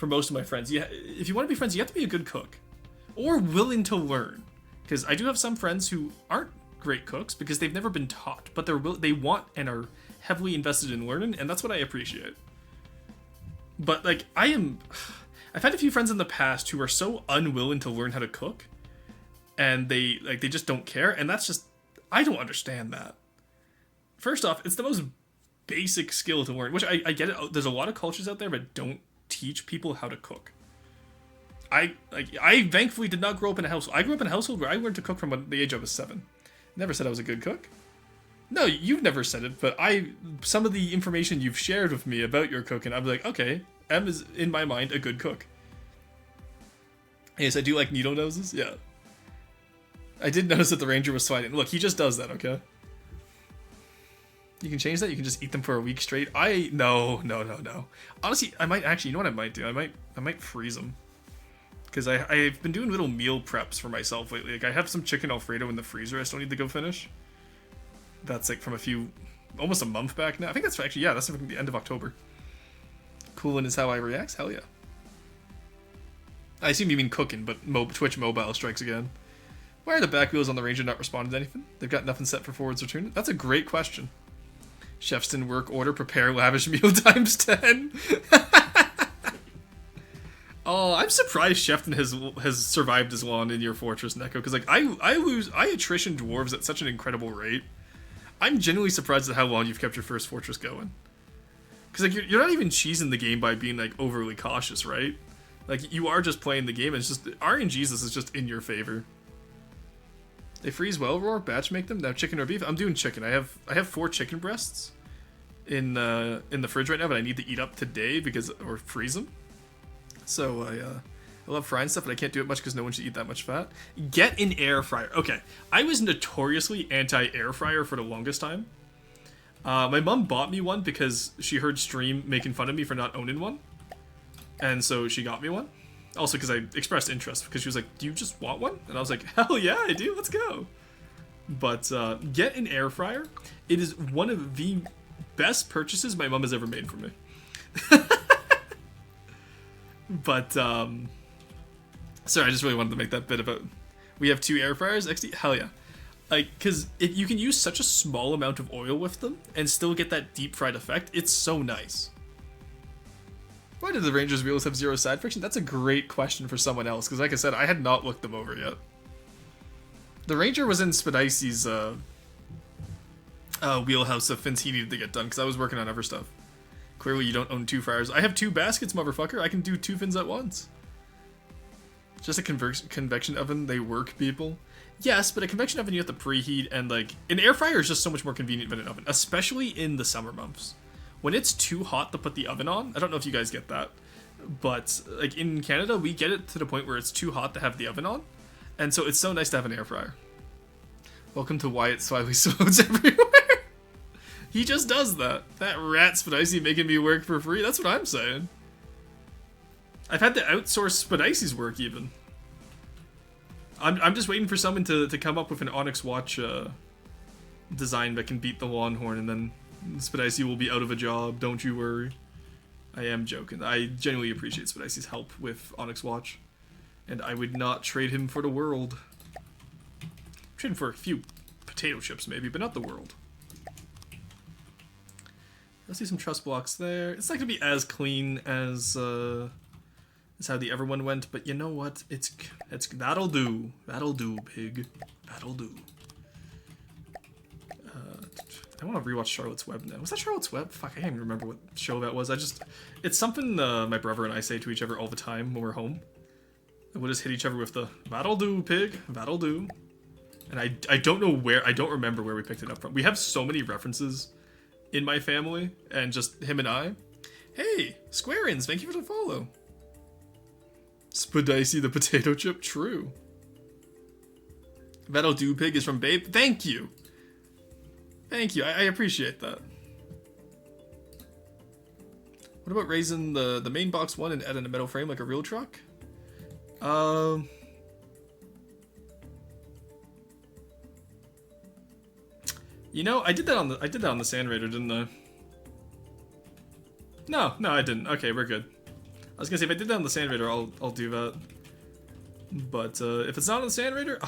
most of my friends. Yeah, if you want to be friends, you have to be a good cook, or willing to learn. Because I do have some friends who aren't great cooks because they've never been taught, but they want and are heavily invested in learning, and that's what I appreciate. But like I've had a few friends in the past who are so unwilling to learn how to cook. And they just don't care, and that's just, I don't understand that. First off, it's the most basic skill to learn, which I get it. There's a lot of cultures out there that don't teach people how to cook. I thankfully did not grow up in a household. I grew up in a household where I learned to cook from the age I was 7. Never said I was a good cook. No, you've never said it, but some of the information you've shared with me about your cooking, I'm like, okay, Em is in my mind a good cook. Yes, I do like needle noses. Yeah. I did notice that the ranger was sliding. Look, he just does that, okay? You can change that. You can just eat them for a week straight. No. Honestly, I might actually, you know what I might do? I might freeze them. Because I've been doing little meal preps for myself lately. Like, I have some chicken Alfredo in the freezer I still need to go finish. That's like from almost a month back now. I think that's actually, yeah, that's from the end of October. Cooling is how I react? Hell yeah. I assume you mean cooking, but Twitch mobile strikes again. Why are the back wheels on the Ranger not responding to anything? They've got nothing set for forwards or tuning. That's a great question. Chefs in work order, prepare lavish meal times 10. Oh, I'm surprised Shefton has survived as long in your fortress, Neko, because like I attrition dwarves at such an incredible rate. I'm genuinely surprised at how long you've kept your first fortress going. Because like you're not even cheesing the game by being like overly cautious, right? Like you are just playing the game, and it's just RNG's is just in your favor. They freeze well, Roar. Batch make them. Now chicken or beef. I'm doing chicken. I have 4 chicken breasts in the fridge right now, but I need to eat up today or freeze them. So I love frying stuff, but I can't do it much because no one should eat that much fat. Get an air fryer. Okay, I was notoriously anti-air fryer for the longest time. My mom bought me one because she heard stream making fun of me for not owning one, and so she got me one. Also because I expressed interest, because she was like, do you just want one? And I was like, hell yeah, I do, let's go. But get an air fryer. It is one of the best purchases my mom has ever made for me. But, sorry, I just really wanted to make that bit about, we have 2 air fryers, XD, hell yeah. Like, because you can use such a small amount of oil with them and still get that deep fried effect, it's so nice. Why did the Ranger's wheels have 0 side friction? That's a great question for someone else, because like I said, I had not looked them over yet. The Ranger was in Spidicey's wheelhouse of things he needed to get done, because I was working on other stuff. Clearly you don't own 2 fryers. I have 2 baskets, motherfucker. I can do 2 fins at once. Just a convection oven, they work, people. Yes, but a convection oven you have to preheat, and like, an air fryer is just so much more convenient than an oven, especially in the summer months. When it's too hot to put the oven on, I don't know if you guys get that, but like in Canada, we get it to the point where it's too hot to have the oven on, and so it's so nice to have an air fryer. Welcome to Wyatt Swiley Swodes everywhere. He just does that. That rat Spidicey making me work for free, that's what I'm saying. I've had to outsource Spidicey's work even. I'm just waiting for someone to come up with an Onyx watch design that can beat the Longhorn, and then Spidicey will be out of a job, don't you worry. I am joking. I genuinely appreciate Spidicey's help with Onyx Watch, and I would not trade him for the world. Trade him for a few potato chips maybe, but not the world. Let's see some truss blocks there. It's not gonna be as clean as how the other one went, but you know what? It's that'll do. That'll do, pig. That'll do. I want to rewatch Charlotte's Web now. Was that Charlotte's Web? Fuck, I can't even remember what show that was. It's something my brother and I say to each other all the time when we're home. And we'll just hit each other with the that'll do, pig, that'll do. And I don't know where, I don't remember where we picked it up from. We have so many references in my family, and just him and I. Hey, Squarins, thank you for the follow. Spadicy the potato chip, true. That'll do, pig is from Babe. Thank you. Thank you, I appreciate that. What about raising the main box one and adding a metal frame like a real truck? You know, I did that on the Sand Raider, didn't I? No, I didn't. Okay, we're good. I was gonna say if I did that on the Sand Raider, I'll do that. But if it's not on the Sand Raider,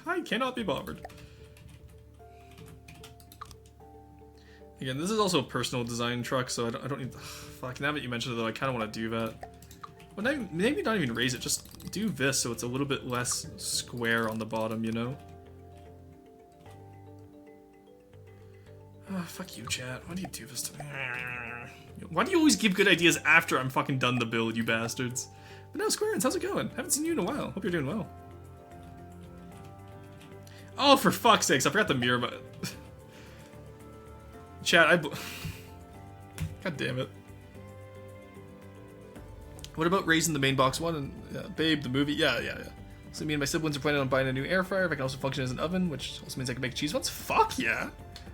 I cannot be bothered. Again, this is also a personal design truck, so I don't need. Fuck. Now that you mentioned it, though, I kind of want to do that. Well, maybe not even raise it. Just do this, so it's a little bit less square on the bottom, you know. Oh, fuck you, chat. Why do you do this to me? Why do you always give good ideas after I'm fucking done the build, you bastards? But no, Squarins, how's it going? Haven't seen you in a while. Hope you're doing well. Oh, for fuck's sakes, I forgot the mirror, but... Chat, God damn it. What about raising the main box one and Babe, the movie? Yeah. So me and my siblings are planning on buying a new air fryer. If I can also function as an oven, which also means I can make cheese ones. Fuck yeah!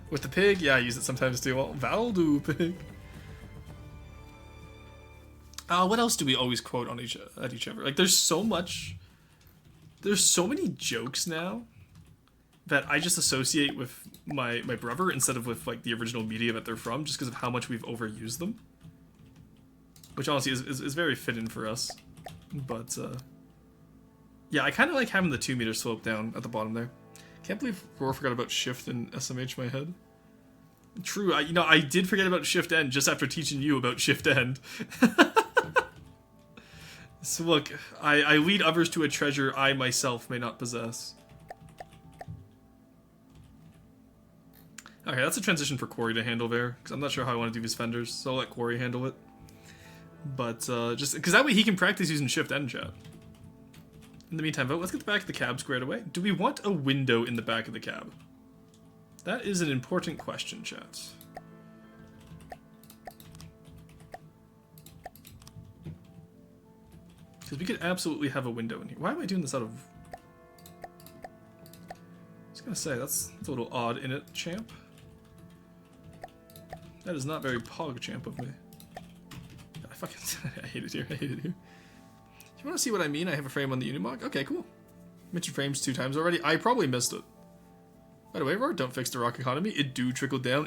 With the pig, yeah, I use it sometimes too. Well, that'll do, pig. What else do we always quote on each other? Like, there's so many jokes now that I just associate with my brother instead of with like the original media that they're from, just because of how much we've overused them. Which honestly is very fitting for us. But yeah, I kind of like having the 2-meter slope down at the bottom there. Can't believe Roar forgot about shift and SMH my head. True, I did forget about shift end just after teaching you about shift end. So look, I lead others to a treasure I myself may not possess. Okay, that's a transition for Quarry to handle there, because I'm not sure how I want to do his fenders, so I'll let Quarry handle it. But just because that way he can practice using shift end, chat. In the meantime, let's get the back of the cab squared away. Do we want a window in the back of the cab? That is an important question, chat. Because we could absolutely have a window in here. Why am I doing this out of... I was gonna say, that's a little odd in it, champ. That is not very pog champ of me. I fucking... I hate it here, You wanna see what I mean? I have a frame on the Unimog? Okay, cool. Mentioned frames 2 times already. I probably missed it. By the way, Roar, don't fix the rock economy. It do trickle down.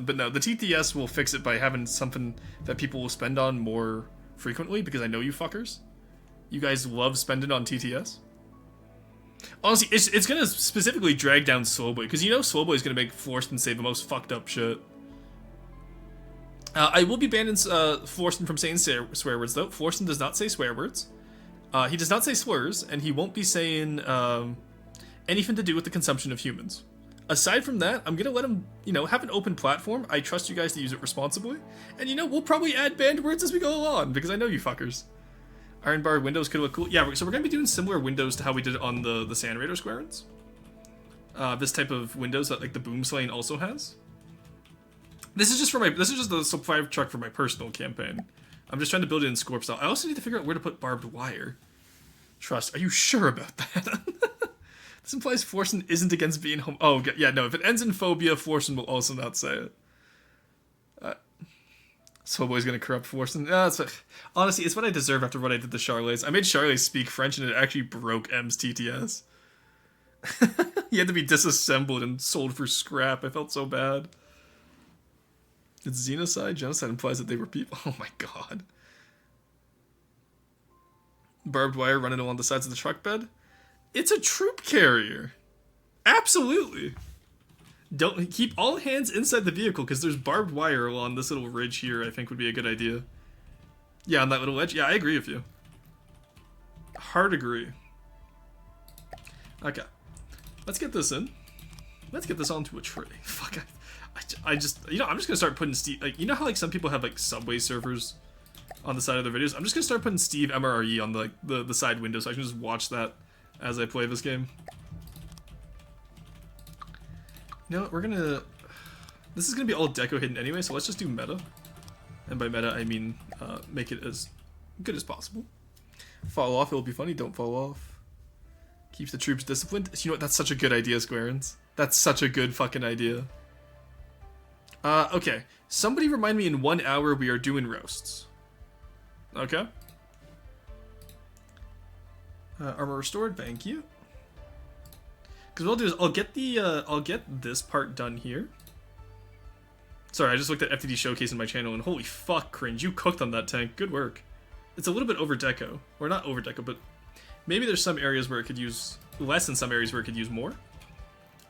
But no, the TTS will fix it by having something that people will spend on more frequently, because I know you fuckers. You guys love spending on TTS. Honestly, it's gonna specifically drag down Slowboy, because you know Slowboy is gonna make Florston say the most fucked up shit. I will be banning Florston from saying swear words, though. Florston does not say swear words. He does not say slurs, and he won't be saying anything to do with the consumption of humans. Aside from that, I'm gonna let him, have an open platform. I trust you guys to use it responsibly. And we'll probably add banned words as we go along, because I know you fuckers. Iron barred windows could look cool. Yeah, so we're gonna be doing similar windows to how we did it on the Sand Raider Squarins. This type of windows that like the Boom Slane also has. This is just the supply truck for my personal campaign. I'm just trying to build it in Scorp style. I also need to figure out where to put barbed wire. Trust, are you sure about that? This implies Florston isn't against being home. Oh, yeah, no, if it ends in phobia, Florston will also not say it. Slowboy's gonna corrupt Florston. Honestly, it's what I deserve after what I did to Charlaise. I made Charlaise speak French and it actually broke M's TTS. He had to be disassembled and sold for scrap. I felt so bad. It's xenocide? Genocide implies that they were people. Oh my god. Barbed wire running along the sides of the truck bed? It's a troop carrier. Absolutely. Don't keep all hands inside the vehicle because there's barbed wire along this little ridge here. I think would be a good idea. Yeah, on that little edge. Yeah, I agree with you. Hard agree. Okay. Let's get this in. Let's get this onto a tray. Fuck. I just I'm just gonna start putting how like some people have like Subway servers on the side of the videos. I'm just gonna start putting Steve MRE on the side window so I can just watch that as I play this game. You know what, we're gonna... This is gonna be all deco hidden anyway, so let's just do meta. And by meta, I mean make it as good as possible. Fall off, it'll be funny, don't fall off. Keeps the troops disciplined. You know what, that's such a good idea, Squarens. That's such a good fucking idea. Okay. Somebody remind me in 1 hour we are doing roasts. Okay. Armor restored, thank you. Because what I'll do is I'll get this part done here. Sorry, I just looked at FTD Showcase in my channel and holy fuck, cringe, you cooked on that tank. Good work. It's a little bit over deco. Or not over deco, but maybe there's some areas where it could use less and some areas where it could use more.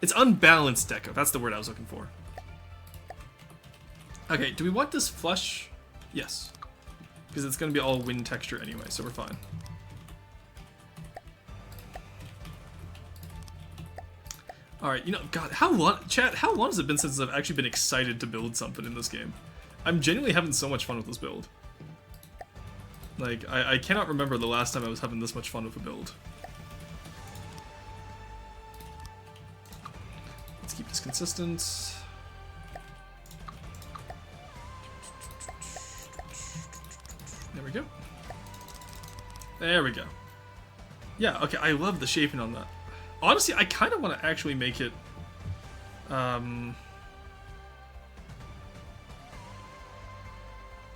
It's unbalanced deco. That's the word I was looking for. Okay, do we want this flush? Yes. Because it's going to be all wind texture anyway, so we're fine. Alright, you know, God, how long has it been since I've actually been excited to build something in this game? I'm genuinely having so much fun with this build. Like, I cannot remember the last time I was having this much fun with a build. Let's keep this consistent. There we go. There we go. Yeah, okay, I love the shaping on that. Honestly, I kind of want to actually make it...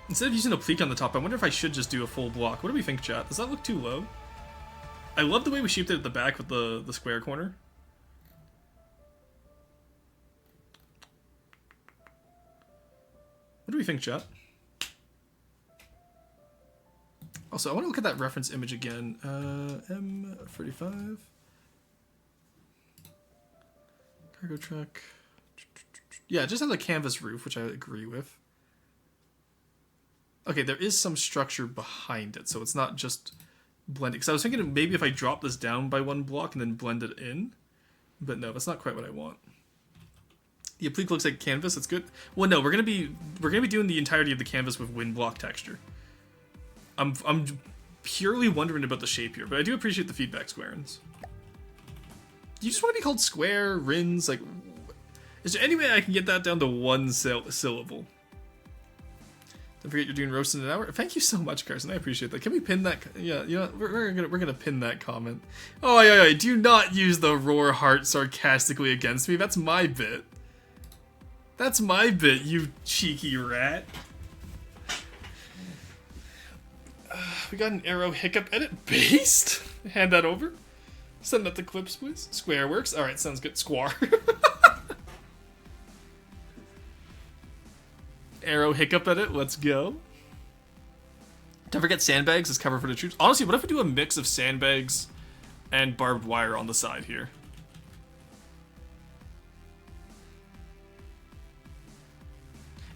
Instead of using a pleak on the top, I wonder if I should just do a full block. What do we think, chat? Does that look too low? I love the way we shaped it at the back with the square corner. What do we think, chat? Also, I want to look at that reference image again. M35. Cargo truck. Yeah, it just has a canvas roof, which I agree with. Okay, there is some structure behind it, so it's not just blended. Because I was thinking maybe if I drop this down by 1 block and then blend it in. But no, that's not quite what I want. The applique looks like canvas, it's good. Well, no, we're gonna be doing the entirety of the canvas with wind block texture. I'm purely wondering about the shape here, but I do appreciate the feedback, Squarens. Do you just want to be called Square, Rins? Like, is there any way I can get that down to 1 syllable? Don't forget you're doing roast in an hour. Thank you so much, Carson. I appreciate that. Can we pin that? Yeah, you know, we're gonna pin that comment. Oh, yeah. Do not use the roar heart sarcastically against me. That's my bit. That's my bit, you cheeky rat. We got an arrow hiccup edit based. Hand that over. Send that to clips, please. Square works. All right, sounds good. Squar. Arrow hiccup edit. Let's go. Don't forget sandbags as cover for the troops. Honestly, what if we do a mix of sandbags and barbed wire on the side here?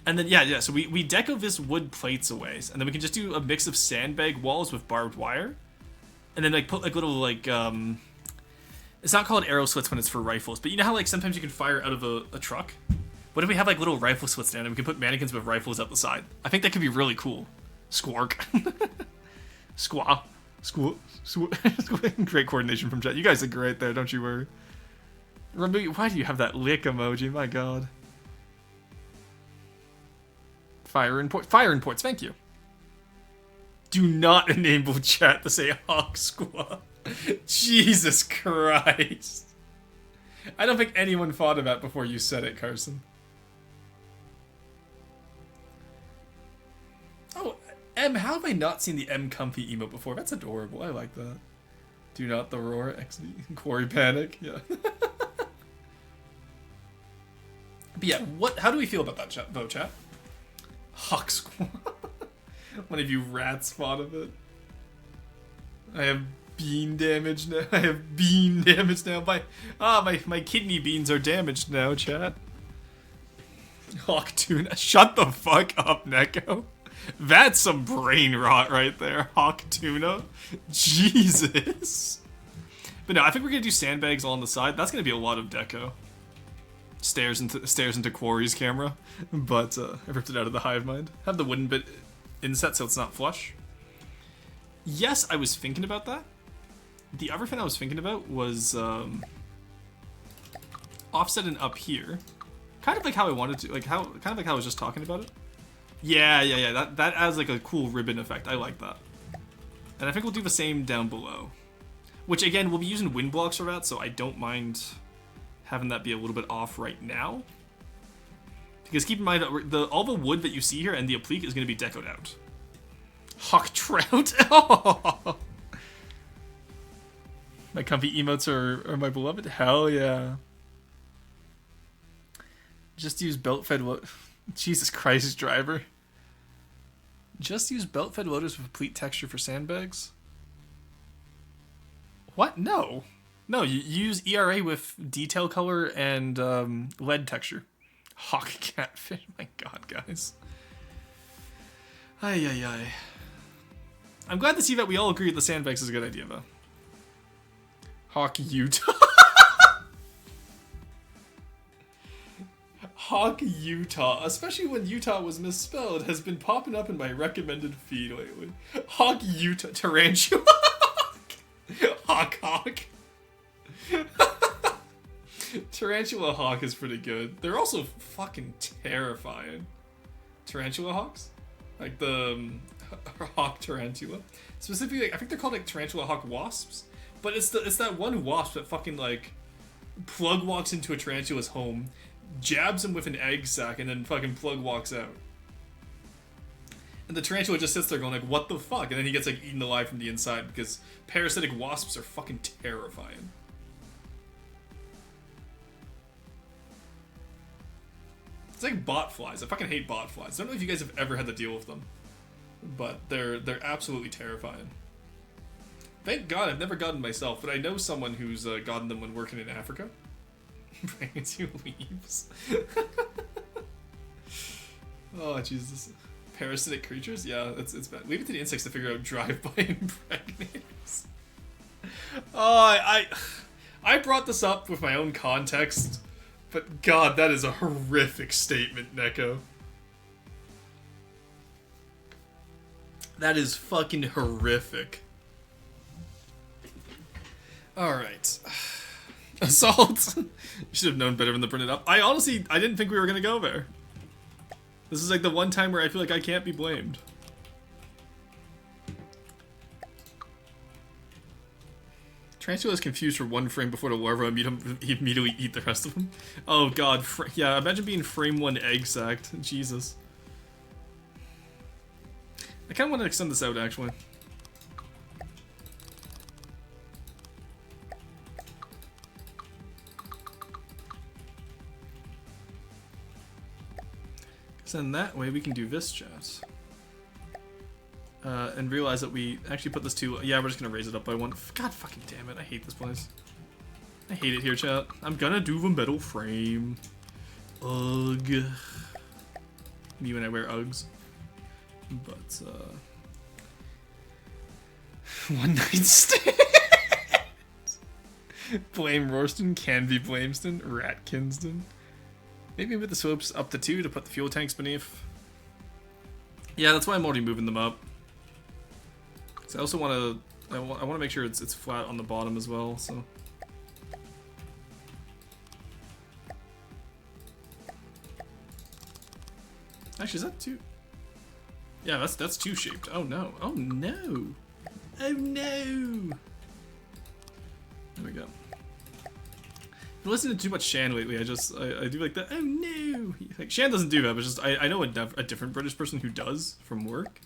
And then, yeah, so we deco this wood plates away, and then we can just do a mix of sandbag walls with barbed wire. And then, like, put, like, little, like, it's not called arrow slits when it's for rifles, but you know how, like, sometimes you can fire out of a truck? What if we have, like, little rifle slits down and we can put mannequins with rifles up the side? I think that could be really cool. Squark. Squaw. Great coordination from chat. You guys are great there, don't you worry. Why do you have that lick emoji? My god. Fire imports, thank you. Do not enable chat to say Hawk Squaw. Jesus Christ. I don't think anyone thought of that before you said it, Carson. Oh, M, how have I not seen the M comfy emote before? That's adorable, I like that. Do not the roar, XD, quarry panic, yeah. But yeah, how do we feel about that chat, though, chat? Hawk Squad. One of you rats thought of it. I have bean damage now. My kidney beans are damaged now, chat. Hawk Tuna. Shut the fuck up, Neko. That's some brain rot right there. Hawk Tuna. Jesus. But no, I think we're gonna do sandbags all on the side. That's gonna be a lot of deco. Stares into Quarry's camera, but I ripped it out of the hive mind. Have the wooden bit inset so it's not flush. Yes, I was thinking about that. The other thing I was thinking about was offsetting up here. Kind of like how I wanted to, kind of like how I was just talking about it. Yeah. That adds like a cool ribbon effect. I like that. And I think we'll do the same down below. Which again, we'll be using wind blocks for that, so I don't mind having that be a little bit off right now. Because keep in mind that all the wood that you see here and the applique is going to be decoed out. Hawk trout. Oh. My comfy emotes are my beloved. Hell yeah. Just use belt-fed Jesus Christ, driver. Just use belt-fed loaders with complete texture for sandbags. What? No. No, you use ERA with detail color and lead texture. Hawk catfish. My god, guys. Ay. I'm glad to see that we all agree that the sandbags is a good idea, though. Hawk Utah. Hawk Utah, especially when Utah was misspelled, has been popping up in my recommended feed lately. Hawk Utah. Tarantula. Hawk. Tarantula hawk is pretty good. They're also fucking terrifying. Tarantula hawks? Like the hawk tarantula. Specifically, like, I think they're called like tarantula hawk wasps. But it's that one wasp that fucking like plug walks into a tarantula's home, jabs him with an egg sac, and then fucking plug walks out. And the tarantula just sits there going like, what the fuck? And then he gets like eaten alive from the inside because parasitic wasps are fucking terrifying. It's like bot flies. I fucking hate bot flies. I don't know if you guys have ever had to deal with them, but they're absolutely terrifying. Thank God I've never gotten myself, but I know someone who's gotten them when working in Africa. Pregnancy leaves. Oh Jesus. Parasitic creatures? Yeah, it's bad. Leave it to the insects to figure out drive-by impregnators. Oh, I brought this up with my own context, but God, that is a horrific statement, Neko. That is fucking horrific. Alright. Assault. You should have known better than to print it up. I didn't think we were gonna go there. This is like the one time where I feel like I can't be blamed. Tarantula is confused for one frame before the larva immediately eat the rest of them. Oh god, yeah, imagine being frame 1 egg sacked. Jesus. I kind of want to extend this out, actually. Then that way we can do this, chat. And realize that we actually put this to... Yeah, we're just going to raise it up by 1. God fucking damn it, I hate this place. I hate it here, chat. I'm gonna do the metal frame. Ugh. Me when I wear Uggs. But, one night stand. Blame Rorston, can be Blameston, Ratkinston. Maybe with the slopes up to 2 to put the fuel tanks beneath. Yeah, that's why I'm already moving them up. So I also want to, I want to make sure it's flat on the bottom as well. So. Actually, is that 2? Yeah, that's 2 shaped. Oh no! Oh no! Oh no! There we go. I've been listening to too much Shan lately. I do like that. Oh no! Like Shan doesn't do that, but just I know a different British person who does from work,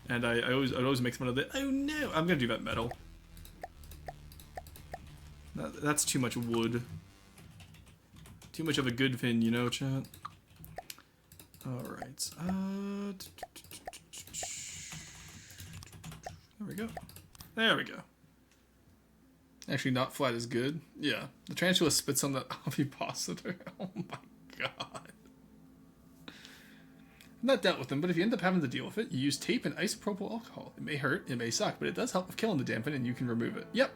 and I always make fun of the oh no! I'm gonna do that metal. That's too much wood. Too much of a good thing, you know, chat. All right. There we go. There we go. Actually, not flat is good. Yeah. The tarantula spits on the ovipositor. Oh my god. I've not dealt with them, but if you end up having to deal with it, you use tape and isopropyl alcohol. It may hurt, it may suck, but it does help with killing the dampen, and you can remove it. Yep.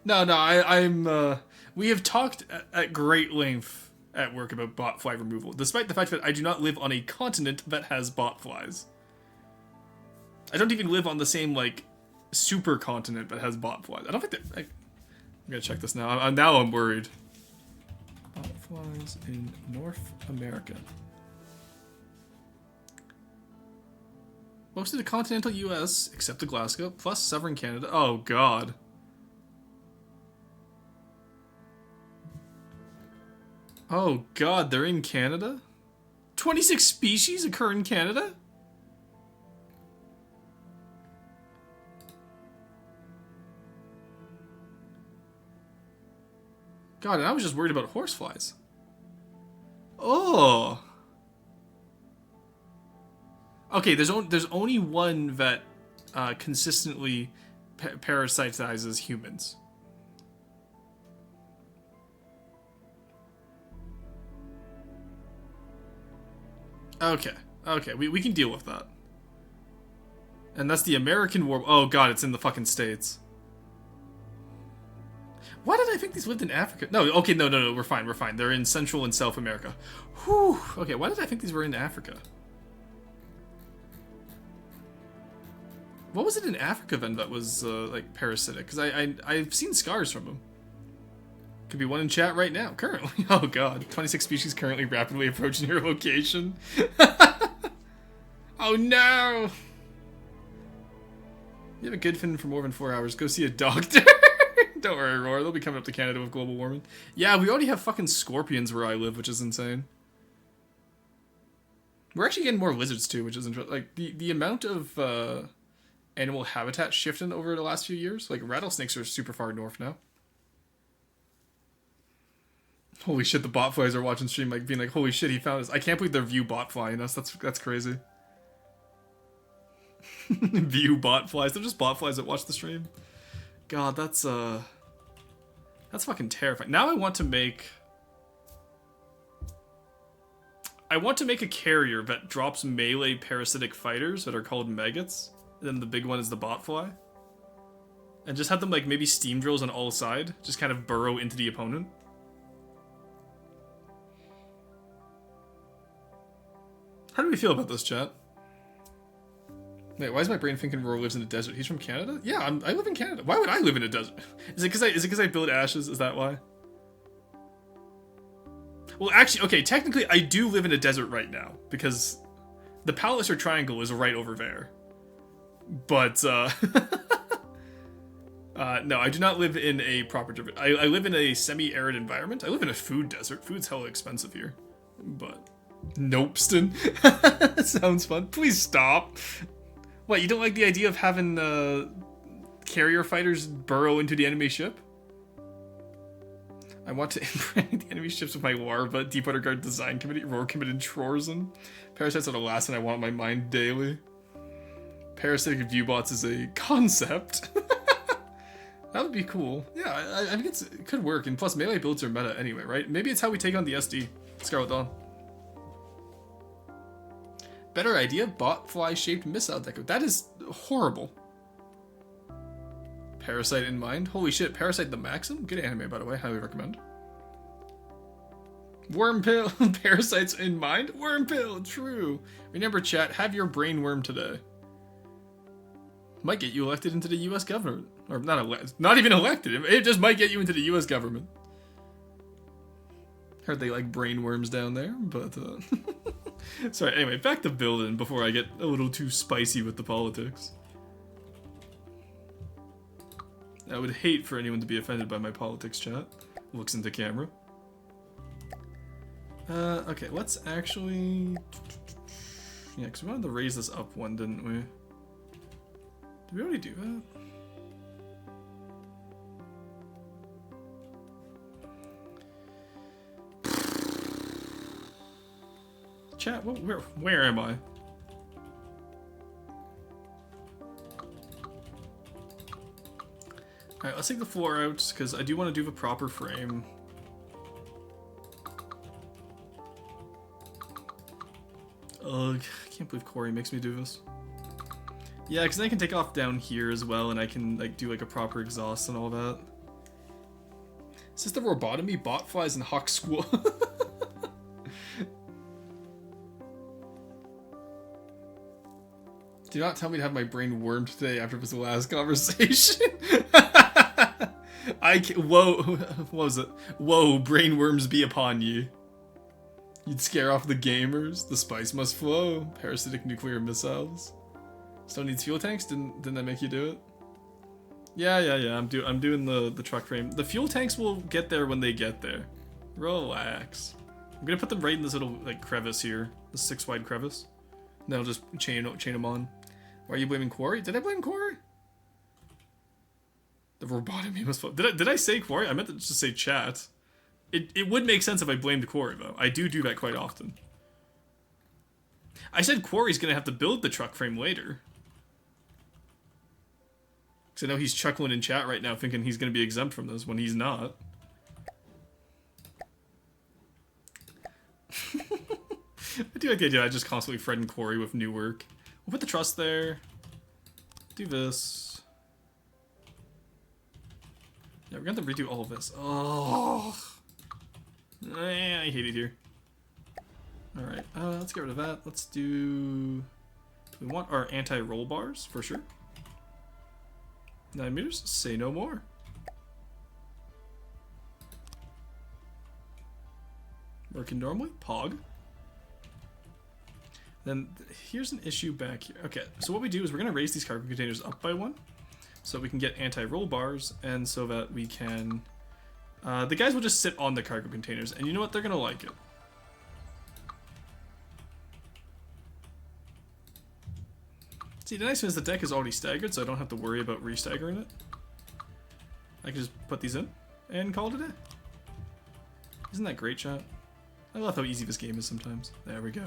No, we have talked at great length at work about bot fly removal, despite the fact that I do not live on a continent that has bot flies. I don't even live on the same, like, super continent that has botflies. I don't think that... I'm gonna check this now. Now I'm worried. Botflies in North America. Most of the continental U.S., except the Glasgow, plus southern Canada. Oh, God. Oh, God, they're in Canada? 26 species occur in Canada? God, and I was just worried about horseflies. Oh. Okay, there's only one that consistently parasitizes humans. Okay, we can deal with that. And that's the American war. Oh God, it's in the fucking States. Why did I think these lived in Africa? No, okay, no, we're fine. They're in Central and South America. Whew. Okay, why did I think these were in Africa? What was it in Africa then that was like parasitic? Because I've seen scars from them. Could be one in chat right now, currently. Oh God, 26 species currently rapidly approaching your location. Oh no! You have a good fin for more than 4 hours. Go see a doctor. Don't worry, Roar. They'll be coming up to Canada with global warming. Yeah, we already have fucking scorpions where I live, which is insane. We're actually getting more lizards too, which is interesting. Like the amount of animal habitat shifting over the last few years. Like rattlesnakes are super far north now. Holy shit, the botflies are watching stream, like being like, holy shit, he found us. I can't believe they're view botflying us. That's crazy. View botflies. They're just botflies that watch the stream. God, that's fucking terrifying. Now I want to make a carrier that drops melee parasitic fighters that are called maggots. And then the big one is the botfly. And just have them like maybe steam drills on all sides, just kind of burrow into the opponent. How do we feel about this, chat? Wait, why is my brain thinking Roar lives in the desert? He's from Canada? Yeah, I live in Canada. Why would I live in a desert? Is it because I build ashes? Is that why? Well, actually, okay, technically I do live in a desert right now because the Palliser Triangle is right over there. But no, I do not live in a proper desert. I live in a semi-arid environment. I live in a food desert. Food's hella expensive here. But Nopeston. Sounds fun. Please stop. What, you don't like the idea of having carrier fighters burrow into the enemy ship? I want to impregnate the enemy ships with my larva. Deepwater Guard Design Committee. Roar committed Trorzon. Parasites are the last thing I want in my mind daily. Parasitic viewbots is a concept. That would be cool. Yeah, I think it could work. And plus, melee builds are meta anyway, right? Maybe it's how we take on the SD. Scarlet Dawn. Better idea, botfly-shaped missile deco. That is horrible. Parasite in mind. Holy shit, Parasite the Maxim? Good anime, by the way. Highly recommend. Worm pill. Parasites in mind? Worm pill. True. Remember, chat, have your brain worm today. Might get you elected into the U.S. government. Or not even elected. It just might get you into the U.S. government. Heard they like brain worms down there, but sorry, anyway, back to building before I get a little too spicy with the politics. I would hate for anyone to be offended by my politics, chat. Looks into camera. Okay, let's actually... Yeah, because we wanted to raise this up one, didn't we? Did we already do that? Chat, where am I? Alright, let's take the floor out, because I do want to do the proper frame. Ugh, I can't believe Corey makes me do this. Yeah, because I can take off down here as well, and I can like do like a proper exhaust and all that. Is this the robotomy? Botflies and hawk school. Do not tell me to have my brain wormed today after this last conversation. Whoa, what was it? Whoa, brain worms be upon you. You'd scare off the gamers. The spice must flow. Parasitic nuclear missiles. Still needs fuel tanks. Didn't that make you do it? Yeah. I'm doing the truck frame. The fuel tanks will get there when they get there. Relax. I'm gonna put them right in this little like crevice here, the 6 wide crevice. Then I'll just chain them on. Why are you blaming Quarry? Did I blame Quarry? The robotomy must flow. Did I say Quarry? I meant to just say chat. It would make sense if I blamed Quarry, though. I do that quite often. I said Quarry's gonna have to build the truck frame later. Because I know he's chuckling in chat right now thinking he's gonna be exempt from this when he's not. I do like the idea I just constantly threaten Quarry with new work. We'll put the truss there. Do this. Yeah, we're gonna have to redo all of this. Oh. I hate it here. Alright, let's get rid of that. Let's do... We want our anti-roll bars, for sure. 9 meters, say no more. Working normally, Pog. Then, here's an issue back here. Okay, so what we do is we're going to raise these cargo containers up by 1. So we can get anti-roll bars, and so that we can... the guys will just sit on the cargo containers, and you know what? They're gonna like it. See, the nice thing is the deck is already staggered, so I don't have to worry about re-staggering it. I can just put these in, and call it a day. Isn't that great, chat? I love how easy this game is sometimes. There we go.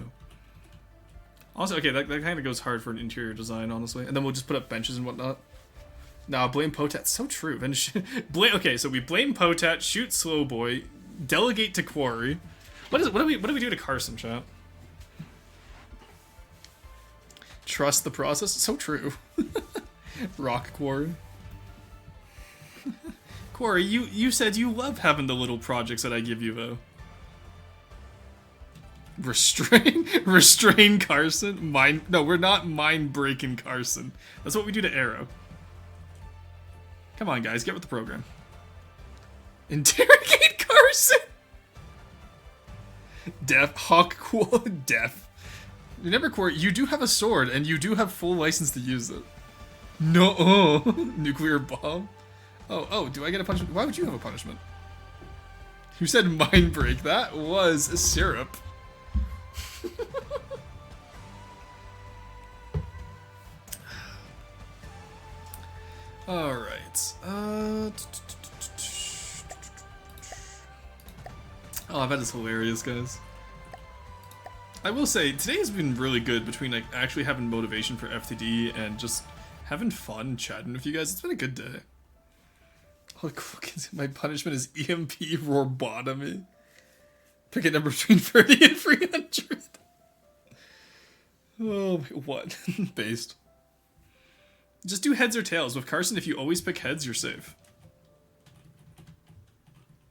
Also, okay, that kind of goes hard for an interior design, honestly. And then we'll just put up benches and whatnot. Nah, blame Potat. So true. Then okay, so we blame Potat, shoot Slowboy, delegate to Quarry. What do we do to Carson, chat? Trust the process. So true. Rock Quarry. Quarry, you said you love having the little projects that I give you, though. Restrain Carson. No, we're not mind breaking Carson. That's what we do to Arrow. Come on, guys, get with the program. Interrogate Carson! Deaf. Hawk Deaf. Remember, Quarry, you do have a sword, and you do have full license to use it. No. Nuclear bomb. Oh, do I get a punishment? Why would you have a punishment? You said mind break. That was syrup. Alright. Oh, that is hilarious, guys. I will say, today has been really good between like actually having motivation for FTD and just having fun chatting with you guys. It's been a good day. Oh, my punishment is EMP robotomy. Pick a number between 30 and 300. Oh, what? Based. Just do heads or tails. With Carson, if you always pick heads, you're safe.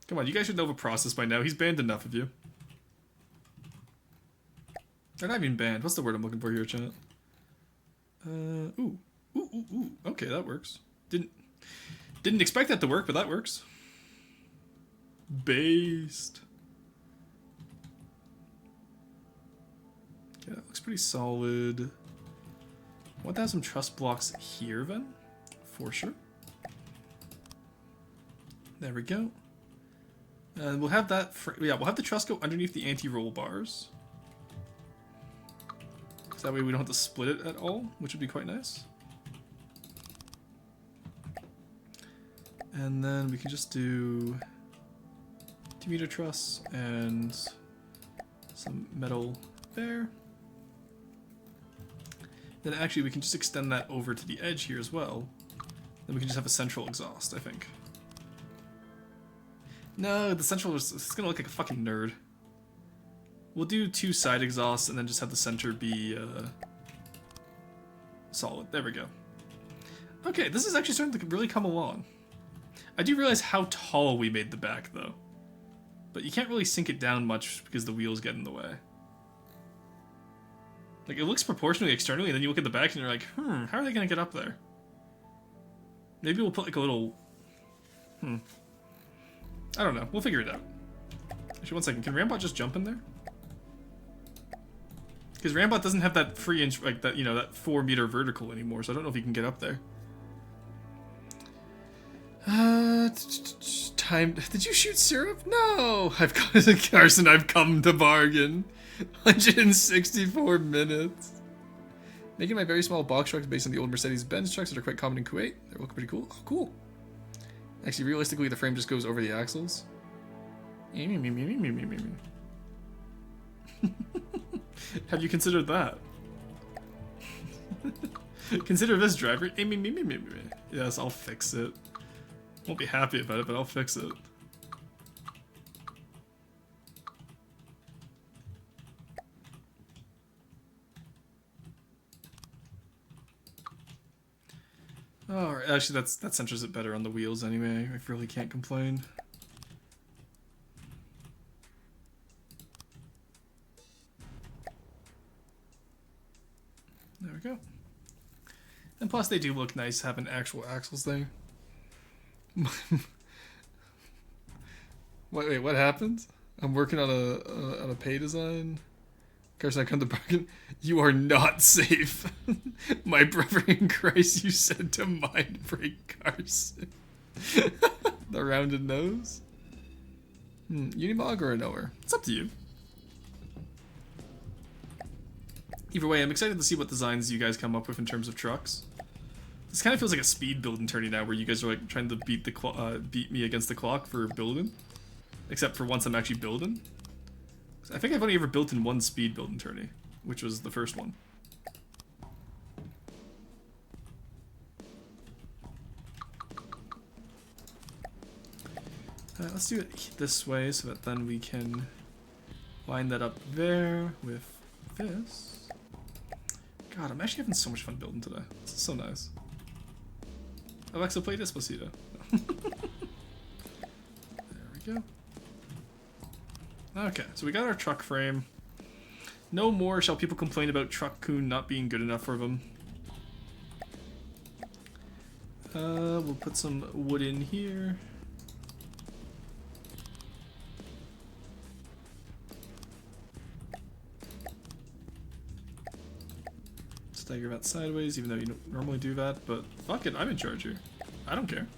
Come on, you guys should know the process by now. He's banned enough of you. They're not even banned. What's the word I'm looking for here, chat? Ooh. Okay, that works. Didn't expect that to work, but that works. Based. Okay, that looks pretty solid. I want to have some truss blocks here, then. For sure. There we go. And we'll have that... we'll have the truss go underneath the anti-roll bars. So that way we don't have to split it at all, which would be quite nice. And then we can just do 2-meter truss and some metal there. Then actually we can just extend that over to the edge here as well. Then we can just have a central exhaust, I think. No, the central is it's gonna look like a fucking nerd. We'll do 2 side exhausts and then just have the center be solid. There we go. Okay, this is actually starting to really come along. I do realize how tall we made the back, though. But you can't really sink it down much because the wheels get in the way. Like, it looks proportionally externally, and then you look at the back and you're like, how are they gonna get up there? Maybe we'll put like a little... I don't know. We'll figure it out. Actually, one second. Can Rambot just jump in there? Because Rambot doesn't have that free inch, like that, you know, that 4 meter vertical anymore, so I don't know if he can get up there. Time. Did you shoot syrup? No! Carson, I've come to bargain. 164 minutes. Making my very small box trucks based on the old Mercedes-Benz trucks that are quite common in Kuwait. They look pretty cool. Oh, cool. Actually, realistically, the frame just goes over the axles. Have you considered that? Consider this, driver. Yes, I'll fix it. Won't be happy about it, but I'll fix it. Oh, actually, that centers it better on the wheels anyway. I really can't complain. There we go. And plus, they do look nice having actual axles there. Wait, what happened? I'm working on a pay design. Carson, I come to bargain. You are not safe. My brother in Christ, you said to mind break Carson. The rounded nose? Unimog or a knower? It's up to you. Either way, I'm excited to see what designs you guys come up with in terms of trucks. This kind of feels like a speed building tourney now, where you guys are like trying to beat me against the clock for building. Except for once I'm actually building. I think I've only ever built in one speed building tourney, which was the first one. Let's do it this way so that then we can line that up there with this. God, I'm actually having so much fun building today. This is so nice. Alexa, play Despacito. There we go. Okay, so we got our truck frame. No more shall people complain about Truck Coon not being good enough for them. We'll put some wood in here. Stagger that sideways, even though you don't normally do that, but fuck it, I'm in charge here. I don't care.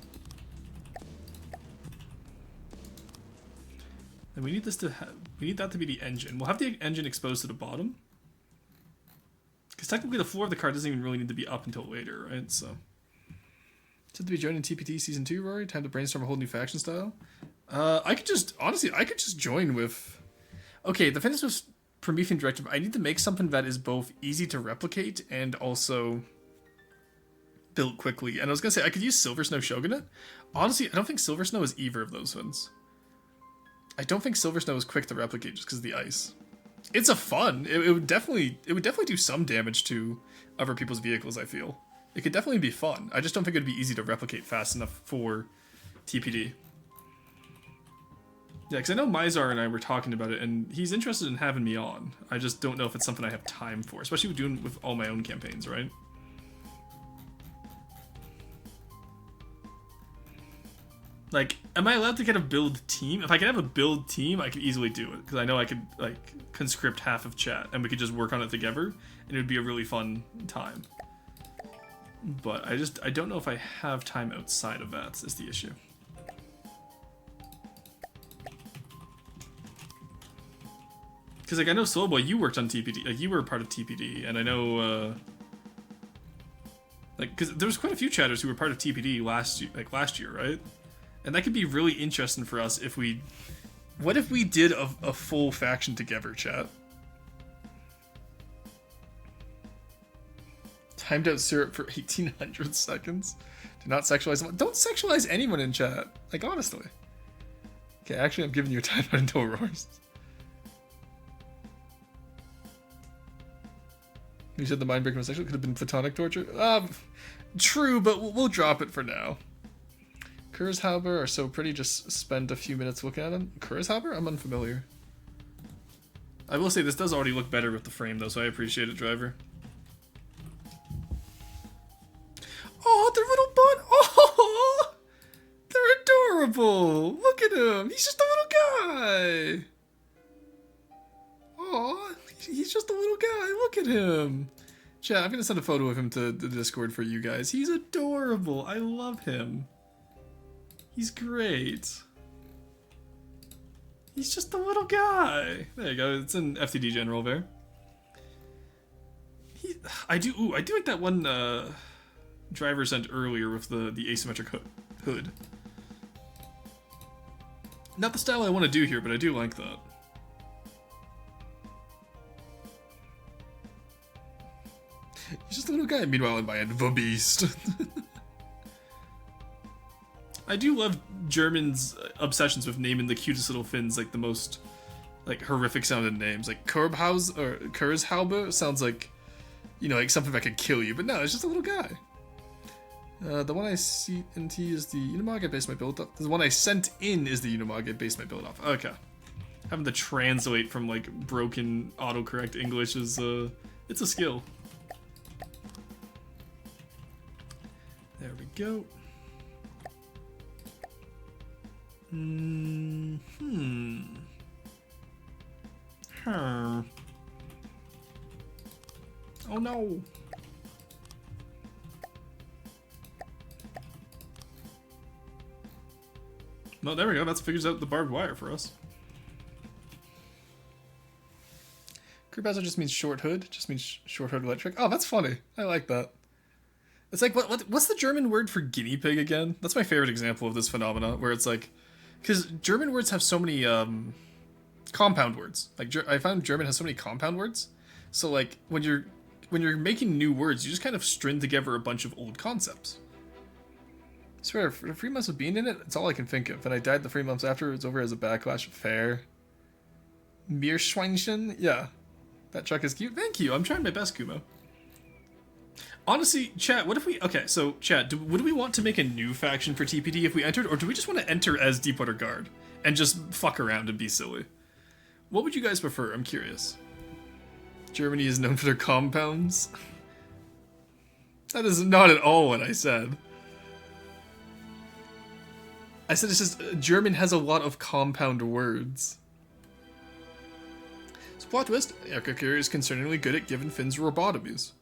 And we need this to we need that to be the engine. We'll have the engine exposed to the bottom. Because technically the floor of the car doesn't even really need to be up until later, right? So. Said to be joining TPT Season 2, Rory? Time to brainstorm a whole new faction style? I could just, honestly, I could just join with... Okay, the finish was Promethean Directive. I need to make something that is both easy to replicate and also built quickly. And I was going to say, I could use Silver Snow Shogunate. Honestly, I don't think Silver Snow is either of those ones. I don't think Silver Snow is quick to replicate just because of the ice. It's a fun. It would definitely do some damage to other people's vehicles, I feel. It could definitely be fun. I just don't think it would be easy to replicate fast enough for TPD. Yeah, because I know Mizar and I were talking about it, and he's interested in having me on. I just don't know if it's something I have time for, especially with doing with all my own campaigns, right? Like, am I allowed to get a build team? If I could have a build team, I could easily do it. Because I know I could, like, conscript half of chat, and we could just work on it together, and it would be a really fun time. But I don't know if I have time outside of that, is the issue. Because, like, I know Slowboy, you worked on TPD, like, you were a part of TPD, and I know, like, because there was quite a few chatters who were part of TPD last year, right? And that could be really interesting for us if we... What if we did a full faction together, chat? Timed out syrup for 1800 seconds. Do not sexualize them. Don't sexualize anyone in chat. Like, honestly. Okay, actually, I'm giving you a timeout until Roars. You said the mind-breaking was sexual. Could have been platonic torture. True, but we'll drop it for now. Kurzhauber are so pretty, just spend a few minutes looking at them. Kurzhauber? I'm unfamiliar. I will say this does already look better with the frame though, so I appreciate it, driver. Oh, they're little bun. Oh, they're adorable. Look at him. He's just a little guy. Oh, he's just a little guy. Look at him. Chat, I'm gonna send a photo of him to the Discord for you guys. He's adorable. I love him. He's great. He's just a little guy. There you go. It's in FTD General there. I do like that one driver sent earlier with the asymmetric hood. Not the style I want to do here, but I do like that. He's just a little guy. Meanwhile, in my end, the beast. I do love Germans' obsessions with naming the cutest little Finns like the most like horrific sounding names. Like Kurbhaus or Kurzhaube sounds like, you know, like something that could kill you, but no, it's just a little guy. The one I see in T is the Unimog I based my build off. The one I sent in is the Unimog I based my build off. Okay. Having to translate from like broken autocorrect English is it's a skill. There we go. Oh no. No, there we go. That figures out the barbed wire for us. Kurbhaus just means short hood. Just means short hood electric. Oh, that's funny. I like that. It's like, what's the German word for guinea pig again? That's my favorite example of this phenomena, where it's like, because German words have so many compound words. Like I found German has so many compound words. So like when you're making new words, you just kind of string together a bunch of old concepts. I swear, for the 3 months of being in it, it's all I can think of. And I died the 3 months after. It was over as a backlash. Fair. Meerschweinchen? Yeah. That truck is cute. Thank you. I'm trying my best, Kumo. Honestly, chat, what if we... Okay, so, chat, would we want to make a new faction for TPD if we entered, or do we just want to enter as Deepwater Guard and just fuck around and be silly? What would you guys prefer? I'm curious. Germany is known for their compounds? That is not at all what I said. I said it's just... German has a lot of compound words. So, plot twist, Erkakir is concerningly good at giving Finns robotomies.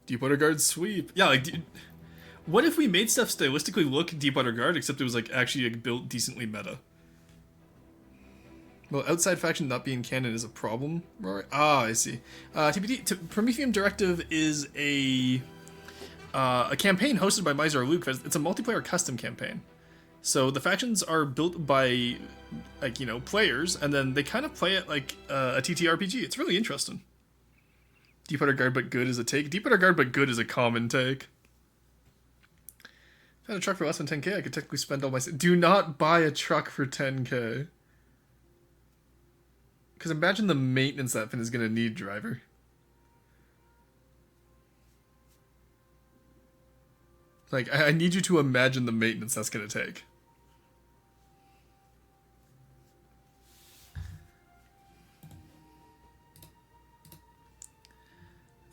Deepwater Guard sweep. Yeah, like, what if we made stuff stylistically look Deepwater Guard, except it was like actually like, built decently meta? Well, outside faction not being canon is a problem, Rory. Ah, I see. TPD Prometheum Directive is a campaign hosted by Miser Luke. It's a multiplayer custom campaign. So the factions are built by, like, you know, players, and then they kind of play it like a TTRPG. It's really interesting. Deepwater Guard but good is a take. Deepwater Guard but good is a common take. If I had a truck for less than 10k, I could technically spend all my... Do not buy a truck for 10k. Because imagine the maintenance that Finn is going to need, driver. Like, I need you to imagine the maintenance that's going to take.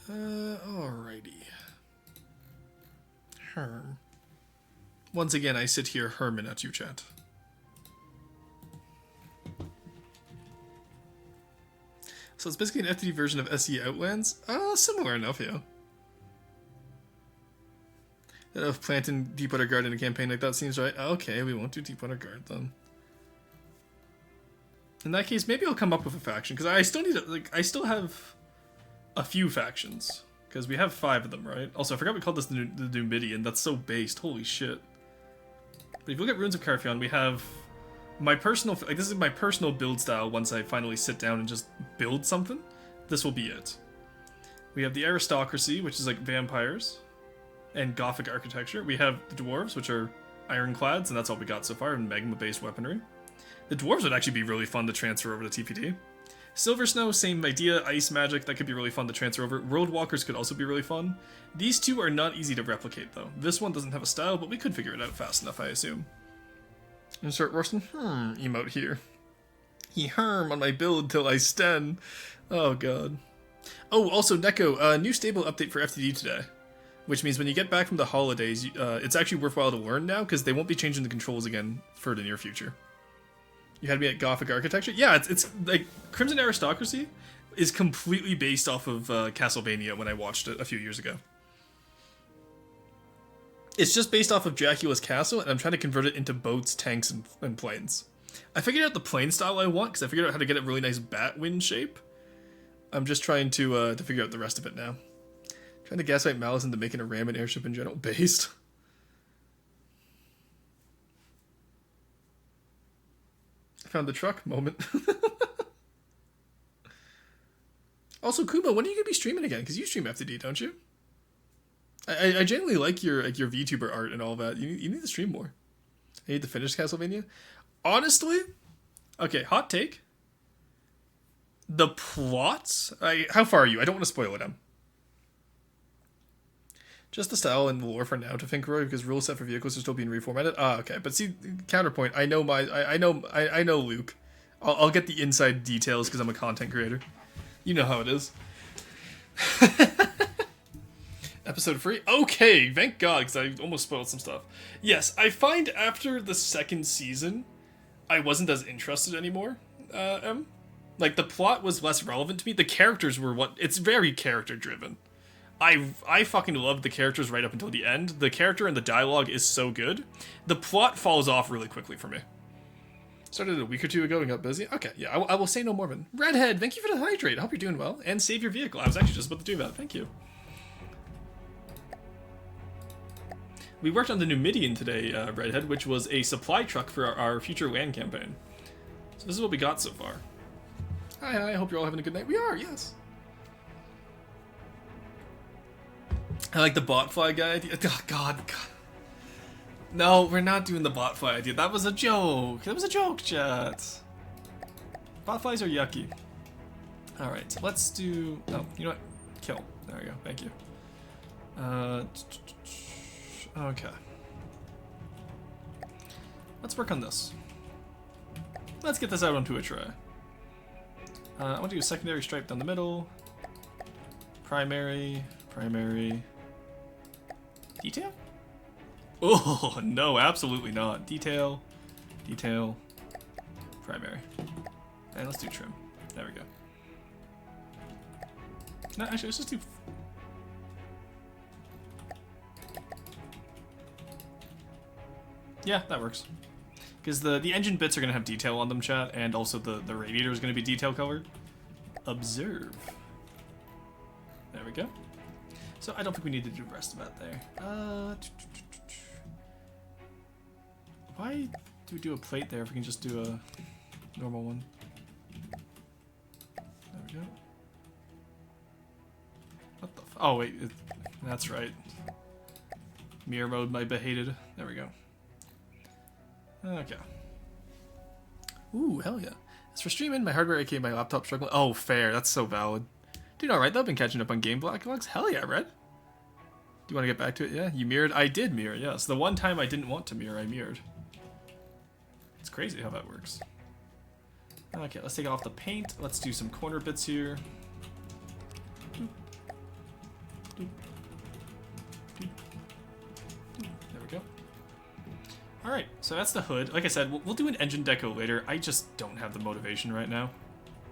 Alrighty. Herm. Once again, I sit here Herman at you, chat. So it's basically an FTD version of SE Outlands? Similar enough, yeah. Of planting Deepwater Guard in a campaign like that seems right. Okay, we won't do Deepwater Guard then. In that case, maybe I'll come up with a faction, because I still need to, like, I still have a few factions, because we have 5 of them, right? Also, I forgot we called this the Numidian. That's so based. Holy shit. But if you look at Runes of Carthion, we have my personal... Like, this is my personal build style once I finally sit down and just build something. This will be it. We have the Aristocracy, which is like vampires and Gothic architecture. We have the Dwarves, which are ironclads, and that's all we got so far, and magma-based weaponry. The Dwarves would actually be really fun to transfer over to TPD. Silver Snow, same idea. Ice magic, that could be really fun to transfer over. World Walkers could also be really fun. These two are not easy to replicate, though. This one doesn't have a style, but we could figure it out fast enough, I assume. Insert Rorston emote here. He herm on my build till I sten. Oh god. Oh, also Neko, new stable update for FTD today. Which means when you get back from the holidays, it's actually worthwhile to learn now, because they won't be changing the controls again for the near future. You had me at Gothic Architecture? Yeah, it's like, Crimson Aristocracy is completely based off of Castlevania when I watched it a few years ago. It's just based off of Dracula's castle, and I'm trying to convert it into boats, tanks, and planes. I figured out the plane style I want, because I figured out how to get a really nice bat wing shape. I'm just trying to figure out the rest of it now. Trying to gaslight Malice into making a ram and airship in general based. I found the truck moment. Also, Kuma, when are you gonna be streaming again? Because you stream FTD, don't you? I genuinely like your VTuber art and all that. You need to stream more. I need to finish Castlevania. Honestly, okay, hot take. The plots. How far are you? I don't want to spoil it. Just the style and the lore for now to think, Roy, because rule set for vehicles are still being reformatted. Ah, okay. But see, counterpoint. I know Luke. I'll get the inside details because I'm a content creator. You know how it is. Episode free? Okay, thank God, because I almost spoiled some stuff. Yes, I find after the second season, I wasn't as interested anymore. Like, the plot was less relevant to me. The characters were it's very character-driven. I fucking loved the characters right up until the end. The character and the dialogue is so good. The plot falls off really quickly for me. Started a week or two ago and got busy. Okay, yeah, I will say no more, man. Redhead, thank you for the hydrate. I hope you're doing well. And save your vehicle. I was actually just about to do that. Thank you. We worked on the Numidian today, Redhead, which was a supply truck for our future land campaign. So this is what we got so far. Hi, I hope you're all having a good night. We are, yes. I like the botfly guy idea. Oh, God. No, we're not doing the botfly idea. That was a joke. That was a joke, chat. Botflies are yucky. Alright, let's do... Oh, you know what? Kill. There we go. Thank you. Okay. Let's work on this. Let's get this out onto a tray. I want to do a secondary stripe down the middle. Primary. Detail? Oh, no, absolutely not. Detail, primary. And let's do trim. There we go. No, actually, let's just do... Yeah, that works. Because the engine bits are going to have detail on them, chat, and also the radiator is going to be detail colored. Observe. There we go. So I don't think we need to do the rest of that there. Why do we do a plate there if we can just do a normal one? There we go. What the oh wait, that's right. Mirror mode might be hated. There we go. Okay. Ooh, hell yeah. As for streaming, my hardware, aka my laptop, struggling. Oh, fair. That's so valid. Doing alright though, been catching up on game backlogs. Hell yeah, Red. Do you want to get back to it? Yeah, you mirrored? I did mirror, yes. The one time I didn't want to mirror, I mirrored. It's crazy how that works. Okay, let's take off the paint. Let's do some corner bits here. There we go. Alright, so that's the hood. Like I said, we'll do an engine deco later. I just don't have the motivation right now.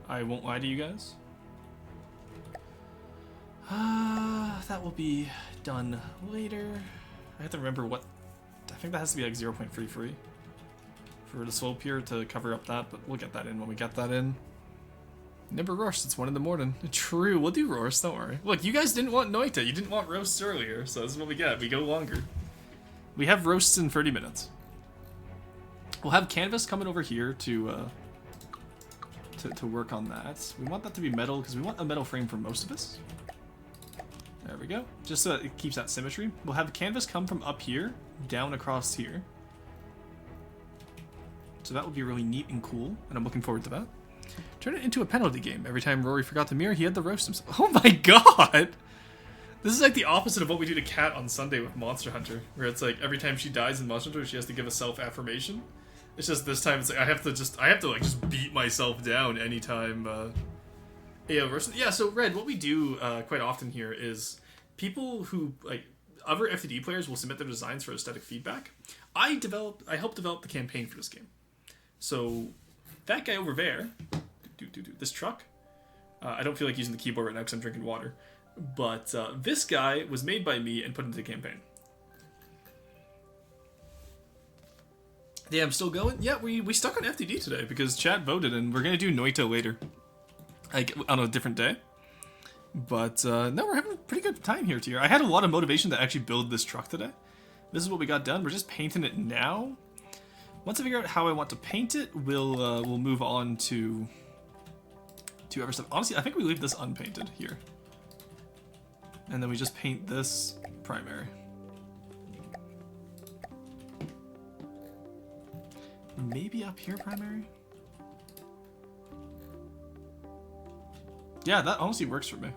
I won't lie to you guys. That will be done later. I have to remember what... I think that has to be like 0.3 free for the slope here to cover up that, but we'll get that in when we get that in. Never rushed, it's 1 in the morning. True, we'll do roast, don't worry. Look, you guys didn't want Noita, you didn't want roasts earlier, so this is what we get. We go longer. We have roasts in 30 minutes. We'll have canvas coming over here to work on that. We want that to be metal, because we want a metal frame for most of us. There we go. Just so it keeps that symmetry. We'll have canvas come from up here, down across here. So that will be really neat and cool, and I'm looking forward to that. Turn it into a penalty game. Every time Rory forgot to mirror, he had to roast himself. Oh my god! This is like the opposite of what we do to Kat on Sunday with Monster Hunter, where it's like every time she dies in Monster Hunter, she has to give a self-affirmation. It's just this time it's like I have to like just beat myself down anytime. Yeah. So Red, what we do quite often here is people who like other FTD players will submit their designs for aesthetic feedback. I help develop the campaign for this game. So that guy over there, this truck. I don't feel like using the keyboard right now because I'm drinking water. But this guy was made by me and put into the campaign. Yeah, I'm still going. Yeah, we stuck on FTD today because chat voted, and we're gonna do Noita later, like on a different day. But no, we're having a pretty good time here, Tier. I had a lot of motivation to actually build this truck today. This is what we got done. We're just painting it now. Once I figure out how I want to paint it, we'll move on to other stuff. Honestly, I think we leave this unpainted here, and then we just paint this primary. Maybe up here primary? Yeah, that honestly works for me.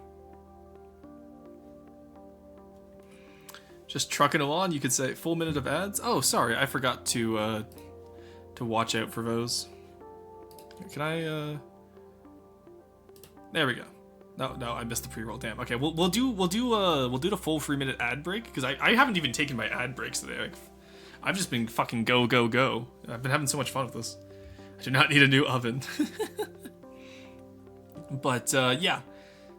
Just trucking along, you could say full minute of ads. Oh, sorry, I forgot to watch out for those. Can I There we go. No, I missed the pre-roll. Damn. Okay, we'll do the full 3-minute ad break because I haven't even taken my ad breaks today. Like, I've just been fucking go. I've been having so much fun with this. I do not need a new oven. But yeah.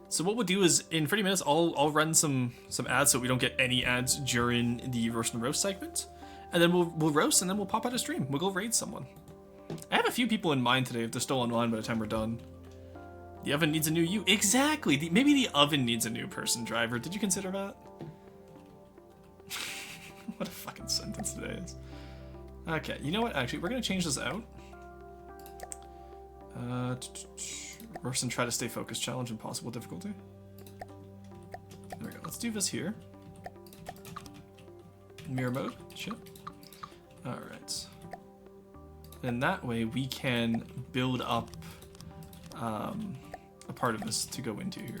So what we'll do is in 30 minutes I'll run some ads so we don't get any ads during the roast and roast segment. And then we'll roast and then we'll pop out a stream. We'll go raid someone. I have a few people in mind today if they're still online by the time we're done. The oven needs a new you. Exactly. Maybe the oven needs a new person driver. Did you consider that? What a fucking sentence today is. Okay, you know what? Actually, we're gonna change this out. Roast and try to stay focused. Challenge impossible difficulty. There we go. Let's do this here. Mirror mode. Shit. All right. And that way we can build up a part of this to go into here.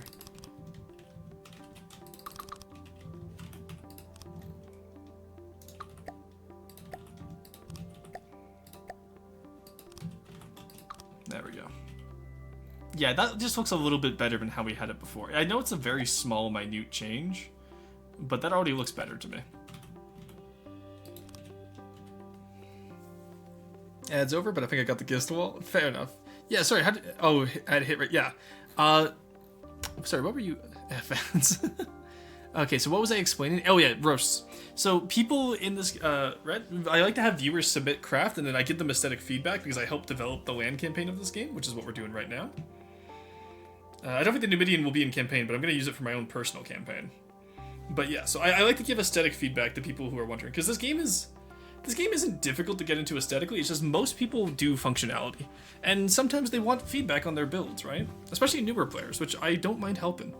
There we go. Yeah, that just looks a little bit better than how we had it before. I know it's a very small, minute change, but that already looks better to me. Ad's over, but I think I got the gist wall. Fair enough. Yeah, sorry. I had hit right. Yeah. Sorry. What were you? Fans. Okay, so what was I explaining? Oh yeah, roasts. So people in this Red, I like to have viewers submit craft, and then I give them aesthetic feedback because I help develop the land campaign of this game, which is what we're doing right now. I don't think the Numidian will be in campaign, but I'm going to use it for my own personal campaign. But yeah, so I like to give aesthetic feedback to people who are wondering, because this game isn't difficult to get into aesthetically. It's just most people do functionality, and sometimes they want feedback on their builds, right? Especially newer players, which I don't mind helping.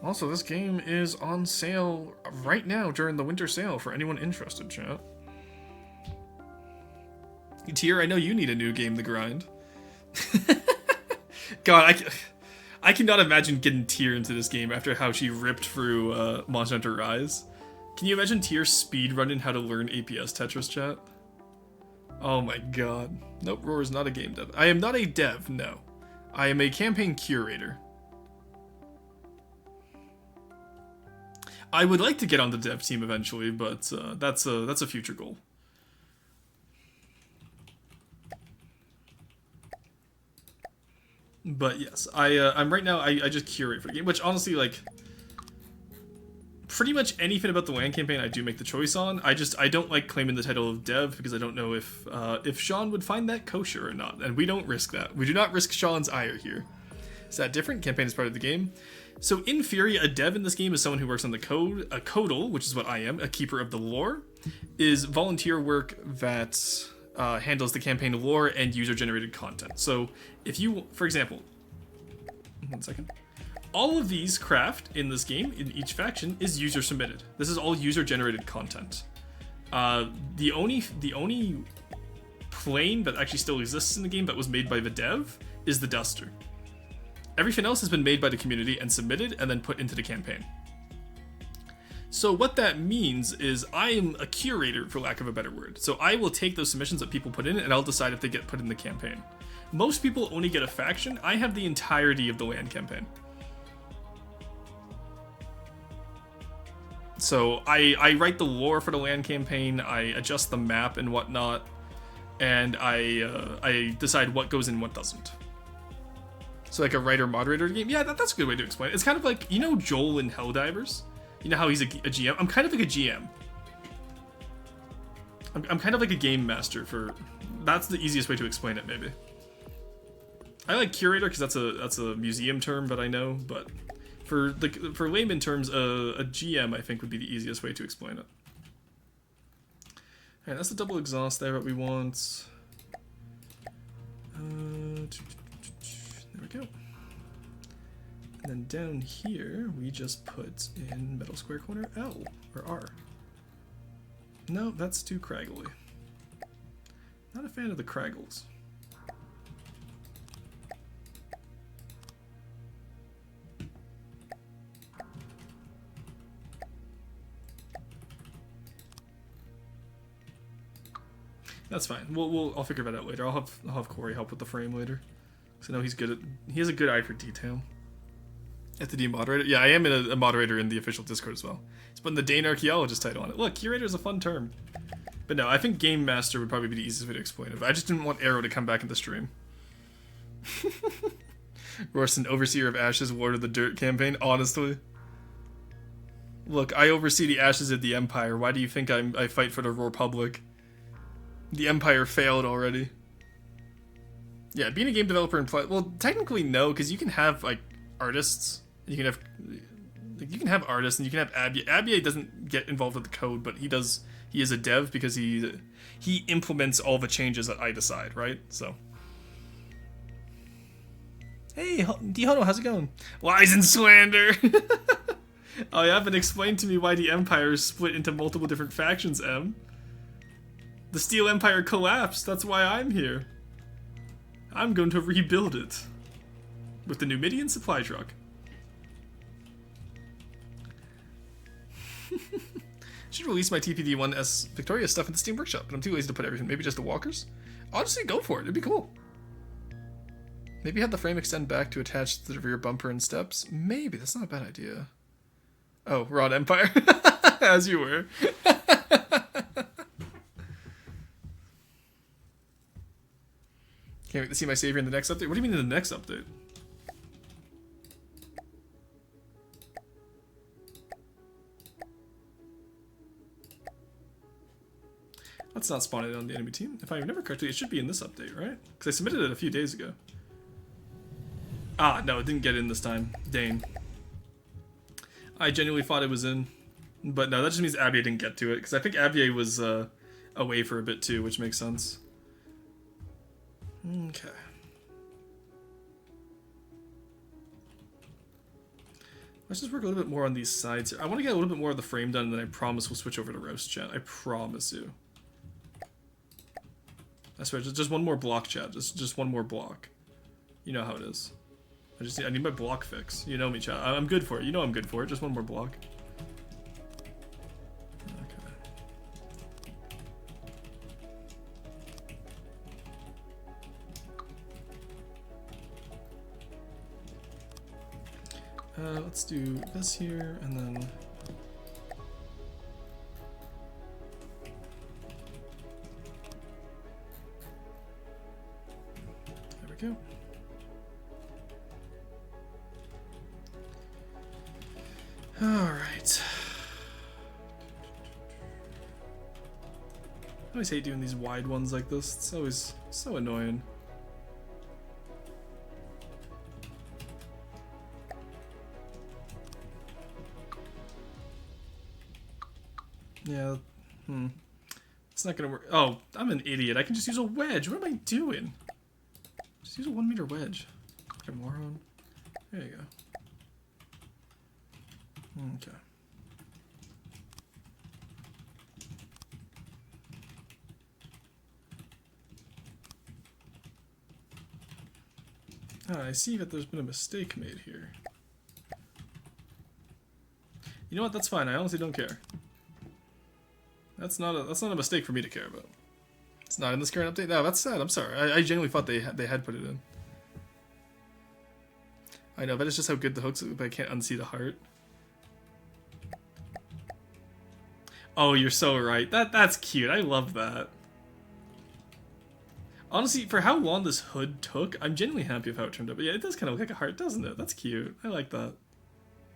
Also, this game is on sale right now during the winter sale for anyone interested, chat. Tier, I know you need a new game to grind. God, I cannot imagine getting Tier into this game after how she ripped through Monster Hunter Rise. Can you imagine Tier speedrunning how to learn APS Tetris, chat? Oh my god. Nope, Roar is not a game dev. I am not a dev, no. I am a campaign curator. I would like to get on the dev team eventually, but that's a future goal. But yes, I'm right now. I just curate for the game, which honestly, like, pretty much anything about the land campaign I do make the choice on. I don't like claiming the title of dev because I don't know if Sean would find that kosher or not, and we don't risk that. We do not risk Sean's ire here. Is that different? Campaign is part of the game. So in theory, a dev in this game is someone who works on the code. A codal, which is what I am, a keeper of the lore, is volunteer work that handles the campaign lore and user-generated content. So if you, for example, 1 second. All of these craft in this game, in each faction, is user-submitted. This is all user-generated content. The only plane that actually still exists in the game that was made by the dev is the Duster. Everything else has been made by the community and submitted and then put into the campaign. So what that means is I am a curator, for lack of a better word. So I will take those submissions that people put in, and I'll decide if they get put in the campaign. Most people only get a faction. I have the entirety of the land campaign. So I write the lore for the land campaign, I adjust the map and whatnot, and I decide what goes in, what doesn't. So like a writer-moderator game? Yeah, that's a good way to explain it. It's kind of like, you know Joel in Helldivers? You know how he's a GM? I'm kind of like a GM. I'm kind of like a game master for... That's the easiest way to explain it, maybe. I like curator because that's a museum term, but I know, but for layman terms, a GM I think would be the easiest way to explain it. Alright, that's the double exhaust there, what we want. There we go. And then down here, we just put in metal square corner L, or R. No, that's too craggly. Not a fan of the craggles. That's fine. I'll figure that out later. I'll have Corey help with the frame later. Cause I know he has a good eye for detail. FTD moderator. Yeah, I am a moderator in the official Discord as well. It's putting the Dane Archaeologist title on it. Look, curator is a fun term. But no, I think game master would probably be the easiest way to explain it. I just didn't want Arrow to come back in the stream. Royston, overseer of Ashes, Lord of the Dirt campaign. Honestly. Look, I oversee the Ashes of the Empire. Why do you think I fight for the Republic? The Empire failed already. Yeah, being a game developer and well, technically no, because you can have like artists. You can have artists, and you can have Abia. Abia doesn't get involved with the code, but he does. He is a dev because he implements all the changes that I decide, right? So. Hey, Dihono, how's it going? Lies and slander. Oh, you haven't explained to me why the Empire is split into multiple different factions, M. The Steel Empire collapsed, that's why I'm here. I'm going to rebuild it. With the Numidian supply truck. Should release my TPD-1S Victoria stuff in the Steam Workshop, but I'm too lazy to put everything. Maybe just the walkers? Honestly, go for it, it'd be cool. Maybe have the frame extend back to attach to the rear bumper and steps? Maybe, that's not a bad idea. Oh, Rod Empire. As you were. Can't wait to see my savior in the next update. What do you mean in the next update? Let's not spawn it on the enemy team. If I remember correctly, it should be in this update, right? Because I submitted it a few days ago. Ah, no, it didn't get in this time. Dane. I genuinely thought it was in. But no, that just means Abia didn't get to it. Because I think Abia was away for a bit too, which makes sense. Okay. Let's just work a little bit more on these sides here. I want to get a little bit more of the frame done, and then I promise we'll switch over to roast chat. I promise you. I swear, just one more block, chat. Just one more block. You know how it is. I need my block fix. You know me, chat. I'm good for it. You know I'm good for it. Just one more block. Let's do this here, and then... There we go. Alright. I always hate doing these wide ones like this. It's always so annoying. Yeah, It's not gonna work. Oh, I'm an idiot. I can just use a wedge. What am I doing? Just use a 1 meter wedge. Like a moron. There you go. Okay. Ah, I see that there's been a mistake made here. You know what? That's fine. I honestly don't care. That's not a mistake for me to care about. It's not in this current update. No, that's sad. I'm sorry. I genuinely thought they had put it in. I know, but it's just how good the hooks are, but I can't unsee the heart. Oh, you're so right. That's cute. I love that. Honestly, for how long this hood took, I'm genuinely happy with how it turned out. But yeah, it does kind of look like a heart, doesn't it? That's cute. I like that.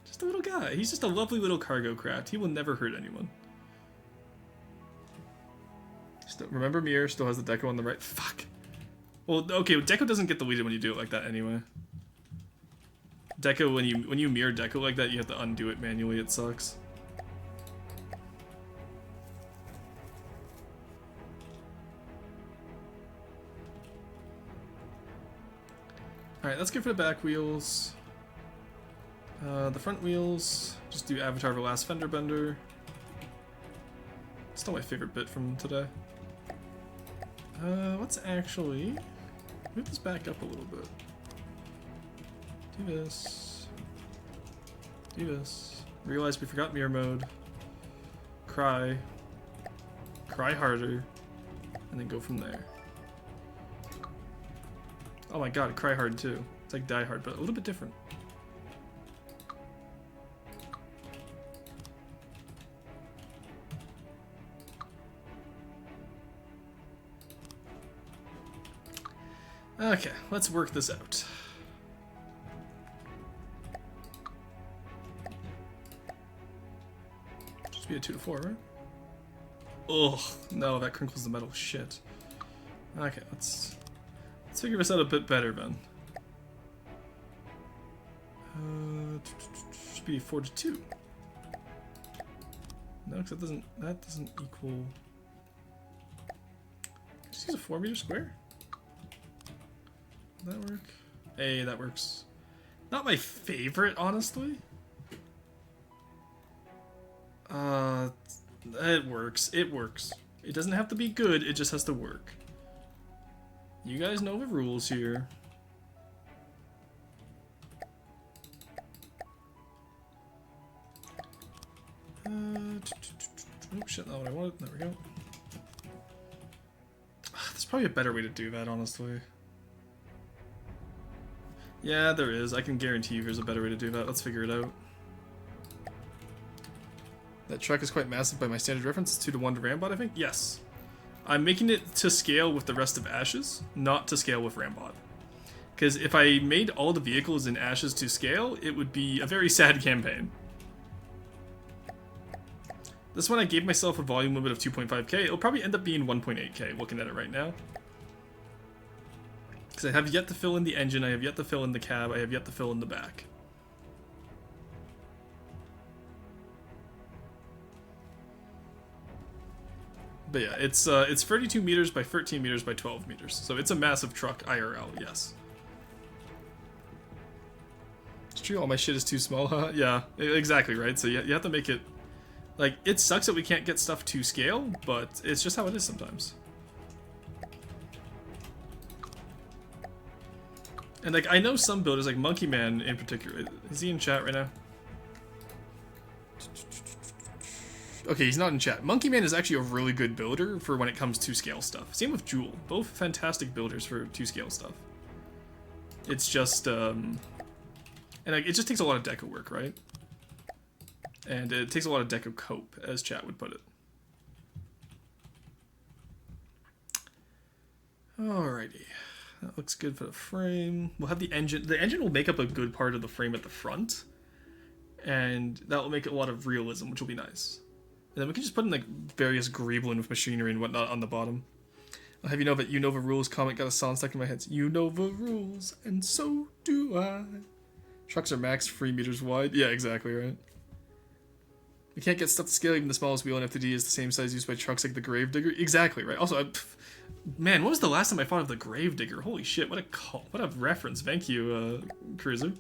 Just a little guy. He's just a lovely little cargo craft. He will never hurt anyone. Remember, Mir still has the deco on the right. Fuck. Well, okay, deco doesn't get deleted when you do it like that anyway. Deco, when you mirror deco like that, you have to undo it manually. It sucks. All right, let's go for the back wheels. The front wheels, just do Avatar the Last Fender Bender. Still my favorite bit from today. Let's actually move this back up a little bit. Do this. Do this. Realize we forgot mirror mode. Cry. Cry harder. And then go from there. Oh my god, cry hard too. It's like Die Hard, but a little bit different. Okay, let's work this out. Just be a 2 to 4, right? Ugh, no, that crinkles the metal. Shit. Okay, let's figure this out a bit better then. Should be 4 to 2. No, because that doesn't equal. Just use a 4-meter square. Does that work? Hey, that works. Not my favorite, honestly. It works. It works. It doesn't have to be good, it just has to work. You guys know the rules here. Oh shit, not what I wanted. There we go. There's probably a better way to do that, honestly. Yeah, there is. I can guarantee you there's a better way to do that. Let's figure it out. That truck is quite massive by my standard reference. It's 2 to 1 to Rambot, I think? Yes. I'm making it to scale with the rest of Ashes, not to scale with Rambot. Because if I made all the vehicles in Ashes to scale, it would be a very sad campaign. This one I gave myself a volume limit of 2.5k. It'll probably end up being 1.8k, looking at it right now. Because I have yet to fill in the engine, I have yet to fill in the cab, I have yet to fill in the back. But yeah, it's 32 meters by 13 meters by 12 meters. So it's a massive truck IRL, yes. It's true, all my shit is too small, huh? Yeah, exactly, right? So you have to make it... Like, it sucks that we can't get stuff to scale, but it's just how it is sometimes. And like, I know some builders, like Monkey Man in particular. Is he in chat right now? Okay, he's not in chat. Monkey Man is actually a really good builder for when it comes to scale stuff. Same with Jewel. Both fantastic builders for to scale stuff. It's just, and like, it just takes a lot of deco work, right? And it takes a lot of deco cope, as chat would put it. Alrighty. That looks good for the frame. We'll have the engine. The engine will make up a good part of the frame at the front. And that will make a lot of realism, which will be nice. And then we can just put in like various Greeblin with machinery and whatnot on the bottom. I'll have you know that You Know the Rules comment got a song stuck in my head. You know the rules, and so do I. Trucks are max 3 meters wide. Yeah, exactly, right? We can't get stuff to scale. Even the smallest wheel in FTD is the same size used by trucks like the Gravedigger. Exactly, right? Also, man, when was the last time I thought of the Gravedigger? Holy shit, what a reference. Thank you, Cruiser.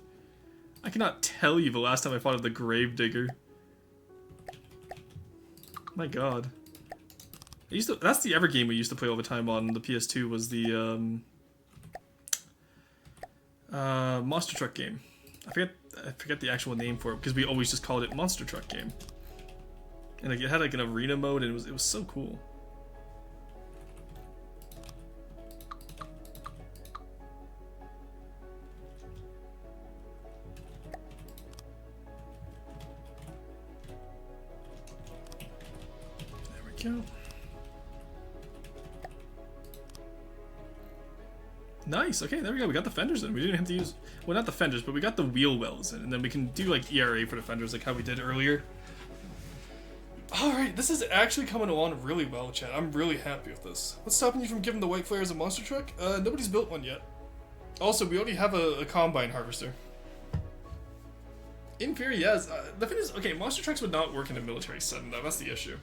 I cannot tell you the last time I thought of the Gravedigger. My god. That's the ever game we used to play all the time on the PS2 was the Monster Truck game. I forget I forget the actual name for it because we always just called it Monster Truck game. And like it had like an arena mode and it was so cool. There we go. Nice. Okay, there we go. We got the fenders in. We didn't have to use, well, not the fenders, but we got the wheel wells in, and then we can do like ERA for the fenders, like how we did earlier. All right, this is actually coming along really well, chat. I'm really happy with this. What's stopping you from giving the white flares a monster truck? Nobody's built one yet. Also, we already have a combine harvester. In theory, yes. The thing is, okay, monster trucks would not work in a military setting, though. That's the issue.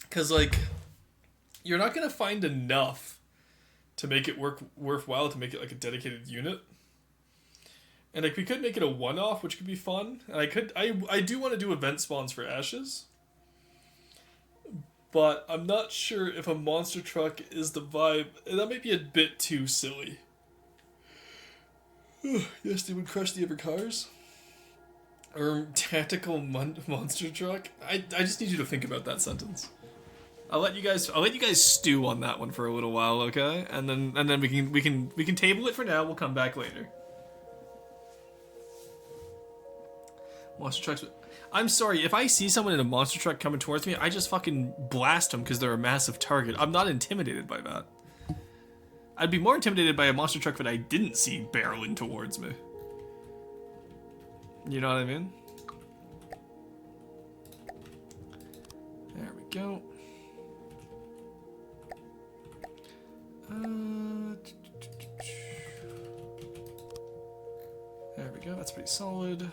Because, like, you're not going to find enough to make it worthwhile to make it, like, a dedicated unit. And, like, we could make it a one-off, which could be fun. And I do want to do event spawns for Ashes. But I'm not sure if a monster truck is the vibe. That might be a bit too silly. Yes, they would crush the other cars. Or tactical monster truck. I just need you to think about that sentence. I'll let you guys stew on that one for a little while, okay? And then we can table it for now. We'll come back later. Monster trucks. I'm sorry, if I see someone in a monster truck coming towards me, I just fucking blast them because they're a massive target. I'm not intimidated by that. I'd be more intimidated by a monster truck that I didn't see barreling towards me. You know what I mean? There we go. There we go, that's pretty solid. There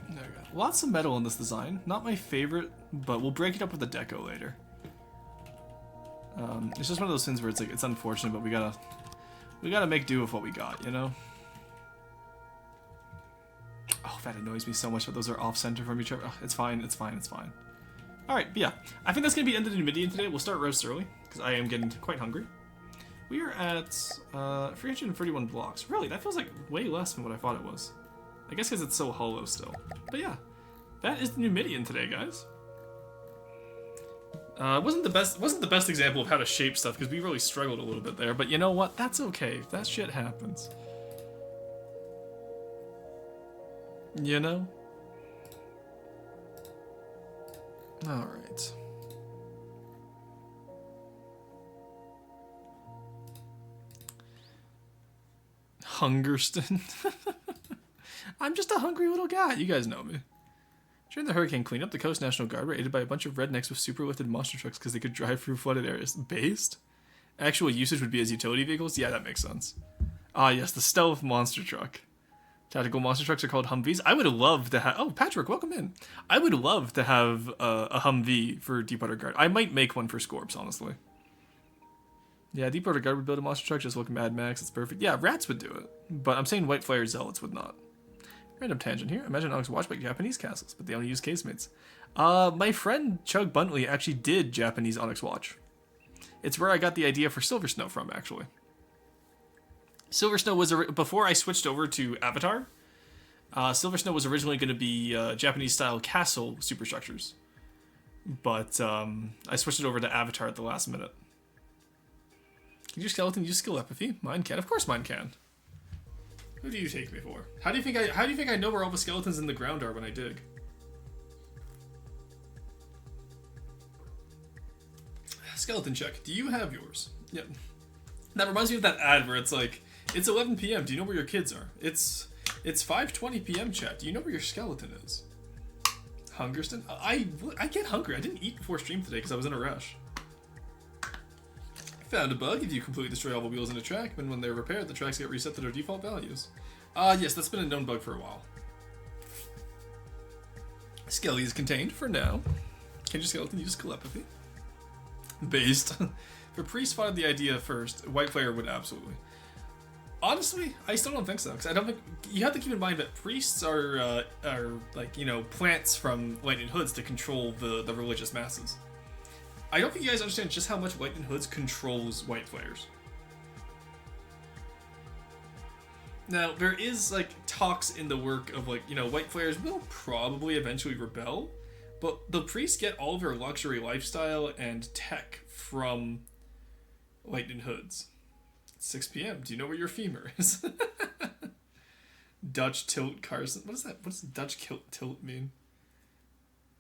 we go. Lots of metal in this design. Not my favorite, but we'll break it up with the deco later. It's just one of those things where it's like it's unfortunate, but we gotta make do with what we got, you know. Oh, that annoys me so much that those are off center from each other. Oh, it's fine. All right, but yeah, I think that's gonna be the end of the Numidian today. We'll start roast early because I am getting quite hungry. We are at 331 blocks. Really, that feels like way less than what I thought it was. I guess because it's so hollow still. But yeah, that is the Numidian today, guys. Wasn't the best example of how to shape stuff because we really struggled a little bit there. But you know what? That's okay. That shit happens. You know. All right. Hungerston. I'm just a hungry little guy. You guys know me. During the hurricane cleanup, the Coast National Guard were aided by a bunch of rednecks with super lifted monster trucks because they could drive through flooded areas. Based? Actual usage would be as utility vehicles? Yeah, that makes sense. Ah, yes, the stealth monster truck. Tactical monster trucks are called Humvees. I would love to have... Oh, Patrick, welcome in. I would love to have a Humvee for Deepwater Guard. I might make one for Scorps, honestly. Yeah, Deepwater Guard would build a monster truck just like Mad Max. It's perfect. Yeah, Rats would do it. But I'm saying White Flyer Zealots would not. Random tangent here. Imagine Onyx Watch like Japanese castles, but they only use casemates. My friend Chug Buntley actually did Japanese Onyx Watch. It's where I got the idea for Silver Snow from, actually. Silver Snow was before I switched over to Avatar. Silver Snow was originally going to be Japanese-style castle superstructures, but I switched it over to Avatar at the last minute. Can your skeleton use skill empathy? Mine can. Of course, mine can. Who do you take me for? How do you think I know where all the skeletons in the ground are when I dig? Skeleton check. Do you have yours? Yep. That reminds me of that ad where it's like, it's 11 p.m. Do you know where your kids are? It's 5:20 p.m. chat. Do you know where your skeleton is? Hungerston? I get hungry. I didn't eat before stream today because I was in a rush. Found a bug. If you completely destroy all the wheels in a track, and when they're repaired, the tracks get reset to their default values. Yes, that's been a known bug for a while. Skelly is contained for now. Can your skeleton use telepathy? Based. If a priest spotted the idea first, White Flare would absolutely. Honestly, I still don't think so. Because I don't think you have to keep in mind that priests are like, you know, plants from lightning hoods to control the religious masses. I don't think you guys understand just how much lightning hoods controls white flares. Now, there is, like, talks in the work of, like, you know, white flares will probably eventually rebel, but the priests get all of their luxury lifestyle and tech from lightning hoods. It's 6 p.m. Do you know where your femur is? Dutch tilt Carson. What is that? What does Dutch tilt mean?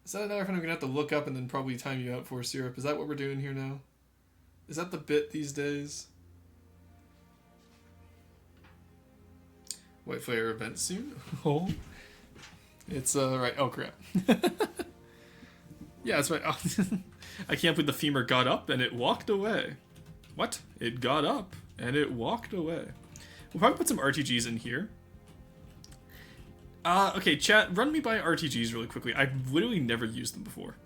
Is that another thing I'm going to have to look up and then probably time you out for, Syrup? Is that what we're doing here now? Is that the bit these days? White Flare event soon? Oh. It's, right. Oh, crap. Yeah, that's right. Oh. I can't believe the femur got up and it walked away. What? It got up and it walked away. We'll probably put some RTGs in here. Okay, chat, run me by RTGs really quickly. I've literally never used them before.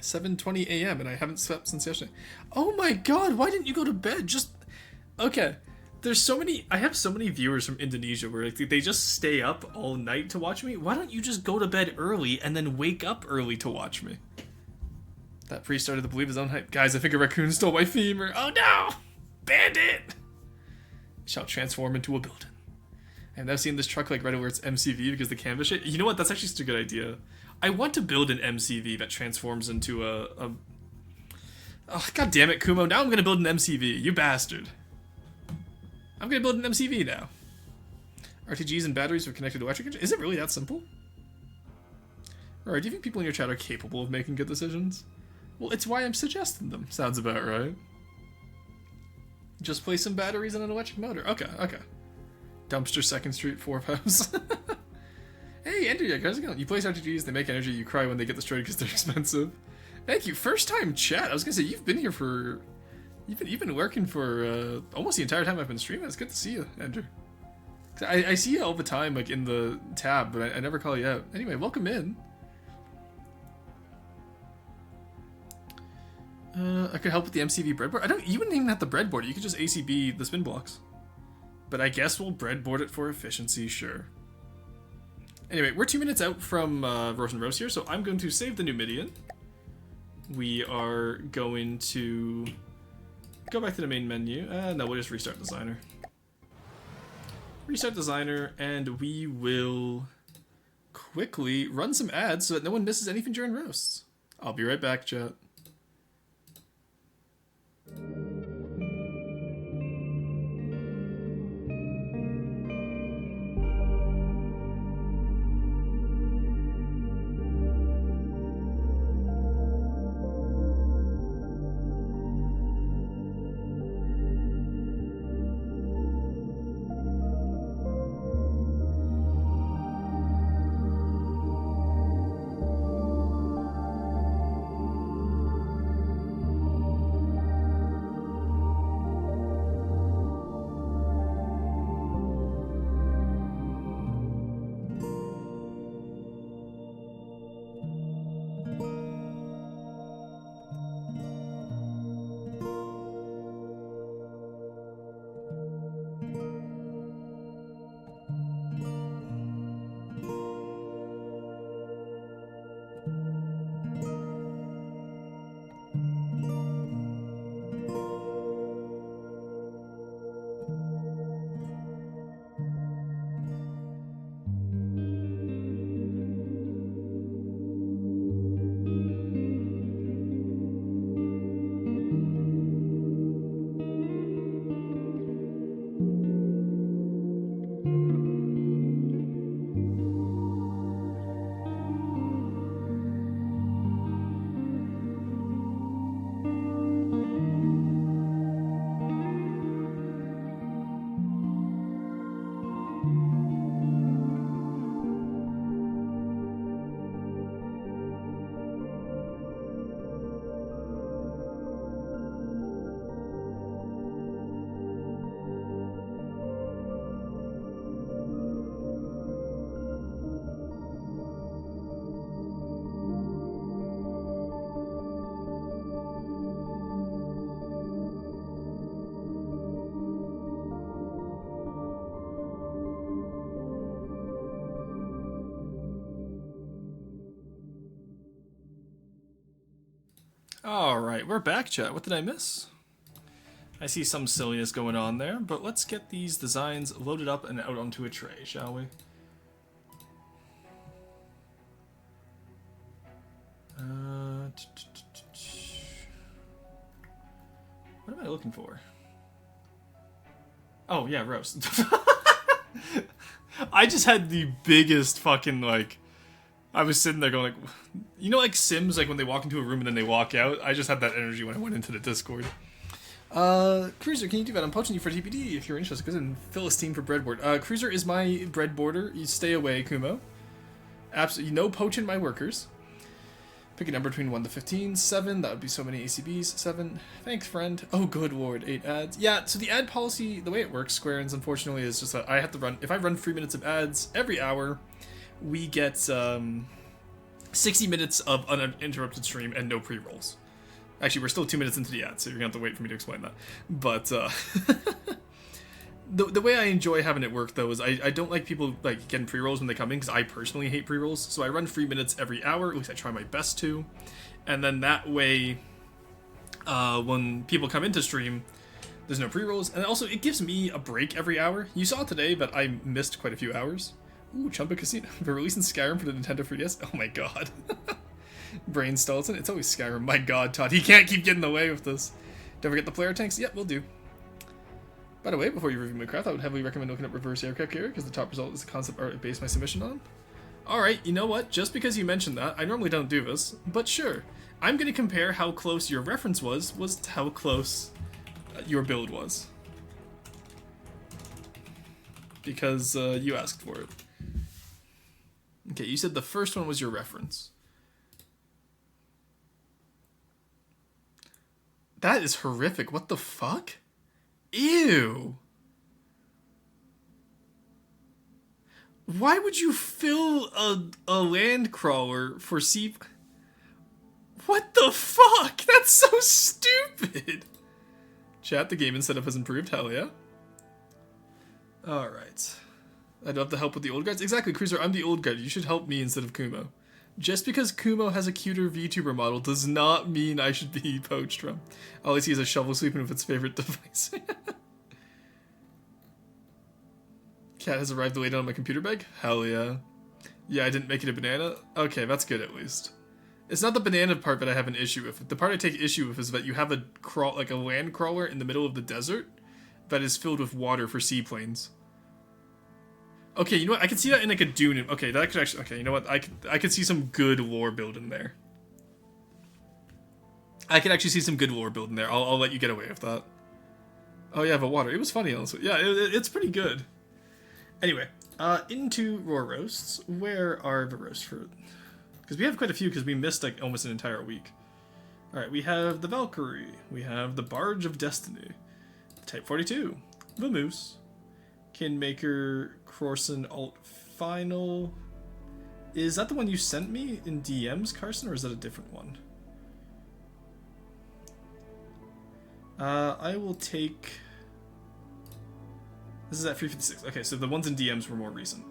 7:20 a.m. and I haven't slept since yesterday. Oh my god, why didn't you go to bed? Just... Okay, there's so many... I have so many viewers from Indonesia where like, they just stay up all night to watch me. Why don't you just go to bed early and then wake up early to watch me? That priest started to believe his own hype. Guys, I think a raccoon stole my femur. Oh no! Bandit! Shall transform into a building. I've now seen this truck like right over its MCV because the canvas shit. You know what? That's actually such a good idea. I want to build an MCV that transforms into a... Oh, god damn it, Kumo. Now I'm going to build an MCV. You bastard. I'm going to build an MCV now. RTGs and batteries are connected to electric... Is it really that simple? Alright, do you think people in your chat are capable of making good decisions? Well, it's why I'm suggesting them. Sounds about right. Just place some batteries in an electric motor. Okay, okay. Dumpster 2nd Street, 4th house. Hey, Andrew, how's it going? You place RTGs, they make energy, you cry when they get destroyed because they're expensive. Thank you. First time chat. I was gonna say, you've been here for... You've been working for almost the entire time I've been streaming. It's good to see you, Andrew. I see you all the time, like, in the tab, but I never call you out. Anyway, welcome in. I could help with the MCV breadboard. You wouldn't even have to breadboard it. You could just ACB the spin blocks. But I guess we'll breadboard it for efficiency, sure. Anyway, we're 2 minutes out from Rose and Rose here, so I'm going to save the Numidian. We are going to go back to the main menu. No, we'll just restart Designer. Restart Designer, and we will quickly run some ads so that no one misses anything during roasts. I'll be right back, chat. Alright, we're back, chat. What did I miss? I see some silliness going on there, but let's get these designs loaded up and out onto a tray, shall we? What am I looking for? Oh, yeah, roast. I just had the biggest fucking, like... I was sitting there going, like... You know, like Sims, like when they walk into a room and then they walk out? I just had that energy when I went into the Discord. Cruiser, can you do that? I'm poaching you for TPD if you're interested. Because in Philistine for breadboard. Cruiser is my breadboarder. You stay away, Kumo. Absolutely no poaching my workers. Pick a number between 1 to 15. 7. That would be so many ACBs. 7. Thanks, friend. Oh, good lord. 8 ads. Yeah, so the ad policy, the way it works, Square Enix, unfortunately, is just that I have to run... If I run 3 minutes of ads every hour, we get 60 minutes of uninterrupted stream and no pre-rolls. Actually, we're still 2 minutes into the ad, so you're going to have to wait for me to explain that. But, the way I enjoy having it work, though, is I don't like people, like, getting pre-rolls when they come in, because I personally hate pre-rolls. So I run 3 minutes every hour, at least I try my best to. And then that way, when people come into stream, there's no pre-rolls. And also, it gives me a break every hour. You saw today that I missed quite a few hours. Ooh, Chumba Casino. They're releasing Skyrim for the Nintendo 3DS. Oh my god. Brain Stalton. It's always Skyrim. My god, Todd. He can't keep getting away with this. Don't forget the player tanks. Yep, we'll do. By the way, before you review my craft, I would heavily recommend looking up Reverse Aircraft Carrier, because the top result is the concept art I based my submission on. Alright, you know what? Just because you mentioned that, I normally don't do this, but sure. I'm going to compare how close your reference was to how close your build was. Because you asked for it. Okay, you said the first one was your reference. That is horrific. What the fuck? Ew. Why would you fill a land crawler for sea... What the fuck? That's so stupid. Chat, the gaming setup has improved. Hell yeah. Alright. I'd love to help with the old guards. Exactly, Cruiser, I'm the old guard. You should help me instead of Kumo. Just because Kumo has a cuter VTuber model does not mean I should be poached from. All I see is a shovel sleeping with its favorite device. Cat has arrived delayed on my computer bag? Hell yeah. Yeah, I didn't make it a banana? Okay, that's good at least. It's not the banana part that I have an issue with. The part I take issue with is that you have a land crawler in the middle of the desert that is filled with water for seaplanes. Okay, you know what? I can see that in like a dune. Okay, that could actually. Okay, you know what? I could see some good lore building there. I could actually see some good lore building there. I'll let you get away with that. Oh yeah, but water. It was funny also. Yeah, it's pretty good. Anyway, into raw roasts. Where are the roasts for? Because we have quite a few. Because we missed like almost an entire week. All right, we have the Valkyrie. We have the Barge of Destiny. Type 42. The Moose. Kingmaker, Crorson, Alt Final. Is that the one you sent me in DMs, Carson, or is that a different one? I will take... This is at 356. Okay, so the ones in DMs were more recent.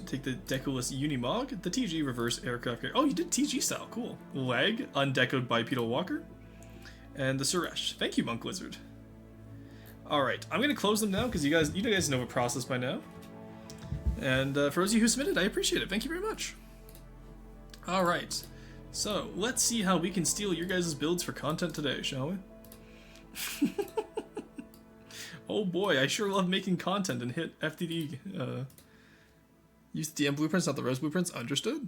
Take the Decoless Unimog, the TG Reverse Aircraft Carrier. Oh, you did TG style, cool. Leg, Undecoed Bipedal Walker, and the Suresh. Thank you, Monk Lizard. Alright, I'm gonna close them now because you guys know the process by now. And for those of you who submitted, I appreciate it. Thank you very much. Alright, so let's see how we can steal your guys' builds for content today, shall we? Oh boy, I sure love making content and hit FTD. Use the DM blueprints, not the rose blueprints. Understood.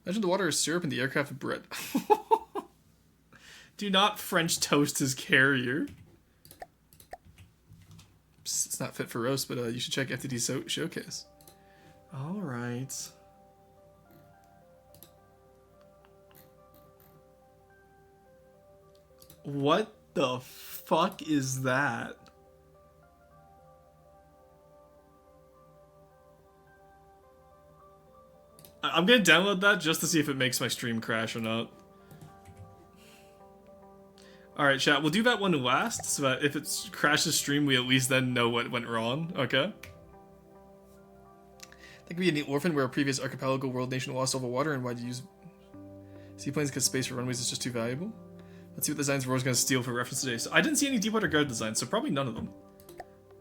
Imagine the water is syrup and the aircraft bread. Do not French toast his carrier. It's not fit for roast, but you should check FTD showcase. All right. What the fuck is that? I'm gonna download that just to see if it makes my stream crash or not. Alright, chat, we'll do that one last, so that if it crashes stream, we at least then know what went wrong, okay? That could be a neat orphan where a previous archipelago world nation lost all the water and why to use... Seaplanes because space for runways is just too valuable. Let's see what designs Roar's going to steal for reference today. So I didn't see any Deepwater Guard designs, so probably none of them.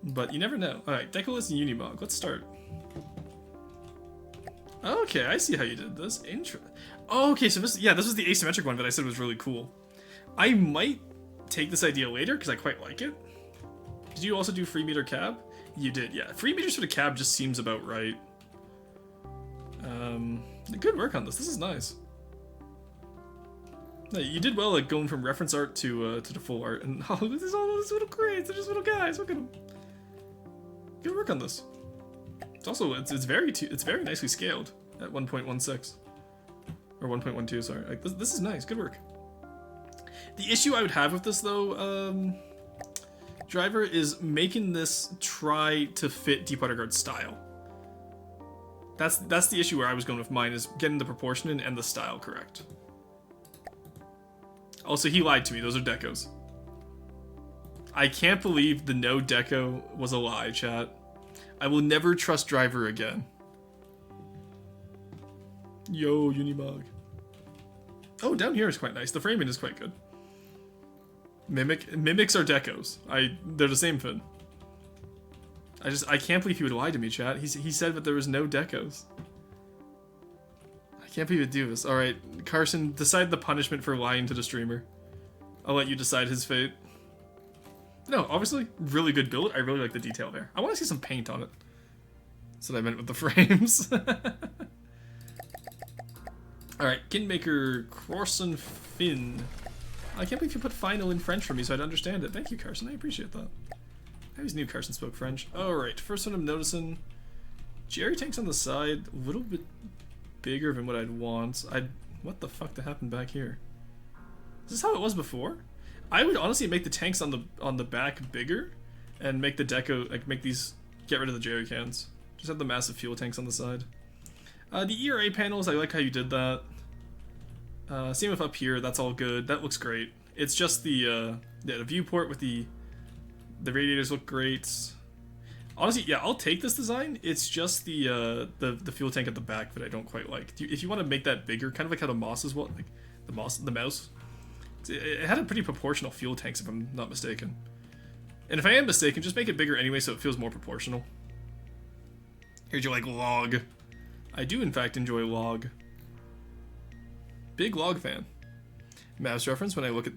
But you never know. Alright, Decolist and Unimog. Let's start. Okay, I see how you did this. Oh, okay, so this was the asymmetric one that I said was really cool. I might take this idea later, because I quite like it. Did you also do free meter cab? You did, yeah. Free meters for the cab just seems about right. Good work on this. This is nice. No, you did well at going from reference art to the full art. And oh, this is all those little crates. They're just little guys. Look at them. Good work on this. It's also it's very nicely scaled at 1.16 or 1.12. Sorry, like this is nice. Good work. The issue I would have with this though, Driver, is making this try to fit Deepwater Guard style. That's the issue where I was going with mine, is getting the proportion in and the style correct. Also, he lied to me. Those are decos. I can't believe the no deco was a lie, chat. I will never trust Driver again. Yo, Unimog. Oh, down here is quite nice. The framing is quite good. Mimics are decos. They're the same fin. I can't believe he would lie to me, chat. He said that there was no decos. I can't believe he'd do this. Alright, Carson, decide the punishment for lying to the streamer. I'll let you decide his fate. No, obviously, really good build. I really like the detail there. I want to see some paint on it. That's what I meant with the frames. Alright, Kinmaker Crorson Finn. I can't believe you put final in French for me so I'd understand it. Thank you, Carson. I appreciate that. I always knew Carson spoke French. Alright, first one I'm noticing. Jerry tanks on the side, a little bit bigger than what I'd want. What the fuck happened back here? Is this how it was before? I would honestly make the tanks on the back bigger and make the deco, like make these, get rid of the jerry cans. Just have the massive fuel tanks on the side. The ERA panels, I like how you did that. Same with up here, that's all good. That looks great. It's just the viewport with the radiators look great. Honestly, yeah, I'll take this design. It's just the fuel tank at the back that I don't quite like. If you want to make that bigger, kind of like how the Moss is, like the mouse. It had a pretty proportional fuel tanks, if I'm not mistaken. And if I am mistaken, just make it bigger anyway so it feels more proportional. Here'd you like log. I do in fact enjoy log. Big log fan. Mouse reference when I look at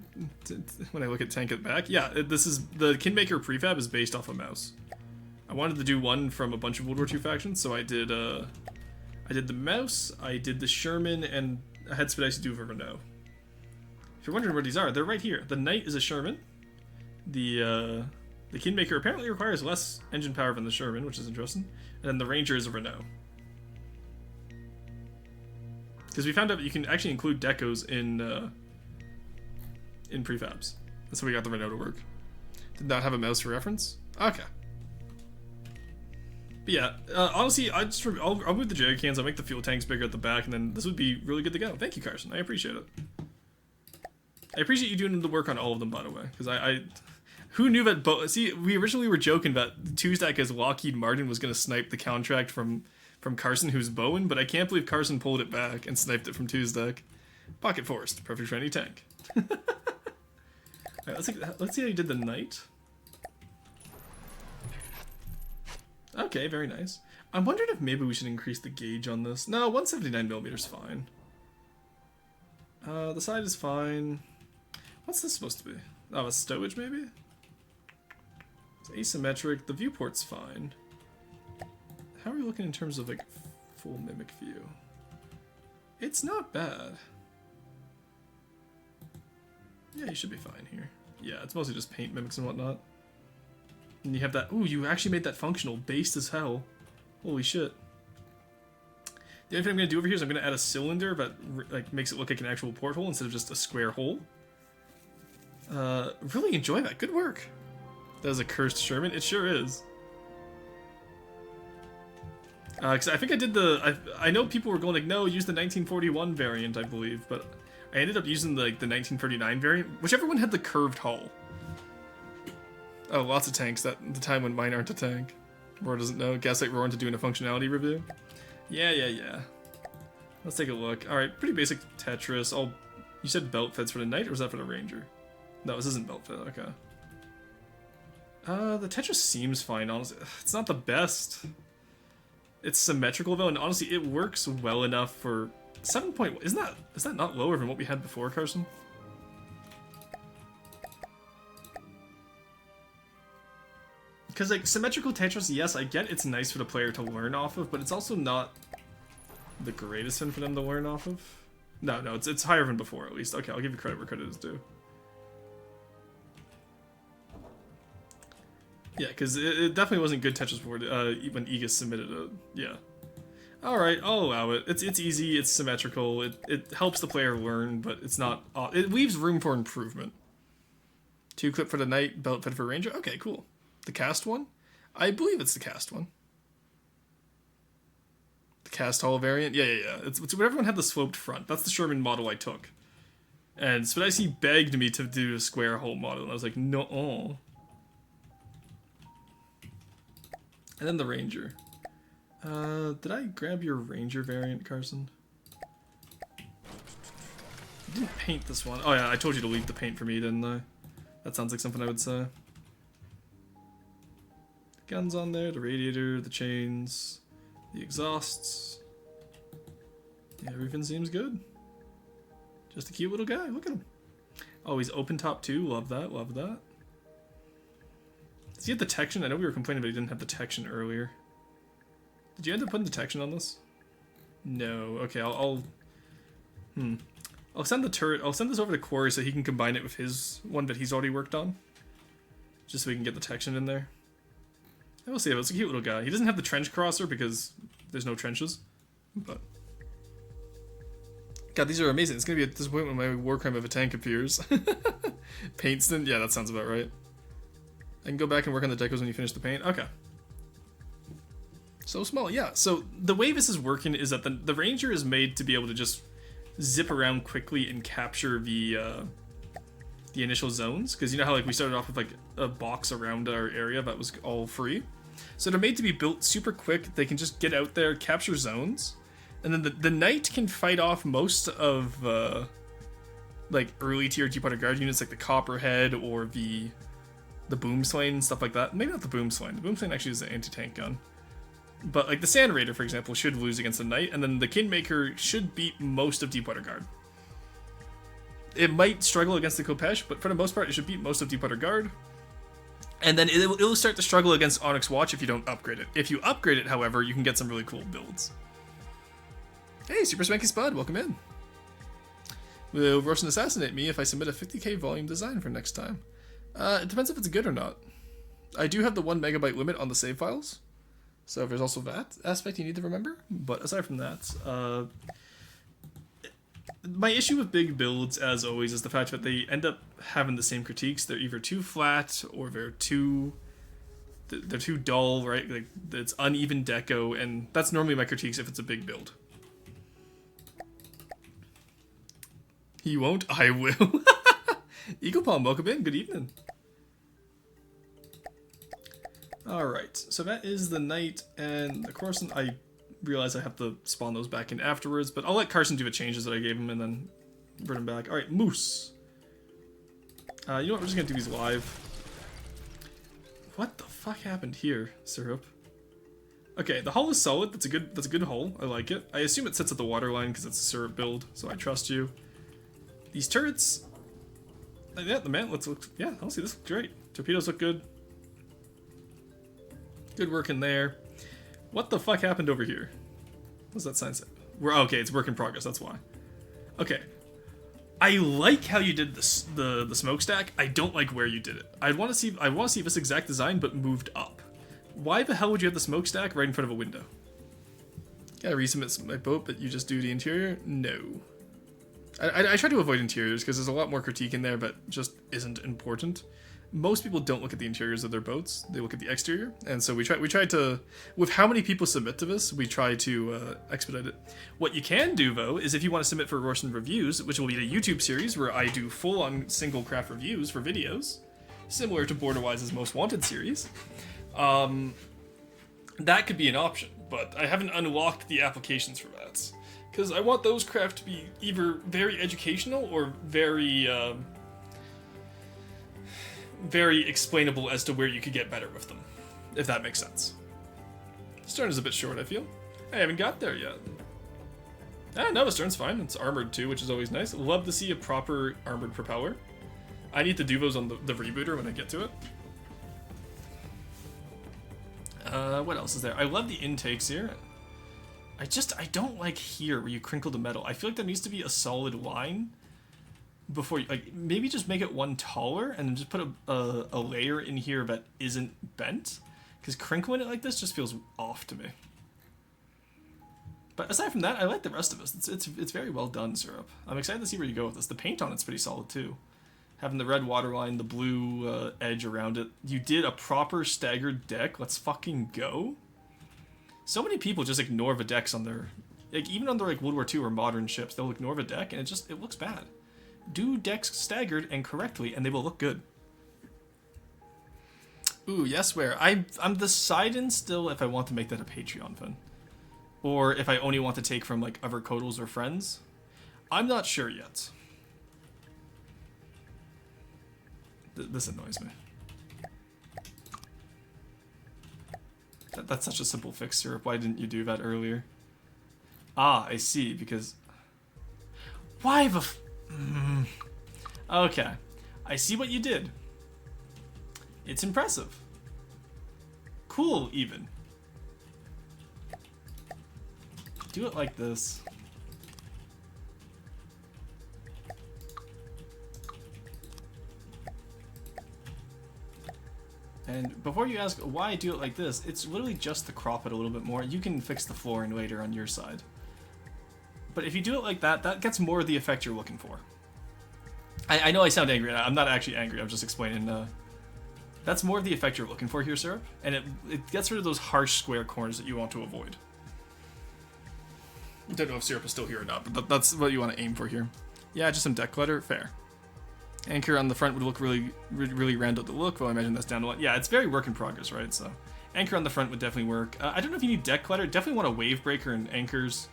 tank at the back. Yeah, this is the Kinmaker prefab is based off a mouse. I wanted to do one from a bunch of World War II factions, so I did the mouse, I did the Sherman, and I had Spedice do for Renault. If you're wondering where these are, they're right here. The Knight is a Sherman. The Kinmaker apparently requires less engine power than the Sherman, which is interesting. And then the Ranger is a Renault. Because we found out that you can actually include decos in prefabs. That's how we got the Renault to work. Did not have a mouse for reference? Okay. But yeah, honestly, I'll move the jerry cans, I'll make the fuel tanks bigger at the back, and then this would be really good to go. Thank you, Carson. I appreciate it. I appreciate you doing the work on all of them, by the way, because who knew that? See, we originally were joking that Tuesday as Lockheed Martin was going to snipe the contract from Carson, who's Bowen, but I can't believe Carson pulled it back and sniped it from Tuesday. Pocket Forest, perfect for any tank. Alright, let's see how you did the Knight. Okay, very nice. I'm wondering if maybe we should increase the gauge on this. No, 179mm is fine. The side is fine. What's this supposed to be? Oh, a stowage maybe? It's asymmetric. The viewport's fine. How are we looking in terms of like full mimic view? It's not bad. Yeah, you should be fine here. Yeah, it's mostly just paint mimics and whatnot. And you have that. Ooh, you actually made that functional. Based as hell. Holy shit. The only thing I'm going to do over here is I'm going to add a cylinder that like makes it look like an actual porthole instead of just a square hole. Really enjoy that. Good work. That was a cursed Sherman. It sure is. Because I think I did I know people were going like, no, use the 1941 variant, I believe, but I ended up using the 1939 variant, whichever one had the curved hull. Oh, lots of tanks. The time when mine aren't a tank. Roar doesn't know. Gaslight Roar into doing a functionality review. Yeah. Let's take a look. All right, pretty basic Tetris. You said belt feds for the knight, or was that for the ranger? No, this isn't belt fed. Okay. The Tetris seems fine, honestly. It's not the best. It's symmetrical though, and honestly, it works well enough for 7 point. Is that not lower than what we had before, Carson? Because like symmetrical Tetris, yes, I get it's nice for the player to learn off of, but it's also not the greatest thing for them to learn off of. No, it's higher than before at least. Okay, I'll give you credit where credit is due. Yeah, because it definitely wasn't good Tetris before when Aegis submitted it. Yeah. All right, I'll allow it. It's easy. It's symmetrical. It helps the player learn, but it's not. It leaves room for improvement. 2 clip for the knight, belt fed for ranger. Okay, cool. The cast one? I believe it's the cast one. The cast hull variant? Yeah. It's when everyone had the sloped front. That's the Sherman model I took. And Spidacy begged me to do a square hull model, and I was like, no. And then the ranger. Did I grab your ranger variant, Carson? I didn't paint this one. Oh yeah, I told you to leave the paint for me, didn't I? That sounds like something I would say. Guns on there, the radiator, the chains, the exhausts. Yeah, everything seems good. Just a cute little guy, look at him. Oh, he's open top too, love that, love that. Does he have detection? I know we were complaining but he didn't have detection earlier. Did you end up putting detection on this? No, okay, I'll send the turret, I'll send this over to Corey so he can combine it with his one that he's already worked on. Just so we can get detection in there. We'll see. It's a cute little guy. He doesn't have the trench crosser because there's no trenches. But God, these are amazing. It's gonna be a disappointment when my war crime of a tank appears. Paintston? Yeah, that sounds about right. I can go back and work on the decos when you finish the paint. Okay. So small, yeah. So the way this is working is that the ranger is made to be able to just zip around quickly and capture the initial zones, because you know how like we started off with like a box around our area that was all free. So they're made to be built super quick. They can just get out there, capture zones, and then the knight can fight off most of like early tier Deep-Water Guard units like the Copperhead or the Boomslang and stuff like that. Maybe not the Boomslang. The Boomslang actually is an anti-tank gun. But like the Sand Raider, for example, should lose against the knight, and then the Kingmaker should beat most of Deep-Water Guard. It might struggle against the Kopesh, but for the most part, it should beat most of Deep-Water Guard. And then it'll start to struggle against Onyx Watch if you don't upgrade it. If you upgrade it, however, you can get some really cool builds. Hey, Super Swanky Spud, welcome in. Will Roshan assassinate me if I submit a 50k volume design for next time? It depends if it's good or not. I do have the 1 megabyte limit on the save files, so there's also that aspect you need to remember. But aside from that, my issue with big builds, as always, is the fact that they end up having the same critiques. They're either too flat or they're too dull, right? Like it's uneven deco, and that's normally my critiques if it's a big build. He won't? I will. Eagle Palm, welcome in. Good evening. Alright, so that is the knight and the Coruscant. I realize I have to spawn those back in afterwards, but I'll let Carson do the changes that I gave him and then bring them back. Alright, Moose. You know what, we're just gonna do these live. What the fuck happened here, Syrup? Okay, the hull is solid. That's a good hull. I like it. I assume it sits at the waterline because it's a Syrup build, so I trust you. These turrets, yeah, the mantlets look, yeah, honestly, this looks great. Torpedoes look good. Good work in there. What the fuck happened over here? What's that sign say? Okay, it's work in progress, that's why. Okay. I like how you did this, the smokestack. I don't like where you did it. I want to see this exact design, but moved up. Why the hell would you have the smokestack right in front of a window? Gotta resubmit my boat, but you just do the interior? No. I try to avoid interiors because there's a lot more critique in there that just isn't important. Most people don't look at the interiors of their boats; they look at the exterior, and so we try to, with how many people submit to this, we try to expedite it. What you can do though is if you want to submit for Rorson Reviews, which will be the YouTube series where I do full-on single craft reviews for videos, similar to Borderwise's Most Wanted series, that could be an option. But I haven't unlocked the applications for that. Because I want those craft to be either very educational or very, very explainable as to where you could get better with them, if that makes sense. This turn is a bit short, I feel. I haven't got there yet. No, this turn's fine. It's armored too, which is always nice. Love to see a proper armored propeller. I need to do those on the rebooter when I get to it. What else is there? I love the intakes here. I don't like here where you crinkle the metal. I feel like there needs to be a solid line before you, like, maybe just make it one taller and then just put a layer in here that isn't bent. Because crinkling it like this just feels off to me. But aside from that, I like the rest of this. It's very well done, Syrup. I'm excited to see where you go with this. The paint on it's pretty solid too. Having the red waterline, the blue edge around it. You did a proper staggered deck. Let's fucking go. So many people just ignore the decks on their, like, even on their like World War II or modern ships, they'll ignore the deck and it looks bad. Do decks staggered and correctly and they will look good. Ooh, yes, where I'm deciding still if I want to make that a Patreon fund. Or if I only want to take from, like, other Codals or friends. I'm not sure yet. This annoys me. That's such a simple fix, Syrup. Why didn't you do that earlier? Ah, I see, because... Why the Okay. I see what you did. It's impressive. Cool, even. Do it like this. And before you ask why I do it like this, it's literally just to crop it a little bit more. You can fix the flooring later on your side. But if you do it like that, that gets more of the effect you're looking for. I know I sound angry. I'm not actually angry. I'm just explaining. That's more of the effect you're looking for here, Syrup. And it gets rid of those harsh square corners that you want to avoid. I don't know if Syrup is still here or not, but that's what you want to aim for here. Yeah, just some deck clutter. Fair. Anchor on the front would look really round out the look. Well, I imagine that's down to one. Yeah, it's very work in progress, right? So, anchor on the front would definitely work. I don't know if you need deck clutter. Definitely want a wave breaker and anchors.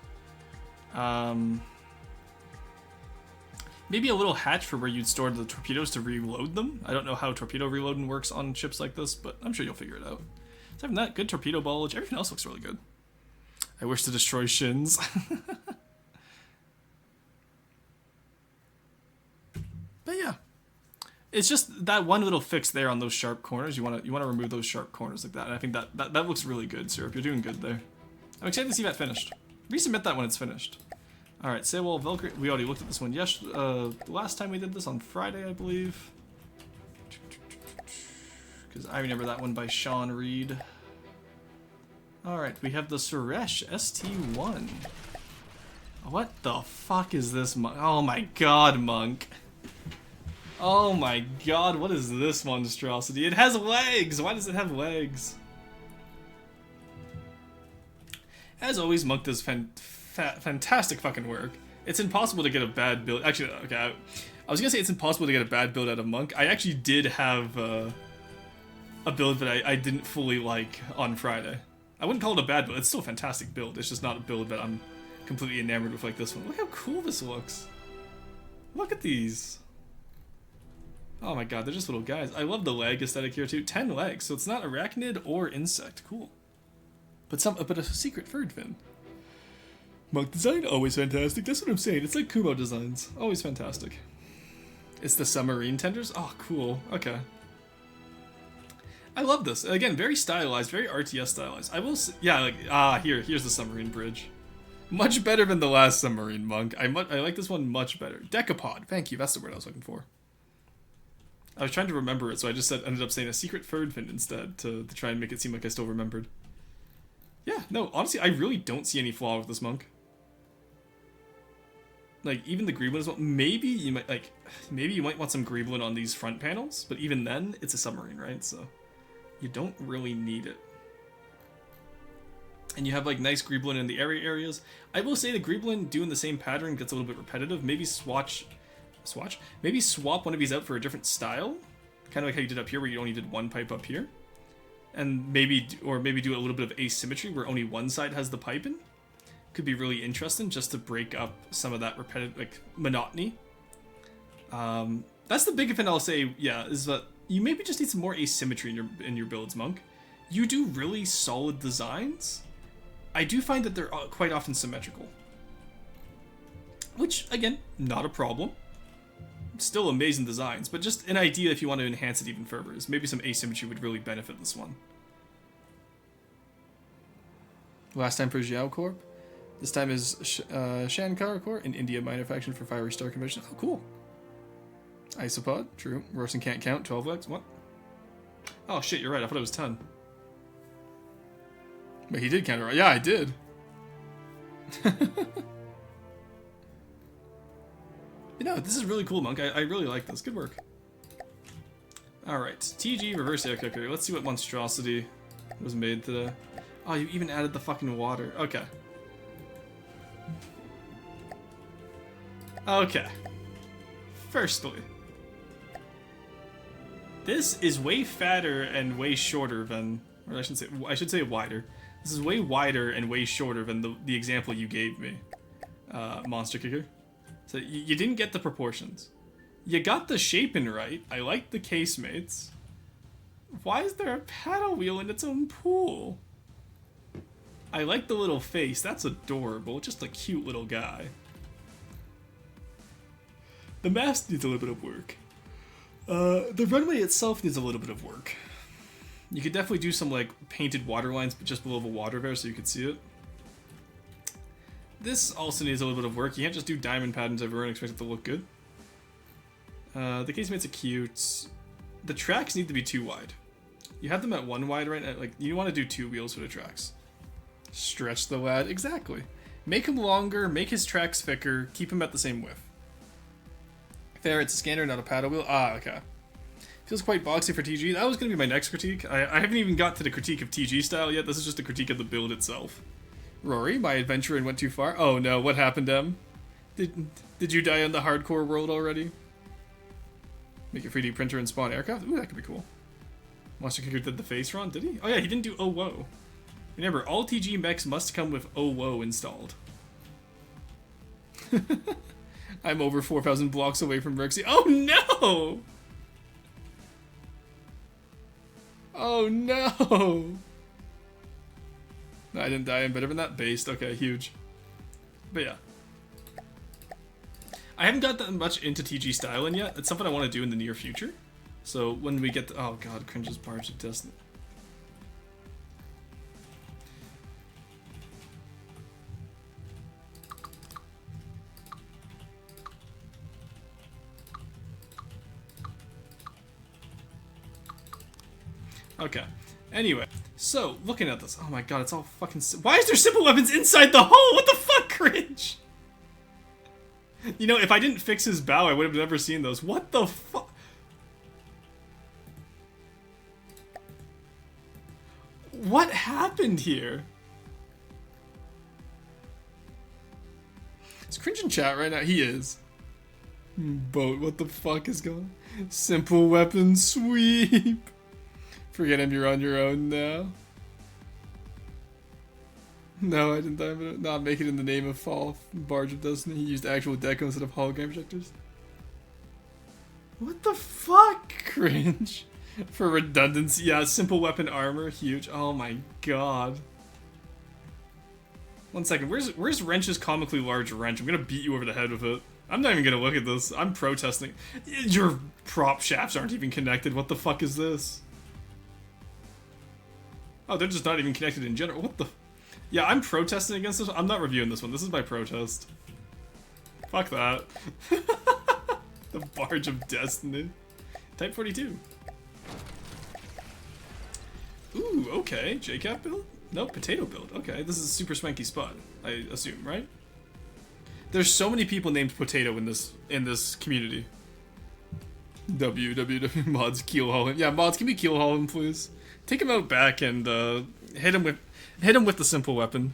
Maybe a little hatch for where you'd store the torpedoes to reload them. I don't know how torpedo reloading works on ships like this, but I'm sure you'll figure it out. Aside from that, good torpedo bulge. Everything else looks really good. I wish to destroy shins. But yeah, it's just that one little fix there on those sharp corners. You want to remove those sharp corners like that, and I think that looks really good, Syrup. You're doing good there. I'm excited to see that finished. Resubmit that when it's finished. All right, say well, Velcro. We already looked at this one. Yes, the last time we did this on Friday, I believe. Because I remember that one by Sean Reed. All right, we have the Suresh ST1. What the fuck is this monk? Oh my god, monk. Oh my god, what is this monstrosity? It has legs! Why does it have legs? As always, monk does fantastic fucking work. It's impossible to get a bad build. Actually, okay, I was gonna say it's impossible to get a bad build out of monk. I actually did have a build that I didn't fully like on Friday. I wouldn't call it a bad build. It's still a fantastic build. It's just not a build that I'm completely enamored with like this one. Look how cool this looks. Look at these. Oh my god, they're just little guys. I love the leg aesthetic here too. 10 legs, so it's not arachnid or insect. Cool. But a secret third fin. Monk design, always fantastic. That's what I'm saying. It's like Kumo designs. Always fantastic. It's the submarine tenders? Oh, cool. Okay. I love this. Again, very stylized, very RTS stylized. I will say, yeah, like, here's the submarine bridge. Much better than the last submarine, Monk. I like this one much better. Decapod. Thank you. That's the word I was looking for. I was trying to remember it, so I just ended up saying a secret third fin instead to try and make it seem like I still remembered. Yeah, no, honestly, I really don't see any flaw with this monk. Like, even the Greebling as well. Maybe you might want some Greebling on these front panels, but even then, it's a submarine, right? So, you don't really need it. And you have, like, nice Greebling in the area areas. I will say the Greebling doing the same pattern gets a little bit repetitive. Maybe maybe swap one of these out for a different style. Kind of like how you did up here, where you only did one pipe up here. And maybe do a little bit of asymmetry, where only one side has the piping. could be really interesting just to break up some of that repetitive, like, monotony. That's the big thing I'll say, yeah, is that you maybe just need some more asymmetry in your builds, Monk. You do really solid designs. I do find that they're quite often symmetrical. Which, again, not a problem. Still amazing designs, but just an idea if you want to enhance it even further is maybe some asymmetry would really benefit this one. Last time for Xiao Corp. This time is Shankar Corp, an India manufacturing for Fiery Star Convention. Oh, cool. Isopod, true. Roasting can't count, 12 legs, what? Oh shit, you're right, I thought it was 10. But he did count it right. Yeah, I did. You know, this is really cool, Monk. I really like this. Good work. Alright, TG reverse air cooker. Let's see what monstrosity was made today. Oh, you even added the fucking water. Okay. Okay. Firstly, this is way fatter and way shorter than, or I should say wider. This is way wider and way shorter than the example you gave me, Monster Kicker. So you didn't get the proportions. You got the shaping right. I like the casemates. Why is there a paddle wheel in its own pool? I like the little face. That's adorable. Just a cute little guy. The mast needs a little bit of work. The runway itself needs a little bit of work. You could definitely do some like painted water lines just below the water there so you could see it. This also needs a little bit of work. You can't just do diamond patterns everywhere and expect it to look good. The casemates are cute. The tracks need to be 2 wide. You have them at 1 wide right now. Like, you want to do 2 wheels for the tracks. Stretch the lad. Exactly. Make him longer, make his tracks thicker, keep him at the same width. Fair, it's a scanner, not a paddle wheel. Ah, okay. Feels quite boxy for TG. That was going to be my next critique. I haven't even got to the critique of TG style yet. This is just a critique of the build itself. Rory, my adventure and went too far. Oh no, what happened, Em? Did you die in the hardcore world already? Make a 3D printer and spawn aircraft? Ooh, that could be cool. Monster Kicker did the face run, did he? Oh yeah, he didn't do oh whoa. Remember, all TG mechs must come with oh whoa installed. I'm over 4,000 blocks away from Rexy. Oh no! Oh no! No, I didn't die. I'm better than that. Based. Okay, huge. But yeah. I haven't got that much into TG styling yet. It's something I want to do in the near future. So when we get to... Oh god, cringes Barge of Destiny. Okay. Anyway, so, looking at this, oh my god, it's all fucking... Why is there simple weapons inside the hole? What the fuck, cringe? You know, if I didn't fix his bow, I would have never seen those. What the fuck? What happened here? Is cringe in chat right now? He is. Boat, what the fuck is going on? Simple weapon sweep. Forget him, you're on your own now. No, I didn't die, but not make it in the name of Fall, Barge of Destiny. He used actual deco instead of hologram projectors. What the fuck? Cringe. For redundancy, yeah, simple weapon armor, huge. Oh my god. 1 second, where's Wrench's comically large wrench? I'm gonna beat you over the head with it. I'm not even gonna look at this. I'm protesting. Your prop shafts aren't even connected. What the fuck is this? Oh, they're just not even connected in general. What the... Yeah, I'm protesting against this. I'm not reviewing this one. This is my protest. Fuck that. The Barge of Destiny. Type 42. Ooh, okay. JCap build? No, potato build. Okay, this is a super swanky spot, I assume, right? There's so many people named Potato in this community. www mods keelhaul him. Yeah, mods, can we keelhaul him, please? Take him out back and hit him with the simple weapon.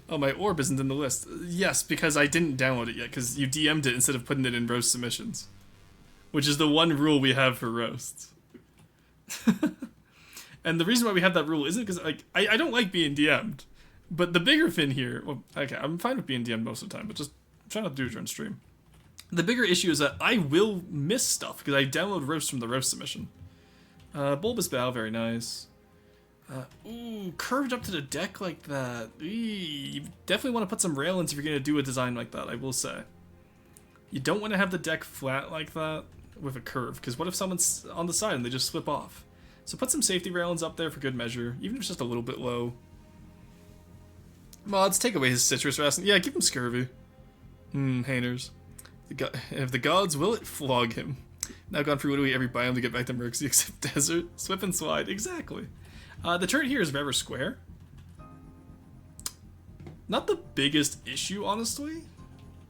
Oh, my orb isn't in the list. Yes, because I didn't download it yet, because you DM'd it instead of putting it in roast submissions. Which is the one rule we have for roasts. And the reason why we have that rule isn't because like I don't like being DM'd, but the bigger thing here. Well, okay, I'm fine with being DM'd most of the time, but just try not to do it during stream. The bigger issue is that I will miss stuff because I download roast from the roast submission. Bulbous Bow, very nice. Ooh, curved up to the deck like that. You definitely want to put some railings if you're going to do a design like that, I will say. You don't want to have the deck flat like that with a curve, because what if someone's on the side and they just slip off? So put some safety railings up there for good measure, even if it's just a little bit low. Mods, take away his citrus rest. Yeah, give him scurvy. Hainers. If the gods will it, flog him. Now gone through literally every biome to get back to Merxy except desert. Swip and slide, exactly. The turret here is rather square. Not the biggest issue, honestly.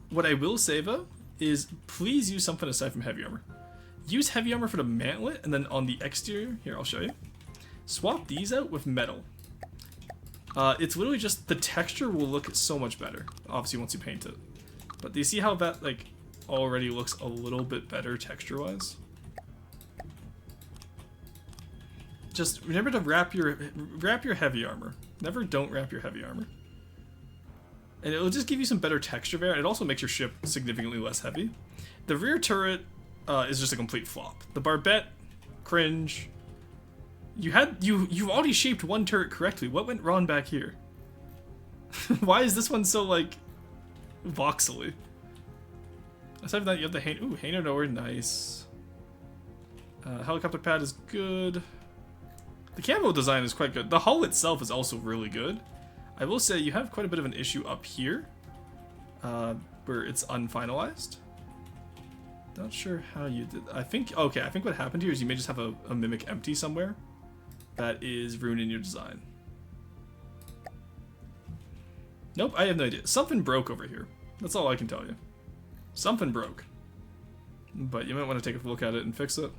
What I will say, though, is please use something aside from heavy armor. Use heavy armor for the mantlet, and then on the exterior, here, I'll show you. Swap these out with metal. It's literally just, the texture will look so much better, obviously, once you paint it. But do you see how that, like, already looks a little bit better texture-wise? Just remember to wrap your heavy armor. Never don't wrap your heavy armor. And it'll just give you some better texture there. It also makes your ship significantly less heavy. The rear turret is just a complete flop. The barbette, cringe. You've already shaped one turret correctly. What went wrong back here? Why is this one so like voxely? Aside from that, you have the Hainer Knower, nice. Helicopter pad is good. The camo design is quite good. The hull itself is also really good. I will say you have quite a bit of an issue up here, where it's unfinalized. Not sure how you did. I think what happened here is you may just have a mimic empty somewhere that is ruining your design. Nope, I have no idea. Something broke over here. That's all I can tell you. Something broke. But you might want to take a look at it and fix it.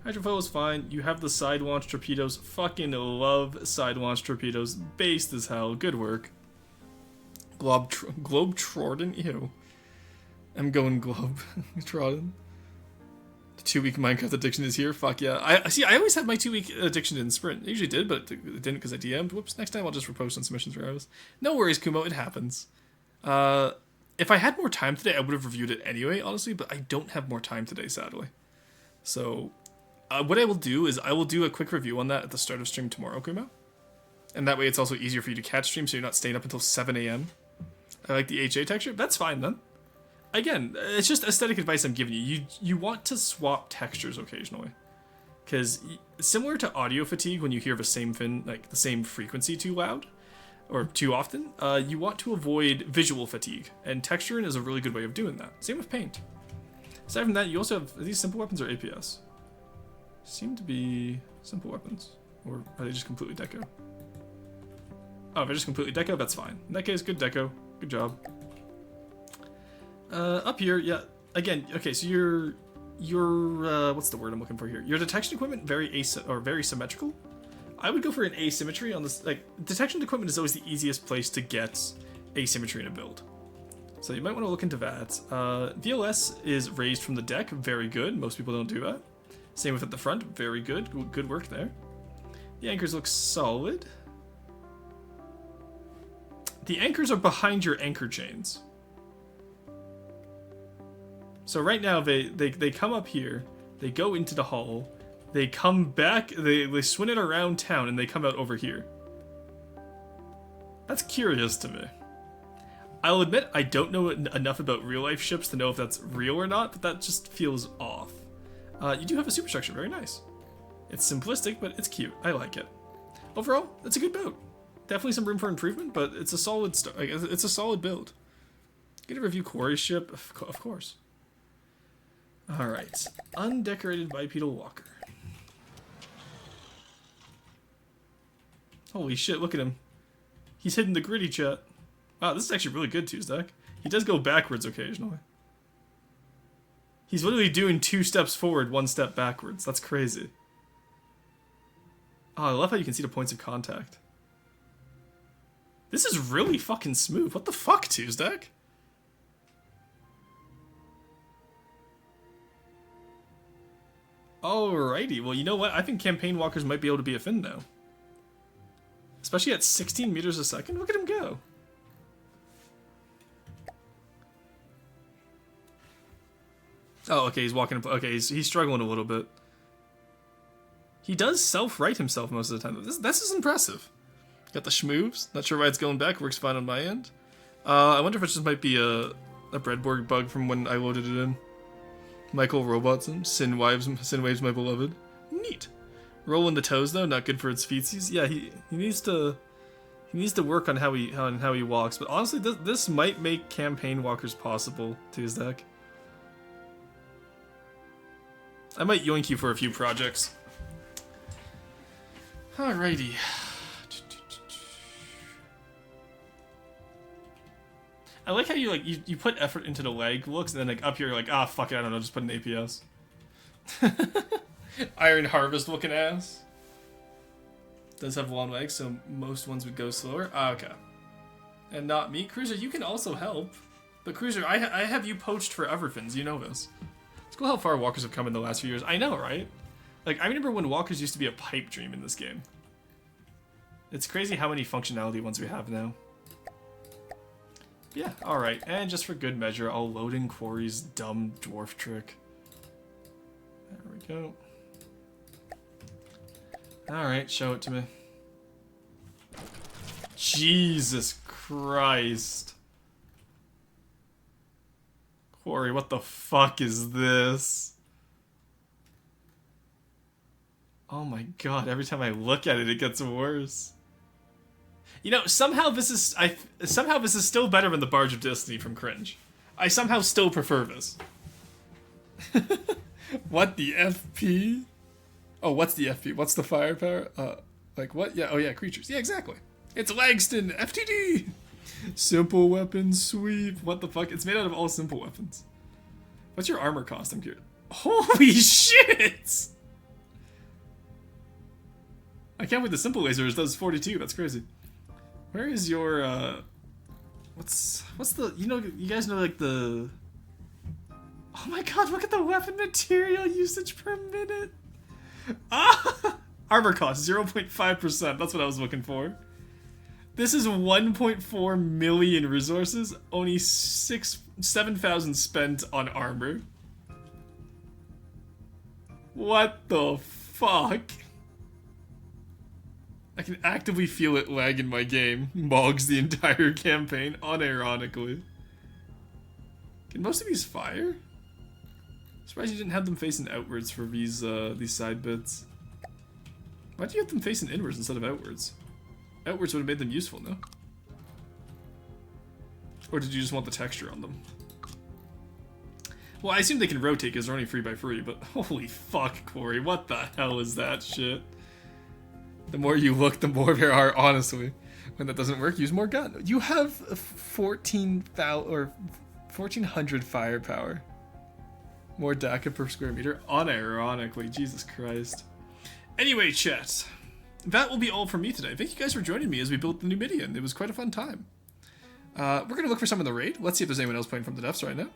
Hydrofoil is fine. You have the side launch torpedoes. Fucking love side launch torpedoes. Based as hell. Good work. Globetrotting? Ew. I'm going Globetrotting. The 2-week Minecraft addiction is here. Fuck yeah. I always had my 2-week addiction in Sprint. I usually did, but it didn't because I DM'd. Whoops. Next time I'll just repost on submissions for hours. No worries, Kumo. It happens. If I had more time today, I would have reviewed it anyway, honestly, but I don't have more time today, sadly. So, what I will do is I will do a quick review on that at the start of stream tomorrow, Kumo. And that way it's also easier for you to catch stream so you're not staying up until 7 a.m. I like the HA texture. That's fine, then. Again, it's just aesthetic advice I'm giving you. You want to swap textures occasionally. Because similar to audio fatigue, when you hear the same thing, like the same frequency too loud, or too often, you want to avoid visual fatigue, and texturing is a really good way of doing that. Same with paint. Aside from that, you also have, are these simple weapons or APS? Seem to be simple weapons, or are they just completely deco? Oh, if they're just completely deco, that's fine. In that case, good deco, good job. Up here, yeah, again, okay, so your what's the word I'm looking for here? Your detection equipment very symmetrical. I would go for an asymmetry on this. Like, detection equipment is always the easiest place to get asymmetry in a build. So you might want to look into that. VLS is raised from the deck, very good. Most people don't do that. Same with at the front, very good. Good work there. The anchors look solid. The anchors are behind your anchor chains. So right now they come up here, they go into the hull, they come back, they swing it around town, and they come out over here. That's curious to me. I'll admit I don't know enough about real life ships to know if that's real or not, but that just feels off. You do have a superstructure, very nice. It's simplistic, but it's cute. I like it. Overall, it's a good boat. Definitely some room for improvement, but it's a solid it's a solid build. Get a review Quarry ship, of course. All right, undecorated bipedal walker. Holy shit! Look at him. He's hitting the gritty chat. Wow, this is actually really good, Tuesday. He does go backwards occasionally. He's literally doing 2 steps forward, 1 step backwards. That's crazy. Oh, I love how you can see the points of contact. This is really fucking smooth. What the fuck, Tuesday? Alrighty, well, you know what? I think campaign walkers might be able to be a fin now. Especially at 16 meters a second. Look at him go. Oh, okay, he's walking. Okay, he's struggling a little bit. He does self-right himself most of the time. This is impressive. Got the schmoves. Not sure why it's going back. Works fine on my end. I wonder if it just might be a breadboard bug from when I loaded it in. Michael Robotsson, Sinwaves, my beloved. Neat. Rolling the toes though, not good for its feetsies. Yeah, he needs to work on how he walks. But honestly, this might make campaign walkers possible to his deck. I might yoink you for a few projects. Alrighty. I like how you put effort into the leg looks, and then like up here you're like, ah, fuck it, I don't know, just put an APS. Iron Harvest looking ass. Does have long legs, so most ones would go slower. Ah, okay. And not me. Cruiser, you can also help. But Cruiser, I have you poached for Everfins, you know this. It's cool how far walkers have come in the last few years. I know, right? Like, I remember when walkers used to be a pipe dream in this game. It's crazy how many functionality ones we have now. Yeah, alright. And just for good measure, I'll load in Quarry's dumb dwarf trick. There we go. Alright, show it to me. Jesus Christ. Quarry, what the fuck is this? Oh my god, every time I look at it, it gets worse. You know, somehow this is still better than the Barge of Destiny from Cringe. I somehow still prefer this. What the FP? Oh, what's the FP? What's the firepower? Like what? Yeah, oh yeah, creatures. Yeah, exactly. It's Langston, FTD! Simple weapon sweep. What the fuck? It's made out of all simple weapons. What's your armor cost? I'm curious. Holy shit! I can't with the simple lasers does 42. That's crazy. Where is your what's the, you know, you guys know like the, oh my god, look at the weapon material usage per minute. Ah! Armor cost 0.5%. That's what I was looking for. This is 1.4 million resources, only 7,000 spent on armor. What the fuck? I can actively feel it lag in my game. Mogs the entire campaign, unironically. Can most of these fire? Surprised you didn't have them facing outwards for these side bits. Why'd you have them facing inwards instead of outwards? Outwards would have made them useful, no? Or did you just want the texture on them? Well, I assume they can rotate because they're only 3x3, but holy fuck, Corey, what the hell is that shit? The more you look, the more there are, honestly. When that doesn't work, use more gun. You have 14,000 or 1,400 firepower. More DACA per square meter, unironically, Jesus Christ. Anyway, chat, that will be all from me today. Thank you guys for joining me as we built the Numidian. It was quite a fun time. We're going to look for some in the raid. Let's see if there's anyone else playing from the depths right now.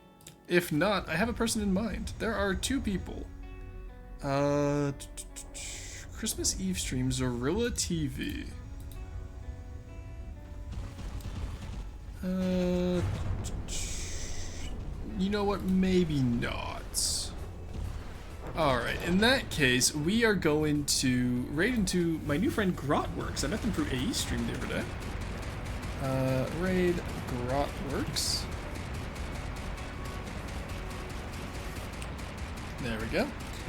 If not, I have a person in mind. There are two people. Christmas Eve stream, Zorilla TV. You know what? Maybe not. Alright, in that case, we are going to raid into my new friend Grotworks. I met them through AE stream the other day. Raid Grotworks. There we go.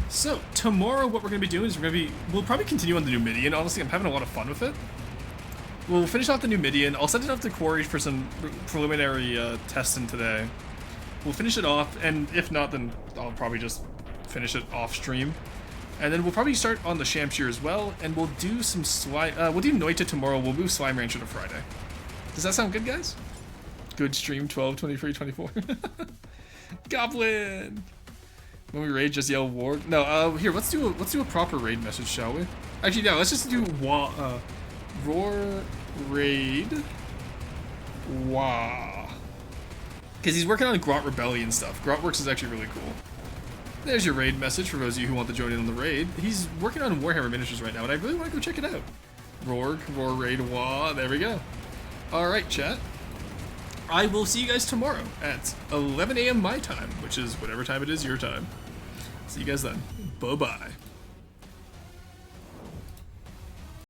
So, tomorrow what we're going to be doing is we'll probably continue on the Numidian. Honestly, I'm having a lot of fun with it. We'll finish off the Numidian. I'll send it off to Quarry for some preliminary testing today. We'll finish it off, and if not, then I'll probably just finish it off stream. And then we'll probably start on the Shamshir as well, and we'll do some slime. We'll do Noita tomorrow. We'll move Slime Rancher to Friday. Does that sound good, guys? Good stream, 12, 23, 24. Goblin! When we raid, just yell war. No, here, let's do a proper raid message, shall we? Actually, no, let's just do roar raid. Wah. Because he's working on Grot Rebellion stuff. Grotworks is actually really cool. There's your raid message for those of you who want to join in on the raid. He's working on Warhammer Miniatures right now, and I really want to go check it out. Roar Raid Wah. There we go. Alright, chat. I will see you guys tomorrow at 11 a.m. my time, which is whatever time it is your time. See you guys then. Bye-bye.